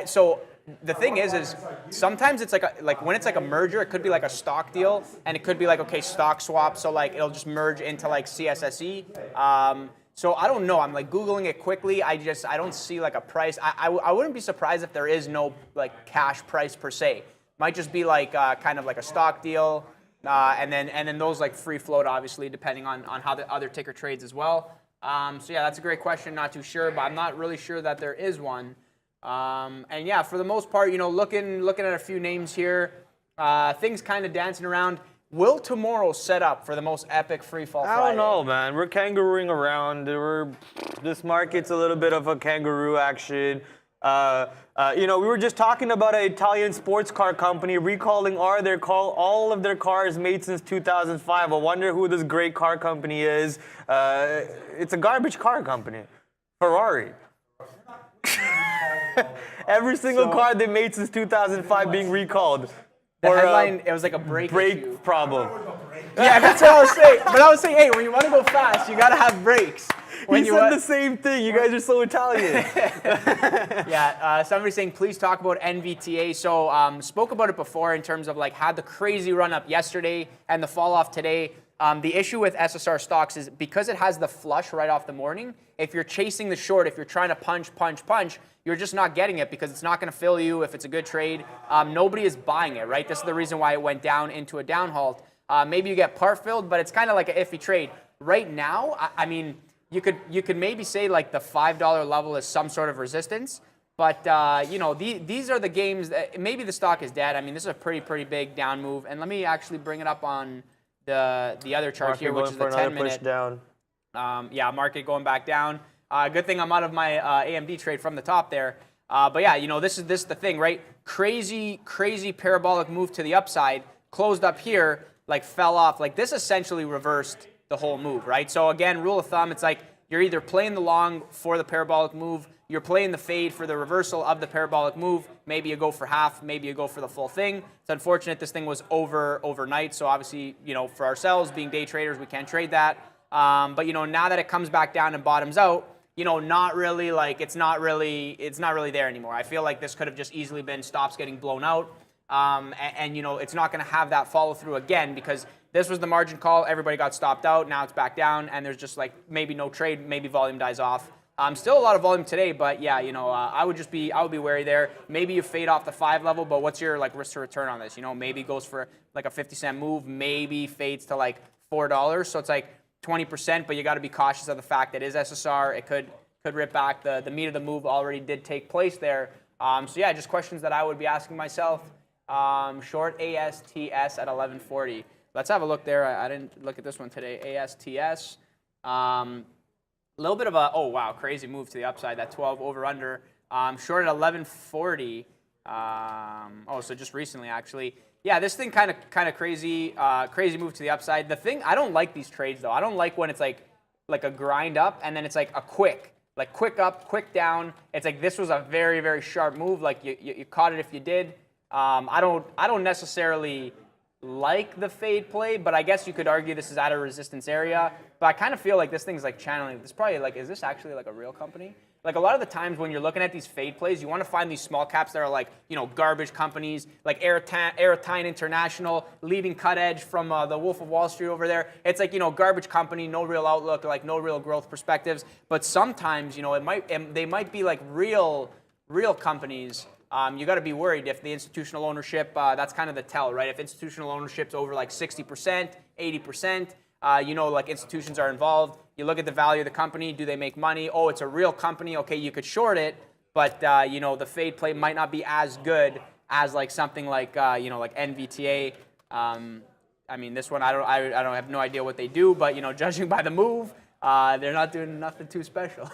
So the thing is sometimes it's like when it's like a merger, it could be like a stock deal, and it could be like, okay, stock swap. So like it'll just merge into like CSSE. So I don't know. I'm like Googling it quickly. I don't see like a price. I wouldn't be surprised if there is no like cash price per se. Might just be like kind of like a stock deal, and then those like free float, obviously, depending on how the other ticker trades as well. So yeah, that's a great question. Not too sure, but I'm not really sure that there is one. And yeah, for the most part, you know, looking at a few names here, things kind of dancing around. Will tomorrow set up for the most epic free fall Friday? I don't know, man. We're kangarooing around. This market's a little bit of a kangaroo action. We were just talking about an Italian sports car company recalling all of their cars made since 2005. I wonder who this great car company is. It's a garbage car company, Ferrari. Every single car they made since 2005 being recalled. The headline, it was like a brake issue. problem. Yeah, that's what I was saying. But I was saying, hey, when you want to go fast, you got to have brakes. He said the same thing. You guys are so Italian. Yeah, somebody's saying, please talk about NVTA. So spoke about it before in terms of like had the crazy run up yesterday and the fall off today. The issue with SSR stocks is because it has the flush right off the morning, if you're chasing the short, if you're trying to punch, you're just not getting it because it's not going to fill you if it's a good trade. Nobody is buying it, right? This is the reason why it went down into a down halt. Maybe you get par filled, but it's kind of like an iffy trade. Right now, I mean, you could maybe say like the $5 level is some sort of resistance, but these are the games that maybe the stock is dead. I mean, this is a pretty big down move, and let me actually bring it up on the other chart here, which is the 10-minute. Push down. Market going back down. Good thing I'm out of my AMD trade from the top there. But yeah, this is the thing, right? Crazy parabolic move to the upside, closed up here, like fell off. Like this essentially reversed the whole move, right? So again, rule of thumb, it's like you're either playing the long for the parabolic move, you're playing the fade for the reversal of the parabolic move. Maybe you go for half, maybe you go for the full thing. It's unfortunate this thing was overnight, so obviously, for ourselves, being day traders, we can't trade that. But now that it comes back down and bottoms out, not really it's not really there anymore. I feel like this could have just easily been stops getting blown out. And it's not going to have that follow through again because this was the margin call. Everybody got stopped out. Now it's back down, and there's just maybe no trade. Maybe volume dies off. Still a lot of volume today, but yeah, I would be wary there. Maybe you fade off the 5 level, but what's your risk to return on this? Maybe goes for a 50-cent move, maybe fades to $4. So it's 20%, but you got to be cautious of the fact that it is SSR. It could rip back. The meat of the move already did take place there. So yeah, just questions that I would be asking myself. Short ASTS at 1140. Let's have a look there. I didn't look at this one today. ASTS. A little bit of a, oh wow, crazy move to the upside. That 12 over under. Short at 1140. So just recently actually. Yeah, this thing kind of crazy move to the upside. The thing, I don't like these trades though. I don't like when it's like a grind up and then it's like a quick up, quick down. It's like this was a very, very sharp move. Like you caught it if you did. I don't necessarily like the fade play, but I guess you could argue this is at a resistance area. But I kind of feel like this thing's channeling. This probably is this actually a real company? A lot of the times when you're looking at these fade plays, you want to find these small caps that are garbage companies, like Airtime International, leading cut edge from the Wolf of Wall Street over there. It's garbage company, no real outlook, no real growth perspectives. But sometimes, they might be real companies. You got to be worried if the institutional ownership, that's kind of the tell, right? If institutional ownership's over 60%, 80%, institutions are involved. You look at the value of the company. Do they make money? Oh, it's a real company. Okay, you could short it, but the fade play might not be as good as something like NVTA. I mean, this one I don't have no idea what they do, but judging by the move, they're not doing nothing too special.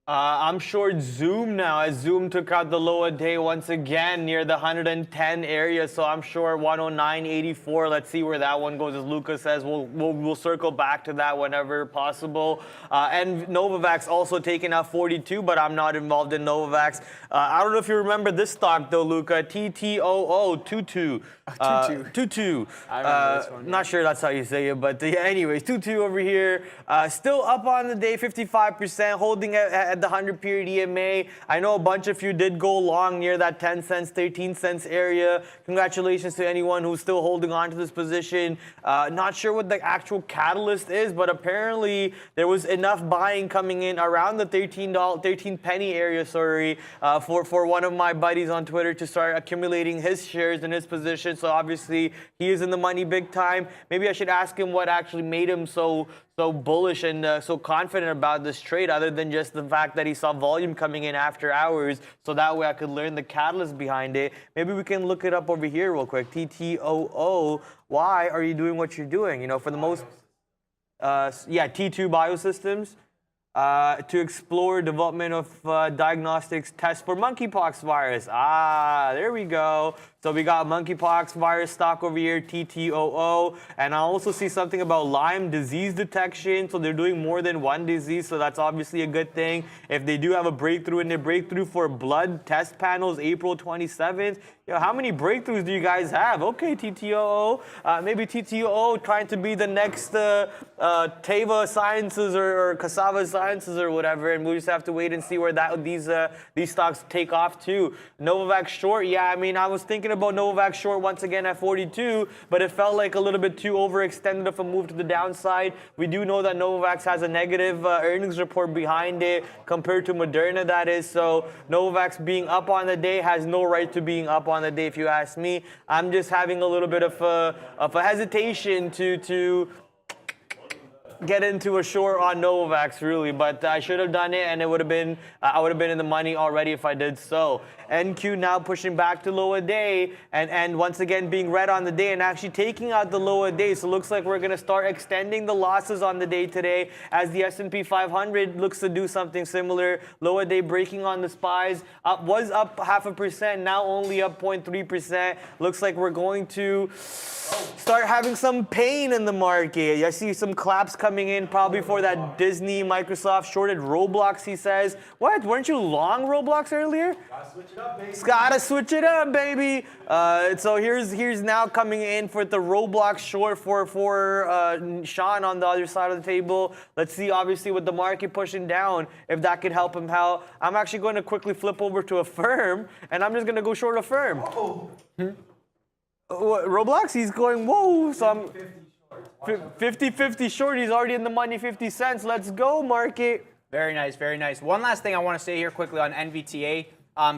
I'm short Zoom now as Zoom took out the low a day once again near the 110 area. So I'm short 109.84. Let's see where that one goes. As Lucas says, we'll circle back to that whenever possible. And Novavax also taking out 42, but I'm not involved in Novavax. I don't know if you remember this stock though, Luca. TTOO 22. 22. I remember this one. Not sure that's how you say it, but yeah, anyways, 22 over here. Still up on the day, 55%, holding at the 100 period EMA. I know a bunch of you did go long near that 10 cents, 13 cents area. Congratulations to anyone who's still holding on to this position. Not sure what the actual catalyst is, but apparently there was enough buying coming in around the 13 penny area, for one of my buddies on Twitter to start accumulating his shares in his position. So obviously he is in the money big time. Maybe I should ask him what actually made him so so bullish and so confident about this trade, other than just the fact that he saw volume coming in after hours, so that way I could learn the catalyst behind it. Maybe we can look it up over here real quick. TTOO, why are you doing what you're doing? You know, for the most, T2 Biosystems. To explore development of diagnostics test for monkeypox virus. There we go. So we got monkeypox virus stock over here, TTOO. And I also see something about Lyme disease detection. So they're doing more than one disease. So that's obviously a good thing. If they do have a breakthrough, and their breakthrough for blood test panels, April 27th. You know, how many breakthroughs do you guys have? Okay, TTOO. Maybe TTOO trying to be the next Teva Sciences or Cassava Sciences or whatever. And we'll just have to wait and see where these stocks take off too. Novavax short, yeah, I mean, I was thinking about Novavax short once again at 42, but it felt like a little bit too overextended of a move to the downside. We do know that Novavax has a negative earnings report behind it compared to Moderna, that is. So Novavax being up on the day has no right to being up on the day, if you ask me. I'm just having a little bit of a hesitation to get into a short on Novavax, really, but I should have done it, and it would have been I would have been in the money already if I did so. NQ now pushing back to lower day, and once again being red on the day and actually taking out the lower day. So it looks like we're going to start extending the losses on the day today, as the S&P 500 looks to do something similar. Lower day breaking on the SPYs, was up 0.5%, now only up 0.3%. Looks like we're going to start having some pain in the market. I see some claps coming in probably for that Disney, Microsoft shorted Roblox, he says. What? Weren't you long Roblox earlier? Gotta switch it up, baby. So here's now coming in for the Roblox short for Sean on the other side of the table. Let's see, obviously, with the market pushing down, if that could help him out. I'm actually going to quickly flip over to a firm, and I'm just going to go short a firm. Roblox, he's going, whoa, so I'm 50-50 short. He's already in the money, 50 cents. Let's go, market. Very nice, very nice. One last thing I want to say here quickly on NVTA.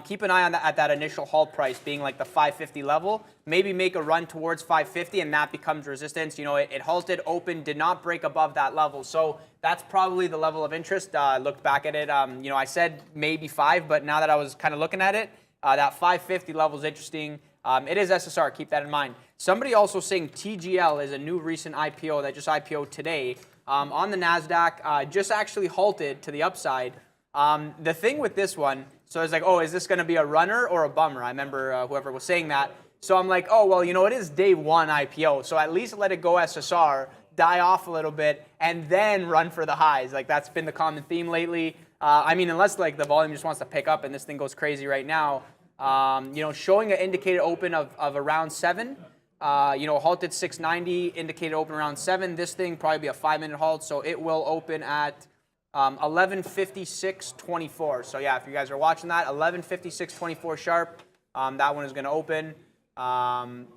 Keep an eye on at that initial halt price being like the 550 level. Maybe make a run towards 550, and that becomes resistance. You know, it halted, opened, did not break above that level. So that's probably the level of interest. Looked back at it. You know, I said maybe 5, but now that I was kind of looking at it, that 550 level is interesting. It is SSR, keep that in mind. Somebody also saying TGL is a new recent IPO that just IPO'd today on the NASDAQ, just actually halted to the upside. The thing with this one, so I was like, oh, is this going to be a runner or a bummer? I remember whoever was saying that. So I'm like, oh, well, you know, it is day one IPO, so at least let it go SSR, die off a little bit, and then run for the highs. Like, that's been the common theme lately. I mean, unless like the volume just wants to pick up and this thing goes crazy right now. You know, showing an indicated open of around 7. You know, halted 690, indicated open around 7. This thing probably be a 5-minute halt, so it will open at 11:56:24. So yeah, if you guys are watching that, 11:56:24 sharp, that one is going to open. And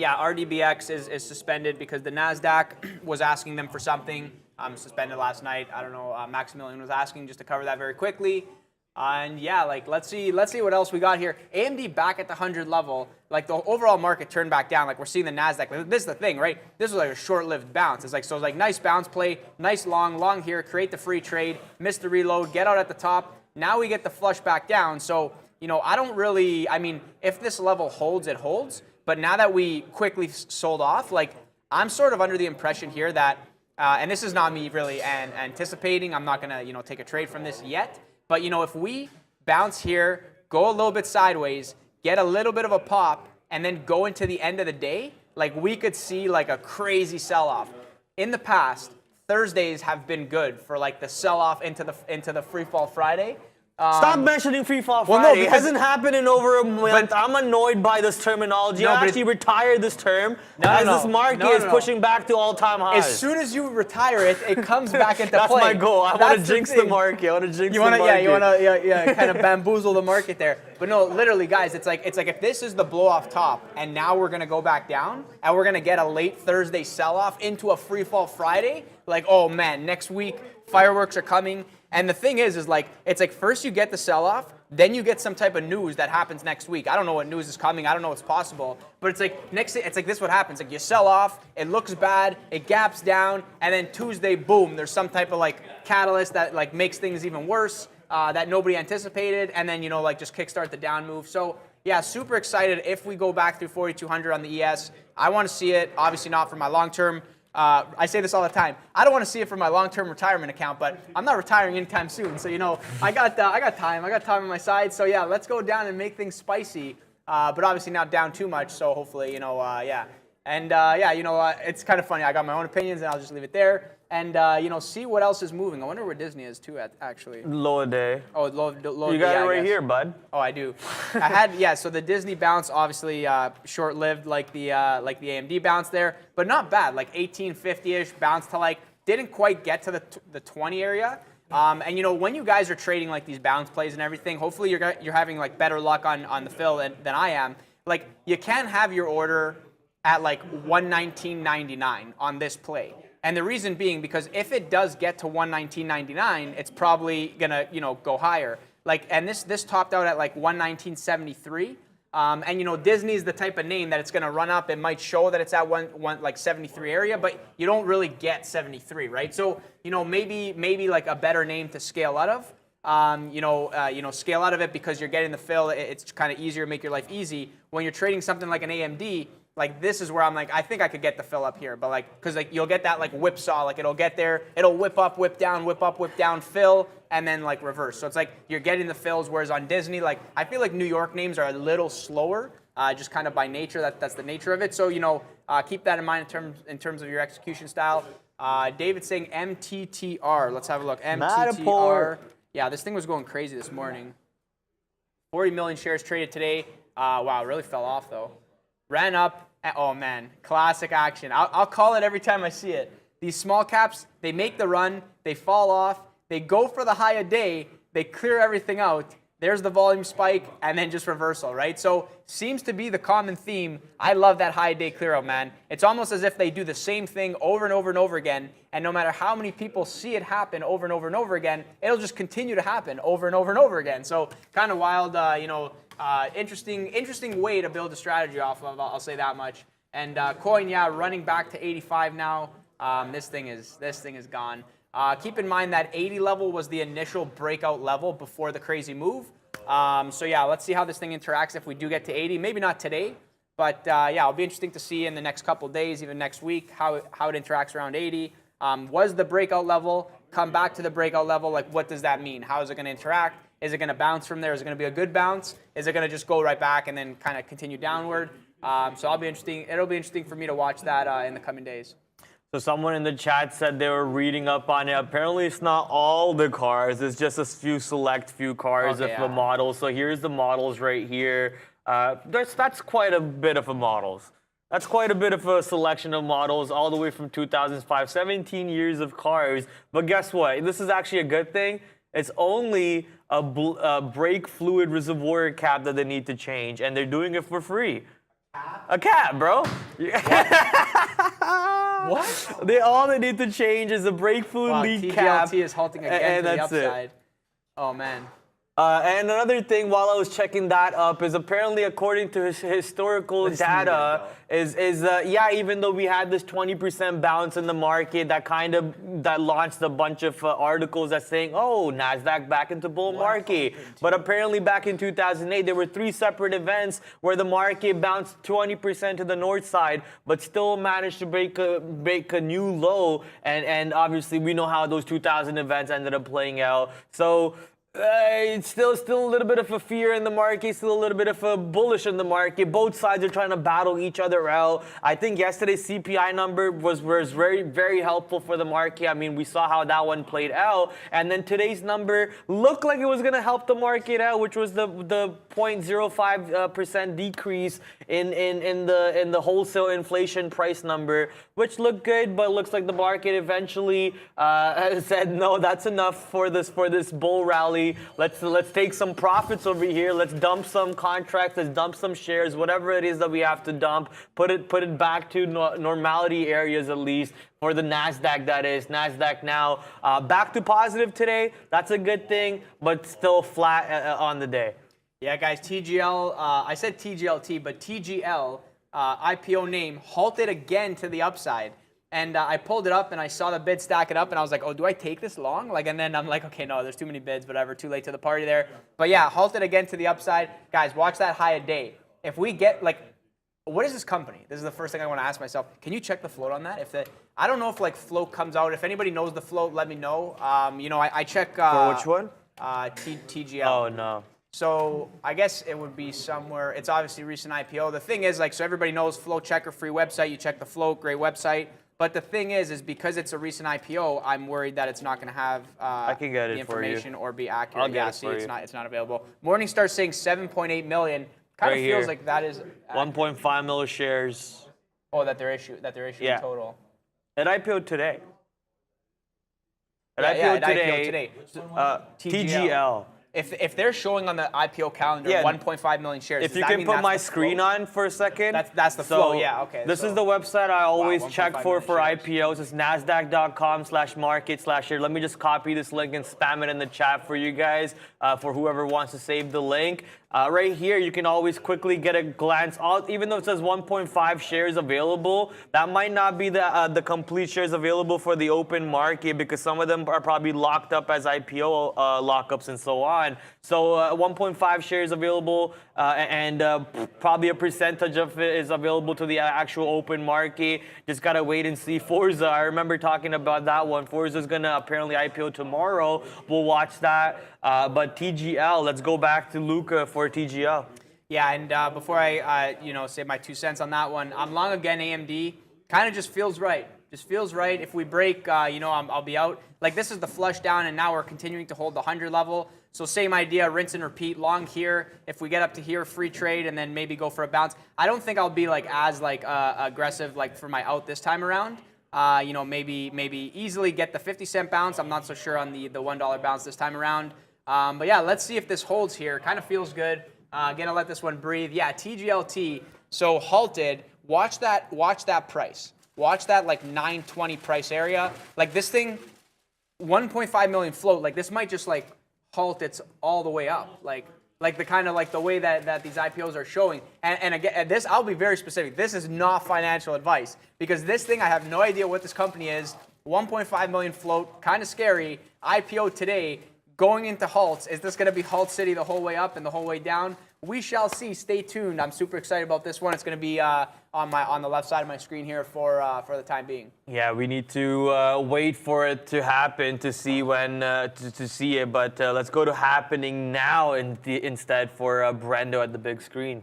yeah, RDBX is suspended because the NASDAQ was asking them for something. Suspended last night. I don't know. Maximilian was asking, just to cover that very quickly. And yeah, like let's see what else we got here. AMD back at the 100 level. Like the overall market turned back down. Like we're seeing the NASDAQ. Like, this is the thing, right? This was like a short-lived bounce. It's like nice bounce play, nice long here, create the free trade, miss the reload, get out at the top. Now we get the flush back down. So you know, I mean, if this level holds, it holds. But now that we quickly sold off, like I'm sort of under the impression here that, and this is not me really anticipating. I'm not gonna take a trade from this yet. But, you know, if we bounce here, go a little bit sideways, get a little bit of a pop, and then go into the end of the day, like we could see like a crazy sell-off. In the past, Thursdays have been good for like the sell-off into the free fall Friday. Stop mentioning free fall Friday. Well, no, it hasn't happened in over a month. I'm annoyed by this terminology. I actually retired this term this market is pushing back to all-time highs. As soon as you retire it, it comes back into That's play. That's my goal. I want to jinx the market. I want to jinx the market. Yeah, you want to kind of bamboozle the market there. But no, literally, guys, it's like if this is the blow-off top, and now we're going to go back down, and we're going to get a late Thursday sell-off into a free fall Friday, like, oh man, next week, fireworks are coming. And the thing is like, it's like first you get the sell-off, Then you get some type of news that happens next week. I don't know what news is coming. I don't know what's possible. But it's like it's like this what happens. Like you sell off, it looks bad, it gaps down, and then Tuesday, boom, there's some type of like catalyst that like makes things even worse that nobody anticipated, and then like just kickstart the down move. So yeah, super excited if we go back through 4,200 on the ES. I want to see it. Obviously not for my long term. I say this all the time. I don't want to see it for my long-term retirement account, but I'm not retiring anytime soon. So I got time. I got time on my side. So yeah, let's go down and make things spicy. But obviously not down too much. So hopefully, yeah. And it's kind of funny. I got my own opinions, and I'll just leave it there. And see what else is moving. I wonder where Disney is too. Actually, Low a day. low. You got it right here, bud. Oh, I do. So the Disney bounce, obviously short-lived, like the AMD bounce there, but not bad. Like 1850-ish bounce to didn't quite get to the 20 area. And when you guys are trading like these bounce plays and everything, hopefully you're having like better luck on the fill than I am. Like you can have your order at like 119.99 on this play. And the reason being because if it does get to 119.99, it's probably gonna go higher. And this topped out at like 119.73. And Disney's the type of name that it's gonna run up. It might show that it's at like 73 area, but you don't really get 73, right? So maybe like a better name to scale out of. Scale out of it because you're getting the fill. It's kind of easier, make your life easy. When you're trading something like an AMD. Like this is where I'm like, I think I could get the fill up here, but because you'll get that like whipsaw, like it'll get there, it'll whip up, whip down, fill, and then like reverse. So it's like you're getting the fills, whereas on Disney, like I feel like New York names are a little slower, just kind of by nature. That's the nature of it. So keep that in mind in terms of your execution style. David's saying MTTR. Let's have a look. MTTR. Yeah, this thing was going crazy this morning. 40 million shares traded today. Wow, it really fell off though. Ran up, oh man, classic action. I'll call it every time I see it. These small caps, they make the run, they fall off, they go for the high a day, they clear everything out, there's the volume spike, and then just reversal, right? So seems to be the common theme. I love that high day clear out, man. It's almost as if they do the same thing over and over and over again, and no matter how many people see it happen over and over and over again, it'll just continue to happen over and over and over again. So kind of wild, interesting way to build a strategy off of. I'll say that much. And coin, yeah, running back to 85 now. This thing is gone. Keep in mind that 80 level was the initial breakout level before the crazy move. So yeah, let's see how this thing interacts if we do get to 80. Maybe not today, but it'll be interesting to see in the next couple days, even next week, how it interacts around 80. Was the breakout level? Come back to the breakout level. Like, what does that mean? How is it going to interact? Is it going to bounce from there? Is it going to be a good bounce? Is it going to just go right back and then kind of continue downward? So it'll be interesting for me to watch that in the coming days. So someone in the chat said they were reading up on it. Apparently it's not all the cars. It's just a select few cars of the models. So here's the models right here. That's quite a bit of a models. That's quite a bit of a selection of models all the way from 2005, 17 years of cars. But guess what? This is actually a good thing. It's only a brake fluid reservoir cap that they need to change, and they're doing it for free. A cap, bro. What? All they need to change is a brake fluid leak cap. TVLT is halting again to the upside. Oh man. And another thing, while I was checking that up, is apparently according to historical data, even though we had this 20% bounce in the market, that launched a bunch of articles that saying, oh, NASDAQ back into bull market. But apparently back in 2008, there were 3 separate events where the market bounced 20% to the north side, but still managed to break a new low. And obviously we know how those 2000 events ended up playing out. So it's still a little bit of a fear in the market, still a little bit of a bullish in the market. Both sides are trying to battle each other out. I think yesterday's CPI number was very, very helpful for the market. I mean, we saw how that one played out. And then today's number looked like it was going to help the market out, which was the 0.05% decrease in the wholesale inflation price number, which looked good, but looks like the market eventually said, no, that's enough for this bull rally. rally. Let's take some profits over here. Let's dump some contracts. Let's dump some shares. Whatever it is that we have to dump, put it back to normality areas at least for the NASDAQ. That is NASDAQ now back to positive today. That's a good thing, but still flat on the day. Yeah, guys, TGL, I said TGLT, but TGL, IPO name, halted again to the upside. And I pulled it up and I saw the bid stack it up and I was like, oh, do I take this long? Like, and then I'm like, okay, no, there's too many bids, whatever, too late to the party there. But yeah, halted again to the upside. Guys, watch that high a day. If we get, like, what is this company? This is the first thing I want to ask myself. Can you check the float on that? I don't know if like float comes out. If anybody knows the float, let me know. I check. For which one? TGL. Oh, no. So I guess it would be somewhere. It's obviously recent IPO. The thing is, like, so everybody knows Float Checker, free website. You check the float, great website. But the thing is because it's a recent IPO, I'm worried that it's not going to have I can get the it for you. information or be accurate. I'll get it see, for it's you. not available. Morningstar saying 7.8 million. Kind Right of feels here. like that is 1.5 million shares. Oh, that they're issuing Yeah. total. At IPO today. At Yeah, IPO IPO today. today. TGL. If they're showing on the IPO calendar Yeah. 1.5 million shares, If does you that can mean put that's my the screen float? on for a second. That's the flow, yeah, okay. This so- is the website I always 1.5 check for million IPOs. It's nasdaq.com/market/share. Let me just copy this link and spam it in the chat for you guys, for whoever wants to save the link. Right here, you can always quickly get a glance. Even though it says 1.5 shares available, that might not be the complete shares available for the open market because some of them are probably locked up as IPO lockups and so on. So 1.5 shares available, and probably a percentage of it is available to the actual open market. Just gotta wait and see. Forza, I remember talking about that one. Forza is gonna apparently IPO tomorrow. We'll watch that. But TGL, let's go back to Luca for TGL. Yeah, and before I say my 2 cents on that one, I'm long again AMD. Kind of just feels right. Just feels right. If we break, I'll be out. Like this is the flush down, and now we're continuing to hold the 100 level. So same idea, rinse and repeat. Long here. If we get up to here, free trade, and then maybe go for a bounce. I don't think I'll be like as aggressive like for my out this time around. Maybe easily get the 50-cent bounce. I'm not so sure on the $1 bounce this time around. But yeah, let's see if this holds here. Kind of feels good. Gonna let this one breathe. Yeah, TGLT. So halted. Watch that price. Watch that like 920 price area. Like this thing, 1.5 million float. Like this might just like halt it's all the way up. Like the kind of like the way that these IPOs are showing. And again, this I'll be very specific. This is not financial advice because this thing I have no idea what this company is. 1.5 million float, kind of scary. IPO today. Going into halts, is this going to be halt city the whole way up and the whole way down? We shall see. Stay tuned. I'm super excited about this one. It's going to be on the left side of my screen here for the time being. Yeah, we need to wait for it to happen to see when to see it. But let's go to happening now instead for Brendo at the big screen.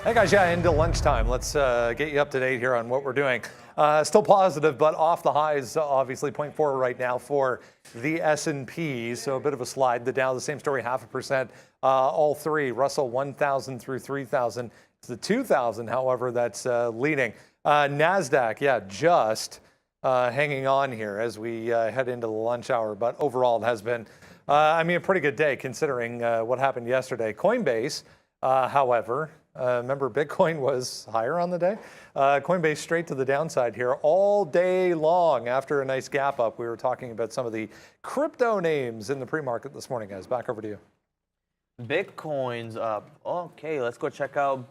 Hey guys, yeah, into lunchtime. Let's get you up to date here on what we're doing. Still positive, but off the highs, obviously 0.4 right now for the S&P. So a bit of a slide. The Dow, the same story, 0.5%. All three, Russell 1,000 through 3,000. It's the 2,000, however, that's leading. NASDAQ, yeah, just hanging on here as we head into the lunch hour. But overall, it has been, a pretty good day considering what happened yesterday. Coinbase, however, remember, Bitcoin was higher on the day. Coinbase straight to the downside here all day long after a nice gap up. We were talking about some of the crypto names in the pre-market this morning, guys. Back over to you. Bitcoin's up. Okay, let's go check out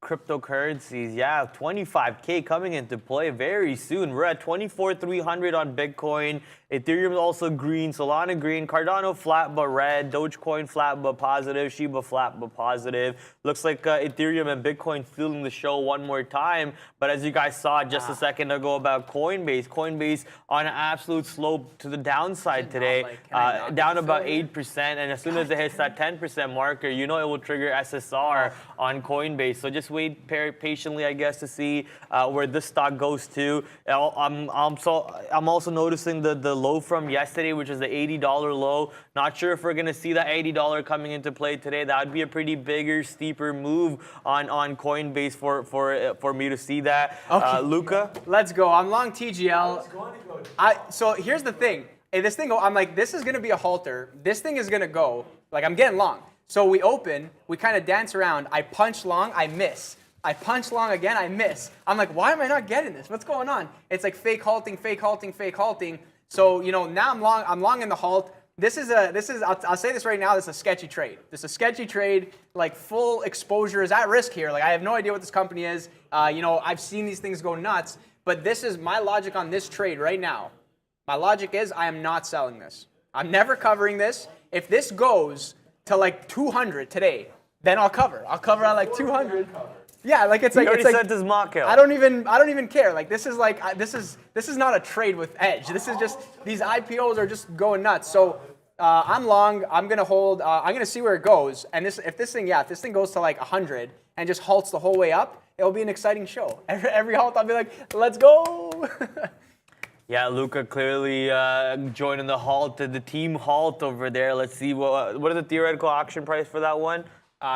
cryptocurrencies. Yeah, 25K coming into play very soon. We're at 24,300 on Bitcoin. Ethereum also green, Solana green, Cardano flat but red, Dogecoin flat but positive, Shiba flat but positive. Looks like Ethereum and Bitcoin stealing the show one more time. But as you guys saw just a second ago about Coinbase on an absolute slope to the downside today, down about 8%. And as soon as it hits that 10% marker, you know it will trigger SSR on Coinbase. So just wait patiently, I guess, to see where this stock goes to. I'm also noticing the low from yesterday, which is the $80 low. Not sure if we're going to see that $80 coming into play today. That would be a pretty bigger, steeper move on Coinbase for me to see that. Okay. Luca? Let's go. I'm long TGL. So here's the thing. Hey, this thing, I'm like, this is going to be a halter. This thing is going to go. Like, I'm getting long. So we open, we kind of dance around. I punch long, I miss. I punch long again, I miss. I'm like, why am I not getting this? What's going on? It's like fake halting, fake halting, fake halting. So, now I'm long in the halt. I'll say this right now, this is a sketchy trade. This is a sketchy trade, like full exposure is at risk here. Like I have no idea what this company is. I've seen these things go nuts, but this is my logic on this trade right now. My logic is I am not selling this. I'm never covering this. If this goes to like 200 today, then I'll cover. I'll cover at like 200. Yeah, like it's like He already it's like sent his mock out. I don't even care. Like this is not a trade with edge. This is just these IPOs are just going nuts. So I'm long. I'm gonna hold. I'm gonna see where it goes. And if this thing goes to like 100 and just halts the whole way up, it'll be an exciting show. Every halt, I'll be like, let's go. Yeah, Luca clearly joining the halt, the team halt over there. Let's see what is the theoretical auction price for that one?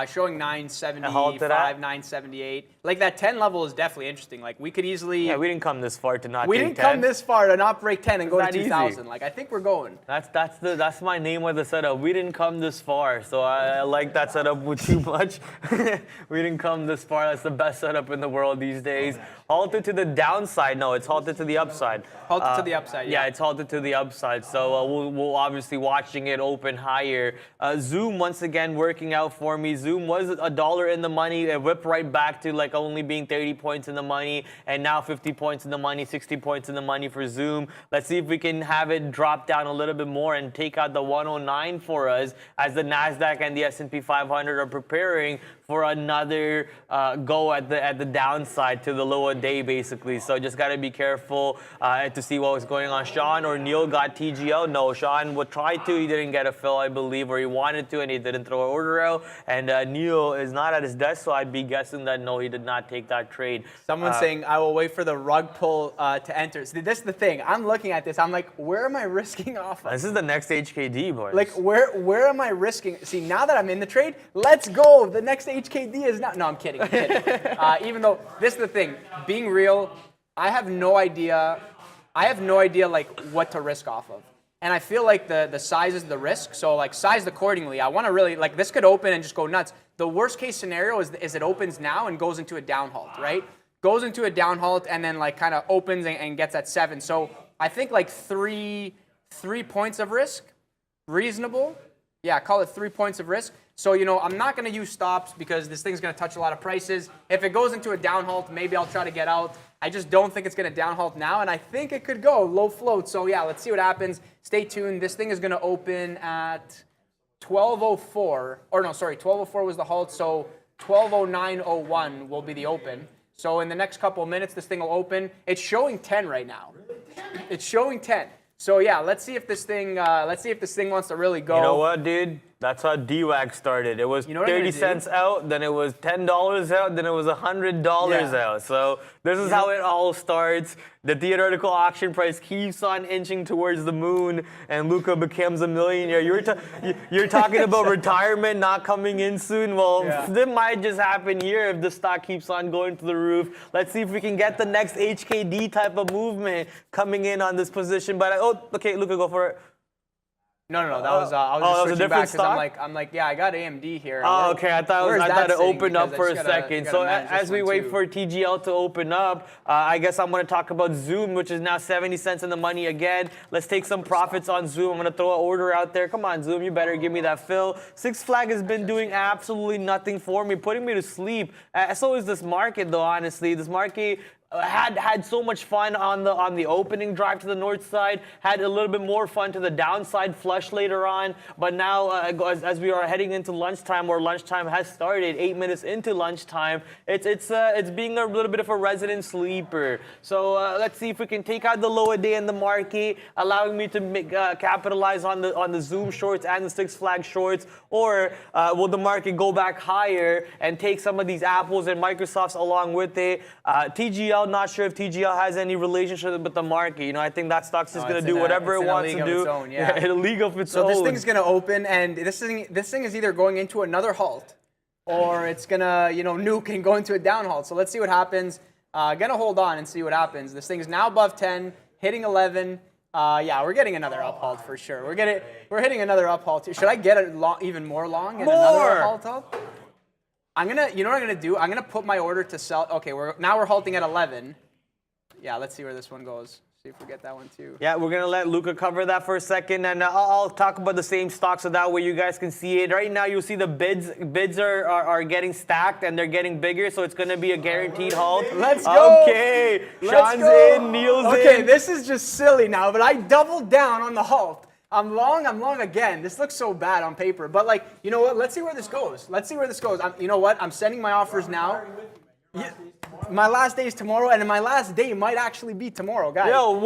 Showing 975, 978. Like that 10 level is definitely interesting. Like we could easily. Yeah, we didn't come this far to not. We take didn't 10. come this far to not break 10 and go to Not easy. 2,000. Like I think we're going. That's my name with the setup. We didn't come this far, so I like that setup with too much. We didn't come this far. That's the best setup in the world these days. Halted to the downside. No, it's halted to the upside. Halted to the upside. Yeah, it's halted to the upside. So we'll obviously watching it open higher. Zoom once again working out for me. Zoom was $1 in the money. It whipped right back to like only being 30 points in the money, and now 50 points in the money, 60 points in the money for Zoom. Let's see if we can have it drop down a little bit more and take out the 109 for us as the NASDAQ and the S&P 500 are preparing for another go at the downside to the lower day, basically. So just got to be careful to see what was going on. Sean or Neil got TGL. No, Sean would try to. He didn't get a fill, I believe, or he wanted to, and he didn't throw an order out. And Neil is not at his desk, so I'd be guessing that no, he did not take that trade. Someone's saying, I will wait for the rug pull to enter. See, this is the thing. I'm looking at this. I'm like, where am I risking off of? This is the next HKD, boys. Like, where am I risking? See, now that I'm in the trade, let's go. The next HKD is not. No, I'm kidding. I'm kidding. Even though this is the thing, being real, I have no idea. Like what to risk off of, and I feel like the size is the risk. So like sized accordingly. I want to really like this could open and just go nuts. The worst case scenario is it opens now and goes into a down halt, right? Goes into a down halt and then like kind of opens and gets at 7. So I think like three points of risk, reasonable. Yeah, call it 3 points of risk. So, I'm not going to use stops because this thing's going to touch a lot of prices. If it goes into a down halt, maybe I'll try to get out. I just don't think it's going to down halt now, and I think it could go low float. So, yeah, let's see what happens. Stay tuned. This thing is going to open at 12:04. Or no, sorry, 12:04 was the halt, so 12:09:01 will be the open. So in the next couple of minutes, this thing will open. It's showing 10 right now. It's showing 10. So yeah, let's see if this thing wants to really go. You know what, dude? That's how DWAG started. It was 30 cents out, then it was $10 out, then it was $100 out. So this is how it all starts. The theoretical auction price keeps on inching towards the moon, and Luca becomes a millionaire. You're talking about retirement not coming in soon. Well, that might just happen here if the stock keeps on going to the roof. Let's see if we can get the next HKD type of movement coming in on this position. But okay, Luca, go for it. No, that was I was just switching back because I'm like, yeah, I got AMD here. Oh, okay. I thought it opened up for a second. So as we wait for TGL to open up, I guess I'm going to talk about Zoom, which is now 70 cents in the money again. Let's take some profits on Zoom. I'm going to throw an order out there. Come on, Zoom, you better give me that fill. Six Flag has been doing absolutely nothing for me, putting me to sleep. So is this market, though. Honestly, this market had so much fun on the opening drive to the north side, had a little bit more fun to the downside flush later on, but now as we are heading into lunchtime, or lunchtime has started 8 minutes into lunchtime, it's being a little bit of a resident sleeper. So let's see if we can take out the lower day in the market, allowing me to capitalize on the Zoom shorts and the Six Flags shorts, or will the market go back higher and take some of these Apples and Microsofts along with it? TGL, not sure if TGL has any relationship with the market. I think that stock's just going to do whatever it wants to do. In a league of its own. So this thing's going to open, and this thing is either going into another halt, or it's going to, nuke and go into a down halt. So let's see what happens. Going to hold on and see what happens. This thing is now above 10, hitting 11. Yeah, we're getting another up halt for sure. We're hitting another up halt. Should I get even more long and another up halt? You know what I'm gonna do? I'm gonna put my order to sell. Okay, now we're halting at 11. Yeah, let's see where this one goes. See if we get that one too. Yeah, we're gonna let Luca cover that for a second, and I'll talk about the same stock so that way you guys can see it. Right now, you'll see the bids are getting stacked and they're getting bigger, so it's gonna be a guaranteed halt. Let's go. Okay, Let's Sean's go. in, Neil's in. Okay, this is just silly now, but I doubled down on the halt. I'm long again. This looks so bad on paper, but like, you know what? Let's see where this goes. You know what? I'm sending my offers now. Yeah. My last day is tomorrow, and my last day might actually be tomorrow, guys. Yo,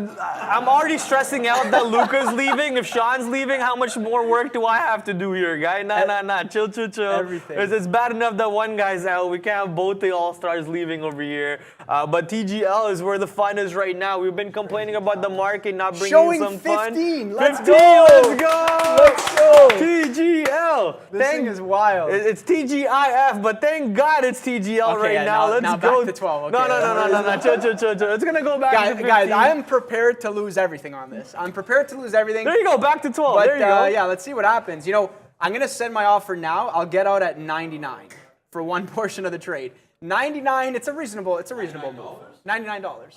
I'm already stressing out that Luca's leaving. If Sean's leaving, how much more work do I have to do here, guy? Nah. Chill. Everything. It's bad enough that one guy's out. We can't have both the All-Stars leaving over here. But TGL is where the fun is right now. We've been complaining about the market not bringing Showing some 15. fun. Let's 15, go. let's go. Let's go. TGL. This thing is wild. It's TGIF, but thank God it's TGL right now. Let's now go. back to 12. Okay. No. Chill. It's gonna go back to 15. Guys, I am prepared to lose everything on this. I'm prepared to lose everything. There you go, back to 12. But there you go. yeah, let's see what happens. You know, I'm gonna send my offer now. I'll get out at 99 for one portion of the trade. 99. It's a reasonable move. $99.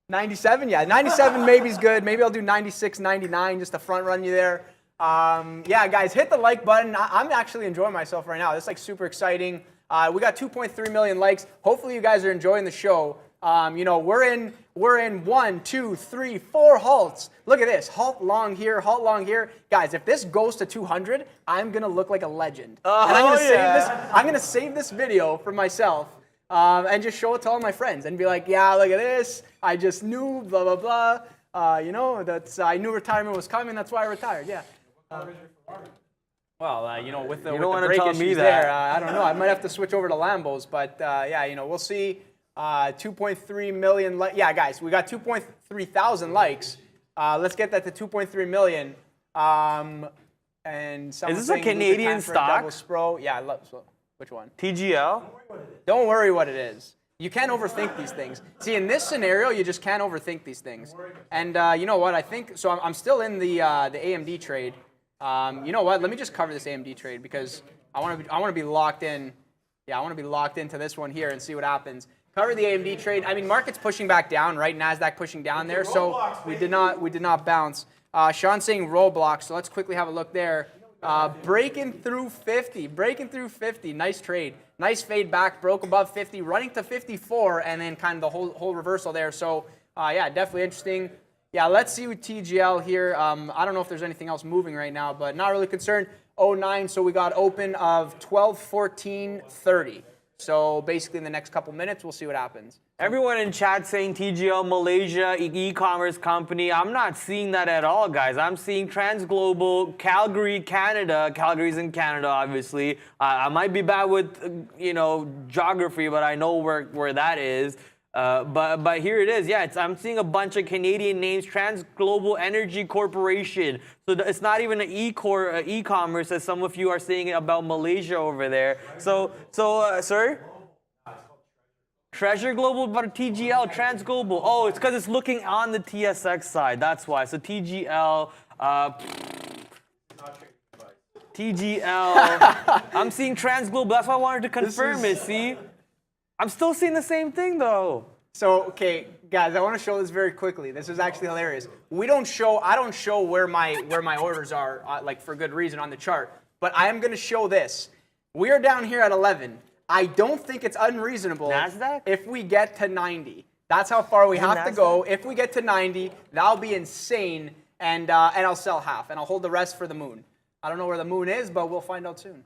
97. Yeah, 97 maybe is good. Maybe I'll do 96, 99 just to front run you there. Yeah, guys, hit the like button. I'm actually enjoying myself right now. This is like super exciting. We got 2.3 million likes. Hopefully you guys are enjoying the show. You know, we're in 1, 2, 3, 4 halts. Look at this. Halt long here, halt long here. Guys, if this goes to 200, I'm going to look like a legend. And I'm going to save this video for myself and just show it to all my friends and be like, yeah, look at this. I just knew, blah, blah, blah. You know, I knew retirement was coming. That's why I retired. Yeah. Well, you know, with the brake issues there, I don't know. I might have to switch over to Lambos, but yeah, you know, we'll see. 2.3 million. Yeah, guys, we got 2.3 thousand likes. Let's get that to 2.3 million. And is this a Canadian stock? Yeah, which one? TGL. Don't worry what it is. You can't overthink these things. See, in this scenario, you just can't overthink these things. And you know what? I think so. I'm still in the AMD trade. You know what? Let me just cover this AMD trade because I want to be locked in. Yeah, I want to be locked into this one here and see what happens. Cover the AMD trade. I mean, market's pushing back down, right? NASDAQ pushing down there, so we did not bounce. Sean's saying Roblox, so let's quickly have a look there. Breaking through 50. Nice trade. Nice fade back, broke above 50, running to 54, and then kind of the whole reversal there. So yeah, definitely interesting. Yeah, let's see with TGL here. I don't know if there's anything else moving right now, but not really concerned. 09, so we got open of 12:14:30. So basically in the next couple minutes, we'll see what happens. Everyone in chat saying TGL Malaysia e-commerce company. I'm not seeing that at all, guys. I'm seeing Transglobal, Calgary, Canada. Calgary's in Canada, obviously. I might be bad with, you know, geography, but I know where that is. But here it is. Yeah, I'm seeing a bunch of Canadian names. Transglobal Energy Corporation. So it's not even an e-commerce, as some of you are saying about Malaysia over there. So sir? Treasure Global, but TGL, Transglobal. Oh, it's because it's looking on the TSX side. That's why. So TGL. TGL. I'm seeing Transglobal. That's why I wanted to confirm it. See? I'm still seeing the same thing though. So, okay, guys, I want to show this very quickly. This is actually hilarious. I don't show where my orders are, like for good reason on the chart. But I am going to show this. We are down here at 11. I don't think it's unreasonable NASDAQ? if we get to 90. That's how far we have to go. If we get to 90, that'll be insane, and I'll sell half, and I'll hold the rest for the moon. I don't know where the moon is, but we'll find out soon.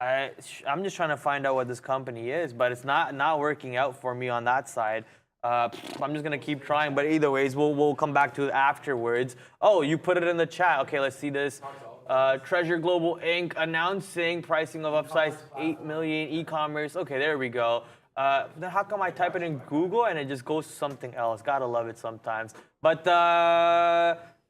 I'm just trying to find out what this company is, but it's not working out for me on that side. I'm just gonna keep trying, but either ways, we'll come back to it afterwards. Oh, you put it in the chat. Okay, let's see this. Treasure Global Inc. announcing pricing of upsized 8 million e-commerce. Okay, there we go. Then how come I type it in Google and it just goes to something else? Gotta love it sometimes. But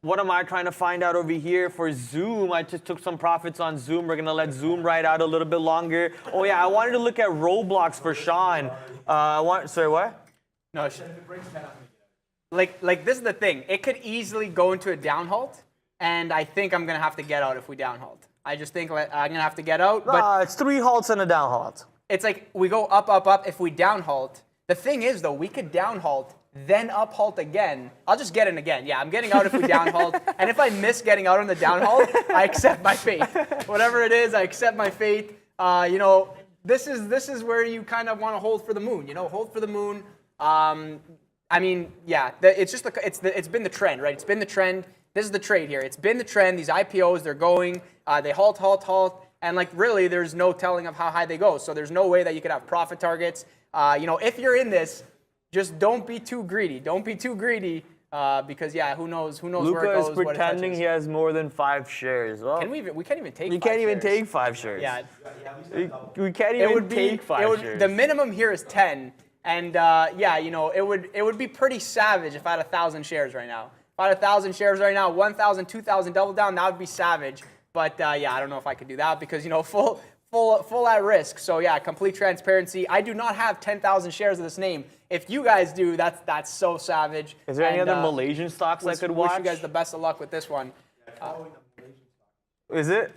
what am I trying to find out over here for Zoom? I just took some profits on Zoom. We're gonna let Zoom ride out a little bit longer. Oh yeah, I wanted to look at Roblox for Sean. Sorry, what? No, like this is the thing. It could easily go into a down halt, and I think I'm gonna have to get out if we down halt. I just think I'm gonna have to get out. But It's 3 halts and a down halt. it's like we go up, up, up. If we down halt, the thing is though, we could down halt, then up halt again. I'll just get in again. Yeah, I'm getting out if we down halt. And if I miss getting out on the down halt, I accept my fate. Whatever it is, I accept my fate. You know, this is where you kind of want to hold for the moon. You know, hold for the moon. I mean, yeah, it's been the trend, right? It's been the trend. This is the trade here. It's been the trend. These IPOs, they're going. They halt, halt, halt. And like really, there's no telling of how high they go. So there's no way that you could have profit targets. You know, if you're in this, just don't be too greedy. Don't be too greedy because yeah, who knows where it Luca goes. is pretending he has more than 5 shares. Well, we can't even take. you 5 can't even shares. take 5 shares. Yeah, We can't even take 5 shares. The minimum here is 10, and yeah, you know, it would be pretty savage if I had 1,000 shares right now. If I had 1,000 shares right now, 1,000, 2,000 double down, that would be savage. But yeah, I don't know if I could do that because you know, full at risk. So yeah, complete transparency. I do not have 10,000 shares of this name. If you guys do, that's so savage. Is there any other Malaysian stocks I could watch? Wish you guys the best of luck with this one. Is it?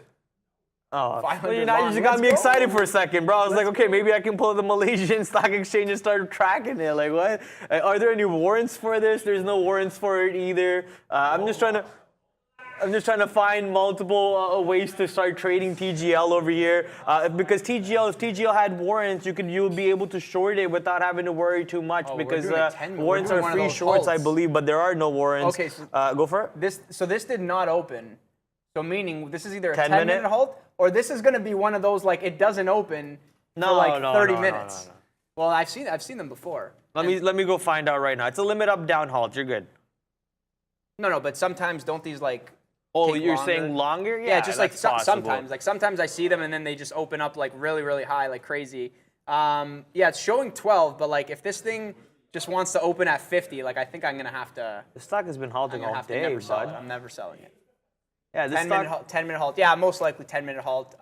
Oh, 500 you just long. got Let's me go. excited for a second, bro. I was like, okay, maybe I can pull the Malaysian stock exchange and start tracking it. Like, what? Are there any warrants for this? There's no warrants for it either. I'm just trying to find multiple ways to start trading TGL over here. Because if TGL had warrants, you'll be able to short it without having to worry too much because warrants are free shorts, I believe, but there are no warrants. Okay, so go for it. This did not open. So meaning this is either a 10 10-minute halt or this is going to be one of those like it doesn't open for like 30 minutes. No. Well, I've seen them before. Let me go find out right now. It's a limit up down halt. You're good. No, but sometimes don't these like Oh, take you're longer? saying longer? Yeah, just like that's possible. sometimes. Like sometimes I see them and then they just open up like really, really high, like crazy. Yeah, it's showing 12, but like if this thing just wants to open at 50, like I think I'm gonna have to. The stock has been I'm halting gonna all have to day, never sell it. bud. I'm never selling it. Yeah, this 10-minute halt. Yeah, most likely 10-minute halt.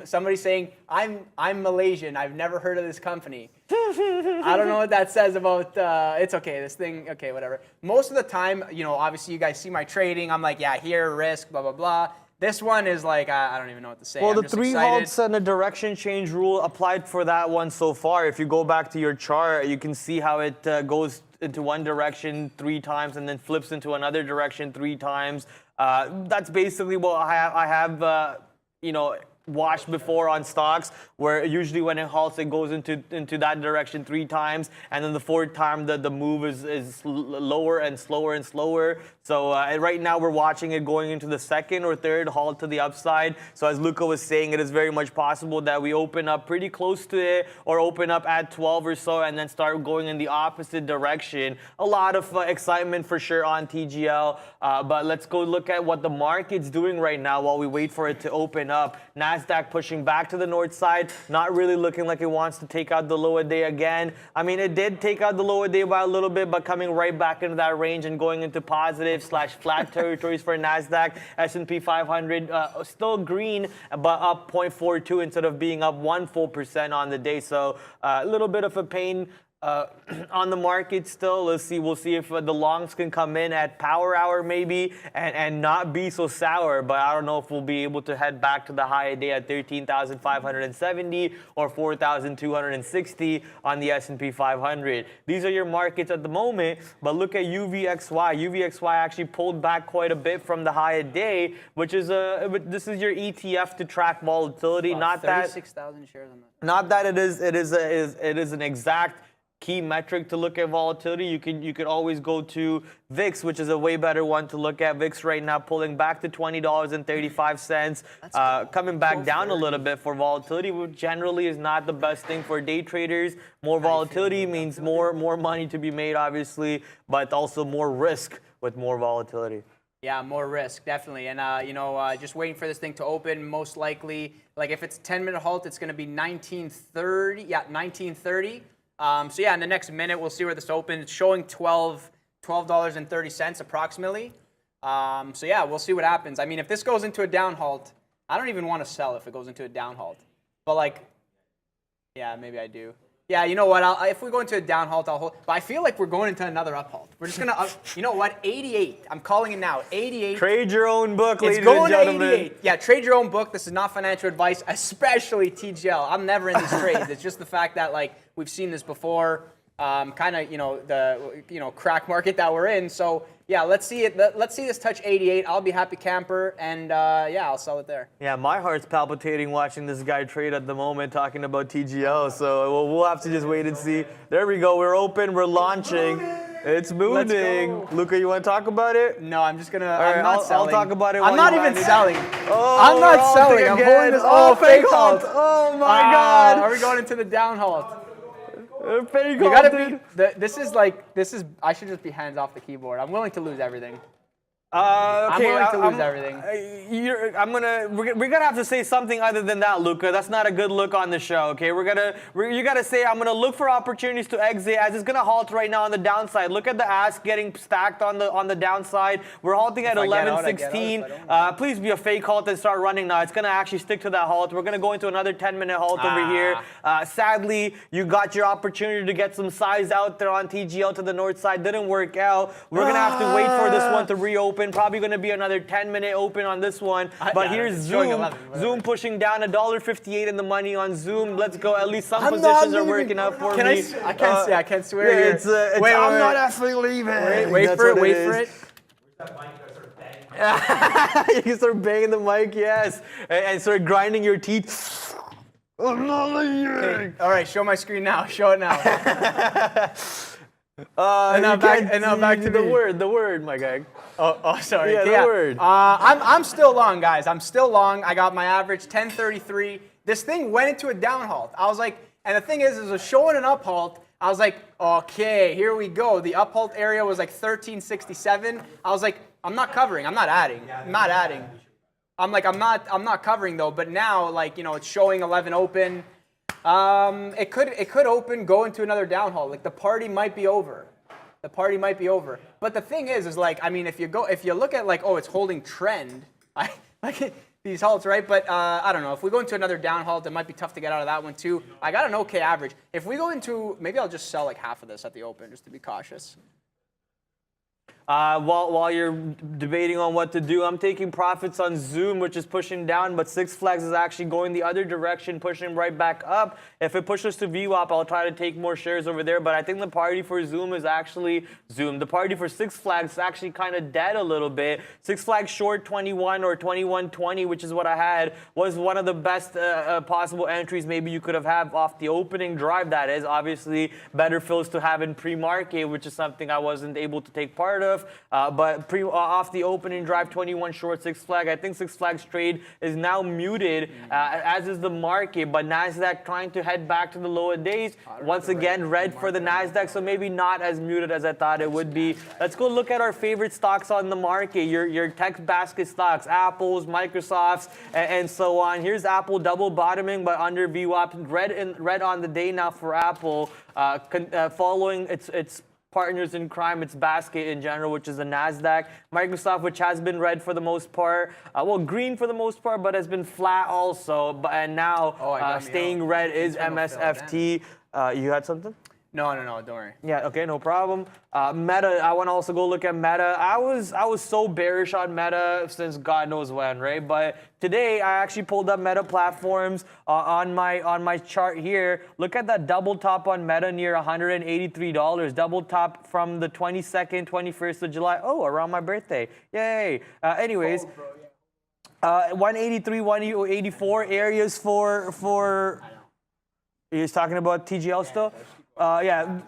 Somebody saying I'm Malaysian. I've never heard of this company. I don't know what that says about. It's okay. This thing. Okay, whatever. Most of the time, you know, obviously you guys see my trading. I'm like, yeah, here, risk, blah blah blah. This one is like, I don't even know what to say. Well, I'm the just 3 excited. halts and a direction change rule applied for that one so far. If you go back to your chart, you can see how it goes into one direction 3 times and then flips into another direction 3 times. That's basically what I have you know, watched before on stocks, where usually when it halts, it goes into that direction 3 times, and then the 4th time the move is lower and slower and slower. So right now we're watching it going into the 2nd or 3rd halt to the upside. So as Luca was saying, it is very much possible that we open up pretty close to it or open up at 12 or so and then start going in the opposite direction. A lot of excitement for sure on TGL, but let's go look at what the market's doing right now while we wait for it to open up. NASDAQ pushing back to the north side, not really looking like it wants to take out the low a day again. I mean, it did take out the low a day by a little bit, but coming right back into that range and going into positive/flat territories for NASDAQ. S&P 500 still green, but up 0.42 instead of being up 1% on the day. So a little bit of a pain on the market still. We'll see if the longs can come in at power hour maybe and not be so sour, but I don't know if we'll be able to head back to the high day at 13,570 or 4,260 on the S&P 500. These are your markets at the moment, but look at UVXY. UVXY actually pulled back quite a bit from the high day, which is this is your ETF to track volatility. Wow, not that 36,000 shares on that. Not that it is an exact key metric to look at volatility. You could always go to VIX, which is a way better one to look at. VIX right now pulling back to $20.35, coming back down a little bit for volatility, which generally is not the best thing for day traders. More volatility means more money to be made, obviously, but also more risk with more volatility. Yeah, more risk, definitely. And, you know, just waiting for this thing to open, most likely, like if it's a 10-minute halt, it's going to be 1930. Yeah, 1930. So yeah, in the next minute, we'll see where this opens. It's showing $12.30 approximately. So yeah, we'll see what happens. I mean, if this goes into a down halt, I don't even want to sell if it goes into a down halt. But like, yeah, maybe I do. Yeah, you know what? If we go into a down halt, I'll hold. But I feel like we're going into another up halt. We're just going to, you know what? 88. I'm calling it now. 88. Trade your own book, It's ladies going and gentlemen. to 88. Yeah, trade your own book. This is not financial advice, especially TGL. I'm never in these trades. It's just the fact that, like, we've seen this before. Kind of, the crack market that we're in. So yeah, let's see it. Let's see this touch 88. I'll be happy camper, and yeah, I'll sell it there. Yeah, my heart's palpitating watching this guy trade at the moment, talking about TGL. So we'll have to just wait and see. There we go. We're open. We're launching. It's moving. Luca, you want to talk about it? No, I'm just gonna. right, I'm not selling. I'll talk about it. I'm not even selling. Oh, I'm not selling. I'm holding this. Oh, fake halt. Oh my God. Are we going into the down halt? Fake You halt, gotta dude. be. This is. I should just be hands off the keyboard. I'm willing to lose everything. Okay, I'm willing to lose everything. We're gonna have to say something other than that, Luca. That's not a good look on the show. Okay, you gotta say I'm gonna look for opportunities to exit as it's gonna halt right now on the downside. Look at the ask getting stacked on the downside. We're halting at 11.16. Please be a fake halt and start running now. It's gonna actually stick to that halt. We're gonna go into another 10-minute halt over here. Sadly, you got your opportunity to get some size out there on TGL to the north side. Didn't work out. We're gonna have to wait for this one to reopen. Probably going to be another 10-minute open on this one. But here's Zoom. Zoom pushing down $1.58 in the money on Zoom. Let's go. At least some positions are working out for me. I can't say. I can't swear here. I'm not actually leaving. Wait for it. Wait for it. You can start banging the mic, yes. And start grinding your teeth. I'm not leaving. Okay. All right, show my screen now. Show it now. And now back to me. the word, my guy. Oh, sorry. Yeah, the word. I'm still long, guys. I'm still long. I got my average 1033. This thing went into a down halt. I was like, and the thing is it was showing an up halt. I was like, okay, here we go. The up halt area was like 1367. I was like, I'm not covering. I'm not adding. I'm not adding. I'm not covering though. But now, like, it's showing 11 open. It could open, go into another down halt. Like the party might be over. The party might be over. But the thing is like, I mean, if you look at like, oh, it's holding trend, like these halts, right? But I don't know. If we go into another down halt, it might be tough to get out of that one too. I got an okay average. If we go into, maybe I'll just sell like half of this at the open just to be cautious. While you're debating on what to do, I'm taking profits on Zoom, which is pushing down, but Six Flags is actually going the other direction, pushing right back up. If it pushes to VWAP, I'll try to take more shares over there, but I think the party for Zoom is actually Zoom. The party for Six Flags is actually kind of dead a little bit. Six Flags short 21 or 21.20, which is what I had, was one of the best possible entries maybe you could have had off the opening drive, that is. Obviously, better fills to have in pre-market, which is something I wasn't able to take part of. But off the opening drive, 21 short Six Flag. I think Six Flags trade is now muted, as is the market. But NASDAQ trying to head back to the lower days. Once again, red for the NASDAQ, so maybe not as muted as I thought it would be. Let's go look at our favorite stocks on the market, your tech basket stocks, Apples, Microsofts, and so on. Here's Apple double bottoming, but under VWAP. Red on the day now for Apple, following its partners in crime, its basket in general, which is the NASDAQ. Microsoft, which has been red for the most part, green for the most part, but has been flat also. And now staying red is MSFT. You had something? No, don't worry. Yeah, okay, no problem. Meta, I want to also go look at Meta. I was so bearish on Meta since God knows when, right? But today I actually pulled up Meta platforms on my chart here. Look at that double top on Meta near $183. Double top from the 22nd, 21st of July. Oh, around my birthday. Yay. Anyways, 183, 184 areas for. He's talking about TGL still. Yeah,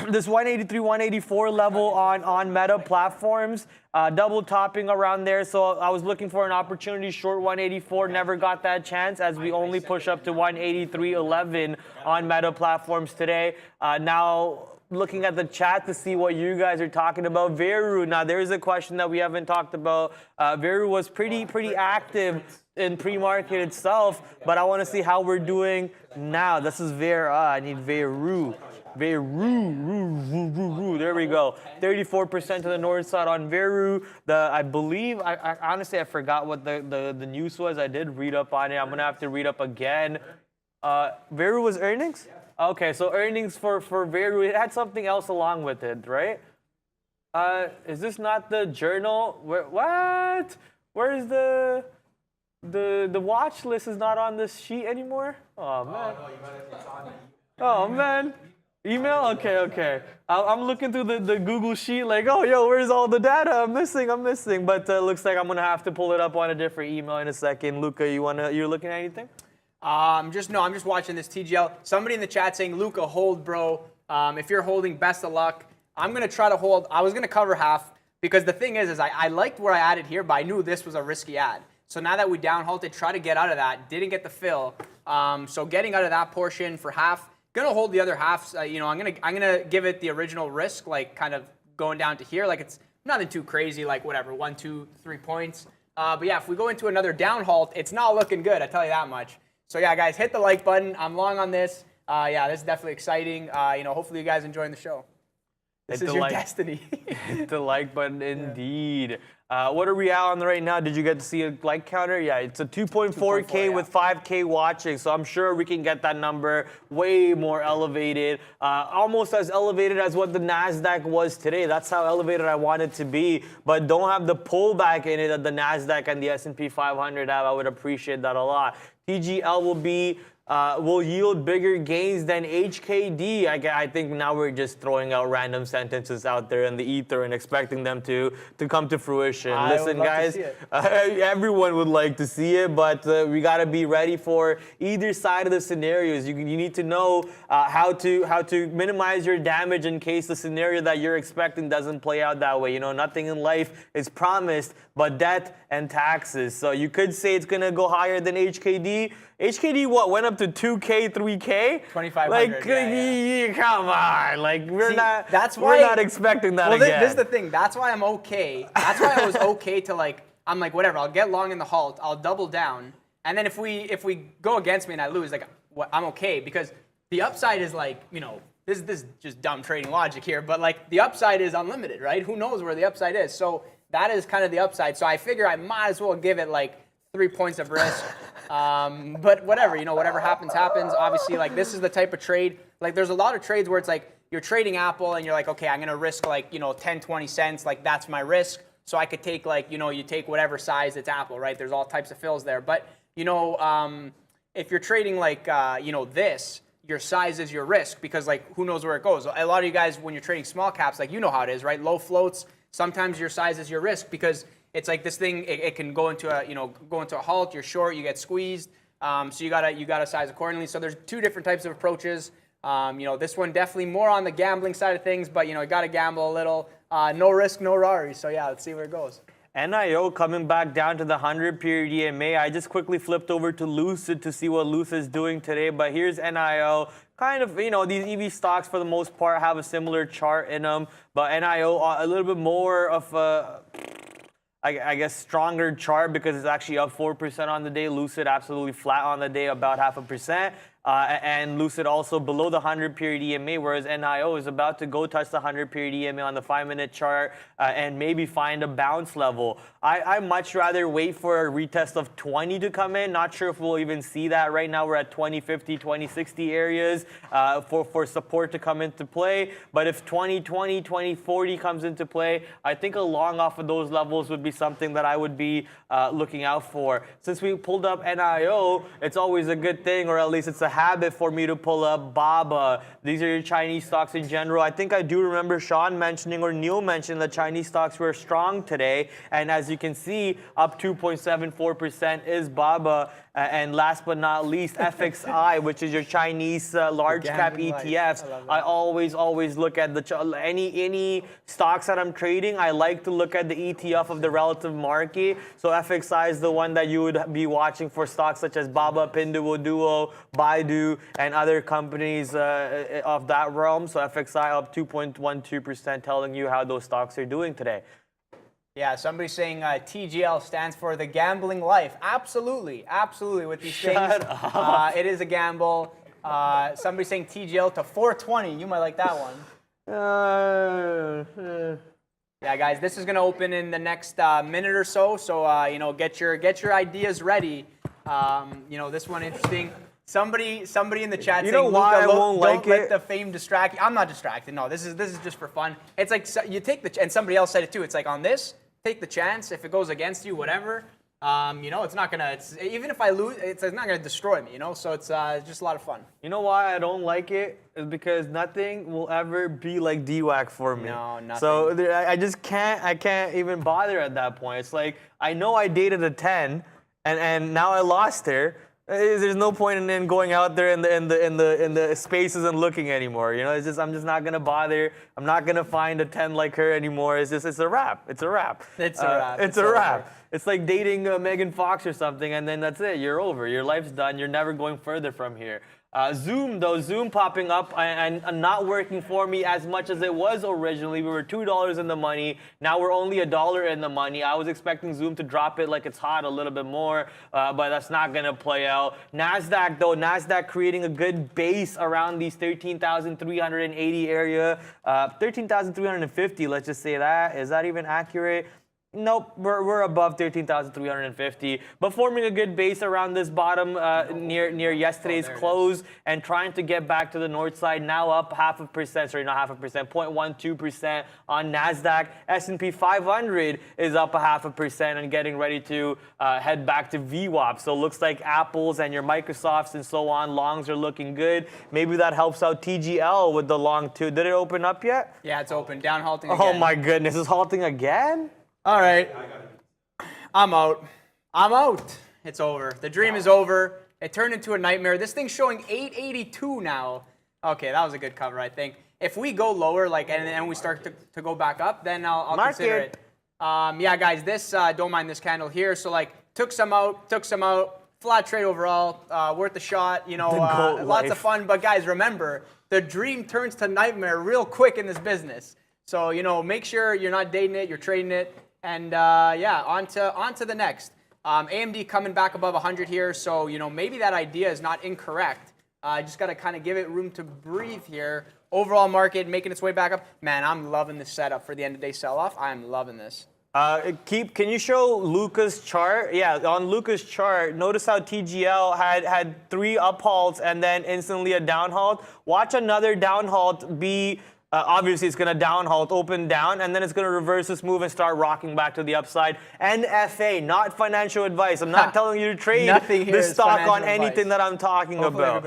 this 183, 184 level on Meta platforms, double topping around there. So I was looking for an opportunity short 184, never got that chance as we only push up to 183.11 on Meta platforms today. Now looking at the chat to see what you guys are talking about. Veru, now there is a question that we haven't talked about. Veru was pretty active in pre-market itself, but I want to see how we're doing now. This is Vera. I need Veru. There we go. 34% to the north side on Veru. I believe, I honestly, I forgot what the news was. I did read up on it. I'm going to have to read up again. Veru was earnings? Okay, so earnings for Veru, it had something else along with it, right? Is this not the journal? What? Where's the watch list is not on this sheet anymore? Oh man. Oh man. Email? Okay. I'm looking through the Google sheet like, oh, yo, where's all the data? I'm missing. But looks like I'm going to have to pull it up on a different email in a second. Luca, you're looking at anything? I'm just watching this TGL. Somebody in the chat saying, Luca, hold, bro. If you're holding, best of luck. I'm going to try to hold. I was going to cover half because the thing is I liked where I added here, but I knew this was a risky ad. So now that we down halted, try to get out of that. Didn't get the fill. So getting out of that portion for half. Gonna hold the other half. I'm gonna give it the original risk, like kind of going down to here. Like it's nothing too crazy, like whatever, 1, 2, 3 points. But yeah, if we go into another down halt, it's not looking good. I tell you that much. So yeah, guys, hit the like button. I'm long on this. Yeah, this is definitely exciting. Hopefully you guys enjoying the show. This is your destiny. Hit the like button, indeed. What are we out on right now? Did you get to see a like counter? Yeah, it's a 2.4K with 5K watching, so I'm sure we can get that number way more elevated, almost as elevated as what the NASDAQ was today. That's how elevated I want it to be, but don't have the pullback in it that the NASDAQ and the S&P 500 have. I would appreciate that a lot. TGL will yield bigger gains than HKD. I think now we're just throwing out random sentences out there in the ether and expecting them to come to fruition. Listen, guys, everyone would like to see it, but we got to be ready for either side of the scenarios. You need to know how to minimize your damage in case the scenario that you're expecting doesn't play out that way. Nothing in life is promised but death and taxes. So you could say it's going to go higher than HKD. HKD went up to 2K, 3K? 2,500. Like, yeah. Come on. Like, we're not expecting that well, again. This is the thing. That's why I'm okay. That's why I was okay to I'm like, whatever, I'll get long in the halt, I'll double down. And then if we go against me and I lose, I'm okay because the upside is this is just dumb trading logic here, but the upside is unlimited, right? Who knows where the upside is? So that is kind of the upside. So I figure I might as well give it 3 points of risk. But whatever, whatever happens. Obviously, this is the type of trade. There's a lot of trades where it's you're trading Apple and you're okay, I'm gonna risk 10, 20 cents. That's my risk. So I could take you take whatever size it's Apple, right? There's all types of fills there. But if you're trading this, your size is your risk because who knows where it goes. A lot of you guys, when you're trading small caps, you know how it is, right? Low floats. Sometimes your size is your risk because it's this thing. It can go into a halt. You're short. You get squeezed. So you gotta size accordingly. So there's two different types of approaches. This one definitely more on the gambling side of things, but you gotta gamble a little. No risk, no Rari. So yeah, let's see where it goes. NIO coming back down to the 100-period EMA. I just quickly flipped over to Lucid to see what Lucid is doing today, but here's NIO. Kind of, these EV stocks for the most part have a similar chart in them, but NIO a little bit more of a, I guess, stronger chart because it's actually up 4% on the day. Lucid absolutely flat on the day, about 0.5%. And Lucid also below the 100-period EMA, whereas NIO is about to go touch the 100-period EMA on the 5-minute chart and maybe find a bounce level. I much rather wait for a retest of 20 to come in. Not sure if we'll even see that. Right now we're at 2050, 2060 areas for support to come into play. But if 2020, 2040 comes into play, I think a long off of those levels would be something that I would be looking out for. Since we pulled up NIO, it's always a good thing, or at least it's a habit for me to pull up BABA. These are your Chinese stocks in general. I think I do remember Sean mentioning or Neil mentioning that Chinese stocks were strong today. And as you can see, up 2.74% is BABA. And last but not least, FXI, which is your Chinese large cap ETFs. I always look at any stocks that I'm trading. I like to look at the ETF of the relative market. So FXI is the one that you would be watching for stocks such as Baba, Pinduoduo, Baidu, and other companies of that realm. So FXI up 2.12%, telling you how those stocks are doing today. Yeah, somebody's saying TGL stands for the gambling life. Absolutely, with these things. It is a gamble. Somebody's saying TGL to 420. You might like that one. Yeah, guys, this is going to open in the next minute or so. So get your ideas ready. This one interesting. Somebody in the chat You saying, know why Luka, I won't like don't let it? the fame distract you. I'm not distracted. No, this is just for fun. It's like you take and somebody else said it too. It's like on this, take the chance. If it goes against you, whatever. It's not gonna. Even if I lose, it's not gonna destroy me. So it's just a lot of fun. You know why I don't like it? Is because nothing will ever be like DWAC for me. No, nothing. So I just can't. I can't even bother at that point. It's like I know I dated a 10, and now I lost her. There's no point in then going out there in the spaces and looking anymore. I'm just not gonna bother. I'm not gonna find a 10 like her anymore. It's a wrap. It's a wrap. It's a wrap. It's a wrap. It's like dating Megan Fox or something, and then that's it. You're over. Your life's done. You're never going further from here. Zoom popping up and not working for me as much as it was originally. We were $2 in the money. Now we're only $1 in the money. I was expecting Zoom to drop it like it's hot a little bit more, but that's not going to play out. NASDAQ, though, NASDAQ creating a good base around these 13,380 area. 13,350, let's just say that. Is that even accurate? Nope, we're above 13,350, but forming a good base around this bottom near yesterday's close and trying to get back to the north side. Now up 0.12% on NASDAQ. S&P 500 is up 0.5% and getting ready to head back to VWAP. So it looks like Apples and your Microsofts and so on, longs are looking good. Maybe that helps out TGL with the long too. Did it open up yet? Yeah, it's open. Down halting again. Oh my goodness, it's halting again? All right. I'm out. It's over. The dream is over. It turned into a nightmare. This thing's showing 882 now. Okay, that was a good cover, I think. If we go lower, and we start to go back up, then I'll consider it. Yeah, guys, this don't mind this candle here. So took some out. Flat trade overall, worth a shot. Lots of fun. But guys, remember, the dream turns to nightmare real quick in this business. So make sure you're not dating it, you're trading it. And on to the next. AMD coming back above 100 here, so maybe that idea is not incorrect. Just got to kind of give it room to breathe here. Overall market making its way back up. Man, I'm loving this setup for the end of day sell-off. I'm loving this. Can you show Luca's chart? Yeah, on Luca's chart, notice how TGL had 3 up halts and then instantly a down halt. Watch another down halt be. Obviously, it's going to down halt, open down, and then it's going to reverse this move and start rocking back to the upside. NFA, not financial advice. I'm not telling you to trade this stock on anything that I'm talking about.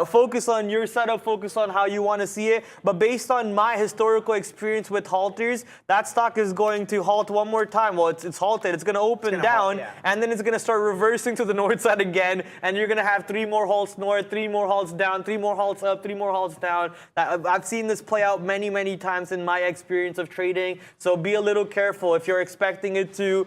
Focus on your setup, focus on how you want to see it. But based on my historical experience with halters, that stock is going to halt one more time. Well, it's halted. It's going to open down, and then it's going to start reversing to the north side again, and you're going to have 3 more halts north, 3 more halts down, 3 more halts up, 3 more halts down. I've seen this play out many times in my experience of trading, so be a little careful. If you're expecting it to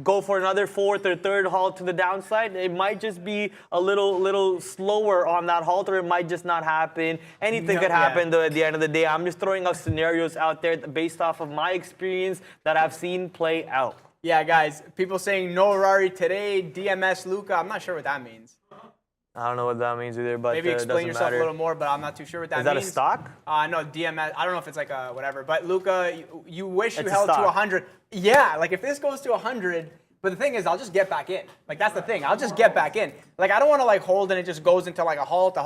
go for another 4th or 3rd halt to the downside, it might just be a little slower on that halt, or it might just not happen. Anything could happen though at the end of the day. I'm just throwing out scenarios out there based off of my experience that I've seen play out. Yeah, guys, people saying no Rari today, DMS Luca. I'm not sure what that means. I don't know what that means either, but maybe explain yourself a little more, but I'm not too sure what that means. Is that a stock? No, DMS. I don't know if it's like a whatever. But Luca, you wish you held to 100. Yeah, if this goes to 100, but the thing is, I'll just get back in. That's the thing. I'll just get back in. I don't want to hold and it just goes into a halt,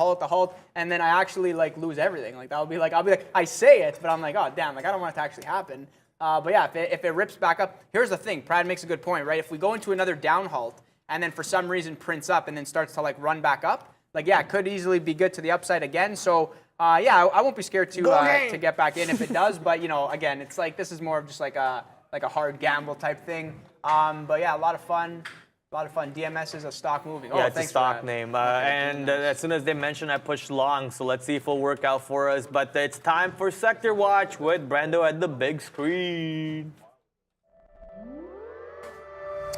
and then I actually lose everything. I'll be like, I say it, but I'm like, oh damn, I don't want it to actually happen. But yeah, if it rips back up, here's the thing. Brad makes a good point, right? If we go into another down halt, and then for some reason prints up and then starts to run back up, it could easily be good to the upside again. So I won't be scared to get back in if it does. But again, it's this is more of just like a hard gamble type thing. But yeah, a lot of fun. DMS is a stock moving. Yeah, it's a stock name. And as soon as they mention, I pushed long. So let's see if it'll work out for us. But it's time for Sector Watch with Brando at the big screen.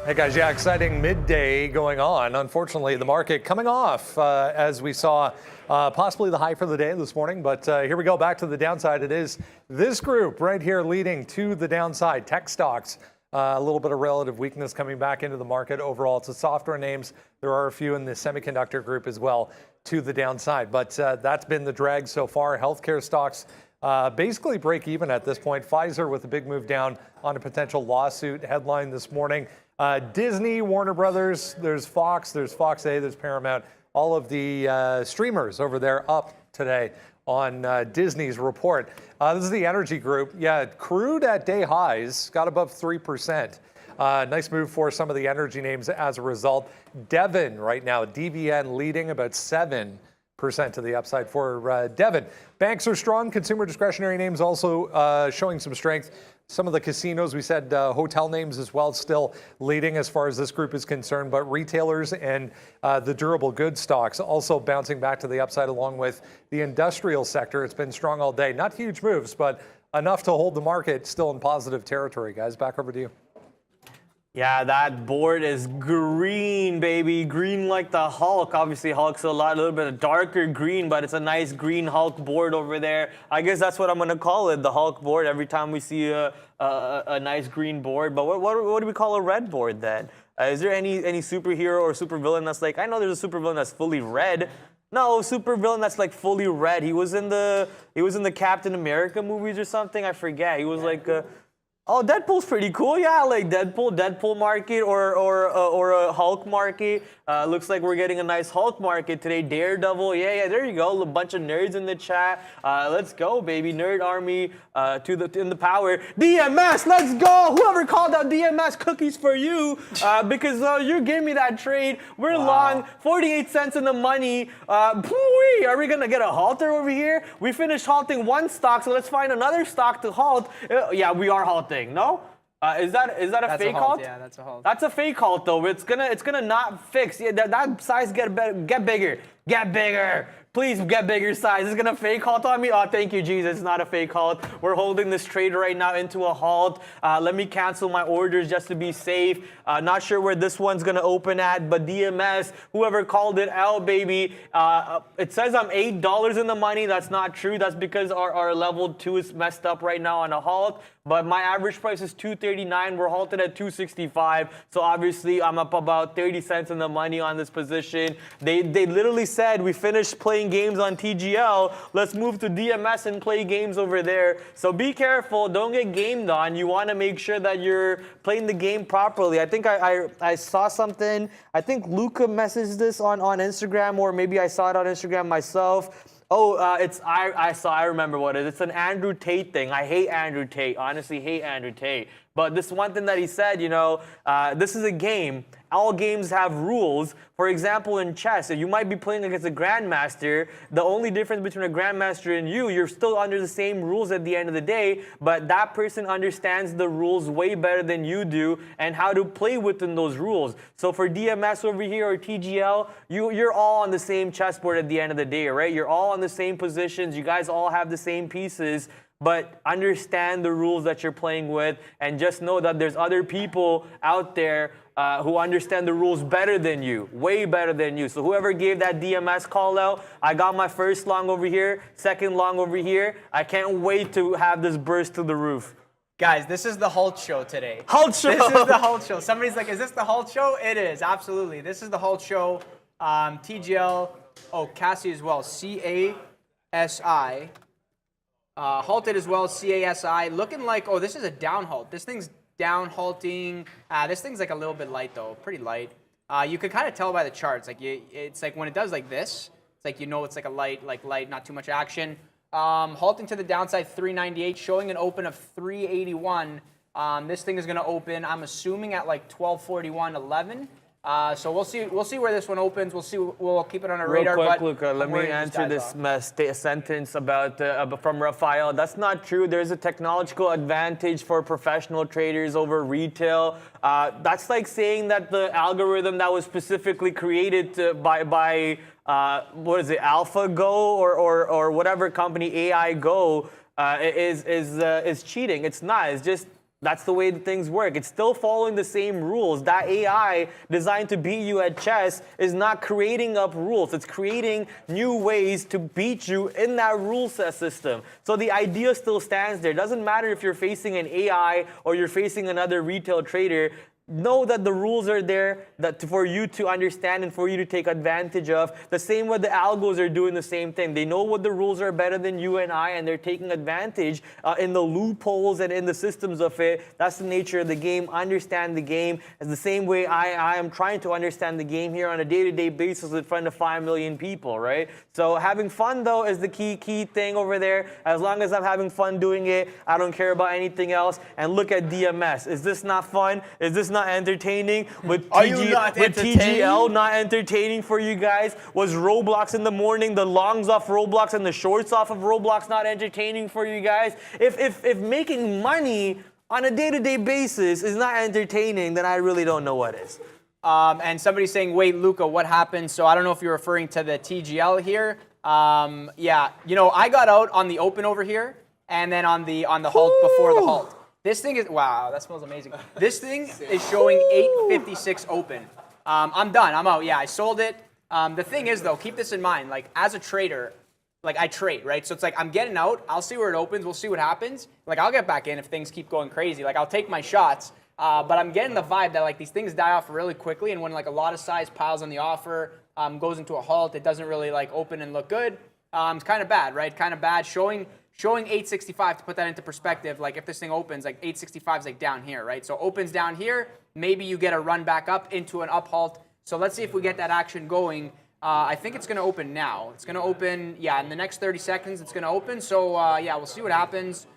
Hey guys, yeah, exciting midday going on. Unfortunately, the market coming off as we saw possibly the high for the day this morning. But here we go, back to the downside. It is this group right here leading to the downside. Tech stocks, a little bit of relative weakness coming back into the market. Overall, it's the software names. There are a few in the semiconductor group as well to the downside. But that's been the drag so far. Healthcare stocks basically break even at this point. Pfizer with a big move down on a potential lawsuit headline this morning. Disney, Warner Brothers, there's Fox, there's Fox A, there's Paramount. All of the streamers over there up today on Disney's report. This is the energy group. Yeah, crude at day highs, got above 3%. Nice move for some of the energy names as a result. Devon right now, DVN leading about 7% to the upside for Devon. Banks are strong. Consumer discretionary names also showing some strength. Some of the casinos, we said hotel names as well, still leading as far as this group is concerned. But retailers and the durable goods stocks also bouncing back to the upside along with the industrial sector. It's been strong all day. Not huge moves, but enough to hold the market still in positive territory. Guys, back over to you. Yeah, that board is green, baby. Green like the Hulk. Obviously, Hulk's a little bit of darker green, but it's a nice green Hulk board over there. I guess that's what I'm going to call it, the Hulk board, every time we see a nice green board. But what do we call a red board then? Is there any superhero or supervillain that's like, I know there's a supervillain that's fully red. No, supervillain that's like fully red. He was in the Captain America movies or something. I forget. He was like... Oh, Deadpool's pretty cool. Yeah, like Deadpool market or a Hulk market. Looks like we're getting a nice Hulk market today. Daredevil, yeah, there you go. A bunch of nerds in the chat. Let's go, baby. Nerd army in the power. DMS, let's go. Whoever called out DMS, cookies for you because you gave me that trade. We're long, 48 cents in the money. Are we gonna get a halter over here? We finished halting one stock, so let's find another stock to halt. Yeah, we are halting. No? Is that a fake halt? Yeah, that's a halt. That's a fake halt though. It's gonna not fix. Yeah, that size get bigger. Get bigger. Please get bigger size. It's gonna fake halt on me. Oh, thank you, Jesus. It's not a fake halt. We're holding this trade right now into a halt. Let me cancel my orders just to be safe. Not sure where this one's gonna open at, but DMS, whoever called it out, baby. It says I'm $8 in the money. That's not true. That's because our level 2 is messed up right now on a halt. But my average price is $239. We're halted at $265. So obviously I'm up about 30 cents in the money on this position. They literally said we finished playing games on TGL. Let's move to DMS and play games over there. So be careful. Don't get gamed on. You want to make sure that you're playing the game properly. I think I saw something. I think Luca messaged this on Instagram, or maybe I saw it on Instagram myself. Oh, I remember what it is. It's an Andrew Tate thing. I hate Andrew Tate. Honestly, hate Andrew Tate. But this one thing that he said, this is a game. All games have rules. For example, in chess, you might be playing against a grandmaster. The only difference between a grandmaster and you're still under the same rules at the end of the day, but that person understands the rules way better than you do and how to play within those rules. So for DMS over here or TGL, you're all on the same chessboard at the end of the day, right? You're all on the same positions. You guys all have the same pieces. But understand the rules that you're playing with, and just know that there's other people out there who understand the rules better than you, way better than you. So whoever gave that DMS call out, I got my first long over here, second long over here. I can't wait to have this burst to the roof. Guys, this is the Halt Show today. Halt Show! This is the Halt Show. Somebody's like, is this the Halt Show? It is, absolutely. This is the Halt Show. TGL, Cassie as well, CASI. Halted as well, CASI, looking like, this is a down halt. This thing's down halting. This thing's like a little bit light though, pretty light. You could kind of tell by the charts. Like it's like when it does like this, it's like it's like a light, not too much action. Halting to the downside, 398, showing an open of 381. This thing is going to open, I'm assuming at like 1241.11. So we'll see where this one opens. We'll keep it on our radar. Real quick, Luca, let me answer this sentence about from Rafael. That's not true. There's a technological advantage for professional traders over retail. That's like saying that the algorithm that was specifically created by what is it, AlphaGo or whatever company, AI Go, is cheating. It's not. It's just. That's the way things work. It's still following the same rules. That AI designed to beat you at chess is not creating up rules. It's creating new ways to beat you in that rule set system. So the idea still stands there. It doesn't matter if you're facing an AI or you're facing another retail trader. know that the rules are there for you to understand and for you to take advantage of. The same way the algos are doing the same thing. They know what the rules are better than you and I, and they're taking advantage in the loopholes and in the systems of it. That's the nature of the game. Understand the game. It's the same way I am trying to understand the game here on a day-to-day basis in front of 5 million people, right? So having fun, though, is the key thing over there. As long as I'm having fun doing it, I don't care about anything else. And look at DMS. Is this not fun? Is this not entertaining? With TGL not entertaining for you guys? Was Roblox in the morning, the longs off Roblox and the shorts off of Roblox not entertaining for you guys? If making money on a day-to-day basis is not entertaining, then I really don't know what is. And somebody's saying, wait, Luca, what happened? So I don't know if you're referring to the TGL here. Yeah, you know, I got out on the open over here, and then on the halt before the halt. This thing is, wow, that smells amazing. This thing is showing 856 open. I'm done, I'm out. Yeah, I sold it. The thing is, though, keep this in mind. Like, as a trader, like, I trade, right? So it's like, I'm getting out. I'll see where it opens. We'll see what happens. Like, I'll get back in if things keep going crazy. Like, I'll take my shots. But I'm getting the vibe that, like, these things die off really quickly. And when, like, a lot of size piles on the offer, goes into a halt, it doesn't really, like, open and look good. It's kind of bad, right? Kind of bad. Showing 865, to put that into perspective, like if this thing opens, like 865 is like down here, right? So opens down here, maybe you get a run back up into an up halt. So let's see if we get that action going. I think it's going to open now. It's going to open, yeah, in the next 30 seconds it's going to open. So yeah, we'll see what happens.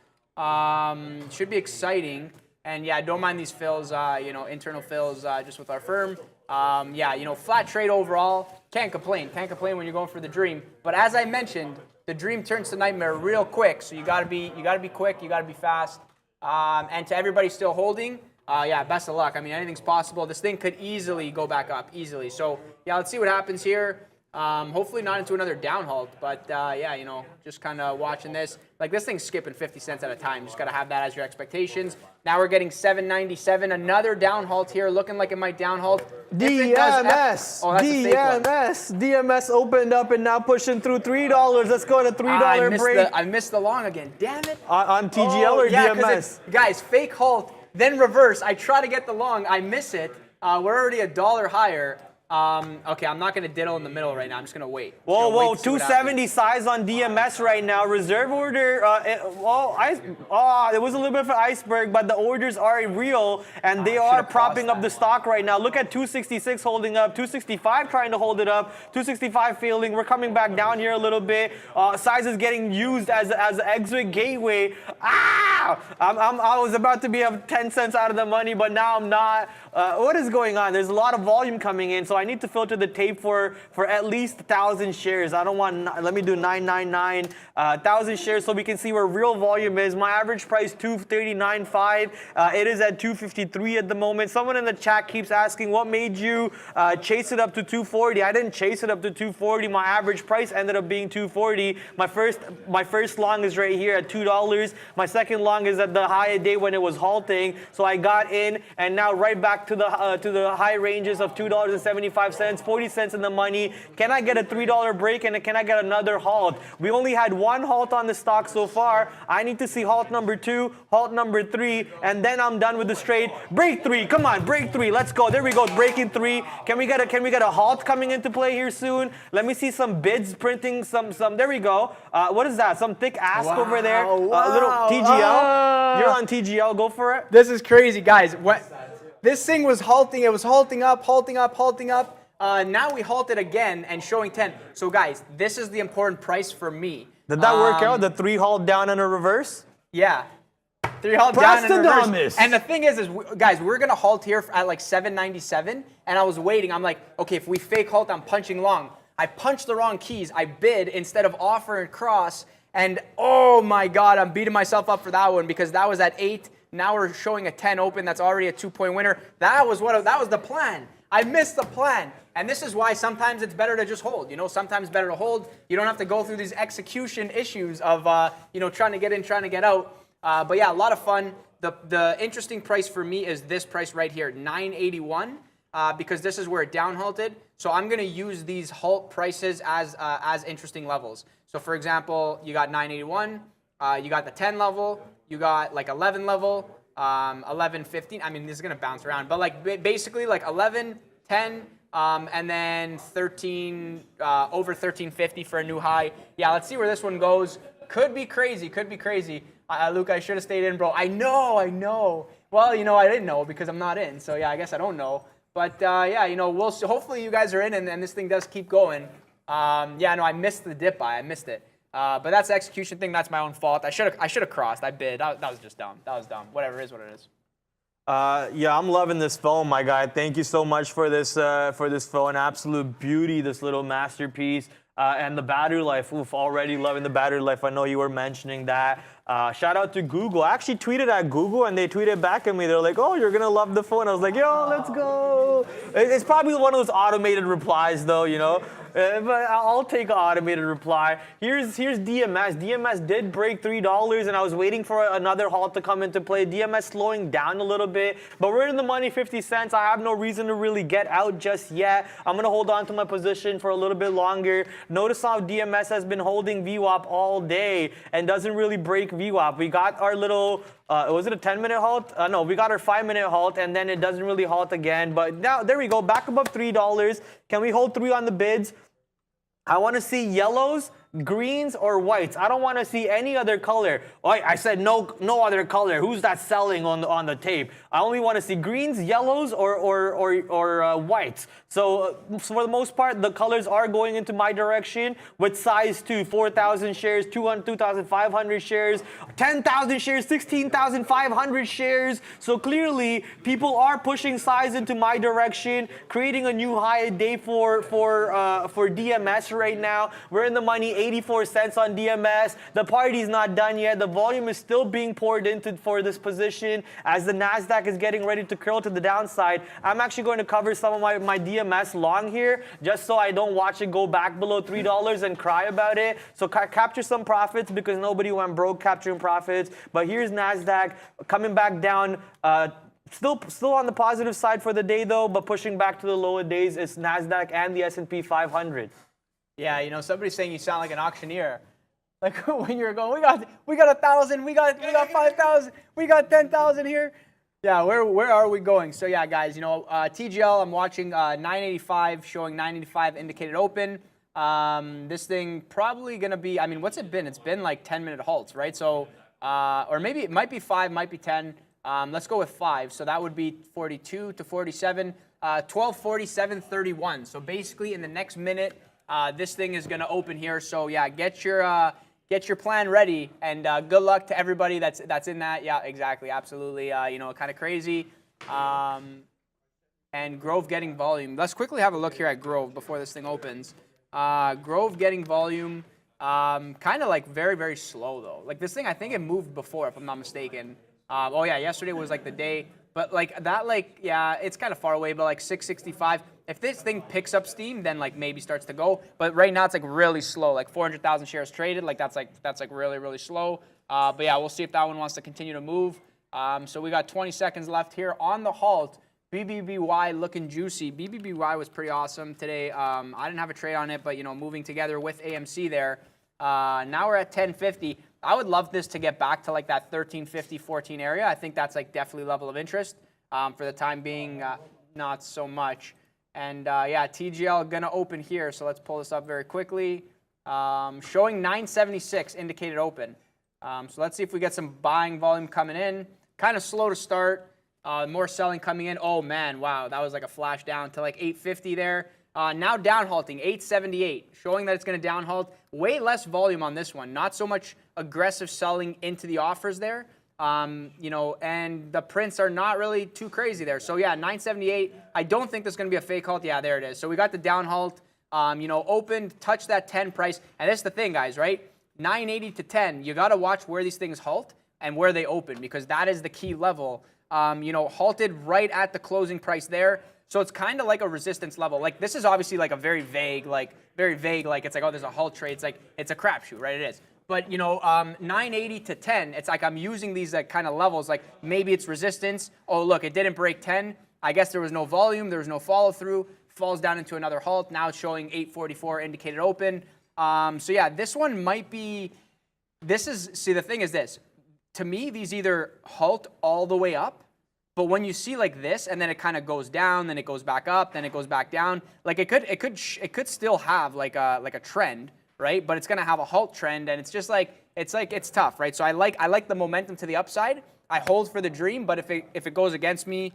Should be exciting. And yeah, don't mind these fills, you know, internal fills just with our firm. Yeah, you know, flat trade overall. Can't complain. Can't complain when you're going for the dream. But as I mentioned, the dream turns to nightmare real quick. So you gotta be quick. You gotta be fast. And to everybody still holding, yeah, best of luck. I mean, anything's possible. This thing could easily go back up, easily. So yeah, let's see what happens here. Hopefully not into another down halt, but yeah, you know, just kind of watching this. Like, this thing's skipping 50 cents at a time. Just got to have that as your expectations. Now we're getting 797, another down halt here, looking like it might down halt. DMS, oh, that's a fake one. DMS opened up and now pushing through $3. Let's go to $3 break. I missed the long again. Damn it. On TGL or yeah, DMS? Guys, fake halt, then reverse. I try to get the long. I miss it. We're already $1 higher. Okay, I'm not going to diddle in the middle right now. I'm just going to wait. Whoa, 270 size on DMS right now. Reserve order, it was a little bit of an iceberg, but the orders are real, and they are propping up the stock right now. Look at 266 holding up, 265 trying to hold it up, 265 failing. We're coming back down here a little bit. Size is getting used as an exit gateway. I was about to be up 10 cents out of the money, but now I'm not. What is going on? There's a lot of volume coming in, so I need to filter the tape for at least 1,000 shares. I don't want, let me do 999, 1,000 shares so we can see where real volume is. My average price, 239.5. It is at 253 at the moment. Someone in the chat keeps asking, what made you chase it up to 240? I didn't chase it up to 240. My average price ended up being 240. My first long is right here at $2. My second long is at the high day when it was halting. So I got in, and now right back to the high ranges of $2.75, 40 cents in the money. Can I get a $3 break, and can I get another halt? We only had one halt on the stock so far. I need to see halt number 2, halt number 3, and then I'm done with the trade. Break 3, come on, break 3. Let's go. There we go, breaking 3. Can we get a halt coming into play here soon? Let me see some bids printing some. There we go. What is that? Some thick ask over there. A little TGL. You're on TGL. Go for it. This is crazy, guys. This thing was halting. It was halting up. Now we halted again and showing 10. So, guys, this is the important price for me. Did that work out? The 3 halt down and a reverse? Yeah. 3 halt down and a reverse. And the thing is guys, we're going to halt here at like 797. And I was waiting. I'm like, okay, if we fake halt, I'm punching long. I punched the wrong keys. I bid instead of offer and cross. And, oh, my God, I'm beating myself up for that one because that was at 8. Now we're showing a 10 open. That's already a 2-point winner. That was the plan. I missed the plan. And this is why sometimes it's better to just hold. You know, sometimes better to hold. You don't have to go through these execution issues of, you know, trying to get in, trying to get out. But yeah, a lot of fun. The interesting price for me is this price right here, 981, because this is where it down halted. So I'm going to use these halt prices as interesting levels. So for example, you got 981, you got the 10 level, you got like 11 level, 11.15. I mean, this is going to bounce around, but like basically like 11.10. And then 13 over 13.50 for a new high. Yeah, let's see where this one goes. Could be crazy. Could be crazy. Luke, I should have stayed in, bro. I know. Well, you know, I didn't know because I'm not in. So yeah, I guess I don't know. But yeah, you know, we'll see. Hopefully you guys are in, and this thing does keep going. Yeah, no, I missed the dip buy. I missed it. But that's the execution thing. That's my own fault. I should have crossed. I bid. That was just dumb. That was dumb. Whatever, it is what it is. Yeah, I'm loving this phone, my guy. Thank you so much for this phone. Absolute beauty, this little masterpiece. And the battery life, oof, already loving the battery life. I know you were mentioning that. Shout out to Google. I actually tweeted at Google, and they tweeted back at me. They're like, oh, you're going to love the phone. I was like, yo, let's go. It's probably one of those automated replies, though, you know. But I'll take an automated reply. Here's DMS. DMS did break $3, and I was waiting for another halt to come into play. DMS slowing down a little bit, but we're in the money 50 cents. I have no reason to really get out just yet. I'm going to hold on to my position for a little bit longer. Notice how DMS has been holding VWAP all day and doesn't really break VWAP. We got our little, was it a 10-minute halt? No, we got our 5-minute halt, and then it doesn't really halt again. But now, there we go, back above $3. Can we hold 3 on the bids? I want to see yellows, greens, or whites. I don't want to see any other color. Oh, I said no other color. Who's that selling on the tape? I only want to see greens, yellows, or whites. So for the most part, the colors are going into my direction with size 2, 4,000 shares, 2,500 shares, 10,000 shares, 16,500 shares. So clearly, people are pushing size into my direction, creating a new high a day for DMS right now. We're in the money 84 cents on DMS. The party's not done yet. The volume is still being poured into for this position as the NASDAQ is getting ready to curl to the downside. I'm actually going to cover some of my DMS long here just so I don't watch it go back below $3 and cry about it. So capture some profits because nobody went broke capturing profits. But here's NASDAQ coming back down. Still on the positive side for the day though, but pushing back to the lower days is NASDAQ and the S&P 500. Yeah, you know, somebody's saying you sound like an auctioneer. Like when you're going, we got 1,000, we got 5,000, we got 10,000 here. Yeah, where are we going? So yeah, guys, you know, TGL, I'm watching 985 showing 985 indicated open. This thing probably gonna be, I mean, what's it been? It's been like 10-minute halts, right? So, or maybe it might be 5, might be 10. Let's go with 5. So that would be 42 to 47, 12:47:31. So basically in the next minute, this thing is going to open here. So yeah, get your plan ready, and good luck to everybody that's in that. Yeah, exactly, absolutely. You know, kind of crazy. And Grove getting volume. Let's quickly have a look here at Grove before this thing opens. Grove getting volume. Kind of like very, very slow though. Like this thing, I think it moved before, if I'm not mistaken. Oh yeah, yesterday was like the day. But like that, like, yeah, it's kind of far away, but like 665. If this thing picks up steam, then like maybe starts to go. But right now it's like really slow, like 400,000 shares traded. Like that's like really, really slow. But yeah, we'll see if that one wants to continue to move. So we got 20 seconds left here on the halt. BBBY looking juicy. BBBY was pretty awesome today. I didn't have a trade on it, but you know, moving together with AMC there. Now we're at 1050. I would love this to get back to like that 1350, 14 area. I think that's like definitely level of interest. For the time being, not so much. And yeah, TGL gonna open here. So let's pull this up very quickly. Showing 976 indicated open. So let's see if we get some buying volume coming in. Kind of slow to start. More selling coming in. Oh man, wow, that was like a flash down to like 850 there. Now down halting, 878, showing that it's going to down halt. Way less volume on this one. Not so much aggressive selling into the offers there. You know, and the prints are not really too crazy there. So yeah, 978. I don't think there's going to be a fake halt. Yeah, there it is. So we got the down halt. You know, opened, touched that 10 price. And that's the thing, guys, right? 980 to 10. You got to watch where these things halt and where they open because that is the key level. You know, halted right at the closing price there. So it's kind of like a resistance level. Like this is obviously like a very vague, like it's like, oh, there's a halt trade. It's like, it's a crapshoot, right? It is. But, you know, 980 to 10, it's like I'm using these like kind of levels. Like maybe it's resistance. Oh, look, it didn't break 10. I guess there was no volume. There was no follow through. Falls down into another halt. Now it's showing 844 indicated open. So yeah, this one might be, see, the thing is this. to me, these either halt all the way up, but when you see like this, and then it kind of goes down, then it goes back up, then it goes back down, like it could still have like a trend, right? But it's gonna have a halt trend, and it's just like it's tough, right? So I like the momentum to the upside. I hold for the dream, but if it goes against me,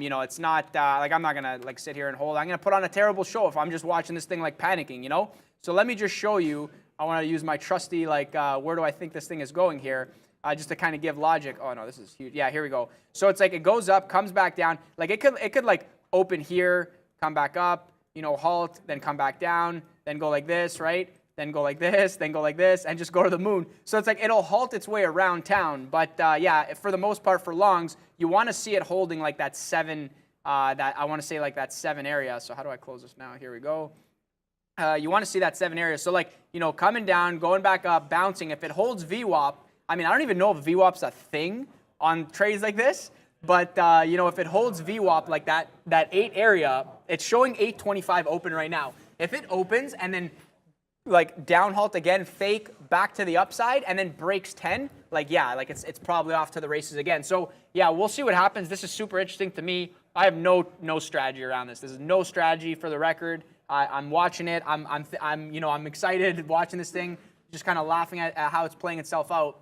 you know, it's not like I'm not gonna like sit here and hold. I'm gonna put on a terrible show if I'm just watching this thing like panicking, you know. So let me just show you. I want to use my trusty like where do I think this thing is going here, just to kind of give logic. Oh no, this is huge. Yeah, here we go. So it's like it goes up, comes back down. Like it could like open here, come back up, you know, halt, then come back down, then go like this, right? Then go like this, then go like this, and just go to the moon. So it's like it'll halt its way around town. But yeah, for the most part, for longs, you want to see it holding like that 7, that I want to say like that 7 area. So how do I close this now? Here we go. You want to see that 7 area. So like, you know, coming down, going back up, bouncing. If it holds VWAP, I mean, I don't even know if VWAP's a thing on trades like this. But, you know, if it holds VWAP like that 8 area, it's showing 825 open right now. If it opens and then like down halt again, fake back to the upside, and then breaks 10, like yeah, like it's probably off to the races again. So yeah, we'll see what happens. This is super interesting to me. I have no strategy around this. This is no strategy for the record. I'm watching it. I'm excited watching this thing, just kind of laughing at how it's playing itself out.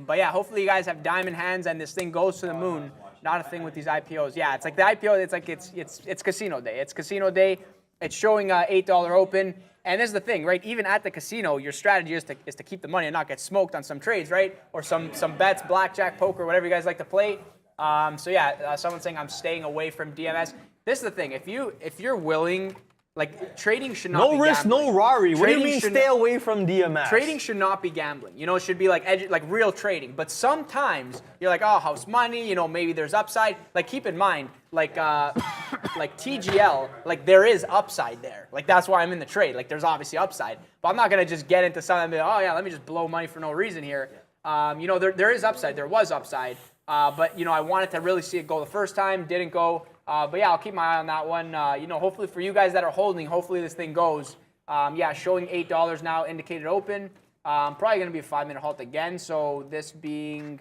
But yeah, hopefully you guys have diamond hands and this thing goes to the moon. Not a thing with these IPOs. Yeah, it's like the IPO. It's like it's casino day. It's casino day. It's showing $8 open. And this is the thing, right? Even at the casino, your strategy is to keep the money and not get smoked on some trades, right? Or some bets, blackjack, poker, whatever you guys like to play. So yeah, someone's saying I'm staying away from DMS. This is the thing. If you're willing, like trading should not be no risk, gambling. no Rari. What do you Trading mean should stay not- away from DMS? Trading should not be gambling. You know, it should be like real trading. But sometimes you're like, oh, house money. You know, maybe there's upside. Like keep in mind, like TGL, like there is upside there. Like that's why I'm in the trade. Like there's obviously upside. But I'm not gonna just get into something and be, oh yeah, let me just blow money for no reason here. You know, there is upside. There was upside. But you know, I wanted to really see it go the first time. Didn't go. But yeah, I'll keep my eye on that one. You know, hopefully for you guys that are holding, hopefully this thing goes. Yeah, showing $8 now, indicated open. Probably going to be a 5-minute halt again. So this being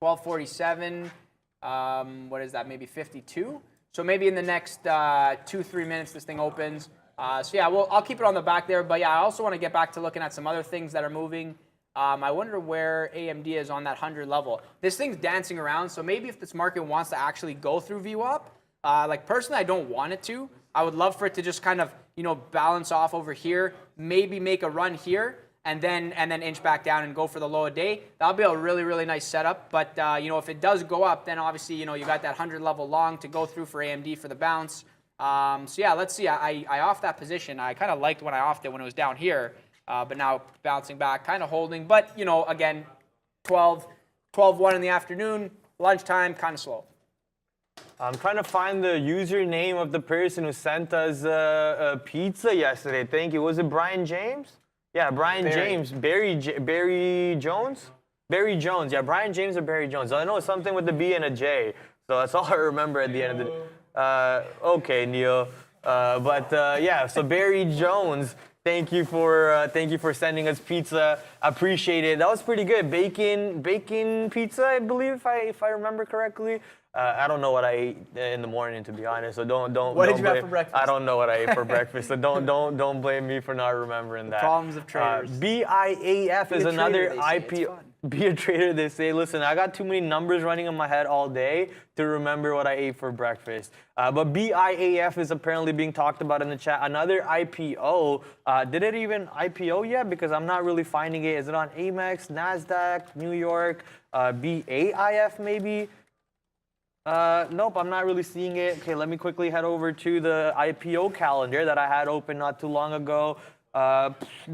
12:47. What is that? Maybe 52. So maybe in the next 2-3 minutes this thing opens. So yeah, I'll keep it on the back there. But yeah, I also want to get back to looking at some other things that are moving. I wonder where AMD is on that 100 level. This thing's dancing around, so maybe if this market wants to actually go through VWAP, like personally I don't want it to. I would love for it to just kind of, you know, balance off over here, maybe make a run here, and then inch back down and go for the low a day. That'll be a really, really nice setup. But, you know, if it does go up, then obviously, you know, you got that 100 level long to go through for AMD for the bounce. So yeah, let's see. I offed that position. I kind of liked when I offed it when it was down here. But now bouncing back, kind of holding. But, you know, again, 12:01 in the afternoon, lunchtime, kind of slow. I'm trying to find the username of the person who sent us a pizza yesterday. Thank you. Was it Brian James? Yeah, Brian James. Barry Jones? Barry Jones. Yeah, Brian James or Barry Jones. I know it's something with the B and a J. So that's all I remember at the end of the okay, Neil. Yeah, so Barry Jones. Thank you for sending us pizza. Appreciate it. That was pretty good. Bacon pizza, I believe, if I remember correctly. I don't know what I ate in the morning, to be honest. So don't. What did you have for breakfast? I don't know what I ate for breakfast. So don't blame me for not remembering that. Problems of traders. BIAF is another IPO. Fun. Be a trader, they say. Listen, I got too many numbers running in my head all day to remember what I ate for breakfast. But BIAF is apparently being talked about in the chat. Another IPO. Did it even IPO yet? Because I'm not really finding it. Is it on Amex, NASDAQ, New York, BAIF maybe? Nope, I'm not really seeing it. Okay, let me quickly head over to the IPO calendar that I had open not too long ago.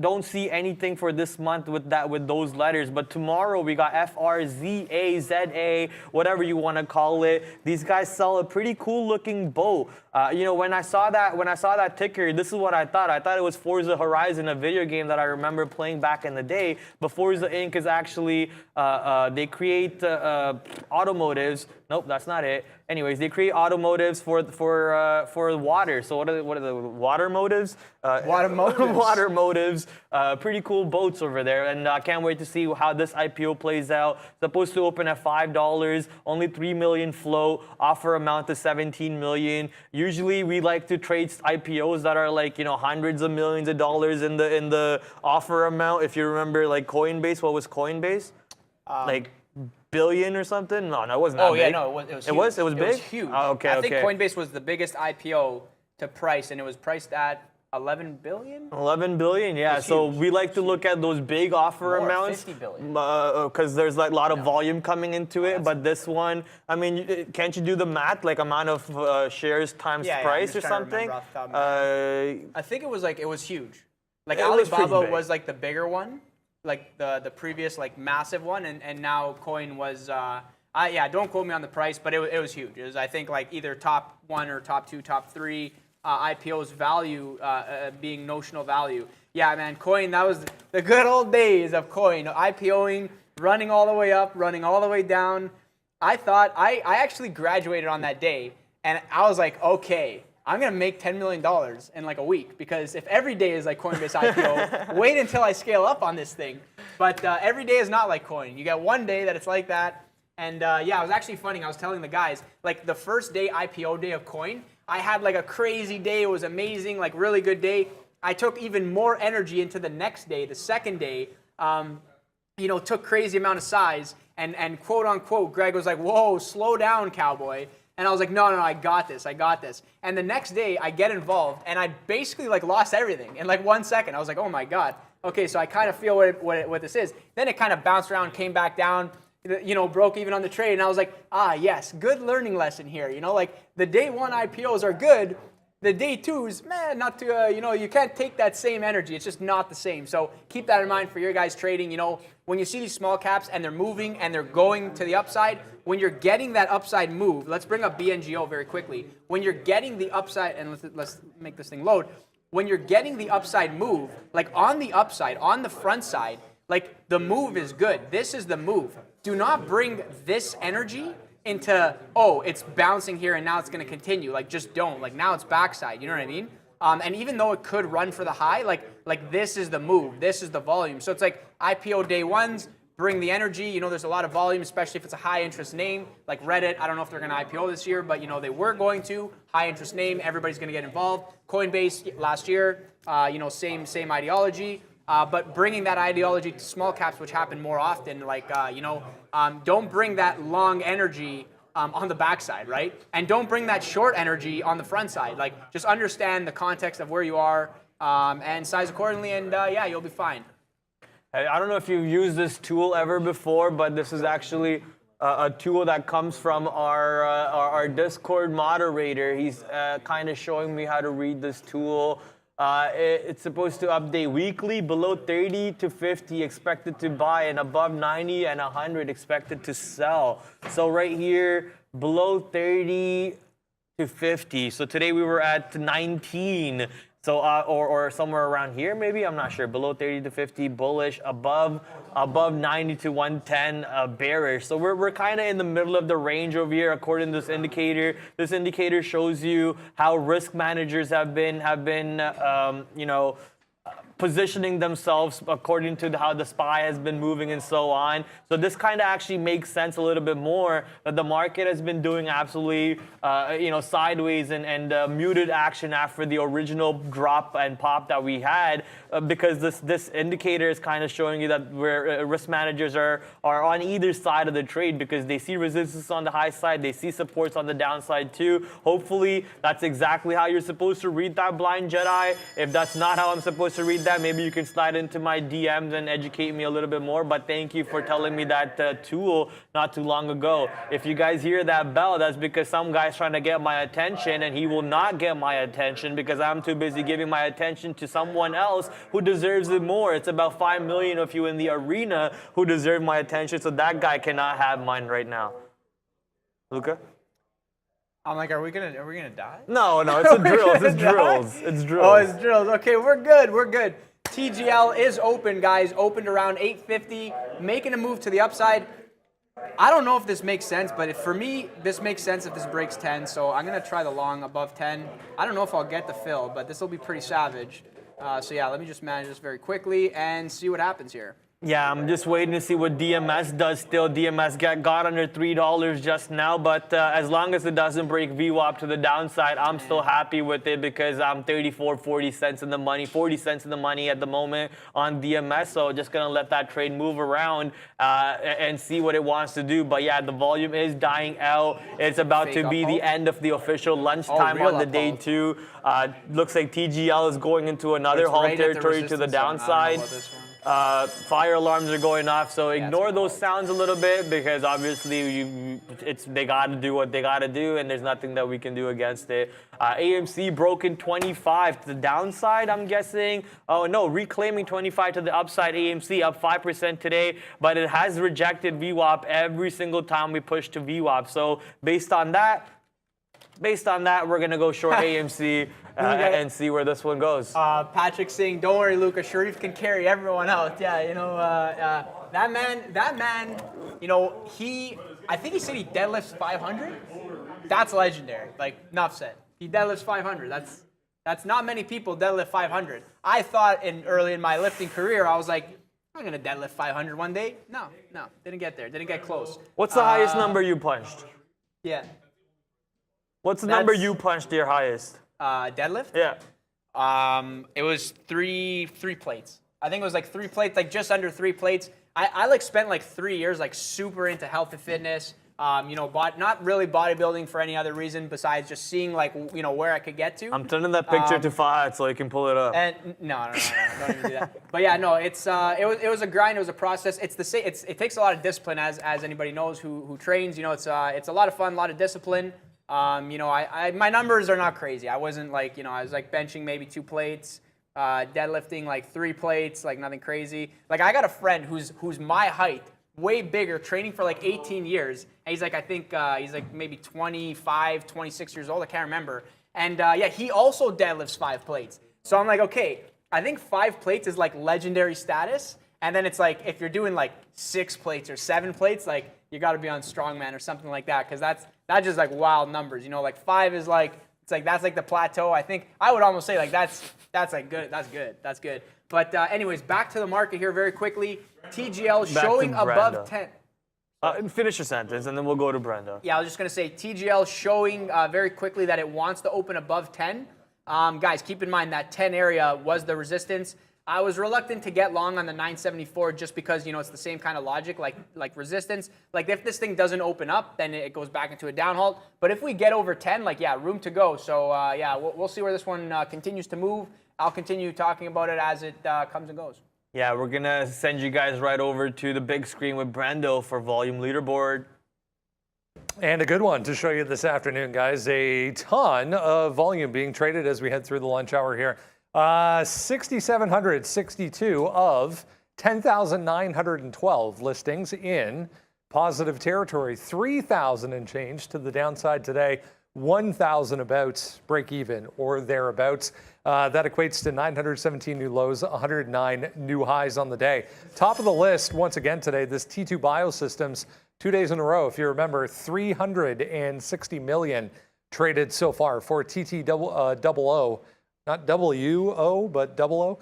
Don't see anything for this month with those letters, but tomorrow we got FRZA, ZA, whatever you want to call it. These guys sell a pretty cool looking boat. You know, when I saw that ticker, this is what I thought. I thought it was Forza Horizon, a video game that I remember playing back in the day. But Forza Inc. is actually they create automotives. Nope, that's not it. Anyways, they create automotives for water. So what are the water motives? Water motives. water motives, pretty cool boats over there. And I can't wait to see how this IPO plays out. Supposed to open at $5, only 3 million flow, offer amount to 17 million. Usually we like to trade IPOs that are like, hundreds of millions of dollars in the offer amount. If you remember, like Coinbase, what was Coinbase? Like billion or something? No, it wasn't that big. Yeah, no, it was huge. It was big? It was huge. Oh, okay, I think okay. Coinbase was the biggest IPO to price, and it was priced at 11 billion? 11 billion, yeah. So we like to look at those big offer More, amounts 50 billion. because there's like a lot of volume coming into it. But this one, I mean, can't you do the math, like amount of shares times Yeah, I'm price just or trying to something? remember off the top of my head. I think it was huge. Like It was pretty Alibaba big. was like the bigger one, like the previous like massive one, and now Coin was. Don't quote me on the price, but it was huge. It was, I think, like either top 1 or top 2, top 3 IPO's value being notional value. Yeah, man, Coin, that was the good old days of Coin. IPOing, running all the way up, running all the way down. I thought, I actually graduated on that day, and I was like, okay, I'm going to make $10 million in like a week, because if every day is like Coinbase IPO, wait until I scale up on this thing. But every day is not like Coin. You get one day that it's like that. And it was actually funny. I was telling the guys, like the first day IPO day of Coin, I had like a crazy day. It was amazing, like really good day. I took even more energy into the next day, the second day, took crazy amount of size. And quote unquote, Greg was like, whoa, slow down, cowboy. And I was like, no, I got this. And the next day I get involved and I basically like lost everything in like 1 second. I was like, oh my God. Okay, so I kind of feel what this is. Then it kind of bounced around, came back down, broke even on the trade. And I was like, yes, good learning lesson here. Like the day 1 IPOs are good. The day 2s, man, not to, you can't take that same energy. It's just not the same. So keep that in mind for your guys trading. When you see these small caps and they're moving and they're going to the upside, when you're getting that upside move, let's bring up BNGO very quickly. When you're getting the upside, and let's make this thing load. When you're getting the upside move, like on the upside, on the front side, like the move is good. This is the move. Do not bring this energy into, it's bouncing here and now it's going to continue. Like, just don't. Like, now it's backside. You know what I mean? And even though it could run for the high, like this is the move. This is the volume. So it's like IPO day 1s, bring the energy. There's a lot of volume, especially if it's a high interest name like Reddit. I don't know if they're going to IPO this year, but they were going to. High interest name, everybody's going to get involved. Coinbase last year, same ideology. But bringing that ideology to small caps, which happen more often, don't bring that long energy on the backside, right? And don't bring that short energy on the front side. Like, just understand the context of where you are and size accordingly, and you'll be fine. I don't know if you've used this tool ever before, but this is actually a tool that comes from our Discord moderator. He's kind of showing me how to read this tool. It's supposed to update weekly. Below 30 to 50 expected to buy, and above 90 and 100 expected to sell. So right here, below 30 to 50. So today we were at 19. So or somewhere around here, maybe, I'm not sure. Below 30 to 50 bullish, above 90 to 110 bearish. So we're kind of in the middle of the range over here, according to this indicator. This indicator shows you how risk managers have been positioning themselves according to how the SPY has been moving and so on. So this kind of actually makes sense a little bit more, that the market has been doing absolutely sideways and muted action after the original drop and pop that we had, because this indicator is kind of showing you that where risk managers are on either side of the trade, because they see resistance on the high side, they see supports on the downside too. Hopefully that's exactly how you're supposed to read that, Blind Jedi. If that's not how I'm supposed to read that, maybe you can slide into my DMs and educate me a little bit more. But thank you for telling me that tool not too long ago. If you guys hear that bell, that's because some guy's trying to get my attention, and he will not get my attention because I'm too busy giving my attention to someone else who deserves it more. It's about 5 million of you in the arena who deserve my attention, so that guy cannot have mine right now. Luca? I'm like, are we gonna die? No, it's a drills. It's drills. It's drills. Oh, it's drills. Okay, we're good. TGL is open, guys. Opened around 850, making a move to the upside. I don't know if this makes sense, but for me, this makes sense if this breaks 10. So I'm gonna try the long above 10. I don't know if I'll get the fill, but this will be pretty savage. So yeah, let me just manage this very quickly and see what happens here. Yeah, I'm just waiting to see what DMS does still. DMS got under $3 just now, but as long as it doesn't break VWAP to the downside, I'm still happy with it because I'm 40 cents in the money, 40 cents in the money at the moment on DMS. So just going to let that trade move around and see what it wants to do. But yeah, the volume is dying out. It's about to be the end of the official lunchtime on the day two. Looks like TGL is going into another halt territory to the downside. Fire alarms are going off, so ignore those sounds a little bit because obviously they got to do what they got to do, and there's nothing that we can do against it. AMC broken 25 to the downside, I'm guessing. Oh no, reclaiming 25 to the upside. AMC up 5% today, but it has rejected VWAP every single time we push to VWAP. So based on that, we're gonna go short AMC. And see where this one goes. Patrick saying, "Don't worry, Luca. Sharif can carry everyone out." Yeah, you know that man. You know I think he said he deadlifts 500. That's legendary. Like enough said. He deadlifts 500. That's not many people deadlift 500. I thought early in my lifting career, I was like, I'm gonna deadlift 500 one day. No, didn't get there. Didn't get close. What's the highest number you punched? Yeah. What's the number you punched your highest? Deadlift? Yeah. It was three plates. I think it was like 3 plates, like just under 3 plates. I like spent like 3 years like super into health and fitness. Not really bodybuilding for any other reason besides just seeing like where I could get to. I'm turning that picture to Fahad so you can pull it up. And no, don't even do that. But yeah, no, it was a grind. It was a process. It's the same. It takes a lot of discipline, as anybody knows who trains. It's a lot of fun, a lot of discipline. My numbers are not crazy. I wasn't like, I was like benching maybe 2 plates, deadlifting like 3 plates, like nothing crazy. Like I got a friend who's my height, way bigger, training for like 18 years. And he's like, I think he's like maybe 25, 26 years old. I can't remember. And he also deadlifts 5 plates. So I'm like, okay, I think 5 plates is like legendary status. And then it's like, if you're doing like 6 plates or 7 plates, like you got to be on strongman or something like that. Cause that's just like wild numbers, like 5 is like, it's like, that's like the plateau. I think I would almost say like, that's like good. That's good. But anyways, back to the market here very quickly. TGL Back showing to above 10. Finish your sentence and then we'll go to Brenda. Yeah, I was just going to say TGL showing very quickly that it wants to open above 10. Guys, keep in mind that 10 area was the resistance. I was reluctant to get long on the 974 just because, it's the same kind of logic like resistance. Like if this thing doesn't open up, then it goes back into a down halt. But if we get over 10, room to go. So we'll see where this one continues to move. I'll continue talking about it as it comes and goes. Yeah, we're going to send you guys right over to the big screen with Brendo for volume leaderboard. And a good one to show you this afternoon, guys. A ton of volume being traded as we head through the lunch hour here. 6,762 of 10,912 listings in positive territory. 3,000 and change to the downside today. 1,000 about break even or thereabouts. That equates to 917 new lows, 109 new highs on the day. Top of the list once again today, this T2 Biosystems, 2 days in a row. If you remember, 360 million traded so far for TTWO. Not WO, but 00.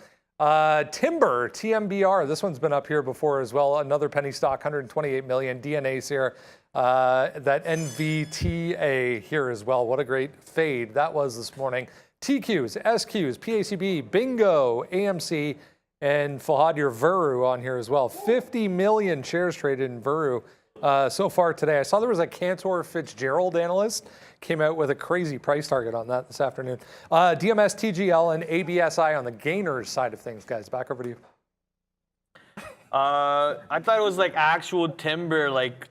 Timber, TMBR, this one's been up here before as well. Another penny stock, 128 million. DNA's here. That NVTA here as well. What a great fade that was this morning. TQs, SQs, PACB, Bingo, AMC, and Fahad, your Vuru on here as well. 50 million shares traded in Vuru so far today. I saw there was a Cantor Fitzgerald analyst came out with a crazy price target on that this afternoon. DMS, TGL, and ABSI on the gainers side of things, guys. Back over to you. I thought it was like actual timber, like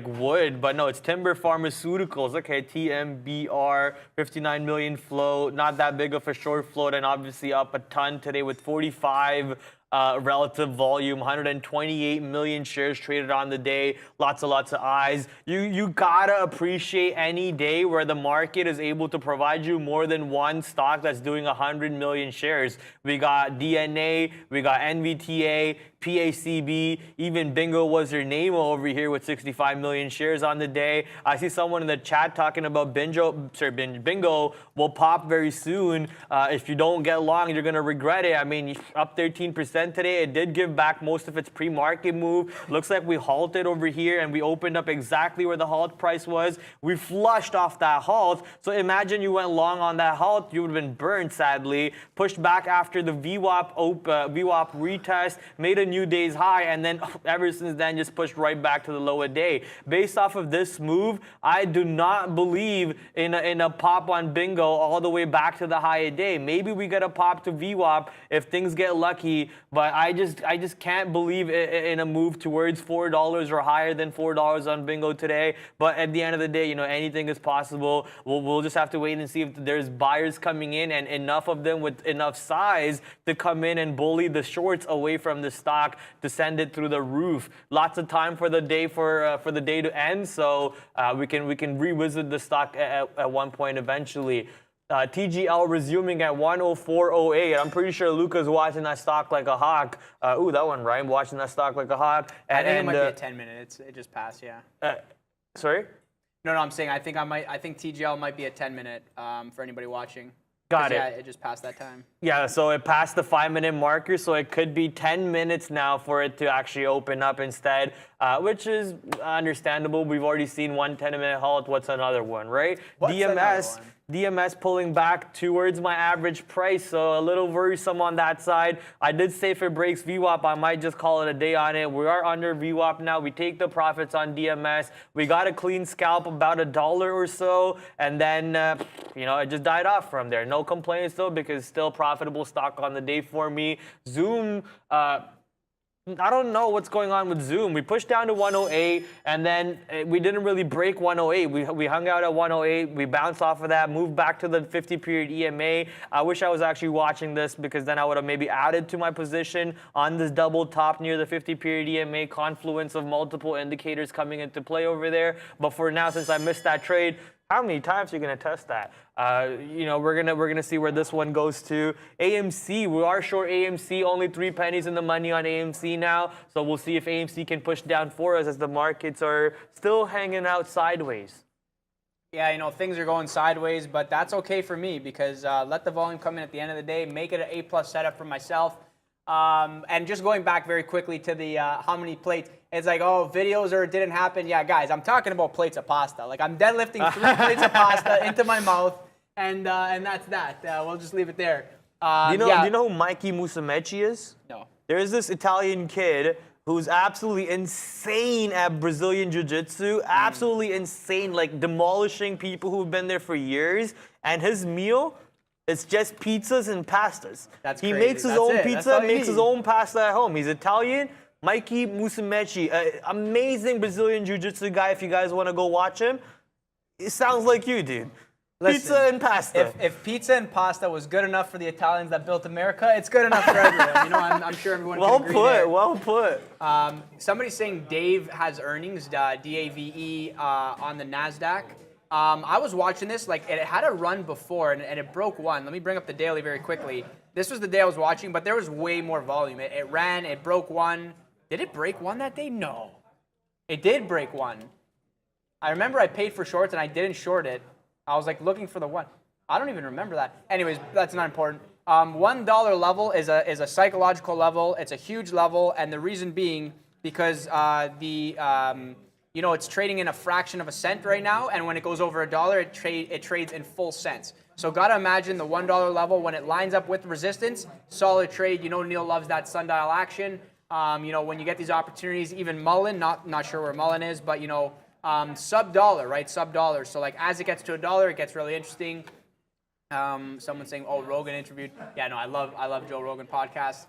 wood, but no, it's Timber Pharmaceuticals. Okay, TMBR, 59 million float, not that big of a short float, and obviously up a ton today with 45 relative volume, 128 million shares traded on the day, lots of eyes. You gotta appreciate any day where the market is able to provide you more than one stock that's doing 100 million shares. We got DNA, we got NVTA, PACB, even Bingo was their name over here with 65 million shares on the day. I see someone in the chat talking about Bingo will pop very soon. If you don't get long, you're gonna regret it. I mean, up 13% today. It did give back most of its pre-market move. Looks like we halted over here and we opened up exactly where the halt price was. We flushed off that halt. So imagine you went long on that halt, you would have been burned, sadly. Pushed back after the VWAP retest, made a new day's high, and then ever since then just pushed right back to the low a day. Based off of this move, I do not believe in a pop on Bingo all the way back to the high a day. Maybe we get a pop to VWAP if things get lucky, but I just can't believe in a move towards $4 or higher than $4 on Bingo today. But at the end of the day, anything is possible. We'll just have to wait and see if there's buyers coming in and enough of them with enough size to come in and bully the shorts away from the stock to send it through the roof. Lots of time for the day for the day to end, so we can revisit the stock at one point eventually. TGL resuming at 104.08. I'm pretty sure Luca's watching that stock like a hawk. Ooh, that one rhymed. Watching that stock like a hawk. I think it might be a 10-minute. It just passed, yeah. Sorry? No, I'm saying I think TGL might be a 10-minute for anybody watching. Got it. Yeah, it just passed that time. Yeah, so it passed the 5-minute marker, so it could be 10 minutes now for it to actually open up instead, which is understandable. We've already seen one 10-minute halt. What's another one, right? What's another one? DMS pulling back towards my average price, so a little worrisome on that side. I did say if it breaks VWAP, I might just call it a day on it. We are under VWAP now. We take the profits on DMS. We got a clean scalp, about $1 or so, and then, it just died off from there. No complaints, though, because still profitable stock on the day for me. Zoom, I don't know what's going on with Zoom. We pushed down to 108, and then we didn't really break 108. We hung out at 108. We bounced off of that, moved back to the 50-period EMA. I wish I was actually watching this because then I would have maybe added to my position on this double top near the 50-period EMA, confluence of multiple indicators coming into play over there. But for now, since I missed that trade, how many times are you going to test that? We're gonna see where this one goes to. AMC, we are short AMC, only 3 pennies in the money on AMC now. So we'll see if AMC can push down for us as the markets are still hanging out sideways. Yeah, things are going sideways, but that's okay for me because let the volume come in at the end of the day, make it an A+ setup for myself. And just going back very quickly to the how many plates, it's like, oh, videos or it didn't happen. Yeah, guys, I'm talking about plates of pasta. Like, I'm deadlifting 3 plates of pasta into my mouth, and that's that. We'll just leave it there. Do you know who Mikey Musumeci is? No. There's this Italian kid who's absolutely insane at Brazilian Jiu-Jitsu, absolutely insane, like demolishing people who've been there for years, and his meal, it's just pizzas and pastas. That's he crazy. makes his That's own it. pizza, makes his own pasta at home. He's Italian. Mikey Musumeci, amazing Brazilian Jiu-Jitsu guy. If you guys want to go watch him, it sounds like you, dude. Listen, pizza and pasta. If pizza and pasta was good enough for the Italians that built America, it's good enough for everyone. I'm sure everyone can agree there. Well put. Somebody's saying Dave has earnings, DAVE, on the NASDAQ. I was watching this, like, it had a run before, and it broke one. Let me bring up the daily very quickly. This was the day I was watching, but there was way more volume. It ran, it broke one. Did it break one that day? No. It did break one. I remember I paid for shorts, and I didn't short it. I was, like, looking for the one. I don't even remember that. Anyways, that's not important. $1 level is a psychological level. It's a huge level, and the reason being because it's trading in a fraction of a cent right now, and when it goes over $1, it trades in full cents. So gotta imagine the $1 level when it lines up with resistance, solid trade. Neil loves that sundial action. When you get these opportunities, even Mullen, not sure where Mullen is, but sub-dollar, right? Sub-dollar. So like as it gets to $1, it gets really interesting. Someone saying, "Oh, Rogan interviewed." Yeah, no, I love Joe Rogan podcast.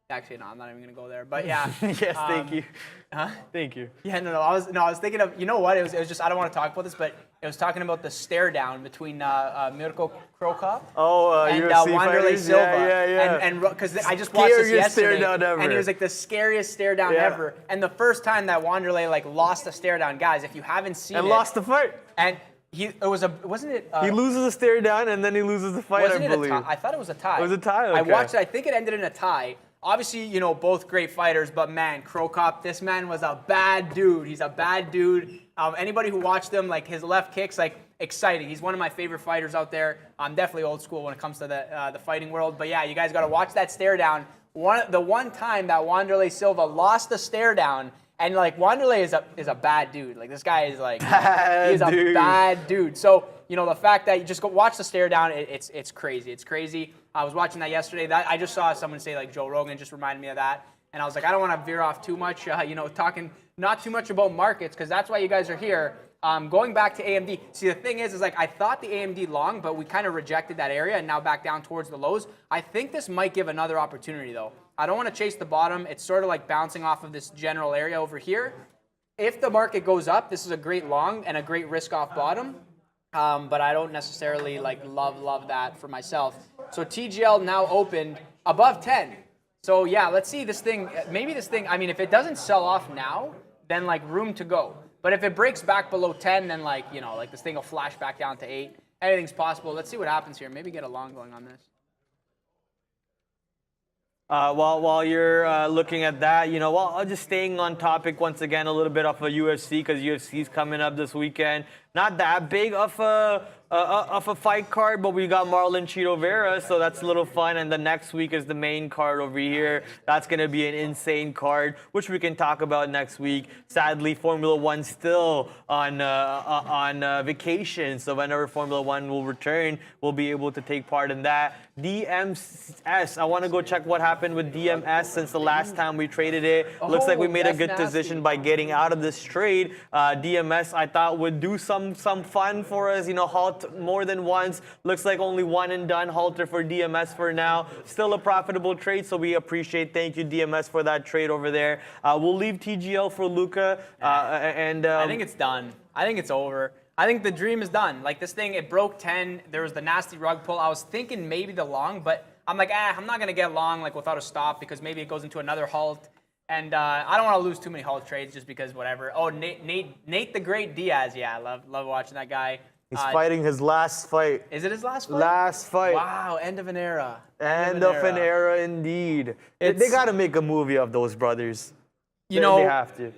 Actually, no, I'm not even gonna go there. But yeah. Yes, thank you. Huh? Thank you. Yeah, no. I was thinking of, you know what? It was just, I don't want to talk about this, but It was talking about the stare down between Mirko Krokop and UFC Wanderlei fighters? Silva. Yeah. And because I just watched this Scariest stare yesterday, down ever. and he was like the scariest stare down Yeah. ever. And the first time that Wanderlei like lost a stare down, guys, if you haven't seen And it, lost the fight. and he wasn't it? He loses a stare down and then he loses the fight, Wasn't I it a believe. tie? I thought it was a tie. It was a tie? I Okay. watched it. I think it ended in a tie. Obviously, you know, both great fighters, but man, Krokop, this man was a bad dude. He's a bad dude. Anybody who watched him, like his left kicks, like exciting. He's one of my favorite fighters out there. I'm definitely old school when it comes to the fighting world. But yeah, you guys got to watch that stare down. The one time that Wanderlei Silva lost the stare down, and like Wanderlei is a bad dude. Like this guy is like he's a bad dude. So you know the fact that you just go watch the stare down, it's crazy. It's crazy. I was watching that yesterday. That I just saw someone say like Joe Rogan just reminded me of that, and I was like, I don't want to veer off too much. You know, talking not too much about markets because that's why you guys are here. Going back to AMD. See, the thing is like I thought the AMD long, but we kind of rejected that area and now back down towards the lows. I think this might give another opportunity though. I don't want to chase the bottom. It's sort of like bouncing off of this general area over here. If the market goes up, this is a great long and a great risk off bottom. But I don't necessarily like love that for myself. So TGL now opened above 10. So yeah, let's see this thing. Maybe this thing, I mean, if it doesn't sell off now, then like room to go. But if it breaks back below 10, then like, you know, like this thing will flash back down to 8. Anything's possible. Let's see what happens here. Maybe get a long going on this. While you're looking at that, you know, well, I'll just staying on topic once again a little bit off of UFC because UFC's coming up this weekend. Not that big of a fight card, but we got Marlon Chito Vera, so that's a little fun. And the next week is the main card over here. That's going to be an insane card, which we can talk about next week. Sadly, Formula One still on vacation, so whenever Formula One will return, we'll be able to take part in that. DMS, I want to go check what happened with DMS since the last time we traded it. Looks like we made a good position by getting out of this trade. DMS, I thought would do some fun for us, you know, halt more than once. Looks like only one and done halter for DMS for now. Still a profitable trade, so we appreciate. Thank you, DMS, for that trade over there. We'll leave TGL for Luca. I think it's done. I think it's over. I think the dream is done. Like this thing, it broke 10. There was the nasty rug pull. I was thinking maybe the long, but I'm like, I'm not going to get long like without a stop because maybe it goes into another halt. And I don't want to lose too many halt trades just because whatever. Oh, Nate the Great Diaz. Yeah, I love watching that guy. He's fighting his last fight. Is it his last fight? Last fight. Wow, end of an era. End of an era indeed. They got to make a movie of those brothers. You know, they have to.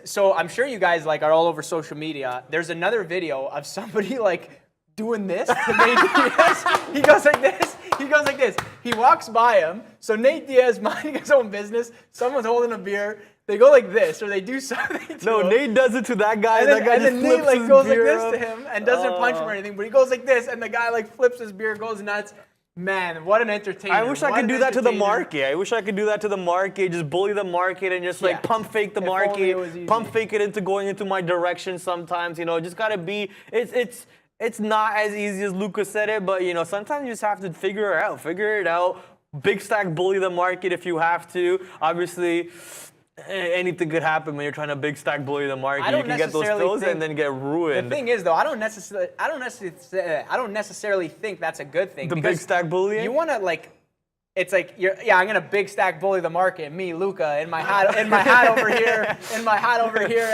So I'm sure you guys like are all over social media. There's another video of somebody like doing this to Nate Diaz. He goes like this. He goes like this. He walks by him. So Nate Diaz minding his own business. Someone's holding a beer. They go like this, or they do something to him. Nate does it to that guy, and that guy just then flips Nate like his goes like beer this up. to him and doesn't punch him or anything, but he goes like this, and the guy like flips his beer, goes nuts. Man, what an entertainer! I wish I could do that to the market. I wish I could do that to the market. Just bully the market and just like pump fake the market, pump fake it into going into my direction. Sometimes, you know, just gotta be. It's not as easy as Lucas said it, but you know, sometimes you just have to figure it out. Figure it out. Big stack bully the market if you have to. Obviously, anything could happen when you're trying to big stack bully the market. You can get those fills and then get ruined. The thing is, though, I don't necessarily think that's a good thing. The big stack bullying. You want to like. It's like I'm gonna big stack bully the market. Me, Luca, in my hat over here,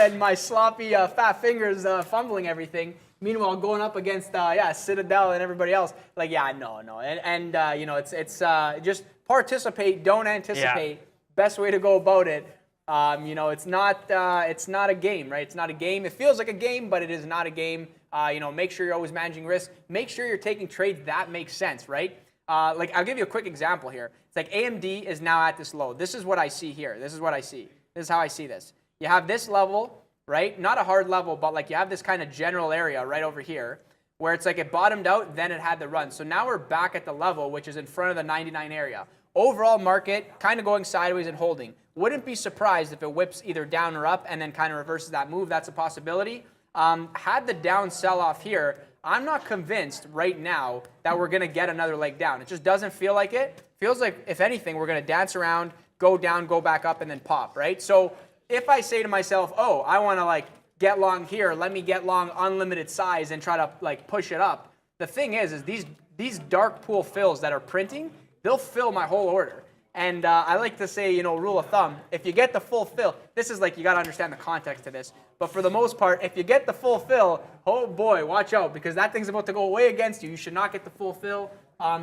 and my sloppy fat fingers fumbling everything. Meanwhile, going up against Citadel and everybody else, like no, and you know it's just participate, don't anticipate. Best way to go about it. You know, it's not a game, right? It's not a game. It feels like a game, but it is not a game. You know, make sure you're always managing risk. Make sure you're taking trades that make sense, right? Like I'll give you a quick example here. It's like AMD is now at this low. This is what I see here. This is what I see. This is how I see this. You have this level, right? Not a hard level, but like you have this kind of general area right over here where it's like it bottomed out, then it had the run. So now we're back at the level, which is in front of the 99 area. Overall market kind of going sideways and holding. Wouldn't be surprised if it whips either down or up and then kind of reverses that move. That's a possibility. Had the down sell-off here, I'm not convinced right now that we're going to get another leg down. It just doesn't feel like it. Feels like, if anything, we're going to dance around, go down, go back up, and then pop, right? So if I say to myself, oh, I want to like get long here, let me get long unlimited size and try to like push it up. The thing is these dark pool fills that are printing, they'll fill my whole order. And I like to say, rule of thumb, if you get the full fill, this is like, you got to understand the context to this. But for the most part, if you get the full fill, oh boy, watch out, because that thing's about to go way against you. You should not get the full fill.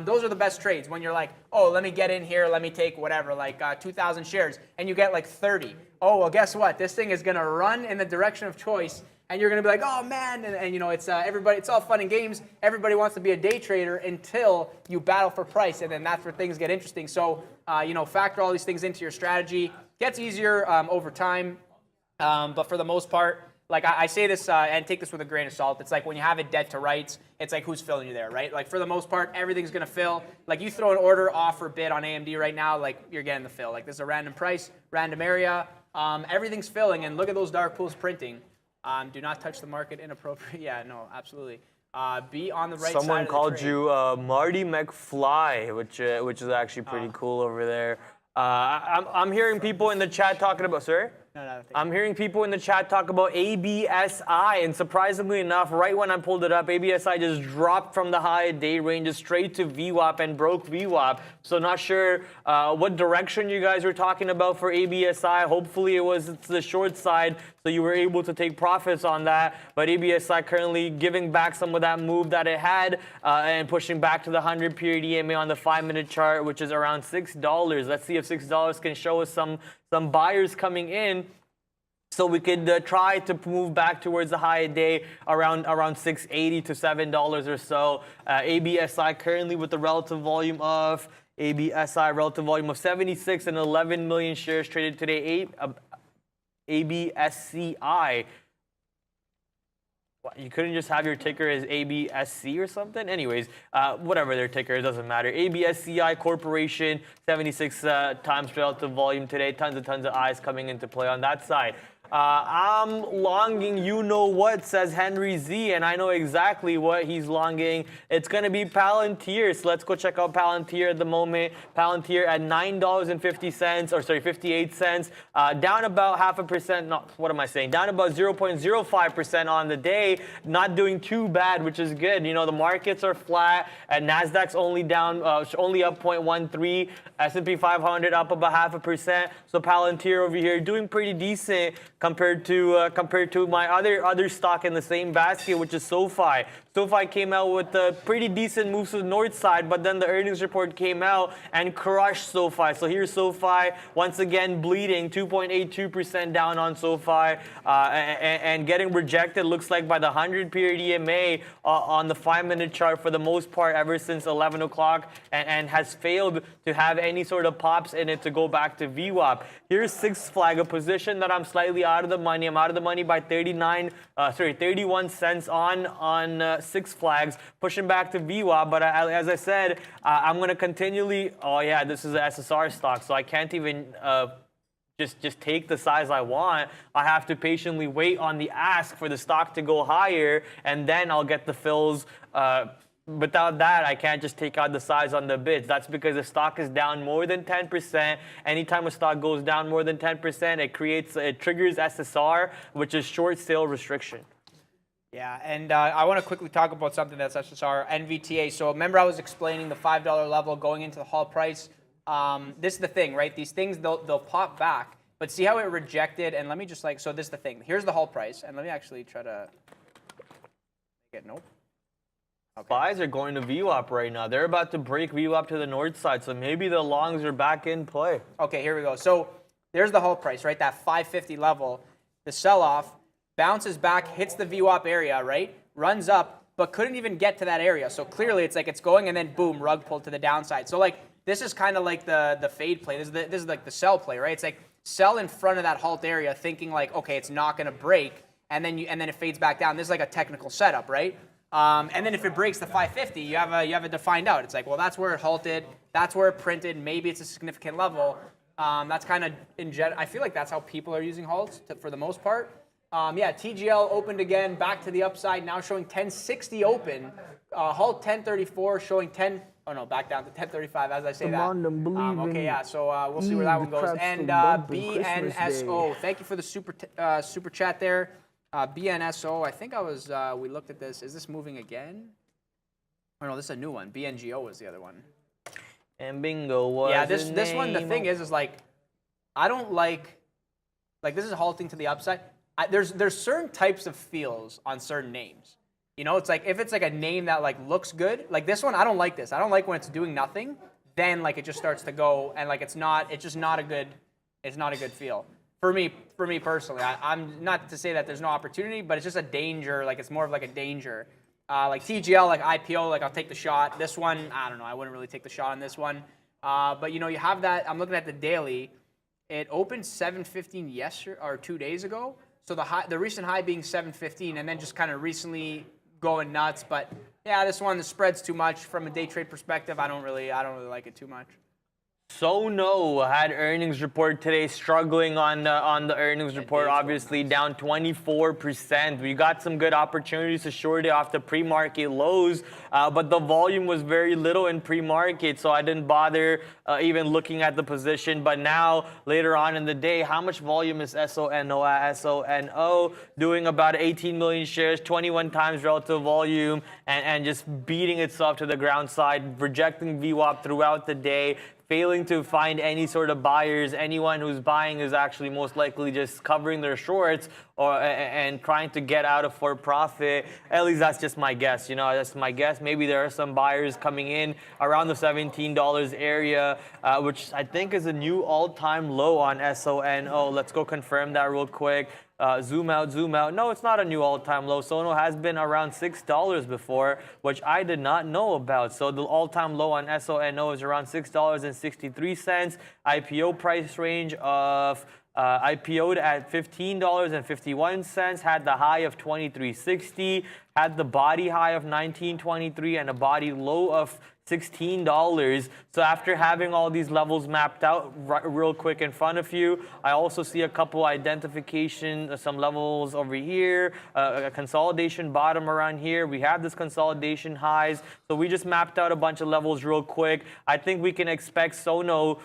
Those are the best trades when you're like, oh, let me get in here, let me take whatever, like 2,000 shares, and you get like 30. Oh, well, guess what? This thing is going to run in the direction of choice, and you're going to be like, oh, man, and it's everybody, it's all fun and games. Everybody wants to be a day trader until you battle for price, and then that's where things get interesting. So, factor all these things into your strategy. Gets easier over time, but for the most part, like I say this, and take this with a grain of salt, it's like when you have it dead to rights, it's like who's filling you there, right? Like for the most part, everything's going to fill. Like you throw an order, offer, bid on AMD right now, like you're getting the fill. Like this is a random price, random area, everything's filling, and look at those dark pools printing. Do not touch the market inappropriate. Yeah, no, absolutely. Be on the right side of the Someone called trade. you Marty McFly, which is actually pretty cool over there. I'm hearing people in the chat talking about, sir? No, I'm hearing people in the chat talk about ABSI, and surprisingly enough, right when I pulled it up, ABSI just dropped from the high day ranges straight to VWAP and broke VWAP. So not sure what direction you guys were talking about for ABSI. Hopefully it's the short side, so you were able to take profits on that. But ABSI currently giving back some of that move that it had and pushing back to the 100-period EMA on the 5-minute chart, which is around $6. Let's see if $6 can show us some buyers coming in, so we could try to move back towards the high day around $6.80 to $7 or so. ABSI currently with the relative volume of 76 and 11 million shares traded today. ABSCI. You couldn't just have your ticker as ABSC or something? Anyways, whatever their ticker, it doesn't matter. ABSCI Corporation, 76 times relative volume today. Tons of eyes coming into play on that side. I'm longing, what, says Henry Z, and I know exactly what he's longing. It's going to be Palantir. So let's go check out Palantir at the moment. Palantir at $9.50, 58 cents, down about 0.5%. No, what am I saying? Down about 0.05% on the day. Not doing too bad, which is good. The markets are flat, and NASDAQ's only down, only up 0.13. S&P 500 up about 0.5%. So Palantir over here doing pretty decent compared to my other stock in the same basket, which is SoFi. SoFi came out with a pretty decent moves to the north side, but then the earnings report came out and crushed SoFi. So here's SoFi once again bleeding, 2.82% down on SoFi, and getting rejected, looks like, by the 100-period EMA on the 5-minute chart for the most part ever since 11 o'clock, and has failed to have any sort of pops in it to go back to VWAP. Here's Six Flag, a position that I'm slightly out of the money. I'm out of the money by 31 cents on Six Flags, pushing back to VWAP. But as I said, I'm going to continually. Oh yeah, this is an SSR stock, so I can't even just take the size I want. I have to patiently wait on the ask for the stock to go higher, and then I'll get the fills. Without that, I can't just take out the size on the bids. That's because the stock is down more than 10%. Anytime a stock goes down more than 10%, it triggers SSR, which is short sale restriction. Yeah, and I want to quickly talk about something that's SSR, NVTA. So remember I was explaining the $5 level going into the Hall price. This is the thing, right? These things, they'll pop back. But see how it rejected? And let me just so this is the thing. Here's the Hall price. And let me actually try to get, nope. Okay. Buys are going to VWAP right now. They're about to break VWAP to the north side, so maybe the longs are back in play. Okay, here we go. So there's the Hall price, right? That 550 level. The sell-off bounces back, hits the VWAP area, right? Runs up, but couldn't even get to that area. So clearly it's like it's going, and then boom, rug pulled to the downside. So this is kind of like the fade play. This is like the sell play, right? It's like sell in front of that halt area, thinking okay, it's not going to break, and then it fades back down. This is like a technical setup, right? And then if it breaks the 550, you have it defined out. It's like, well, that's where it halted, that's where it printed. Maybe it's a significant level. That's kind of I feel like that's how people are using halts for the most part. TGL opened again, back to the upside, now showing 1060 open. Halt 1034 showing 10. Oh no, back down to 1035 as I say that. Okay, yeah. So we'll see where that one goes. And BNSO, thank you for the super chat there. BNSO, I think we looked at this. Is this moving again? Oh no, this is a new one. BNGO was the other one. And bingo was Yeah, this one, the thing is like, I don't like this is halting to the upside. There's certain types of feels on certain names. You know, it's like if it's like a name that like looks good, like this one, I don't like this. I don't like when it's doing nothing, then like it just starts to go and like it's just not a good feel. For me personally, I'm not to say that there's no opportunity, but it's just a danger. Like it's more of like a danger. Like TGL, like IPO, like I'll take the shot. This one, I don't know. I wouldn't really take the shot on this one. But you know, you have that. I'm looking at the daily. It opened 715 yesterday or 2 days ago. So the recent high being 715, and then just kind of recently going nuts. But yeah, this one, the spread's too much from a day trade perspective. I don't really like it too much. Sono had earnings report today, struggling on the earnings report, obviously down 24%. We got some good opportunities to short it off the pre-market lows, but the volume was very little in pre-market, so I didn't bother even looking at the position. But now, later on in the day, how much volume is SONO at? SONO doing about 18 million shares, 21 times relative volume, and just beating itself to the ground side, rejecting VWAP throughout the day, failing to find any sort of buyers. Anyone who's buying is actually most likely just covering their shorts and trying to get out of for profit. At least that's just my guess. You know, that's my guess. Maybe there are some buyers coming in around the $17 area, which I think is a new all-time low on SONO. Let's go confirm that real quick. Zoom out. No, it's not a new all-time low. Sono has been around $6 before, which I did not know about. So the all-time low on SONO is around $6.63. IPO price range of IPO'd at $15.51, had the high of $23.60, had the body high of $19.23 and a body low of $16. So after having all these levels mapped out real quick in front of you, I also see a couple identification, some levels over here, a consolidation bottom around here. We have this consolidation highs. So we just mapped out a bunch of levels real quick. I think we can expect Sono's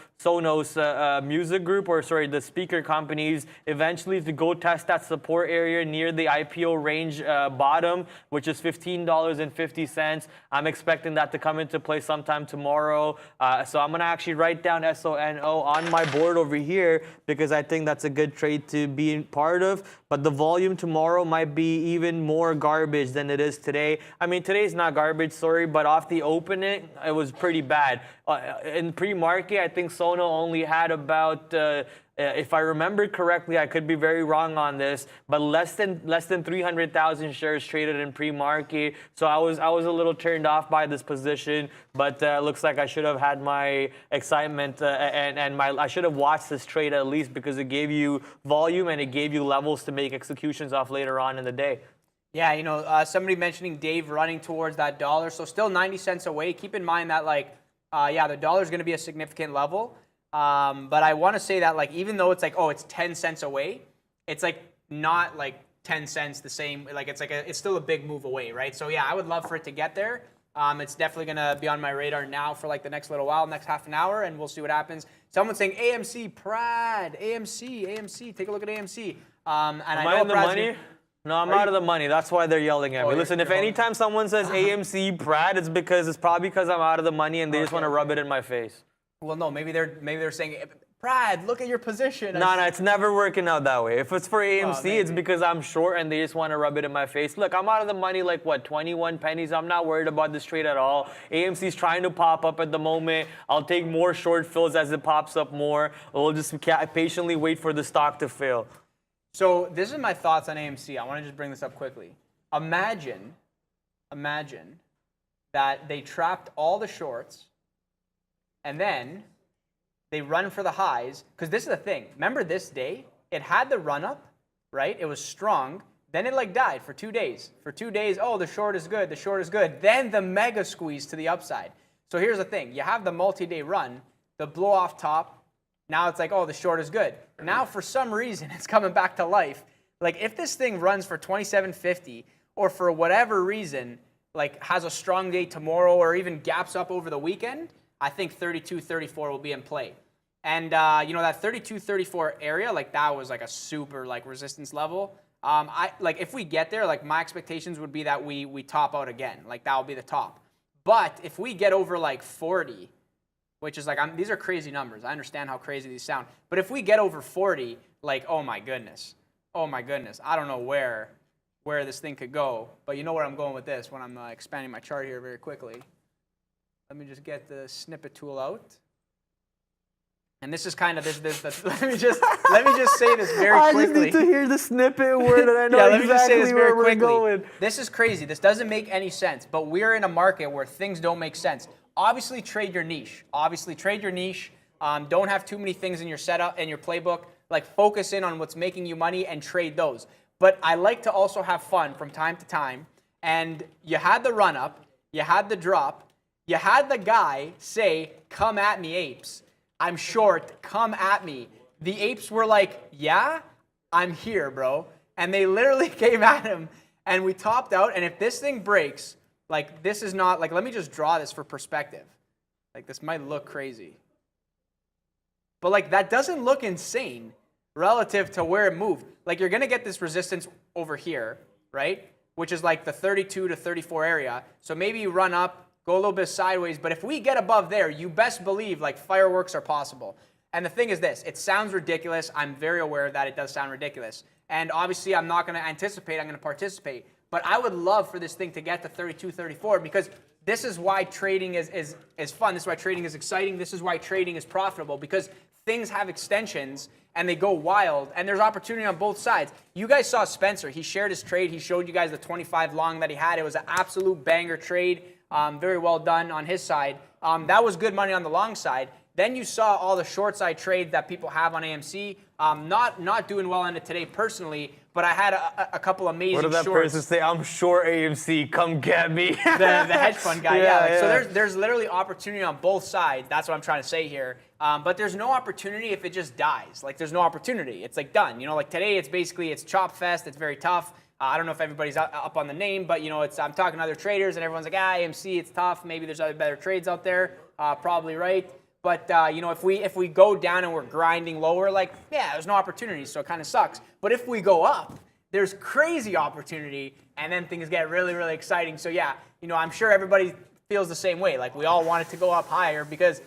music group, or sorry, the speaker companies, eventually to go test that support area near the IPO range bottom, which is $15.50. I'm expecting that to come into play sometime tomorrow. So I'm going to actually write down SONO on my board over here because I think that's a good trade to be part of. But the volume tomorrow might be even more garbage than it is today. I mean, today's not garbage, sorry, but off the opening, it was pretty bad. In pre-market, I think Sono only had about, if I remember correctly, I could be very wrong on this, but less than 300,000 shares traded in pre-market. So I was a little turned off by this position, but looks like I should have had my excitement and I should have watched this trade at least because it gave you volume and it gave you levels to make executions off later on in the day. Yeah, you know, somebody mentioning Dave running towards that dollar, so still 90 cents away. Keep in mind that the dollar is going to be a significant level. But I want to say that even though it's it's 10 cents away, it's not 10 cents the same. It's still a big move away, right? So yeah, I would love for it to get there. It's definitely going to be on my radar now for the next little while, next half an hour, and we'll see what happens. Someone's saying AMC, Prad, AMC, take a look at AMC. Am I in the money? No, I'm out of the money. That's why they're yelling at me. Listen, if anytime someone says AMC, Prad, it's probably because I'm out of the money and they just want to rub it in my face. Well, no, maybe they're saying, Brad, look at your position. No, it's never working out that way. If it's for AMC, it's because I'm short and they just want to rub it in my face. Look, I'm out of the money 21 pennies. I'm not worried about this trade at all. AMC's trying to pop up at the moment. I'll take more short fills as it pops up more. We'll just patiently wait for the stock to fail. So this is my thoughts on AMC. I want to just bring this up quickly. Imagine that they trapped all the shorts and then they run for the highs, because this is the thing. Remember this day? It had the run up, right? It was strong. Then it died for 2 days. For 2 days, oh, the short is good, the short is good. Then the mega squeeze to the upside. So here's the thing. You have the multi-day run, the blow off top. Now it's oh, the short is good. Now for some reason, it's coming back to life. If this thing runs for 27.50 or for whatever reason, has a strong day tomorrow or even gaps up over the weekend, I think 32.34 will be in play. And, that 32.34 area, that was a super, resistance level. If we get there, like my expectations would be that we top out again. Like that will be the top. But if we get over like 40, which is like, these are crazy numbers. I understand how crazy these sound. But if we get over 40, like, oh my goodness. I don't know where this thing could go. But you know where I'm going with this when I'm expanding my chart here very quickly. Let me just get the snippet tool out. And this is kind of this let me just say this very quickly. I just need to hear the snippet word, and I know let me just say this exactly very where we're quickly. going. This is crazy. This doesn't make any sense, but we're in a market where things don't make sense. Obviously, trade your niche. Don't have too many things in your setup and your playbook. Like, focus in on what's making you money and trade those. But I like to also have fun from time to time. And you had the run up, you had the drop, you had the guy say, "Come at me, apes. I'm short, come at me." The apes were like, "Yeah, I'm here, bro." And they literally came at him, and we topped out. And if this thing breaks, like, this is not, like, let me just draw this for perspective. Like, this might look crazy. But, like, that doesn't look insane relative to where it moved. Like, you're going to get this resistance over here, right? Which is like the 32 to 34 area. So maybe you run up, go a little bit sideways, but if we get above there, you best believe like fireworks are possible. And the thing is this, it sounds ridiculous. I'm very aware that it does sound ridiculous. And obviously I'm not going to anticipate, I'm going to participate. But I would love for this thing to get to 32, 34 because this is why trading is fun. This is why trading is exciting. This is why trading is profitable because things have extensions and they go wild and there's opportunity on both sides. You guys saw Spencer. He shared his trade. He showed you guys the 25 long that he had. It was an absolute banger trade. Very well done on his side. That was good money on the long side. Then you saw all the short side trades that people have on AMC. Not doing well in it today personally, but I had a couple amazing shorts. What did that person say? I'm short AMC. Come get me. the hedge fund guy. Yeah. So there's literally opportunity on both sides. That's what I'm trying to say here. But there's no opportunity if it just dies. Like there's no opportunity. It's like done. You know, like today it's chop fest. It's very tough. I don't know if everybody's up on the name, but you know, I'm talking to other traders and everyone's like, AMC, it's tough. Maybe there's other better trades out there. Probably right. But you know, if we go down and we're grinding lower, like there's no opportunity, so it kind of sucks. But if we go up, there's crazy opportunity, and then things get really, really exciting. So yeah, you know, I'm sure everybody feels the same way. Like we all want it to go up higher because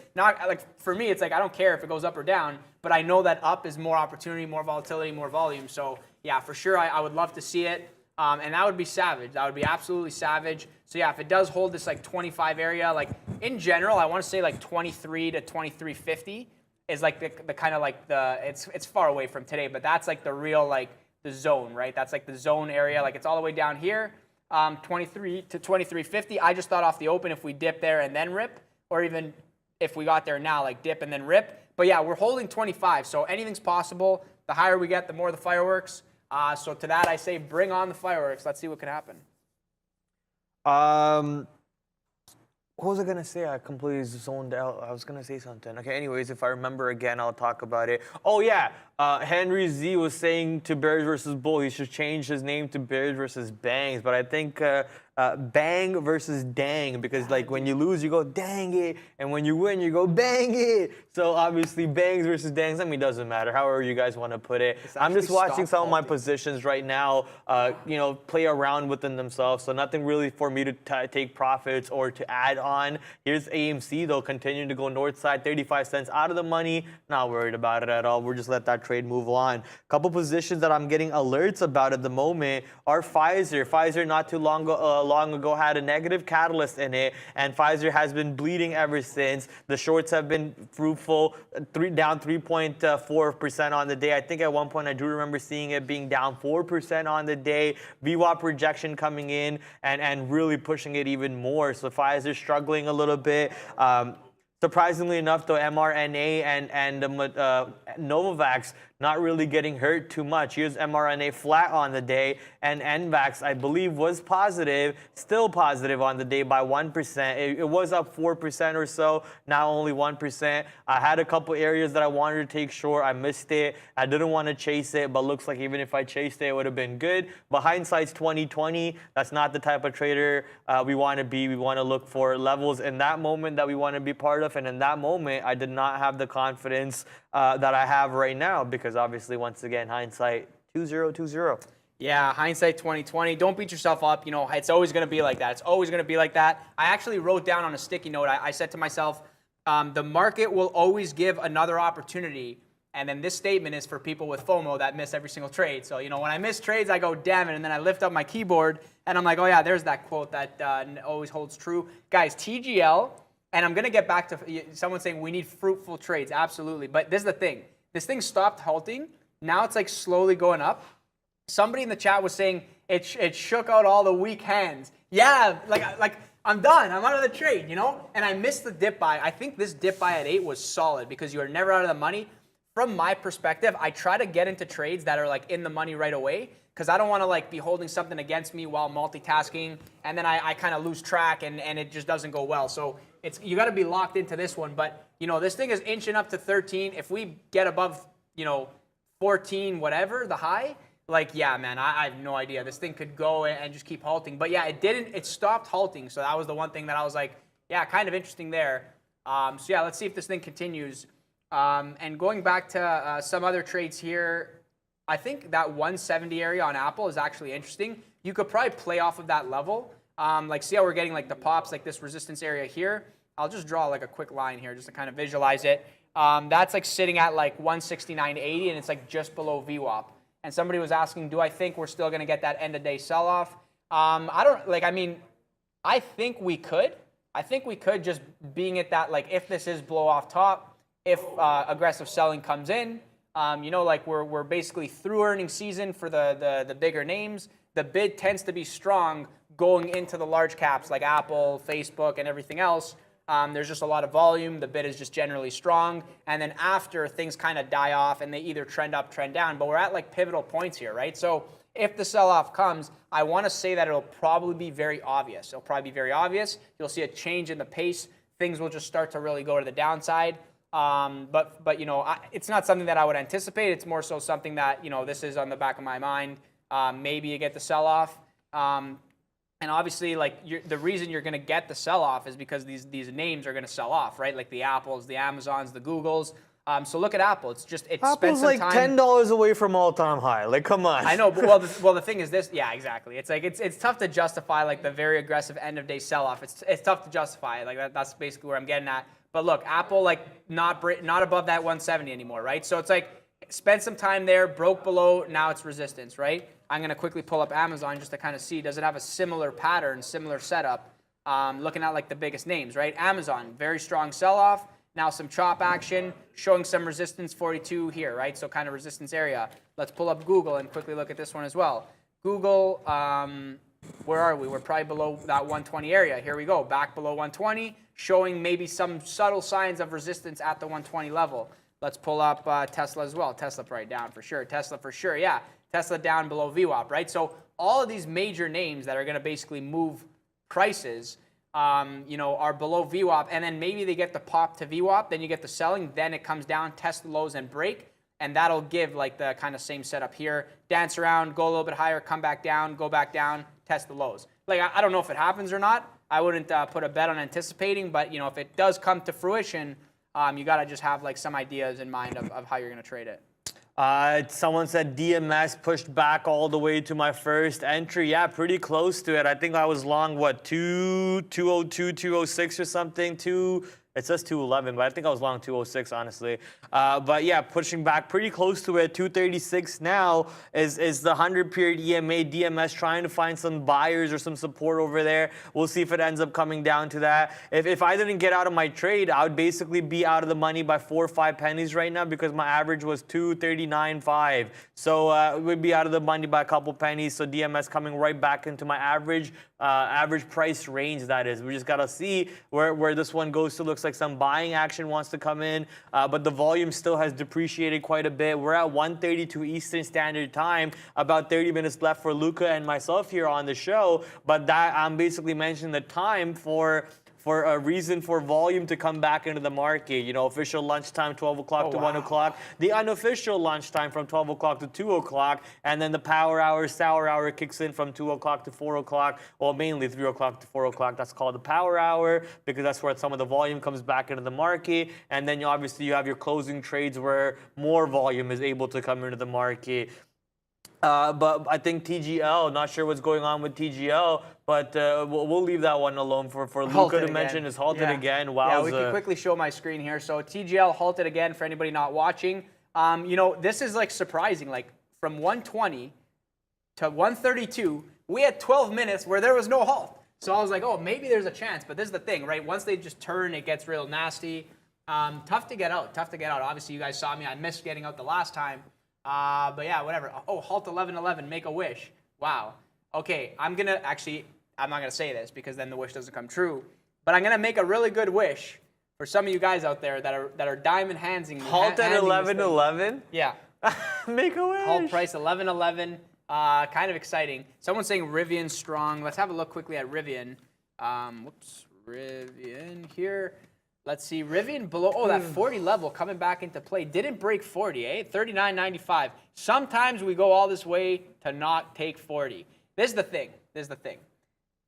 for me, it's like I don't care if it goes up or down, but I know that up is more opportunity, more volatility, more volume. So yeah, for sure, I would love to see it. And that would be savage. That would be absolutely savage. So yeah, if it does hold this like 25 area, like in general, I want to say like 23 to 2350 is like the kind of like it's far away from today, but that's like the real like the zone, right? That's like the zone area. Like it's all the way down here, 23 to 2350. I just thought off the open if we dip there and then rip, or even if we got there now, like dip and then rip. But yeah, we're holding 25, so anything's possible. The higher we get, the more the fireworks. So to that, I say bring on the fireworks. Let's see what can happen. What was I going to say? I completely zoned out. I was going to say something. Okay, anyways, if I remember again, I'll talk about it. Oh, yeah. Henry Z was saying to Bears versus Bull, he should change his name to Bears versus Bangs. But I think bang versus dang, because like when you lose, you go dang it. And when you win, you go bang it. So obviously bangs versus dangs, I mean, doesn't matter. However you guys want to put it. I'm just watching some of my positions right now, you know, play around within themselves. So nothing really for me to take profits or to add on. Here's AMC though, continuing to go north side, 35 cents out of the money. Not worried about it at all. We'll just let that trade move on. Couple positions that I'm getting alerts about at the moment are Pfizer. Pfizer not too long ago had a negative catalyst in it, and Pfizer has been bleeding ever since. The shorts have been fruitful, down 3.4% on the day. I think at one point I do remember seeing it being down 4% on the day. VWAP rejection coming in and really pushing it even more. So Pfizer struggling a little bit. Surprisingly enough, though, mRNA and Novavax not really getting hurt too much. Here's mRNA flat on the day, and NVAX, I believe, was positive, still positive on the day by 1%. It was up 4% or so, now only 1%. I had a couple areas that I wanted to take short. I missed it. I didn't want to chase it, but looks like even if I chased it, it would have been good. But hindsight's 20/20. That's not the type of trader we want to be. We want to look for levels in that moment that we want to be part of, and in that moment, I did not have the confidence that I have right now, because obviously, once again, hindsight 20/20. Yeah, hindsight 2020. Don't beat yourself up. You know, it's always going to be like that. It's always going to be like that. I actually wrote down on a sticky note, I said to myself, the market will always give another opportunity. And then this statement is for people with FOMO that miss every single trade. So, you know, when I miss trades, I go, damn it. And then I lift up my keyboard and I'm like, oh, yeah, there's that quote that always holds true. Guys, TGL, and I'm going to get back to someone saying we need fruitful trades. Absolutely. But this is the thing. This thing stopped halting. Now it's like slowly going up. Somebody in the chat was saying it shook out all the weak hands. Yeah, like I'm done. I'm out of the trade, you know? And I missed the dip buy. I think this dip buy at 8 was solid because you are never out of the money. From my perspective, I try to get into trades that are like in the money right away because I don't want to like be holding something against me while multitasking and then I kind of lose track and it just doesn't go well. So you got to be locked into this one. But, you know, this thing is inching up to 13. If we get above, you know, 14, whatever, the high, like, yeah, man, I have no idea. This thing could go and just keep halting. But, yeah, it stopped halting. So that was the one thing that I was like, yeah, kind of interesting there. So, yeah, let's see if this thing continues. And going back to some other trades here, I think that 170 area on Apple is actually interesting. You could probably play off of that level. Like, see how we're getting, like, the pops, like this resistance area here. I'll just draw, like, a quick line here just to kind of visualize it. That's, like, sitting at, like, 169.80, and it's, like, just below VWAP. And somebody was asking, do I think we're still going to get that end-of-day sell-off? I think we could. I think we could, just being at that, like, if this is blow off top, if aggressive selling comes in, you know, like we're basically through earnings season for the bigger names. The bid tends to be strong going into the large caps like Apple, Facebook, and everything else. There's just a lot of volume. The bid is just generally strong. And then after, things kind of die off and they either trend up, trend down. But we're at like pivotal points here, right? So if the sell-off comes, I want to say that it'll probably be very obvious. It'll probably be very obvious. You'll see a change in the pace. Things will just start to really go to the downside. But you know, it's not something that I would anticipate. It's more so something that, you know, this is on the back of my mind. Maybe you get the sell-off. And obviously, like the reason you're going to get the sell-off is because these names are going to sell off, right? Like the Apples, the Amazons, the Googles. So look at Apple. It's spent Apple's some like time. $10 away from all-time high. Like, come on. I know, but well, the thing is this. Yeah, exactly. It's like it's tough to justify like the very aggressive end-of-day sell-off. It's tough to justify. Like that's basically where I'm getting at. But look, Apple like not above that 170 anymore, right? So it's like spent some time there, broke below. Now it's resistance, right? I'm going to quickly pull up Amazon just to kind of see, does it have a similar pattern, similar setup? Looking at like the biggest names, right? Amazon, very strong sell-off. Now some chop action, showing some resistance 42 here, right? So kind of resistance area. Let's pull up Google and quickly look at this one as well. Google, where are we? We're probably below that 120 area. Here we go, back below 120, showing maybe some subtle signs of resistance at the 120 level. Let's pull up Tesla as well. Tesla probably down for sure. Tesla for sure, yeah. Tesla down below VWAP, right? So all of these major names that are going to basically move prices, you know, are below VWAP, and then maybe they get the pop to VWAP, then you get the selling, then it comes down, test the lows and break, and that'll give like the kind of same setup here. Dance around, go a little bit higher, come back down, go back down, test the lows. Like I don't know if it happens or not. I wouldn't put a bet on anticipating, but you know, if it does come to fruition, you got to just have like some ideas in mind of how you're going to trade it. Someone said DMS pushed back all the way to my first entry. Yeah, pretty close to it. I think I was long, what, 202, 206 or something? It says 211, but I think I was long 206, honestly. But yeah, pushing back pretty close to it. 236 now is the 100-period EMA DMS trying to find some buyers or some support over there. We'll see if it ends up coming down to that. If I didn't get out of my trade, I would basically be out of the money by 4 or 5 pennies right now because my average was 239.5. So we'd be out of the money by a couple pennies. So DMS coming right back into my average price range, that is. We just got to see where this one goes to. Looks like some buying action wants to come in, but the volume still has depreciated quite a bit. We're at 1:32 Eastern Standard Time, about 30 minutes left for Luca and myself here on the show, but that I'm basically mentioning the time for a reason for volume to come back into the market. You know, official lunchtime, 12 o'clock to 1 o'clock. The unofficial lunchtime from 12 o'clock to 2 o'clock. And then the power hour, sour hour kicks in from 2 o'clock to 4 o'clock. Well, mainly 3 o'clock to 4 o'clock. That's called the power hour because that's where some of the volume comes back into the market. And then obviously you have your closing trades where more volume is able to come into the market. But I think TGL, not sure what's going on with TGL, but we'll leave that one alone for Luca to mention. Is halted again. Wow. Yeah, we can quickly show my screen here. So TGL halted again for anybody not watching. You know, this is like surprising. Like from 120 to 132, we had 12 minutes where there was no halt. So I was like, oh, maybe there's a chance. But this is the thing, right? Once they just turn, it gets real nasty. Tough to get out. Obviously, you guys saw me. I missed getting out the last time. But yeah, whatever. Oh, halt 11-11, make a wish. Wow. Okay, I'm not going to say this because then the wish doesn't come true. But I'm going to make a really good wish for some of you guys out there that are diamond handsing. Halt at 11-11? Yeah. Make a wish. Halt price 11-11. Kind of exciting. Someone's saying Rivian strong. Let's have a look quickly at Rivian. Rivian here. Let's see, Rivian below, oh, that 40 level coming back into play. Didn't break 40, eh? 39.95. Sometimes we go all this way to not take 40. This is the thing.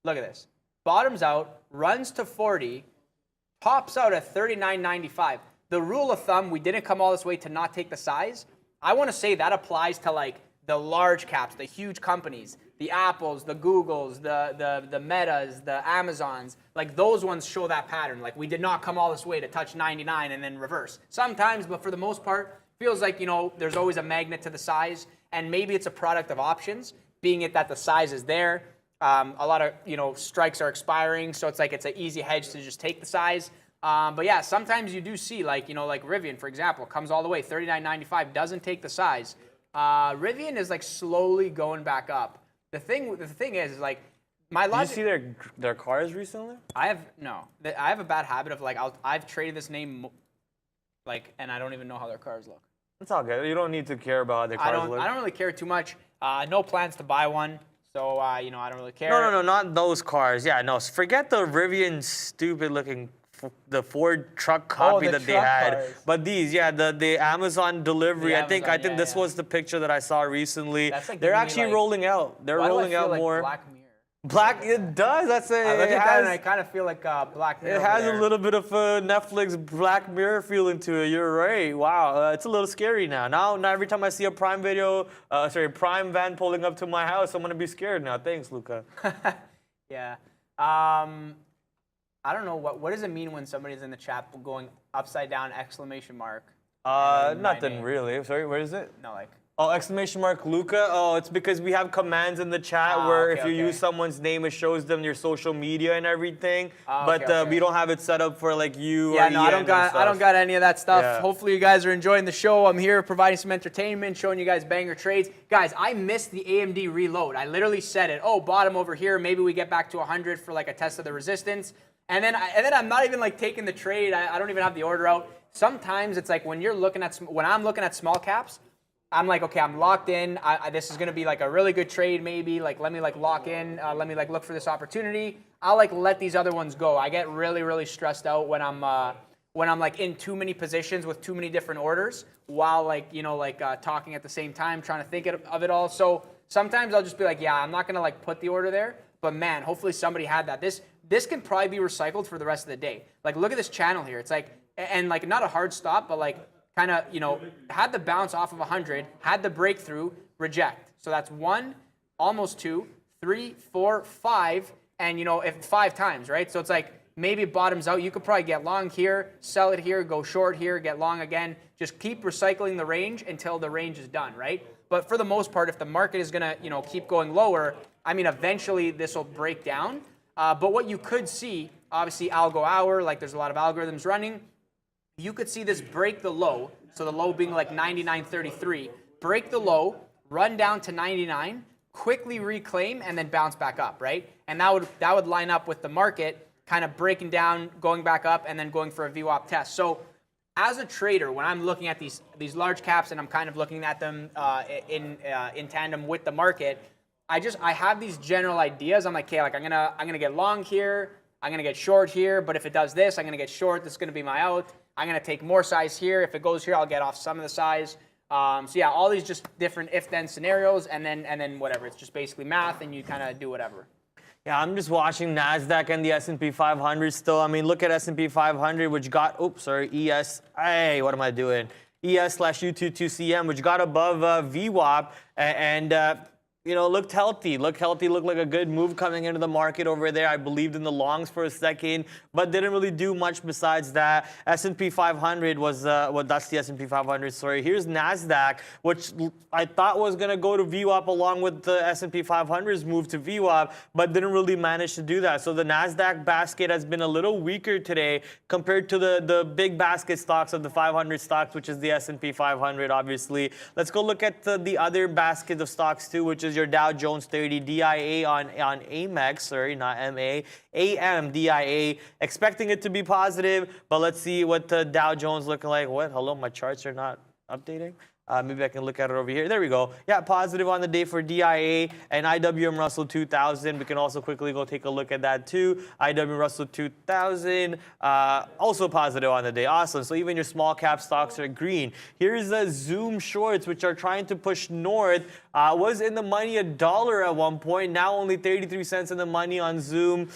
Look at this. Bottoms out, runs to 40, tops out at 39.95. The rule of thumb, we didn't come all this way to not take the size. I want to say that applies to like the large caps, the huge companies, the Apples, the Googles, the Metas, the Amazons, like those ones show that pattern. Like we did not come all this way to touch 99 and then reverse. Sometimes, but for the most part, feels like, you know, there's always a magnet to the size, and maybe it's a product of options, being it that the size is there. A lot of, you know, strikes are expiring, so it's like it's an easy hedge to just take the size. But yeah, sometimes you do see, like, you know, like Rivian, for example, comes all the way, 39.95, doesn't take the size. Rivian is like slowly going back up. The thing is like my logic. Did you see their cars recently? I have a bad habit of like I've traded this name, like, and I don't even know how their cars look. It's all good. You don't need to care about how their cars look. I don't really care too much. No plans to buy one, so you know, I don't really care. No, not those cars. Yeah, no, forget the Rivian stupid looking. The Ford truck copy that they had, cars. But these, yeah, the Amazon delivery. I think this was the picture that I saw recently. Like they're actually rolling out. They're rolling out more. Black Mirror? It does. That's it. I look at that and I kind of feel like Black Mirror. It has a little bit of a Netflix Black Mirror feeling to it. You're right. Wow, it's a little scary now. Now every time I see a Prime van pulling up to my house, I'm gonna be scared now. Thanks, Luca. Yeah. I don't know what does it mean when somebody's in the chat going upside down exclamation mark? Nothing really. Sorry, where is it? No, like. Oh, exclamation mark Luca. Oh, it's because we have commands in the chat where if you use someone's name, it shows them your social media and everything. But we don't have it set up for like you. Yeah, or no, Ian I don't got any of that stuff. Yeah. Hopefully you guys are enjoying the show. I'm here providing some entertainment, showing you guys banger trades. Guys, I missed the AMD reload. I literally said it. Oh, bottom over here. Maybe we get back to 100 for like a test of the resistance. And then I'm not even like taking the trade. I don't even have the order out. Sometimes it's like when I'm looking at small caps, I'm like, okay, I'm locked in. This is gonna be like a really good trade, maybe. Like, let me like lock in. Let me like look for this opportunity. I'll like let these other ones go. I get really, really stressed out when I'm like in too many positions with too many different orders while like, you know, like talking at the same time, trying to think of it all. So sometimes I'll just be like, yeah, I'm not gonna like put the order there. But man, hopefully somebody had that. This can probably be recycled for the rest of the day. Like, look at this channel here. It's like, and like not a hard stop, but like kind of, you know, had the bounce off of 100, had the breakthrough, reject. So that's 1, almost 2, 3, 4, 5, and you know, if 5 times, right? So it's like maybe it bottoms out. You could probably get long here, sell it here, go short here, get long again. Just keep recycling the range until the range is done, right? But for the most part, if the market is gonna, you know, keep going lower, I mean, eventually this will break down. But what you could see, obviously algo hour, like there's a lot of algorithms running. You could see this break the low, so the low being like 99.33, break the low, run down to 99, quickly reclaim, and then bounce back up, right? And that would line up with the market kind of breaking down, going back up, and then going for a VWAP test. So as a trader, when I'm looking at these large caps and I'm kind of looking at them in tandem with the market, I have these general ideas. I'm like, okay, like I'm gonna get long here, I'm gonna get short here, but if it does this, I'm gonna get short. This is gonna be my out. I'm gonna take more size here. If it goes here, I'll get off some of the size. So yeah, all these just different if-then scenarios, and then whatever. It's just basically math, and you kind of do whatever. Yeah, I'm just watching NASDAQ and the S&P 500 still. I mean, look at S&P 500, which got, ES. Hey, what am I doing? ES/U22CM, which got above VWAP and looked healthy. Looked like a good move coming into the market over there. I believed in the longs for a second, but didn't really do much besides that. S&P 500 was, that's the S&P 500, sorry. Here's NASDAQ, which I thought was going to go to VWAP along with the S&P 500's move to VWAP, but didn't really manage to do that. So the NASDAQ basket has been a little weaker today compared to the big basket stocks of the 500 stocks, which is the S&P 500, obviously. Let's go look at the other basket of stocks too, which is your Dow Jones 30 DIA on Amex, sorry, not MA, AM DIA, expecting it to be positive, but let's see what the Dow Jones looking like. What? Hello, my charts are not updating. Maybe I can look at it over here. There we go. Yeah, positive on the day for DIA and IWM Russell 2000. We can also quickly go take a look at that too. IWM Russell 2000, also positive on the day. Awesome. So even your small cap stocks are green. Here's the Zoom shorts, which are trying to push north. Was in the money $1 at one point. Now only 33 cents in the money on Zoom.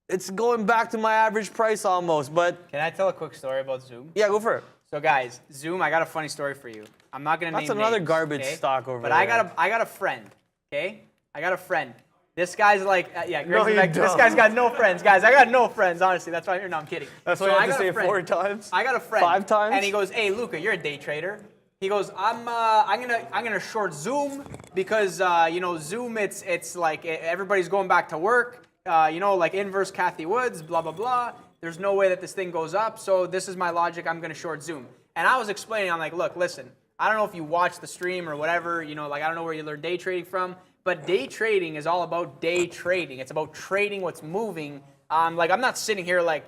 It's going back to my average price almost, but... Can I tell a quick story about Zoom? Yeah, go for it. So guys, Zoom, I got a funny story for you. I'm not gonna name names. That's another garbage okay? stock over but there. But I got a friend, okay? I got a friend. This guy's like, yeah, No, you like, this guy's got no friends, guys. I got no friends, honestly. That's why I'm here. No, I'm kidding. That's why I had to say it 4 times. I got a friend. 5 times. And he goes, "Hey, Luca, you're a day trader." He goes, I'm gonna short Zoom because Zoom, it's like everybody's going back to work. Like inverse Kathy Woods, blah blah blah. There's no way that this thing goes up. So this is my logic. I'm gonna short Zoom. And I was explaining, I'm like, look, listen, I don't know if you watch the stream or whatever, like I don't know where you learned day trading from, but day trading is all about day trading. It's about trading what's moving. Like I'm not sitting here like,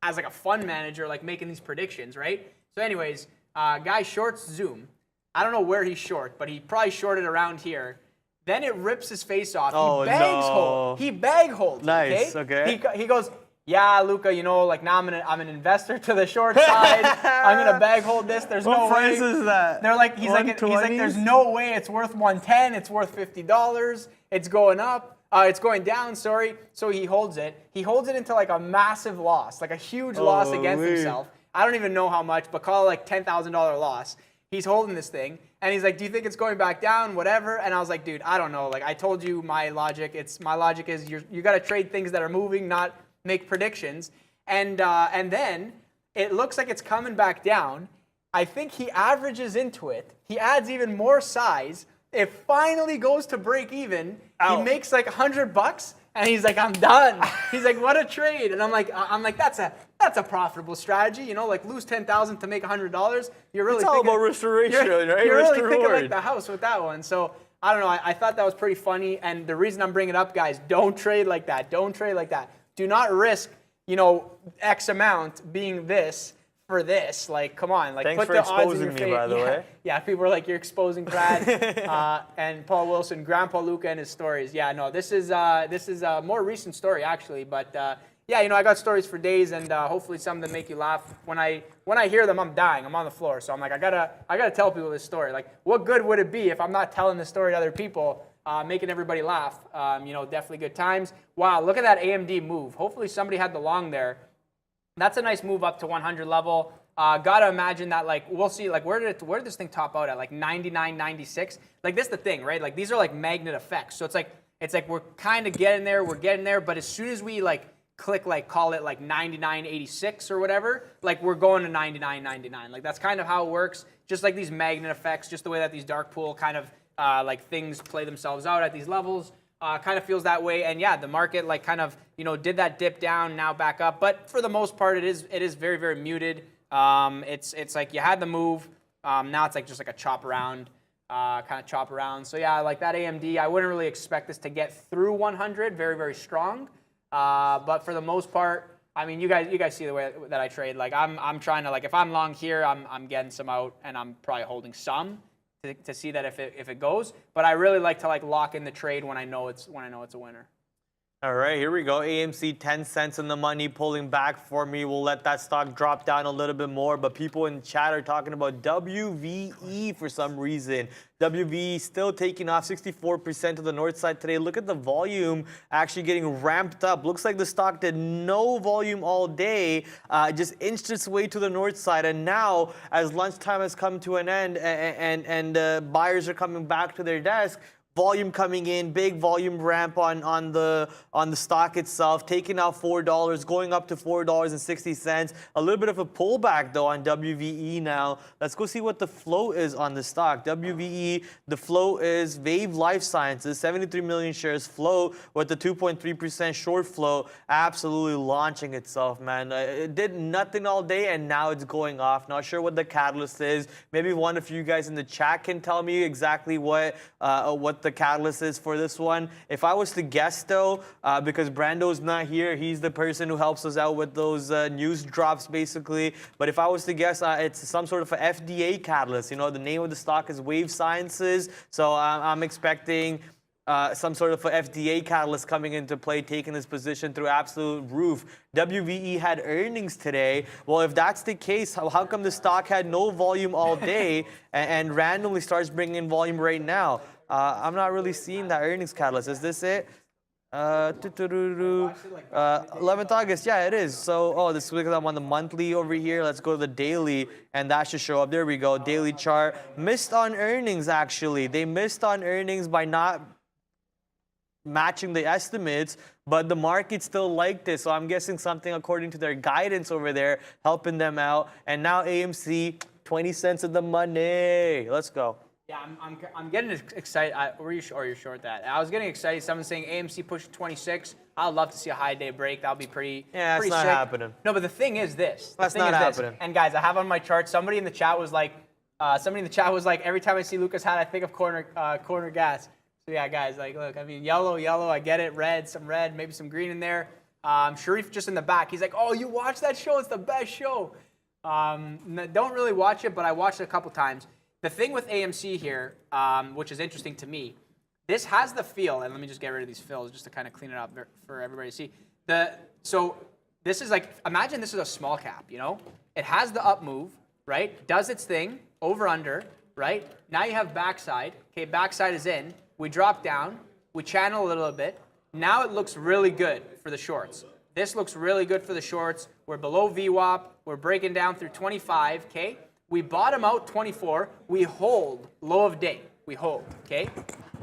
as like a fund manager, like making these predictions, right? So anyways, guy shorts Zoom. I don't know where he's short, but he probably shorted around here. Then it rips his face off. Oh, he bags no. hold. He bag holds. Nice, okay. He goes, yeah, Luca, like now I'm an investor to the short side. I'm gonna bag hold this. There's no way. What price is that? They're like, he's like, there's no way it's worth $110. It's worth $50. It's going up. It's going down. Sorry. So he holds it. He holds it into like a massive loss, like a huge loss against himself. I don't even know how much, but call it like $10,000 loss. He's holding this thing, and he's like, do you think it's going back down, whatever? And I was like, dude, I don't know. Like, I told you my logic. My logic is you got to trade things that are moving, not make predictions. And then it looks like it's coming back down. I think he averages into it. He adds even more size. It finally goes to break even. Ow. He makes like $100, and he's like, I'm done. He's like, what a trade. And I'm like, that's a profitable strategy. Like lose $10,000 to make $100. You're really it's all about restoration, right? You're really thinking like the house with that one. So I don't know. I thought that was pretty funny. And the reason I'm bringing it up, guys, don't trade like that. Don't trade like that. Do not risk, X amount being this for this. Like, come on. Like, thanks put for the odds in exposing your me, favor. by the way. Yeah, people are like, you're exposing Brad and Paul Wilson, Grandpa Luca and his stories. Yeah, no, this is a more recent story actually, but yeah, I got stories for days, and hopefully some that make you laugh. When I hear them, I'm dying. I'm on the floor, so I'm like, I gotta tell people this story. Like, what good would it be if I'm not telling this story to other people? Making everybody laugh. Definitely good times. Wow, look at that AMD move. Hopefully somebody had the long there. That's a nice move up to 100 level. Gotta imagine that, like, we'll see, like, where did this thing top out at? Like 99, 96? Like, this is the thing, right? Like, these are like magnet effects. So it's like we're kind of getting there, but as soon as we like click, like, call it like 99.86 or whatever, like we're going to 99.99. Like, that's kind of how it works. Just like these magnet effects, just the way that these dark pool kind of like things play themselves out at these levels, kind of feels that way. And yeah, the market like kind of did that dip down, now back up. But for the most part, it is very, very muted. It's like you had the move. Now it's like just like a chop around, kind of chop around. So yeah, like that AMD, I wouldn't really expect this to get through 100. Very, very strong. But for the most part, I mean, you guys see the way that I trade. Like I'm trying to, like, if I'm long here, I'm getting some out, and I'm probably holding some to see that if it goes. But I really like to like lock in the trade when I know it's a winner. All right, here we go. AMC 10 cents in the money, pulling back for me. We'll let that stock drop down a little bit more, but people in chat are talking about WVE for some reason. WVE still taking off 64% to the north side today. Look at the volume actually getting ramped up. Looks like the stock did no volume all day, just inched its way to the north side. And now, as lunchtime has come to an end and buyers are coming back to their desk, volume coming in, big volume ramp on the stock itself, taking out $4, going up to $4.60. A little bit of a pullback though on WVE now. Let's go see what the flow is on the stock. WVE, the flow is Wave Life Sciences, 73 million shares flow with the 2.3% short flow, absolutely launching itself, man. It did nothing all day and now it's going off. Not sure what the catalyst is. Maybe one of you guys in the chat can tell me exactly what the catalyst is for this one. If I was to guess though, because Brando's not here, he's the person who helps us out with those news drops basically. But if I was to guess, it's some sort of a FDA catalyst. You know, the name of the stock is Wave Sciences. So I'm expecting some sort of a FDA catalyst coming into play, taking this position through absolute roof. WVE had earnings today. Well, if that's the case, how come the stock had no volume all day and randomly starts bringing in volume right now? I'm not really seeing that earnings catalyst. Is this it? 11th August, yeah, it is. So, this is because I'm on the monthly over here. Let's go to the daily, and that should show up. There we go, daily chart. Missed on earnings, actually. They missed on earnings by not matching the estimates, but the market still liked it. So I'm guessing something according to their guidance over there, helping them out. And now AMC, 20 cents of the money. Let's go. Yeah, I'm getting excited. Were you short that? I was getting excited. Someone saying AMC pushed 26. I'd love to see a high day break. That'll be pretty. Yeah, pretty it's not sick. happening. No, but the thing is this. That's not happening. And guys, I have on my chart. Somebody in the chat was like, every time I see Lucas hat, I think of corner gas. So yeah, guys, like, look, I mean, yellow, I get it. Red, maybe some green in there. Sharif just in the back. He's like, oh, you watch that show? It's the best show. Don't really watch it, but I watched it a couple times. The thing with AMC here, which is interesting to me, this has the feel, and let me just get rid of these fills just to kind of clean it up for everybody to see. So this is like, imagine this is a small cap, you know? It has the up move, right? Does its thing, over, under, right? Now you have backside. Okay, backside is in. We drop down. We channel a little bit. Now it looks really good for the shorts. This looks really good for the shorts. We're below VWAP. We're breaking down through 25, okay? We bottom out 24. We hold low of day. We hold, okay?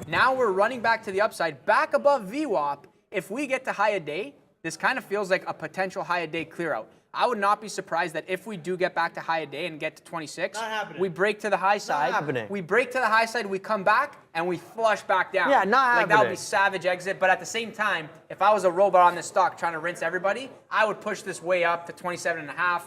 Now we're running back to the upside, back above VWAP. If we get to high a day, this kind of feels like a potential high a day clear out. I would not be surprised that if we do get back to high a day and get to 26, we break to the high side. Not happening. We break to the high side, we come back, and we flush back down. Yeah, not happening. Like that would be savage exit. But at the same time, if I was a robot on this stock trying to rinse everybody, I would push this way up to 27.5.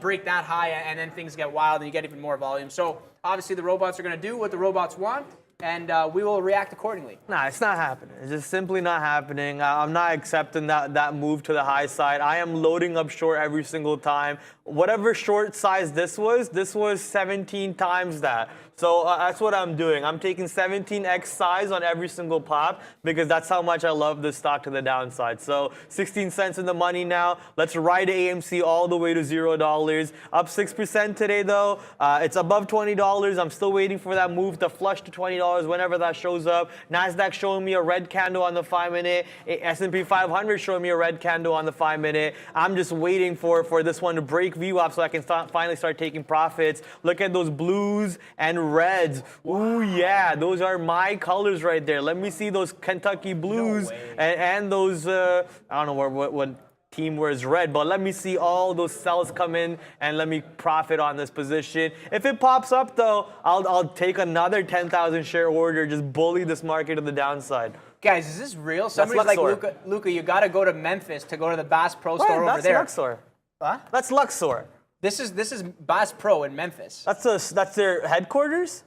Break that high, and then things get wild and you get even more volume. So obviously the robots are going to do what the robots want, and we will react accordingly. Nah, it's not happening. It's just simply not happening. I'm not accepting that move to the high side. I am loading up short every single time. Whatever short size this was 17 times that. So that's what I'm doing. I'm taking 17x size on every single pop because that's how much I love this stock to the downside. So 16 cents in the money now. Let's ride AMC all the way to $0. Up 6% today though. It's above $20. I'm still waiting for that move to flush to $20 whenever that shows up. NASDAQ showing me a red candle on the 5-minute. S&P 500 showing me a red candle on the 5-minute. I'm just waiting for this one to break VWAP so I can finally start taking profits. Look at those blues and reds. Ooh, yeah, those are my colors right there. Let me see those Kentucky blues and those, I don't know what team wears red, but let me see all those sells come in and let me profit on this position. If it pops up though, I'll take another 10,000 share order, just bully this market to the downside. Guys, is this real? Somebody's like, Luca, you got to go to Memphis to go to the Bass Pro store over there. That's Luxor. What? That's Luxor. This is Bass Pro in Memphis. That's their headquarters?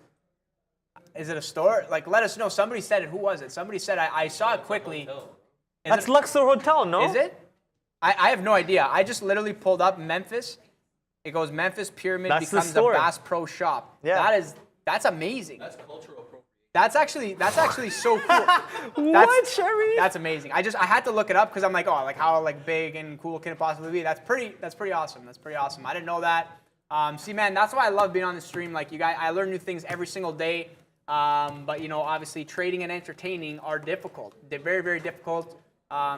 Is it a store? Like, let us know. Somebody said it. Who was it? Somebody said I saw it quickly. That's Luxor Hotel, no? Is it? I have no idea. I just literally pulled up Memphis. It goes Memphis Pyramid becomes the Bass Pro shop. Yeah. That's amazing. That's cultural appropriation. That's actually so cool. What, Sherry? That's amazing. I had to look it up because I'm like, oh, like how like big and cool can it possibly be? That's pretty awesome. That's pretty awesome. I didn't know that. See, man, that's why I love being on the stream. Like you guys, I learn new things every single day. But you know, obviously, trading and entertaining are difficult. They're very, very difficult.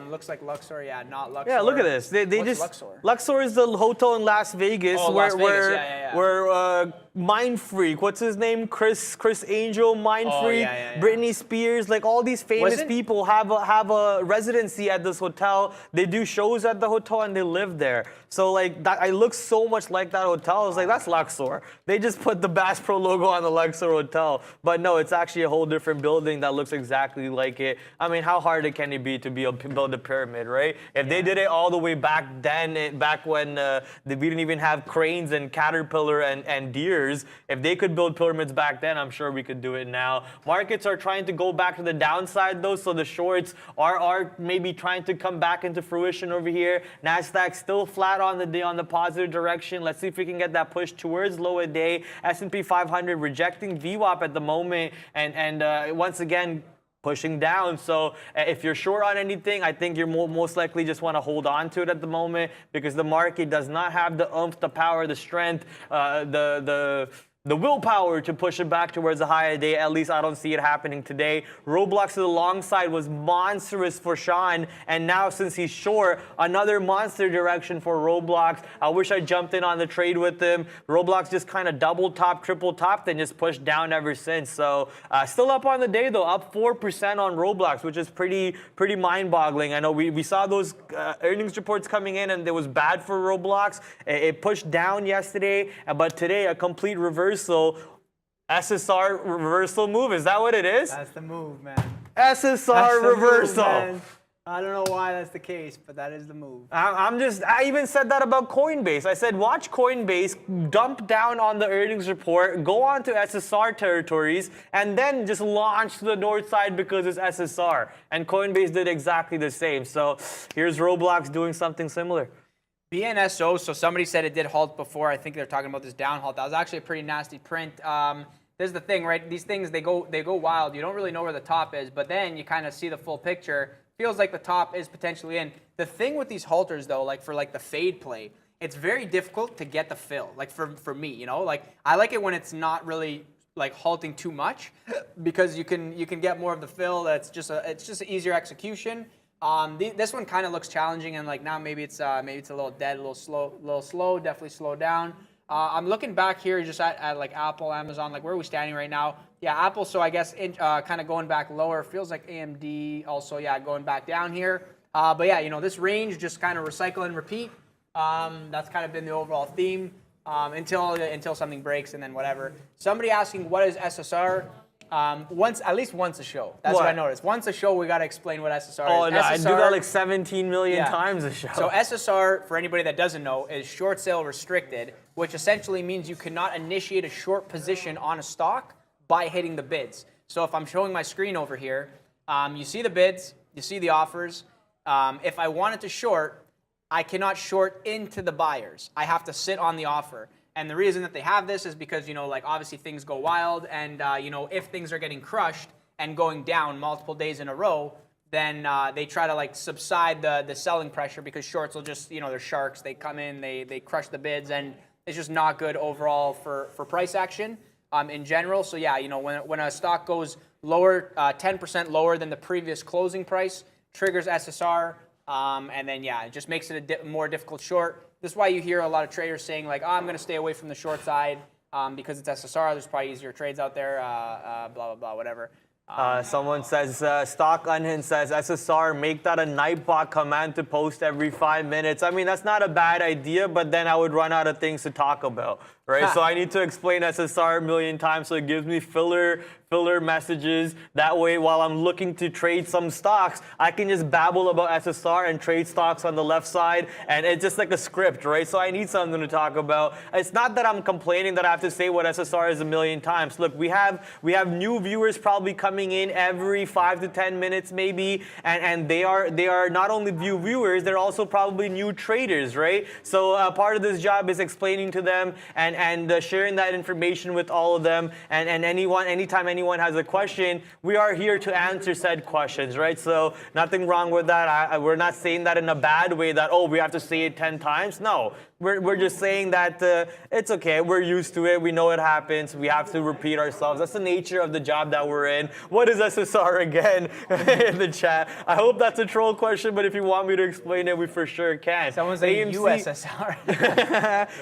Looks like Luxor, yeah, not Luxor. Yeah, look at this. They What's just Luxor? Luxor is the hotel in Las Vegas Las Vegas. where Mind Freak, what's his name? Chris Angel, Mind Freak, yeah. Britney Spears, like all these famous Wasn't- people have a residency at this hotel. They do shows at the hotel and they live there. So like that, I look so much like that hotel. I was like, that's Luxor. They just put the Bass Pro logo on the Luxor hotel, but no, it's actually a whole different building that looks exactly like it. I mean, how hard can it be to build a pyramid, right? If they did it all the way back then, back when we didn't even have cranes and Caterpillar and Deers, if they could build pyramids back then, I'm sure we could do it now. Markets are trying to go back to the downside though, so the shorts are maybe trying to come back into fruition over here. NASDAQ still flat on the day on the positive direction. Let's see if we can get that push towards lower day. S&P 500 rejecting VWAP at the moment, and once again, pushing down. So if you're short on anything, I think you're most likely just want to hold on to it at the moment because the market does not have the oomph, the power, the strength, the willpower to push it back towards a higher day. At least I don't see it happening today. Roblox to the long side was monstrous for Sean, and now since he's short, another monster direction for Roblox. I wish I jumped in on the trade with him. Roblox just kind of double top, triple top, then just pushed down ever since. So still up on the day though, up 4% on Roblox, which is pretty mind-boggling. I know we saw those earnings reports coming in, and it was bad for Roblox. It pushed down yesterday, but today a complete reversal. SSR reversal move. Is that what it is? That's the move, man. SSR That's the reversal. move, man. I don't know why that's the case, but that is the move. I even said that about Coinbase. I said, watch Coinbase dump down on the earnings report, go on to SSR territories, and then just launch to the north side because it's SSR. And Coinbase did exactly the same. So here's Roblox doing something similar. BNSO, so somebody said it did halt before. I think they're talking about this down halt. That was actually a pretty nasty print. This is the thing, right? These things, they go wild. You don't really know where the top is, but then you kind of see the full picture. Feels like the top is potentially in. The thing with these halters, though, like for like the fade play, it's very difficult to get the fill. Like for me, you know, like I like it when it's not really like halting too much because you can get more of the fill. It's just an easier execution. This one kind of looks challenging, and like now maybe it's a little dead, a little slow, definitely slow down. I'm looking back here just at like Apple, Amazon, like where are we standing right now? Yeah, Apple, so I guess kind of going back lower. Feels like AMD also, yeah, going back down here. But yeah, you know, this range just kind of recycle and repeat. That's kind of been the overall theme until something breaks and then whatever. Somebody asking what is SSR? At least once a show. That's what I noticed. Once a show, we got to explain what SSR is. Oh, no, SSR, I do that like 17 million times a show. So SSR, for anybody that doesn't know, is short sale restricted, which essentially means you cannot initiate a short position on a stock by hitting the bids. So if I'm showing my screen over here, you see the bids, you see the offers. If I wanted to short, I cannot short into the buyers. I have to sit on the offer. And the reason that they have this is because, you know, like obviously things go wild, and you know, if things are getting crushed and going down multiple days in a row, then they try to like subside the selling pressure because shorts will just, you know, they're sharks. They come in, they crush the bids, and it's just not good overall for price action in general. So yeah, you know, when a stock goes lower, 10% lower than the previous closing price, triggers SSR, and then yeah, it just makes it a more difficult short. This is why you hear a lot of traders saying like, oh, I'm going to stay away from the short side because it's SSR. There's probably easier trades out there, blah, blah, blah, whatever. Someone says, Stock Unhinged says, SSR, make that a Nightbot command to post every 5 minutes. I mean, that's not a bad idea, but then I would run out of things to talk about, right? So I need to explain SSR a million times so it gives me filler messages. That way, while I'm looking to trade some stocks, I can just babble about SSR and trade stocks on the left side, and it's just like a script, right? So I need something to talk about. It's not that I'm complaining that I have to say what SSR is a million times. Look, we have new viewers probably coming in every 5 to 10 minutes maybe, and they are not only viewers, they're also probably new traders, right? So part of this job is explaining to them and sharing that information with all of them, and anytime anyone has a question, we are here to answer said questions, right? So nothing wrong with that. We're not saying that in a bad way that, oh, we have to say it 10 times. No, we're just saying that it's okay. We're used to it. We know it happens. We have to repeat ourselves. That's the nature of the job that we're in. What is SSR again in the chat? I hope that's a troll question, but if you want me to explain it, we for sure can. Someone's saying USSR.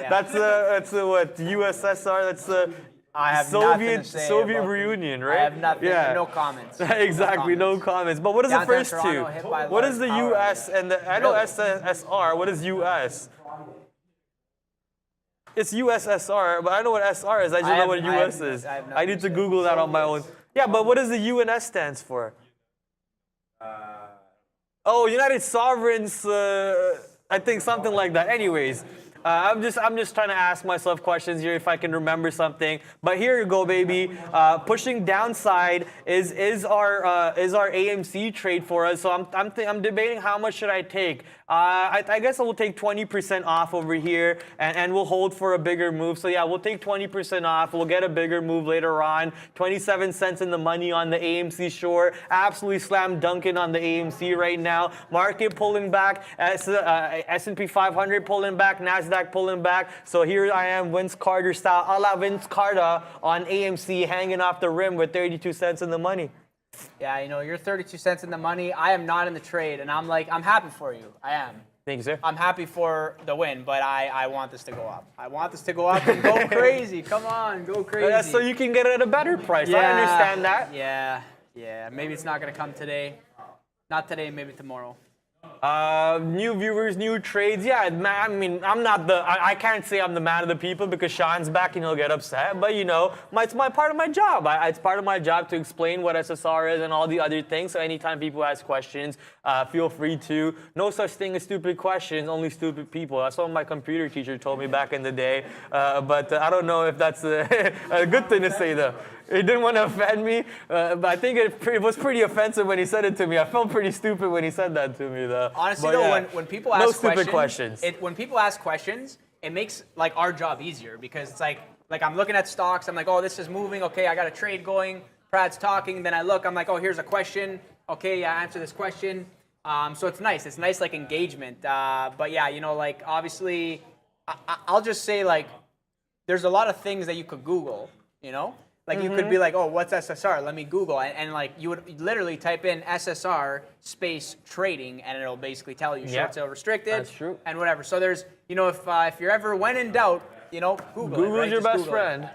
That's what USSR. That's the I have nothing to say Soviet about reunion, right? I have nothing. No comments. Exactly, no comments. But what is the Downtown first Toronto, two? hit by What large is the power. US and the? I know SSR. What is US? It's USSR, but I know what SR is. I just know what US is. I need to Google that on my own. Yeah, but what does the UNS stands for? Oh, United Sovereigns. I think something like that. Anyways. I'm just trying to ask myself questions here if I can remember something. But here you go, baby. Pushing downside is our AMC trade for us. So I'm debating how much should I take. I guess I will take 20% off over here, and we'll hold for a bigger move. So yeah, we'll take 20% off. We'll get a bigger move later on. 27 cents in the money on the AMC short. Absolutely slam dunking on the AMC right now. Market pulling back. S&P 500 pulling back. NASDAQ pulling back. So here I am, Vince Carter style, a la Vince Carter on AMC, hanging off the rim with 32 cents in the money. Yeah, you're 32 cents in the money. I am not in the trade, and I'm happy for you. I am. Thank you, sir. I'm happy for the win, but I want this to go up. I want this to go up and go crazy. Come on, go crazy. So you can get it at a better price. I understand that. Yeah. Maybe it's not going to come today. Not today, maybe tomorrow. New viewers, new trades. Yeah, I mean, I can't say I'm the man of the people because Sean's back and he'll get upset. But it's my part of my job. It's part of my job to explain what SSR is and all the other things. So anytime people ask questions, feel free to. No such thing as stupid questions, only stupid people. That's what my computer teacher told me back in the day. But I don't know if that's a good thing to say though. He didn't want to offend me, but I think it was pretty offensive when he said it to me. I felt pretty stupid when he said that to me, though. Honestly, but, though, when people ask questions, when people ask questions, it makes our job easier because it's like I'm looking at stocks. I'm like, oh, this is moving. Okay, I got a trade going. Prad's talking. Then I look. I'm like, oh, here's a question. Okay, yeah, answer this question. So it's nice. It's nice, engagement. But yeah, obviously, I'll just say there's a lot of things that you could Google. You could be like, oh, what's SSR? Let me Google. And you would literally type in SSR space trading, and it'll basically tell you short sale restricted. That's true. And whatever. So there's, if you're ever when in doubt, Google Google's it, right? your Just best Google friend.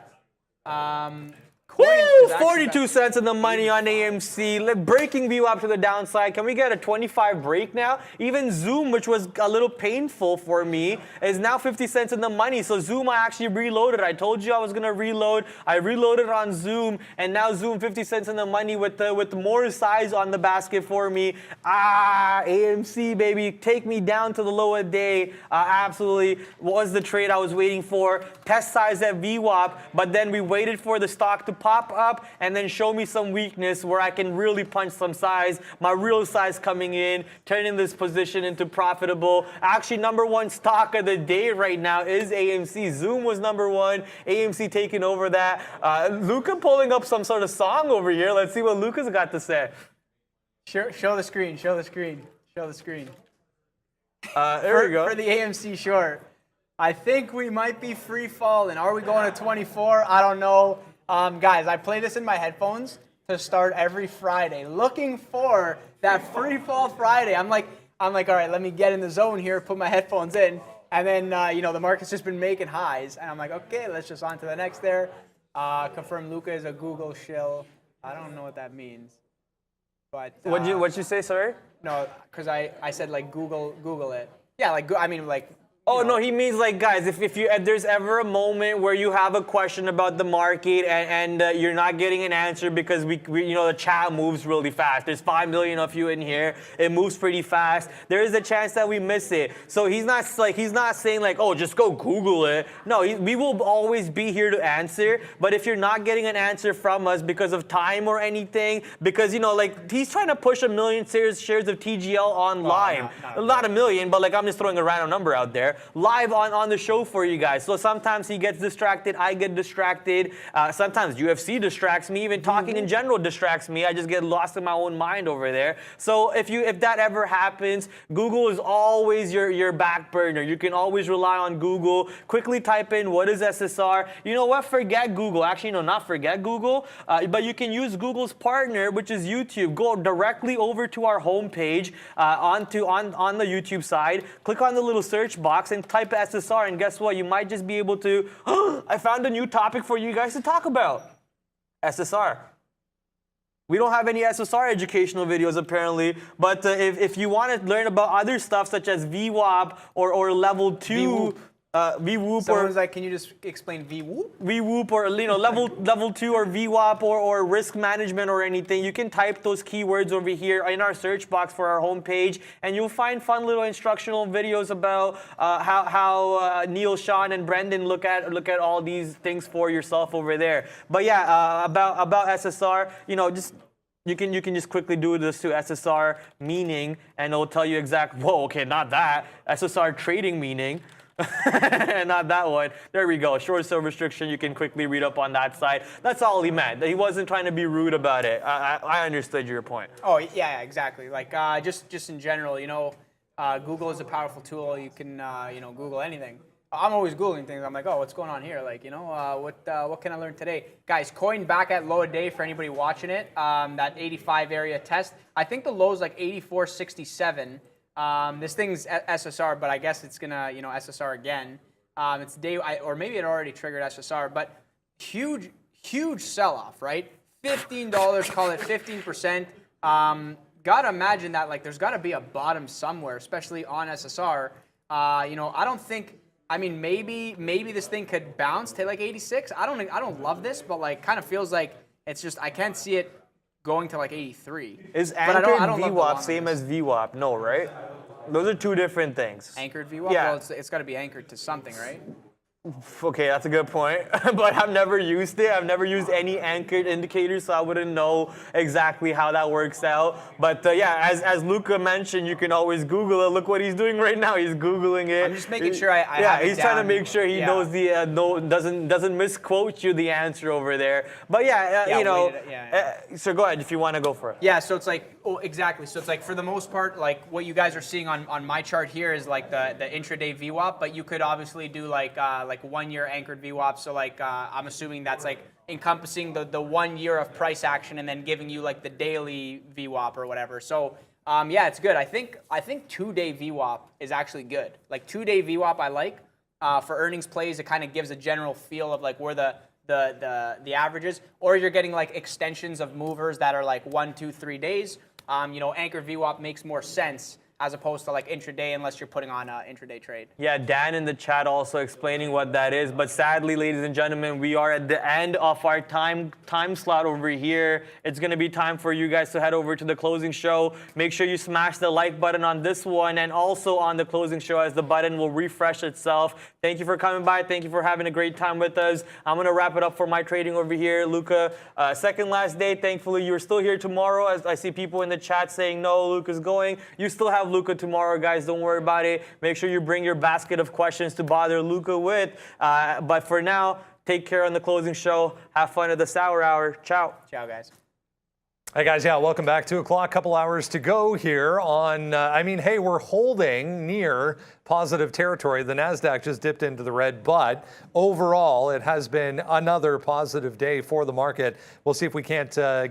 It. Woo! 42 cents in the money on AMC. Breaking view up to the downside. Can we get a 25 break now? Even Zoom, which was a little painful for me, is now 50 cents in the money. So Zoom, I actually reloaded. I told you I was going to reload. I reloaded on Zoom, and now Zoom 50 cents in the money with more size on the basket for me. AMC, baby. Take me down to the low of the day. Absolutely was the trade I was waiting for. Test size at VWAP, but then we waited for the stock to pop up and then show me some weakness where I can really punch some size. My real size coming in, turning this position into profitable. Actually, number one stock of the day right now is AMC. Zoom was number one. AMC taking over that. Luca pulling up some sort of song over here. Let's see what Luca's got to say. Show the screen. Show the screen. Show the screen. There we go. For the AMC short. I think we might be free falling. Are we going to 24? I don't know. Guys, I play this in my headphones to start every Friday, looking for that free fall Friday. I'm like, all right, let me get in the zone here, put my headphones in, and then the market's just been making highs, and I'm like, okay, let's just on to the next there. Confirm Luca is a Google shill. I don't know what that means, but What'd you say, sorry? No, because I said Google it. Yeah, Oh, no, he means guys, if there's ever a moment where you have a question about the market and you're not getting an answer because we the chat moves really fast. There's 5 million of you in here. It moves pretty fast. There is a chance that we miss it. So he's not saying oh, just go Google it. No, we will always be here to answer. But if you're not getting an answer from us because of time or anything, because he's trying to push 1 million shares of TGL on live. Not a million, but I'm just throwing a random number out there. live on the show for you guys. So sometimes he gets distracted, I get distracted. Sometimes UFC distracts me, even talking in general distracts me. I just get lost in my own mind over there. So if that ever happens, Google is always your back burner. You can always rely on Google. Quickly type in what is SSR. You know what? Forget Google. Actually, no, not forget Google, but you can use Google's partner, which is YouTube. Go directly over to our homepage on the YouTube side. Click on the little search box and type SSR, and guess what? You might just be able to. I found a new topic for you guys to talk about. SSR. We don't have any SSR educational videos apparently, but if you want to learn about other stuff such as VWAP or level 2, VWOOP, Someone's like, can you just explain VWOOP? VWOOP, or level 2 or VWAP or risk management or anything, you can type those keywords over here in our search box for our homepage, and you'll find fun little instructional videos about how Neil, Sean, and Brendan look at all these things for yourself over there. But yeah, about SSR, you can just quickly do this to SSR meaning, and it'll tell you exact. Whoa, okay, not that SSR trading meaning. Not that one. There we go. Short sale restriction. You can quickly read up on that side. That's all he meant. He wasn't trying to be rude about it. I understood your point. Oh yeah, exactly. Like just in general, Google is a powerful tool. You can Google anything. I'm always Googling things. I'm like, oh, what's going on here? Like, what can I learn today? Guys, coin back at low a day for anybody watching it. That 85 area test. I think the low is like 84.67. This thing's SSR, but I guess it's gonna, SSR again. It's day, or maybe it already triggered SSR, but huge sell-off, right? $15, call it 15%. Gotta imagine that there's gotta be a bottom somewhere, especially on SSR. I don't think. I mean, maybe this thing could bounce to 86. I don't love this, but kind of feels like it's just I can't see it going to 83. Is anchored VWAP same as VWAP? No, right? Those are two different things. Anchored VWAP? Yeah. Well, it's got to be anchored to something, right? Okay, that's a good point. But I've never used it. I've never used any anchored indicators, so I wouldn't know exactly how that works out. But yeah, as Luca mentioned, you can always Google it. Look what he's doing right now. He's Googling it. I'm just making sure I have it he's down. trying to make sure he knows the doesn't misquote you the answer over there. But so go ahead if you want to go for it. Yeah, so it's exactly. So it's for the most part, what you guys are seeing on my chart here is the intraday VWAP, but you could obviously do 1 year anchored VWAP. So I'm assuming that's encompassing the 1 year of price action and then giving you the daily VWAP or whatever. So yeah, it's good. I think 2-day VWAP is actually good. 2-day VWAP I like for earnings plays. It kind of gives a general feel of where the averages, or you're getting extensions of movers that are 1, 2, 3 days. Anchored VWAP makes more sense as opposed to intraday, unless you're putting on an intraday trade. Yeah, Dan in the chat also explaining what that is. But sadly, ladies and gentlemen, we are at the end of our time slot over here. It's going to be time for you guys to head over to the closing show. Make sure you smash the like button on this one and also on the closing show, as the button will refresh itself. Thank you for coming by. Thank you for having a great time with us. I'm going to wrap it up for my trading over here. Luca, second last day. Thankfully, you're still here tomorrow, as I see people in the chat saying, no, Luca's going. You still have Luca tomorrow, guys. Don't worry about it. Make sure you bring your basket of questions to bother Luca with. But for now, take care on the closing show. Have fun at the Sour Hour. Ciao. Ciao, guys. Hey guys, welcome back. 2 o'clock, couple hours to go here on, hey, we're holding near positive territory. The NASDAQ just dipped into the red, but overall, it has been another positive day for the market. We'll see if we can't get